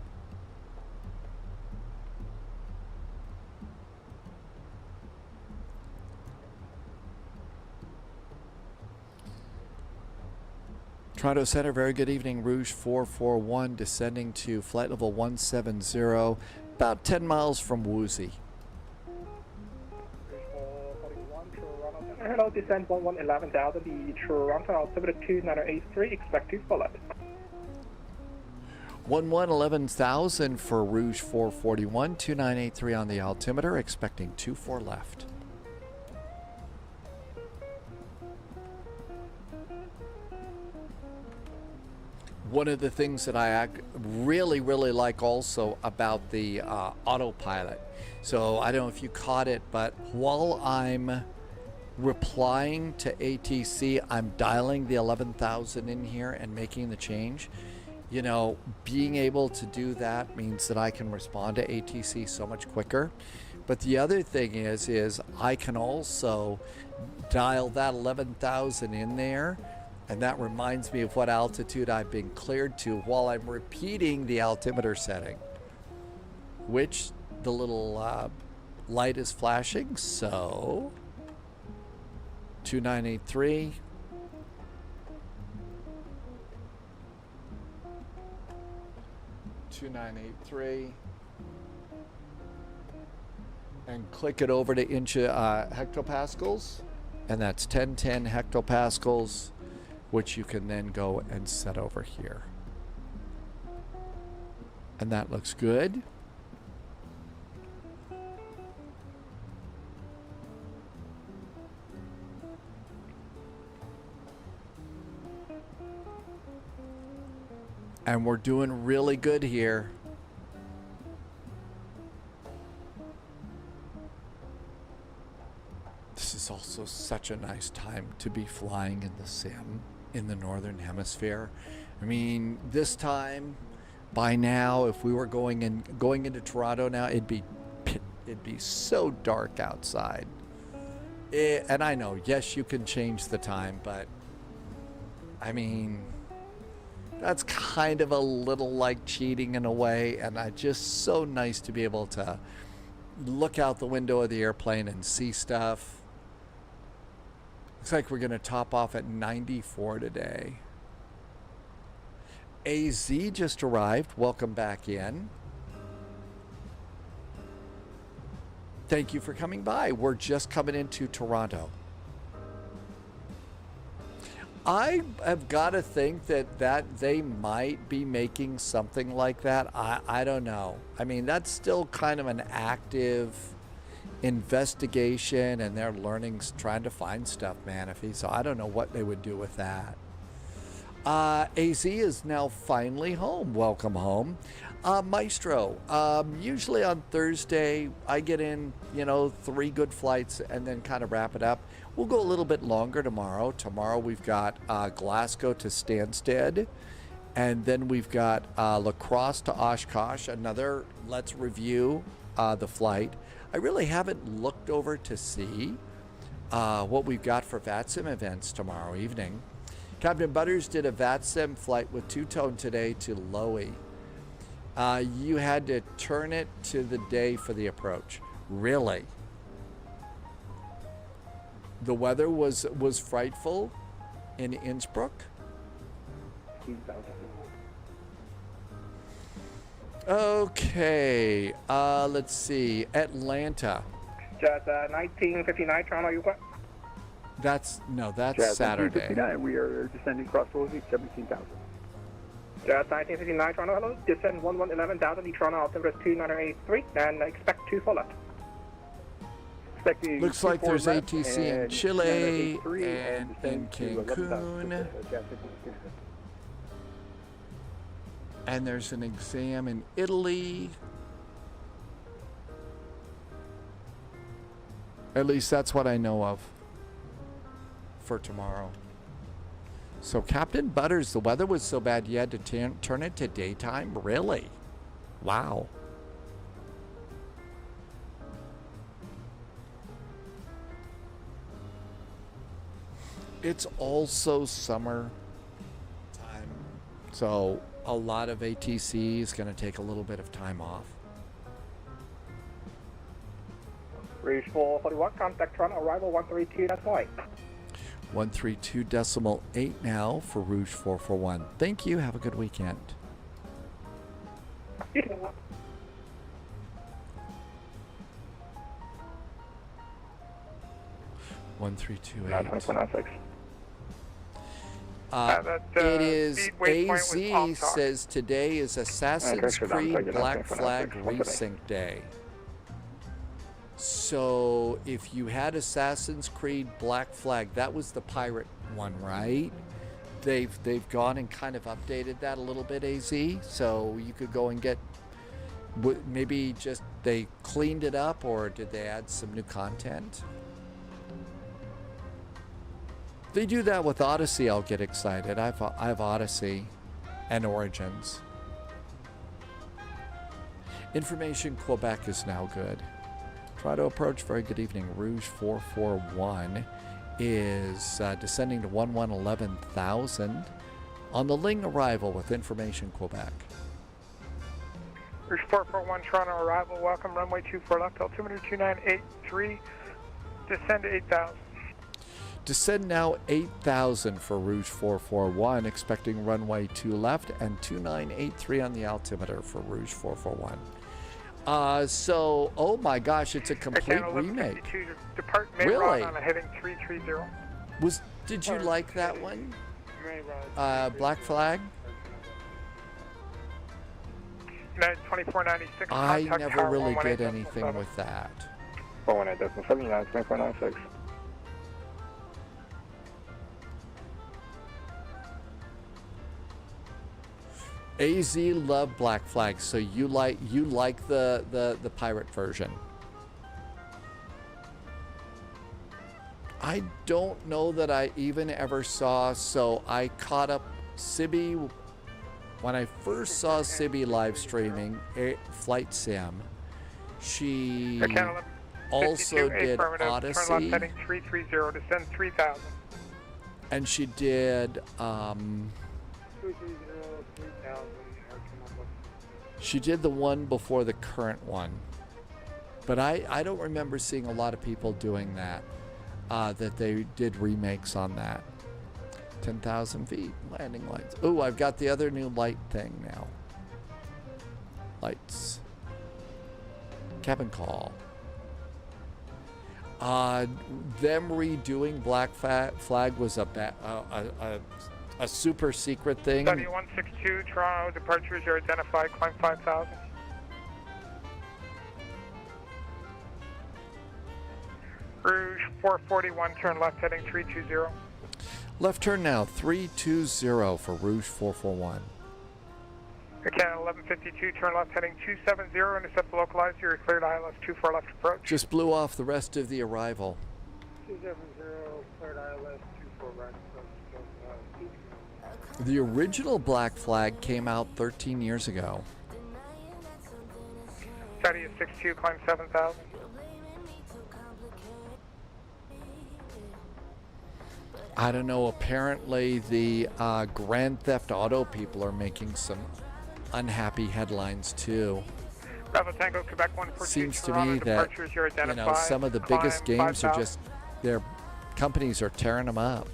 Toronto Center, very good evening. Rouge 441 descending to flight level 170, about 10 miles from Woozy. Hello, descend 11,000, the Toronto altimeter 2983, expect to follow. 11,000 for Rouge 441, 2983 on the altimeter, expecting 24 left. One of the things that I really like also about the autopilot, so I don't know if you caught it, but while I'm replying to ATC, I'm dialing the 11,000 in here and making the change. Being able to do that means that I can respond to ATC so much quicker. But the other thing is I can also dial that 11,000 in there, and that reminds me of what altitude I've been cleared to while I'm repeating the altimeter setting, which the little light is flashing. So 2983. And click it over to inch hectopascals, and that's 1010 hectopascals, which you can then go and set over here. And that looks good. And we're doing really good here. This is also such a nice time to be flying in the sim in the Northern Hemisphere. I mean, this time, by now, if we were going into Toronto now, it'd be so dark outside. And I know, yes, you can change the time, but I mean, that's kind of a little like cheating in a way, and it's just so nice to be able to look out the window of the airplane and see stuff. Looks like we're going to top off at 94 today. AZ just arrived. Welcome back in. Thank you for coming by. We're just coming into Toronto. I have got to think that they might be making something like that. I don't know. I mean, that's still kind of an active investigation, and they're learning, trying to find stuff, Manaphy. So I don't know what they would do with that. AZ is now finally home. Welcome home. Maestro, usually on Thursday, I get in, 3 good flights and then kind of wrap it up. We'll go a little bit longer tomorrow. Tomorrow we've got Glasgow to Stansted, and then we've got La Crosse to Oshkosh. Another, let's review the flight. I really haven't looked over to see what we've got for VATSIM events tomorrow evening. Captain Butters did a VATSIM flight with two-tone today to Lihue. You had to turn it to the day for the approach. Really? The weather was frightful in Innsbruck? Okay, let's see. Atlanta. Just 1959 Toronto, you got? That's Jazz Saturday. 1959, we are descending cross Rosie, 17,000. Just 1959 Toronto, hello. Descend 11,000, Toronto, altimeter 2983, and expect 2 follow-up. Looks like there's ATC in Chile and then Cancun. And there's an exam in Italy. At least that's what I know of for tomorrow. So Captain Butters, the weather was so bad you had to turn it to daytime? Really? Wow. It's also summer time, so a lot of ATC is going to take a little bit of time off. Rouge 441, contact Toronto, arrival 132, that's why. 132.8 now for Rouge 441. Thank you. Have a good weekend. One three two eight. It is AZ says today is Assassin's Creed Black Flag Resync Day. So if you had Assassin's Creed Black Flag, that was the pirate one, right? They've gone and kind of updated that a little bit, AZ. So you could go and get, maybe just they cleaned it up, or did they add some new content? They do that with Odyssey, I'll get excited. I have Odyssey and Origins. Information Quebec is now good. Try to approach. Very good evening. Rouge 441 is descending to 11,000 on the Ling arrival with Information Quebec. Rouge 441 Toronto arrival. Welcome runway 24 left. Altimeter 2983. Descend to 8,000. Descend now 8,000 for Rouge 441, expecting runway 2 left and 2983 on the altimeter for Rouge 441. So, oh my gosh, it's a complete remake. Depart Really? on a heading 330. Did you like that one? Black Flag? United 2496. I never really did anything with that. 418.79, 2496. AZ loved Black Flag, so you like the pirate version. I don't know that I even ever saw, so I caught up Sibby when I first saw Sibby live streaming Flight Sim. She also did Odyssey. Turn left heading 330, descend 3,000. And she did she did the one before the current one, but I don't remember seeing a lot of people doing that, that they did remakes on that. 10,000 feet. Landing lights. Oh, I've got the other new light thing now. Lights. Cabin call. Them redoing Black Flag was a super secret thing. Study 162, Toronto departures are identified, climb 5,000. Rouge 441, turn left heading 320. Left turn now, 320 for Rouge 441. Canada 1152, turn left heading 270, intercept the localizer, you're cleared ILS 24 left approach. Just blew off the rest of the arrival. 270, cleared ILS 24 right approach. The original Black Flag came out 13 years ago. Study is 62, climb 7,000. I don't know, apparently the Grand Theft Auto people are making some unhappy headlines too. Bravo Tango, Quebec 142, Seems to Toronto me that, departures, you're identified, some of the biggest climb games are 5,000. just, their companies are tearing them up.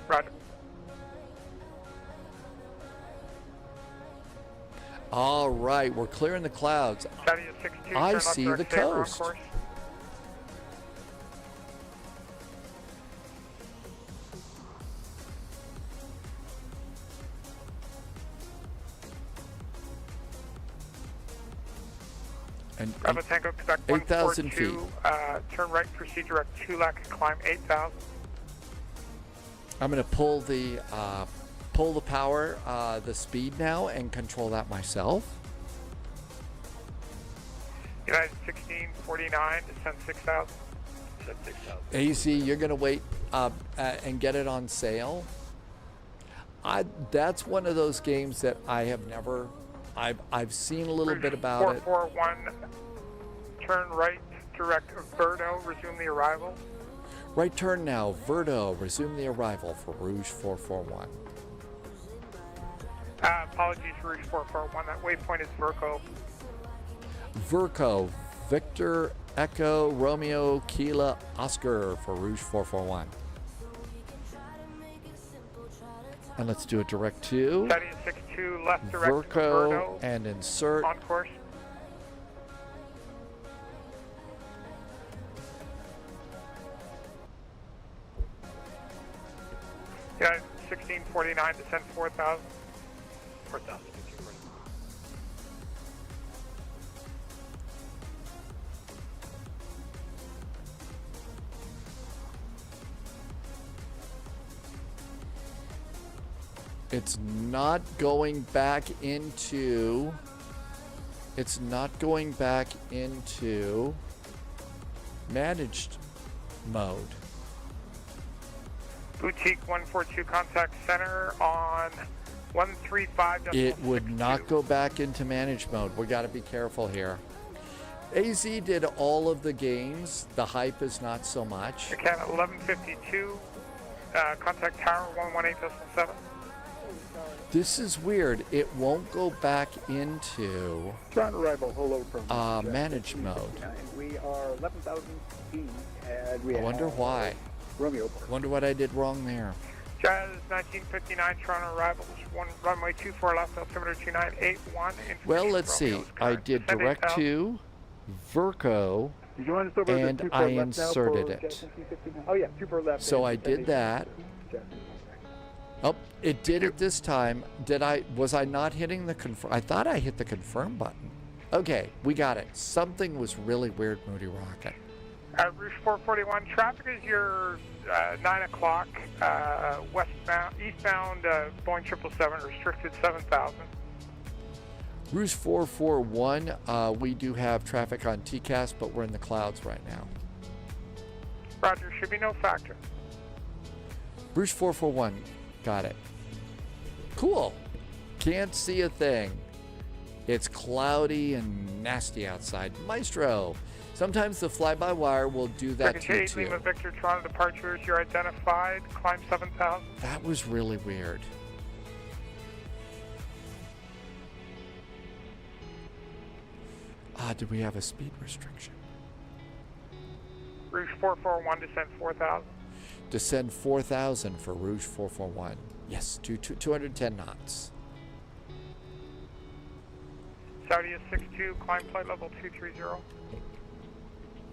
Roger. All right, we're clearing the clouds. Study is 62, I turn left see direct the saver on coast. course. And Bravo Tango, Quebec 8,000 142, turn right, proceed direct 2 left, climb 8,000. I'm going to pull the power, the speed now, and control that myself. United 1649, descend 6,000. Descend 6,000. AZ, you're going to wait and get it on sale. That's one of those games that I have never. I've seen a little bit about it. 441, turn right, direct Verdo, resume the arrival. Right turn now, Verdo, resume the arrival for Rouge 441. Apologies, Rouge 441, that waypoint is Verco. Verco, Victor, Echo, Romeo, Kila, Oscar for Rouge 441. And let's do a direct to Study is 62, left direct Verco Verdo, and insert. on course. United 1649, descend 4,000. 4,000. It's not going back into. It's not going back into managed mode. Boutique 142, contact center on 135. It would not go back into managed mode. We got to be careful here. AZ did all of the games. The hype is not so much. Canada 1152, contact tower 118.7. This is weird. It won't go back into Toronto arrival, hello from managed mode. And we are 11,000 feet, and we I wonder why. Romeo. Wonder what I did wrong there. Jazz 1959, Toronto arrivals, runway 24 left, altimeter 2981. Well, let's see. I did direct to Verco, and I inserted it. Oh yeah, super left. So I did that. Oh, it did it this time. Was I not hitting the confirm? I thought I hit the confirm button. Okay, we got it. Something was really weird, Moody Rocket. Rouge 441, traffic is your 9 o'clock, eastbound Boeing 777, restricted 7,000. Rouge 441, we do have traffic on TCAS, but we're in the clouds right now. Roger, should be no factor. Rouge 441, got it. Cool. Can't see a thing. It's cloudy and nasty outside. Maestro. Sometimes the fly-by-wire will do that to you too. Lima Victor, Toronto departures, you're identified, climb 7,000. That was really weird. Did we have a speed restriction? Rouge 441, descend 4,000. Descend 4,000 for Rouge 441. Yes, 210 knots. Saudi is 62, climb flight level 230.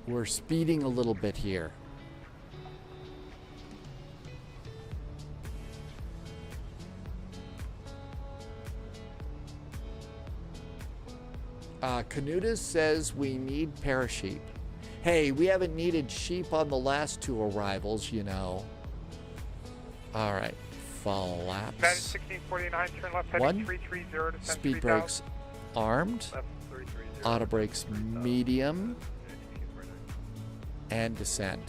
We're speeding a little bit here. Canutas says we need parasheep. Hey, we haven't needed sheep on the last two arrivals, you know. All right, flaps. That is 1649, turn left heading 330, descend Speed 3,000. brakes armed. Auto brakes medium. And descend.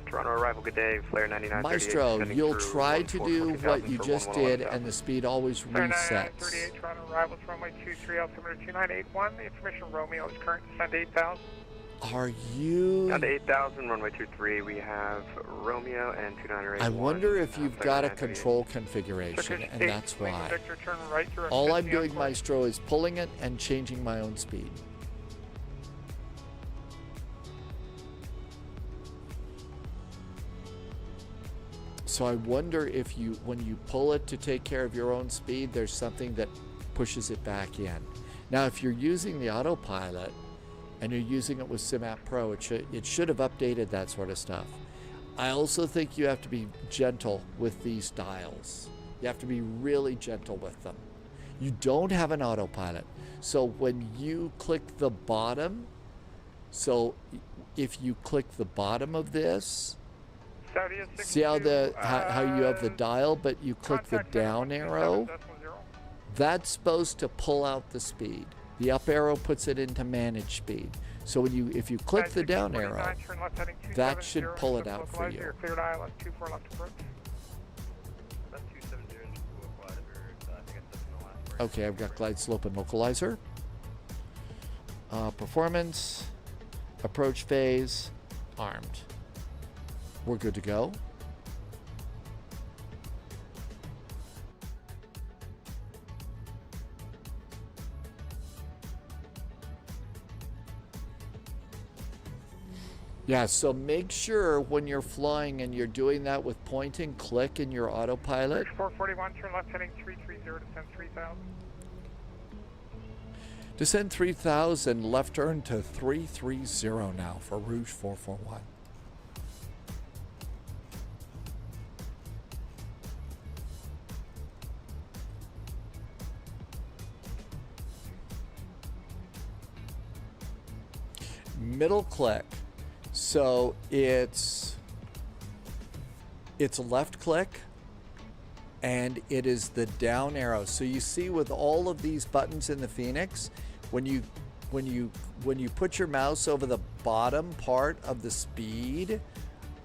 Toronto arrival, good day, Flare 9938. Maestro, you'll try to do what you just did, and the speed always Flare resets. 9938, Toronto arrivals, runway 23, altimeter 2981. The information Romeo is current, descend 8,000. Are you... Down to 8,000, runway 23, we have Romeo and 2981. I wonder if you've got a control configuration, and that's why. Victor, turn right through All I'm doing, Maestro, is pulling it and changing my own speed. So I wonder if you, when you pull it to take care of your own speed, there's something that pushes it back in. Now, if you're using the autopilot and you're using it with SimApp Pro, it should have updated that sort of stuff. I also think you have to be gentle with these dials. You have to be really gentle with them. You don't have an autopilot. So when you click the bottom, so if you click the bottom of this, see how how you have the dial, but you click the down arrow? That's supposed to pull out the speed. The up arrow puts it into manage speed. So when if you click the down arrow, that should pull it out for you. Okay, I've got glide slope and localizer. Performance, approach phase, armed. We're good to go. Yeah, so make sure when you're flying and you're doing that with point and click in your autopilot. 441, turn left heading 330, descend 3,000. Descend 3,000, left turn to 330 now for Rouge 441. Middle click. So it's left click and it is the down arrow. So you see with all of these buttons in the Phoenix, when you put your mouse over the bottom part of the speed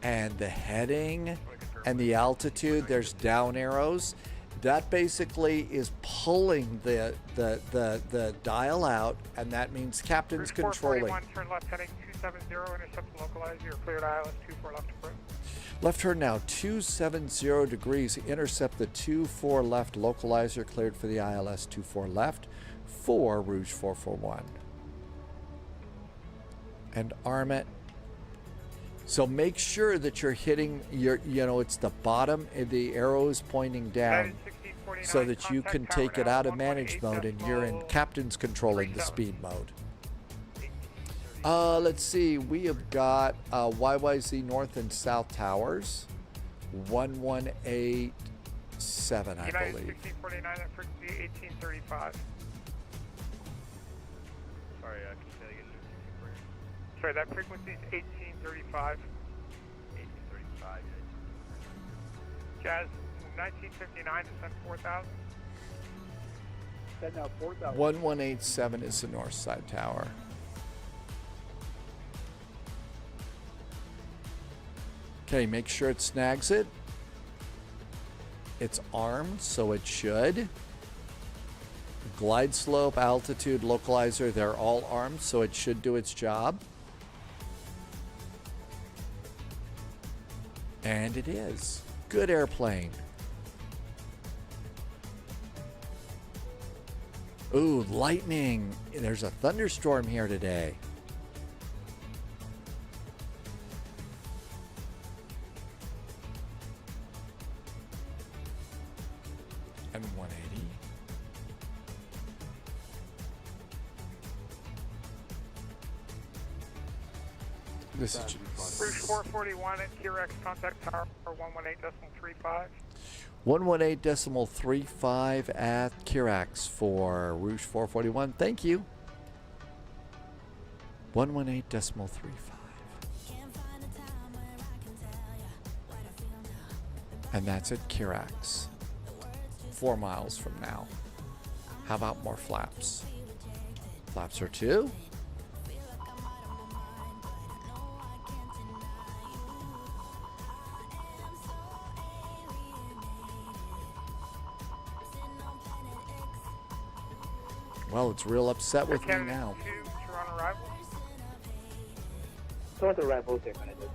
and the heading and the altitude, there's down arrows. That basically is pulling the dial out, and that means captain's controlling. 441, turn left heading 270, intercept localizer, you're cleared ILS 24 left approach. Left turn now 270 degrees, intercept the 24 left localizer, cleared for the ILS 24 left for Rouge 441. And arm it. So make sure that you're hitting your, it's the bottom, the arrow is pointing down so that you can take it out of manage mode and you're in captain's controlling the speed mode. Let's see, we have got YYZ North and South Towers, 1187, I believe. 1649, that frequency 1835. Sorry, can you say again? Sorry, that frequency is 1835. 1835, Jazz 1959, descend 4,000. Descend now 4,000. 1187 is the north side tower. Okay, make sure it snags it. It's armed, so it should. Glide slope, altitude, localizer, they're all armed, so it should do its job. And it is. Good airplane. Ooh, lightning. There's a thunderstorm here today. This is Rouge 441 at QRX, contact tower 118.35. 118.35 at Kirax for Rouge 441. Thank you. 118.35. And that's at Kirax. 4 miles from now. How about more flaps? Flaps are 2. Well, it's real upset with me now. Toronto arrival. Toronto arrival, they're going to do.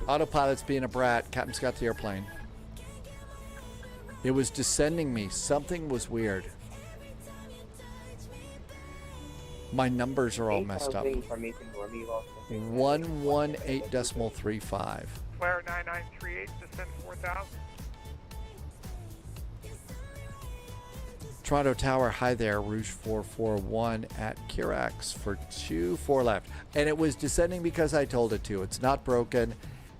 Autopilot's being a brat. Captain's got the airplane. It was descending me. Something was weird. My numbers are all messed up. 118.35. Flare 9938, descend 4,000. Toronto Tower, hi there, Rouge 441 at Kirax for 24 left. And it was descending because I told it to. It's not broken.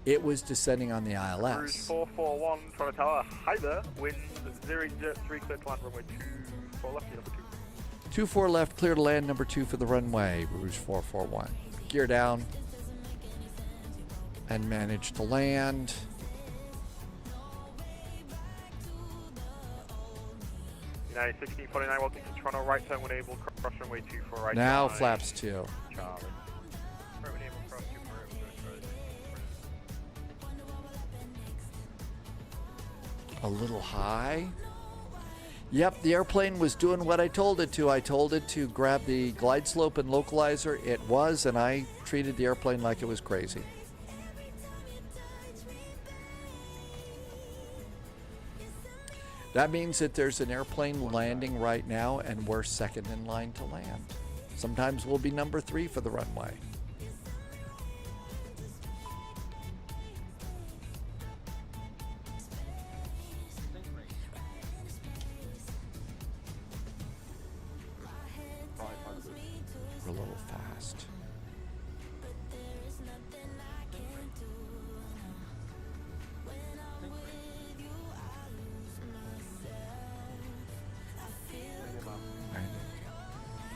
It was descending on the ILS. Rouge 441, Toronto Tower, hi there, wind 003, clear to land, runway 24 left, number 2. 24 left, clear to land, number 2 for the runway, Rouge 441. Gear down. And manage to land. United 1649, welcome to Toronto, right turn when able, cross runway 24 right. Now flaps 2. Charlie. A little high. Yep, the airplane was doing what I told it to. I told it to grab the glide slope and localizer. It was, and I treated the airplane like it was crazy. That means that there's an airplane landing right now, and we're second in line to land. Sometimes we'll be number 3 for the runway. We're a little fast.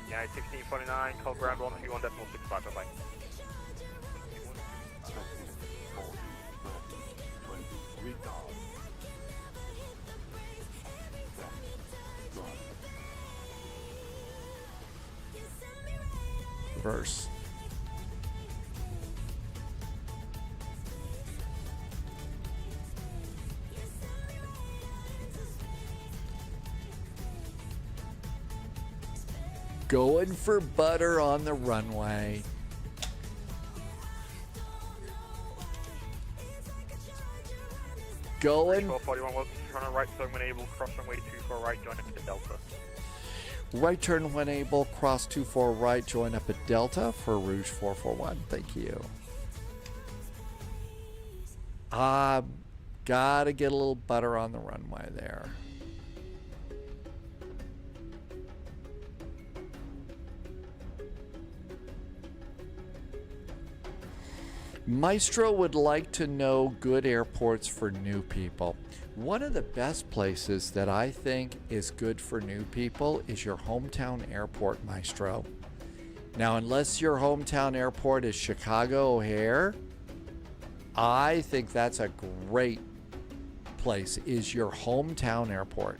Yeah, 1649, call ground 131.65, bye-bye. Reverse. Going for butter on the runway. Going. 1241, welcome to Toronto, right turn when able, cross runway 24 right, join up to Delta. Right turn when able, cross 24 right, join up at Delta for Rouge 441. Thank you. Gotta get a little butter on the runway there. Maestro would like to know good airports for new people. One of the best places that I think is good for new people is your hometown airport, Maestro. Now, unless your hometown airport is Chicago O'Hare, I think that's a great place, is your hometown airport.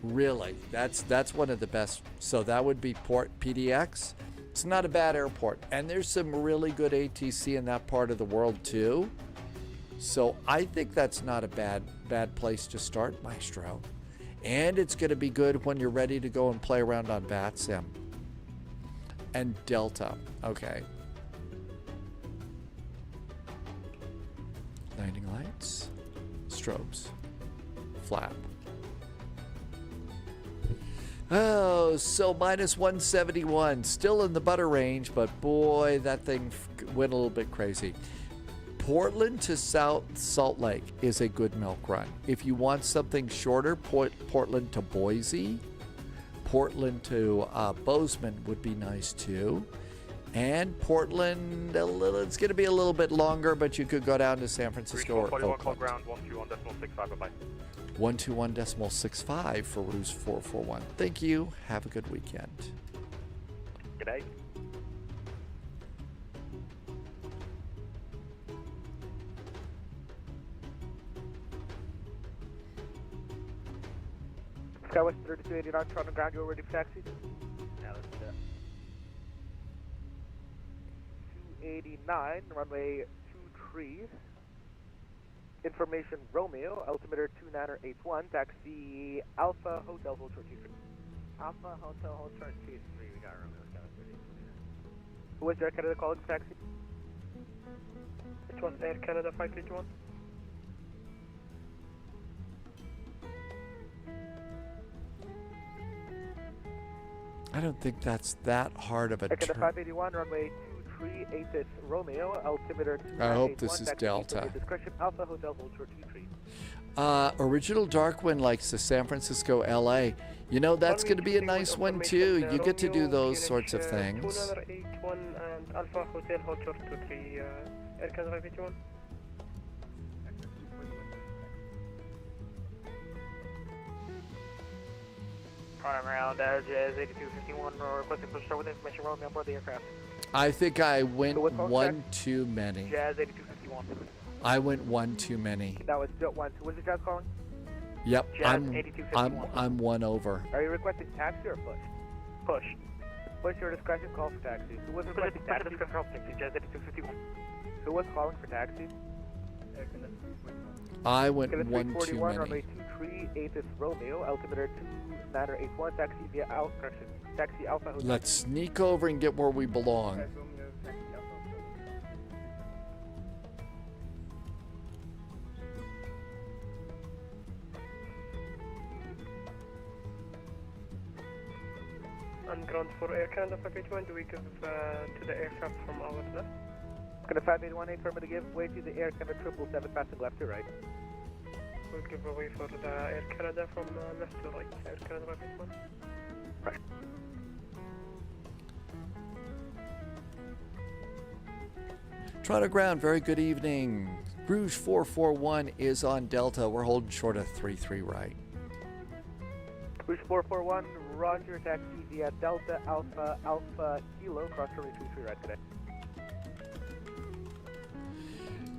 Really, that's one of the best. So that would be Port PDX. It's not a bad airport, and there's some really good ATC in that part of the world too. So I think that's not a bad place to start, Maestro. And it's going to be good when you're ready to go and play around on VATSIM. And Delta, okay. Landing lights, strobes, flap. Oh, so minus 171, still in the butter range, but boy, that thing went a little bit crazy. Portland to South Salt Lake is a good milk run. If you want something shorter, Portland to Boise, Portland to Bozeman would be nice too. And Portland, it's going to be a little bit longer, but you could go down to San Francisco or Oakland. Ground 121.65, bye-bye. 121.65 for Rouge 441. Thank you. Have a good weekend. Good night. Skywest 3289, Toronto ground, you're ready for taxi? Now let's 289, runway 23. Information Romeo, altimeter 2981, taxi Alpha Hotel Hotel 23. Alpha Hotel Hotel 23, we got Romeo, Skywest 3289. Who is Air Canada calling for taxi? Which one's Air Canada 531? I don't think that's that hard of a Air Canada turn. 581, runway 23 Romeo, altimeter 2981. I hope this is taxi Delta. Discretion Alpha Hotel Hotel 23. Original Darkwind likes the San Francisco, LA. You know, that's going to be a nice one too. You get to do those sorts of things. 2981 and Alpha Hotel Hotel 23, Air Canada 581. Prime round, Jazz 8251, requesting push start with information Romeo on board the aircraft. I think I went So what's on one too many. Jazz 8251. I went one too many. That was Jet 1. So was it Jazz calling? Yep, Jazz I'm 8251. I'm one over. Are you requesting taxi or push? Push. Push your discretion, call for taxi. Who was requesting taxi? Jazz 8251. Who was calling for taxi? I went KLSE one too 341, many. runway 23 Romeo, altimeter 2981, taxi Alpha Hotel. Let's sneak over and get where we belong. And ground for Air Canada 581, do we give to the aircraft from our left? Canada 581, affirmative, give way to the Air Canada 777, passing left to right. We'll give away for the Air Canada from left to right. Air Canada 581. Right. Toronto ground, very good evening. Rouge 441 is on Delta. We're holding short of 33 right. Rouge 441, roger, taxi via Delta Alpha Alpha Kilo, cross runway 23 right today.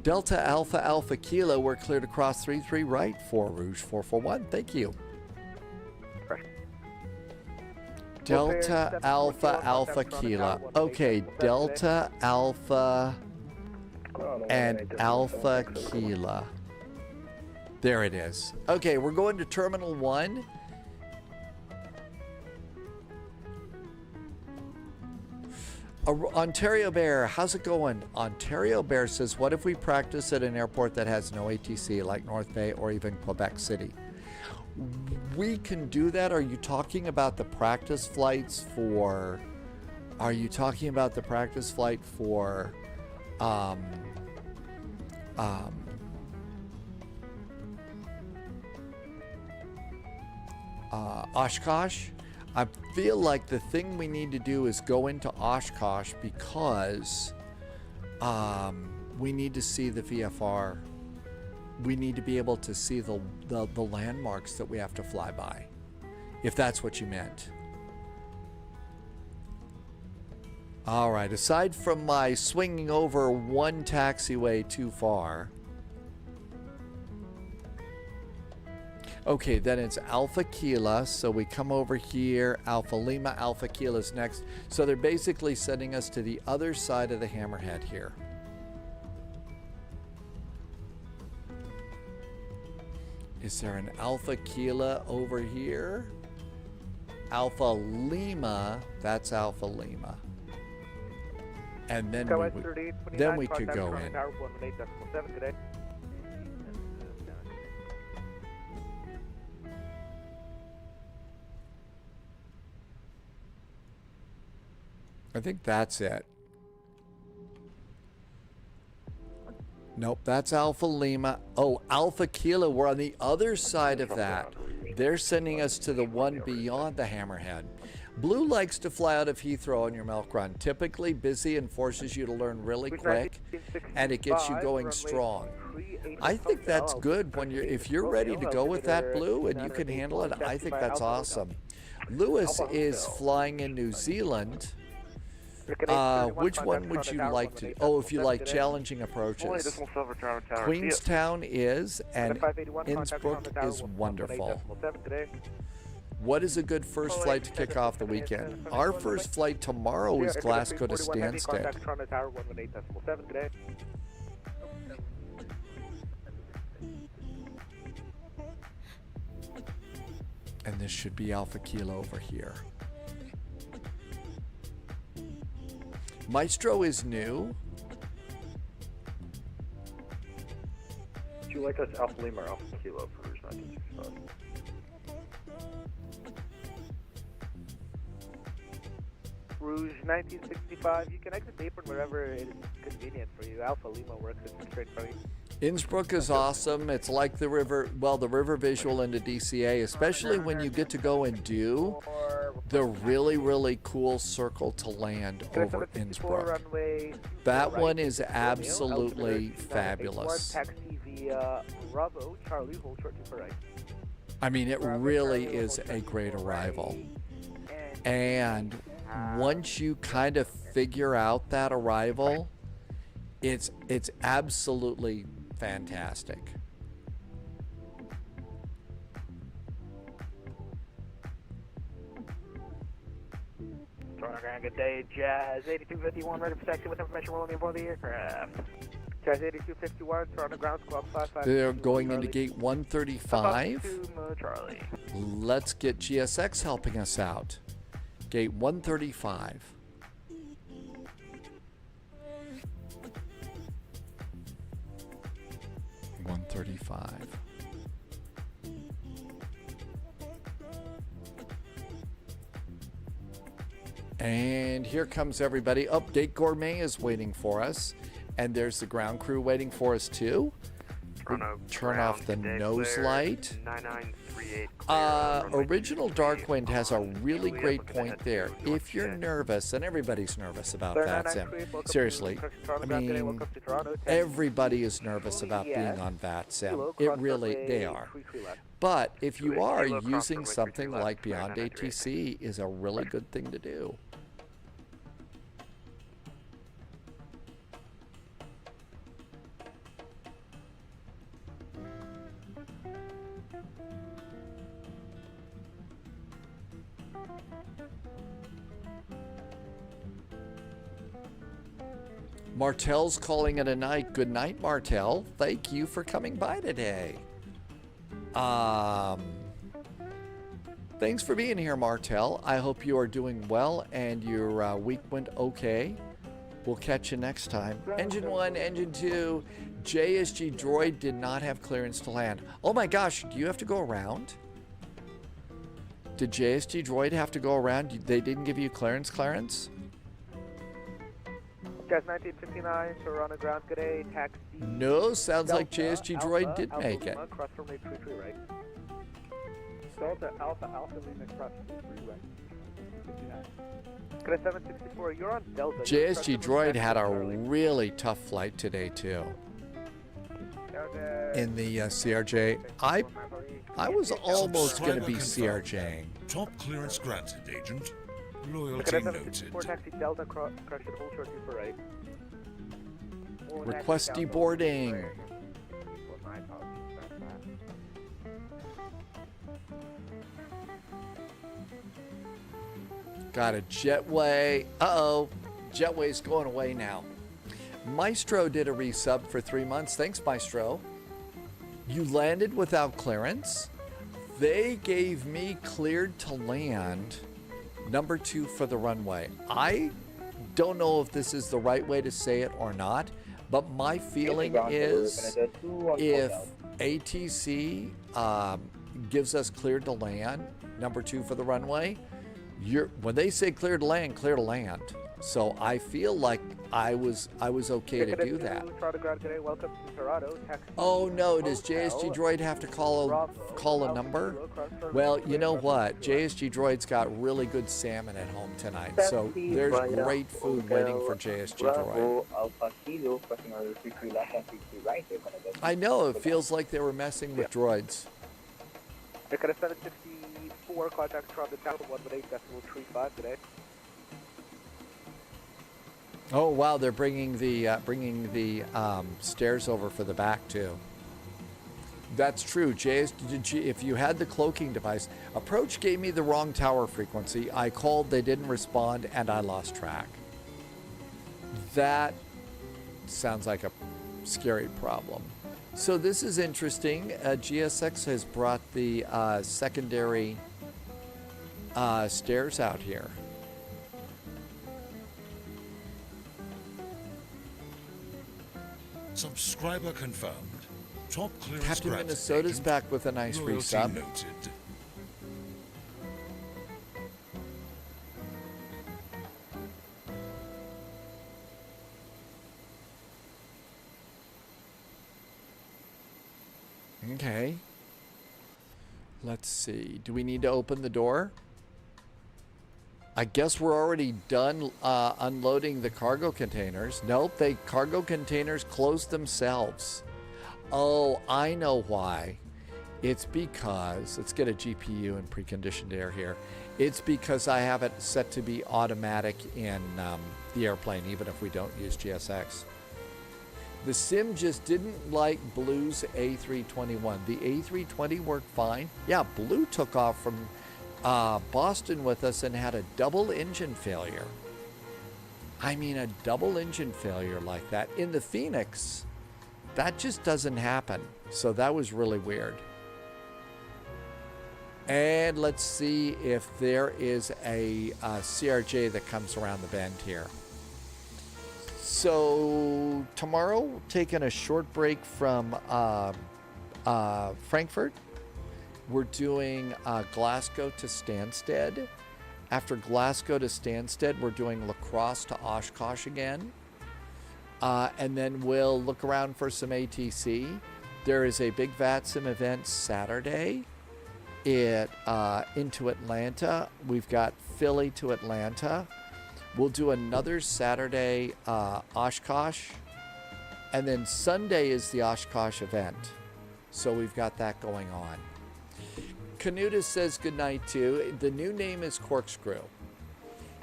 Delta Alpha Alpha Kilo, we're cleared across 33 right for Rouge 441. Thank you. Delta Alpha Alpha Kilo. Okay, Delta Alpha and Alpha Kilo. There it is. Okay, we're going to Terminal 1. Ontario Bear, how's it going? Ontario Bear says, what if we practice at an airport that has no ATC, like North Bay or even Quebec City? We can do that. Are you talking about the practice flights for... Are you talking about the practice flight for... Oshkosh? I feel like the thing we need to do is go into Oshkosh because we need to see the VFR. We need to be able to see the landmarks that we have to fly by, if that's what you meant. All right, aside from my swinging over one taxiway too far. Okay, then it's Alpha Kilo, so we come over here, Alpha Lima, Alpha Kilo is next. So they're basically sending us to the other side of the hammerhead here. Is there an Alpha Kilo over here? Alpha Lima, that's Alpha Lima. And then we could go in. I think that's it. Nope, that's Alpha Lima. Oh, Alpha Kilo, we're on the other side of that. They're sending us to the one beyond the Hammerhead. Blue likes to fly out of Heathrow on your milk run. Typically busy and forces you to learn really quick, and it gets you going strong. I think that's good when if you're ready to go with that, Blue, and you can handle it. I think that's awesome. Lewis is flying in New Zealand. Which one would you like to? Oh, if you like challenging approaches. Queenstown is, and Innsbruck is wonderful. What is a good first flight to kick off the weekend? Our first flight tomorrow is Glasgow to Stansted. And this should be Alpha Kilo over here. Maestro is new. Would you like us Alpha Lima or Alpha Kilo for Rouge 1965? Rouge 1965, you can exit the apron wherever it is convenient for you. Alpha Lima works, it's straight for you. Innsbruck is awesome. It's like the river, well, the river visual into DCA, especially when you get to go and do the really, really cool circle to land over Innsbruck. That one is absolutely fabulous. Taxi via Bravo, Charlie, hold short to right. I mean, it really is a great arrival. And once you kind of figure out that arrival, it's absolutely fantastic. Good day, Jazz 8251, ready for taxi with information will only aboard the aircraft. Jazz 8251, Toronto ground squawk 55. They're going into gate 135. Charlie. Let's get GSX helping us out. Gate 135. And here comes everybody. Update Gourmet is waiting for us. And there's the ground crew waiting for us too. Turn off the nose light. 9938 Original Darkwind has a really great point there. If you're nervous, and everybody's nervous about VATSIM. Seriously, I mean, everybody is nervous about being on VATSIM. It really, they are. But if you are, using something like Beyond ATC is a really good thing to do. Martel's calling it a night. Good night, Martel. Thank you for coming by today. Thanks for being here, Martel. I hope you are doing well and your week went okay. We'll catch you next time. Engine 1, Engine 2, JSG Droid did not have clearance to land. Oh my gosh, do you have to go around? Did JSG Droid have to go around? They didn't give you clearance? Jazz 1959, Toronto ground, good day, taxi. No, sounds like JSG Droid did make it. Cross runway 33 right. Delta Alpha Lima cross 33 right. 59. Good day, 764, you're on Delta. JSG Droid had a really tough flight today too. In the CRJ, I was almost going to be CRJing. Top clearance granted, Agent. Loyalty noted. Taxi Delta, correction, hold short for right. Request deboarding. Got a jetway. Uh-oh. Jetway's going away now. Maestro did a resub for 3 months. Thanks, Maestro. You landed without clearance. They gave me cleared to land. Number 2 for the runway. I don't know if this is the right way to say it or not, but my feeling is if ATC gives us cleared to land, number 2 for the runway, when they say clear to land, clear to land. So I feel like I was okay to do that. Welcome to Toronto. Oh no, does JSG Droid have to call a number? Well, you know what? JSG Droid's got really good salmon at home tonight, so there's great food waiting for JSG Droid. I know, it feels like they were messing with droids. They could have 754 contacts from the town 118.35 today. Oh wow, they're bringing the stairs over for the back too. That's true. If you had the cloaking device, approach gave me the wrong tower frequency. I called, they didn't respond, and I lost track. That sounds like a scary problem. So this is interesting. GSX has brought the secondary stairs out here. Subscriber confirmed. Top clearance Captain granted. Minnesota's back with a nice Loyalty resub. noted. Okay. Let's see. Do we need to open the door? I guess we're already done unloading the cargo containers. Nope, the cargo containers closed themselves. Oh, I know why. It's because, let's get a GPU and preconditioned air here. It's because I have it set to be automatic in the airplane, even if we don't use GSX. The sim just didn't like Blue's A321. The A320 worked fine. Yeah, Blue took off from Boston with us and had a double engine failure. I mean, a double engine failure like that. In the Phoenix, that just doesn't happen. So that was really weird. And let's see if there is a CRJ that comes around the bend here. So tomorrow, taking a short break from Frankfurt. We're doing Glasgow to Stansted. After Glasgow to Stansted, we're doing La Crosse to Oshkosh again. And then we'll look around for some ATC. There is a big VATSIM event Saturday into Atlanta. We've got Philly to Atlanta. We'll do another Saturday Oshkosh. And then Sunday is the Oshkosh event. So we've got that going on. Canuta says goodnight too. The new name is Corkscrew.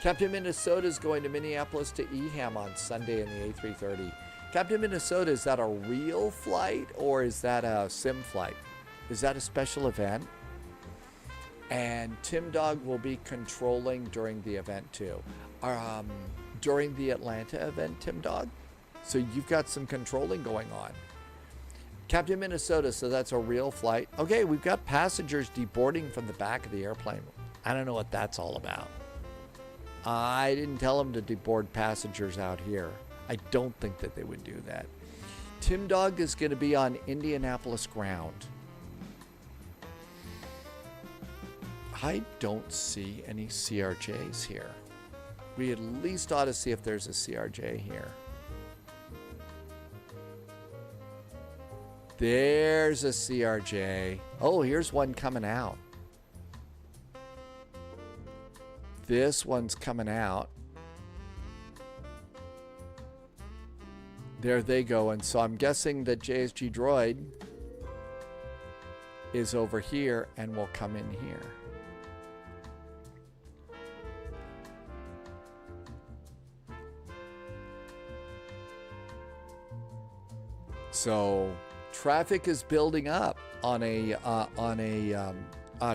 Captain Minnesota is going to Minneapolis to EHAM on Sunday in the A330. Captain Minnesota, is that a real flight or is that a sim flight? Is that a special event? And Tim Dog will be controlling during the event too. During the Atlanta event, Tim Dog. So you've got some controlling going on. Captain Minnesota, so that's a real flight. Okay, we've got passengers deboarding from the back of the airplane. I don't know what that's all about. I didn't tell them to deboard passengers out here. I don't think that they would do that. Tim Dog is going to be on Indianapolis ground. I don't see any CRJs here. We at least ought to see if there's a CRJ here. There's a CRJ. Oh, here's one coming out. This one's coming out. There they go. And so I'm guessing that JSG Droid is over here and will come in here. So traffic is building up on a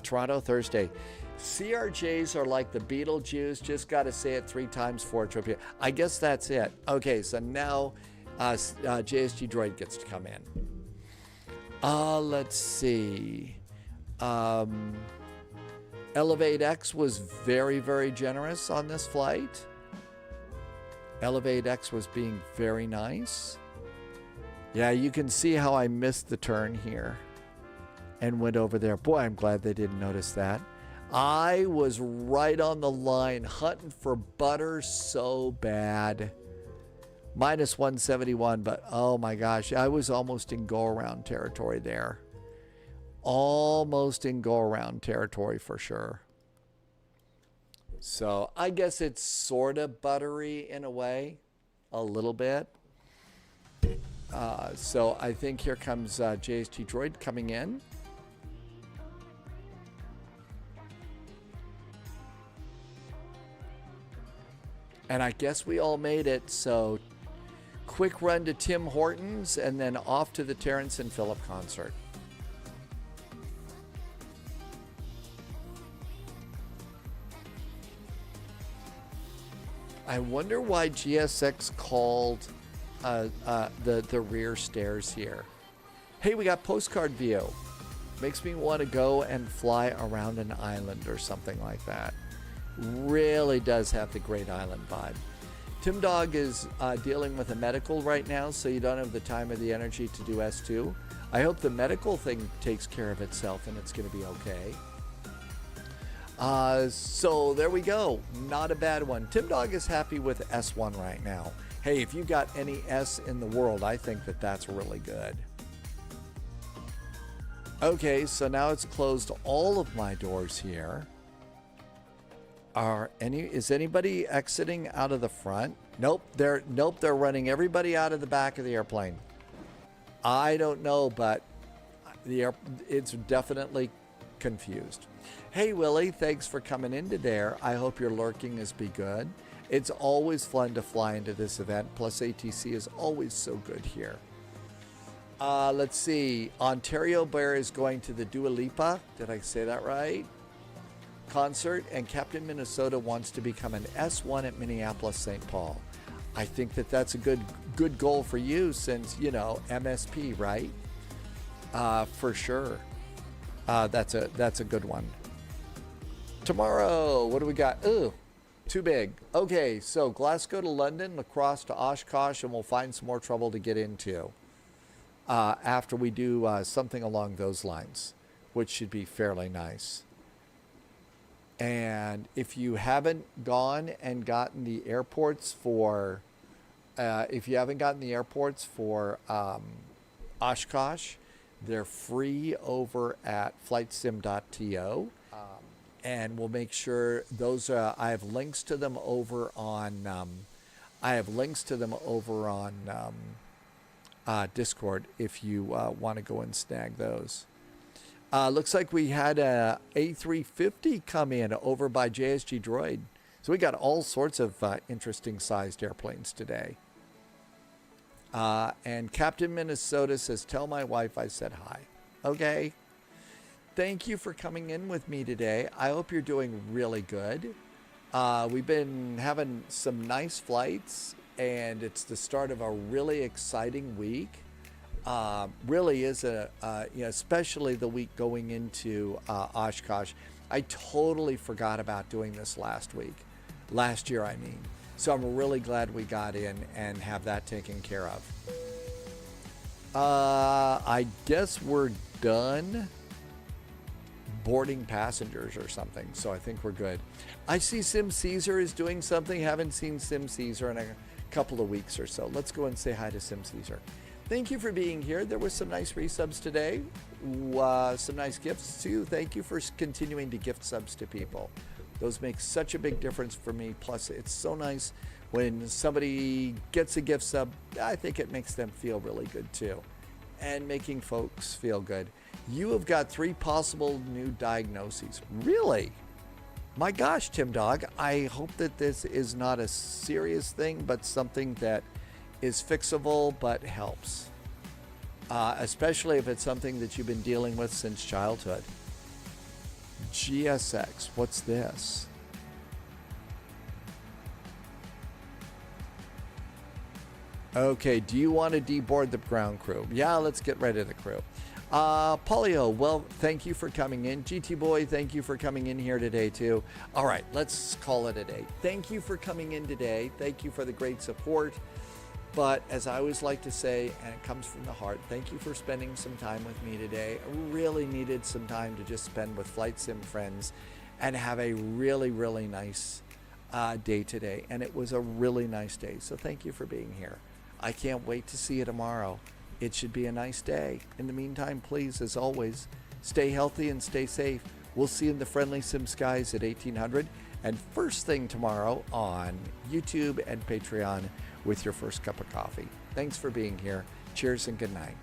Toronto Thursday. CRJs are like the Beetlejuice. Just got to say it 3 times for a trip. I guess that's it. Okay, so now JSG Droid gets to come in. Let's see. Elevate X was very, very generous on this flight. Elevate X was being very nice. Yeah, you can see how I missed the turn here and went over there. Boy, I'm glad they didn't notice that. I was right on the line, hunting for butter so bad. Minus 171, but oh my gosh, I was almost in go-around territory there. Almost in go-around territory for sure. So I guess it's sort of buttery in a way, a little bit. So I think here comes JST Droid coming in. And I guess we all made it, so quick run to Tim Hortons and then off to the Terrence and Phillip concert. I wonder why GSX called the rear stairs here. Hey, we got postcard view. Makes me want to go and fly around an island or something like that. Really does have the Great Island vibe. Tim Dog is dealing with a medical right now, so you don't have the time or the energy to do S2. I hope the medical thing takes care of itself and it's going to be okay. So there we go. Not a bad one. Tim Dog is happy with S1 right now. Hey, if you got any S in the world, I think that that's really good. Okay, so now it's closed all of my doors here. Is anybody exiting out of the front? Nope, they're running everybody out of the back of the airplane. I don't know, but it's definitely confused. Hey Willie, thanks for coming into there. I hope your lurking is be good. It's always fun to fly into this event. Plus ATC is always so good here. Let's see. Ontario Bear is going to the Dua Lipa. Did I say that right? Concert, and Captain Minnesota wants to become an S1 at Minneapolis St. Paul. I think that that's a good goal for you since, you know, MSP, right? For sure. That's a good one. Tomorrow, what do we got? Ooh, too big. Okay, so Glasgow to London, La Crosse to Oshkosh, and we'll find some more trouble to get into after we do something along those lines, which should be fairly nice. And if you haven't gone and gotten the airports for, Oshkosh, they're free over at flightsim.to. And we'll make sure those I have links to them over on Discord if you want to go and snag those. Looks like we had a A350 come in over by JSG Droid. So we got all sorts of interesting sized airplanes today. And Captain Minnesota says, tell my wife I said hi. Okay. Thank you for coming in with me today. I hope you're doing really good. We've been having some nice flights, and it's the start of a really exciting week. Really is especially the week going into Oshkosh. I totally forgot about doing this last year I mean. So I'm really glad we got in and have that taken care of. I guess we're done boarding passengers or something, so I think we're good. I see Sim Caesar is doing something. Haven't seen Sim Caesar in a couple of weeks or so. Let's go and say hi to Sim Caesar. Thank you for being here. There was some nice resubs today. Some nice gifts too. Thank you for continuing to gift subs to people. Those make such a big difference for me. Plus, it's so nice when somebody gets a gift sub. I think it makes them feel really good too. And making folks feel good. You have got 3 possible new diagnoses. Really? My gosh, Tim Dog. I hope that this is not a serious thing, but something that is fixable but helps. Especially if it's something that you've been dealing with since childhood. GSX, what's this? Okay, do you want to deboard the ground crew? Yeah, let's get rid of the crew. Polio, well, thank you for coming in. GT Boy, thank you for coming in here today too. All right, let's call it a day. Thank you for coming in today. Thank you for the great support. But as I always like to say, and it comes from the heart, thank you for spending some time with me today. I really needed some time to just spend with Flight Sim friends and have a really, really nice day today. And it was a really nice day. So thank you for being here. I can't wait to see you tomorrow. It should be a nice day. In the meantime, please, as always, stay healthy and stay safe. We'll see you in the friendly sim skies at 1800 and first thing tomorrow on YouTube and Patreon with your first cup of coffee. Thanks for being here. Cheers and good night.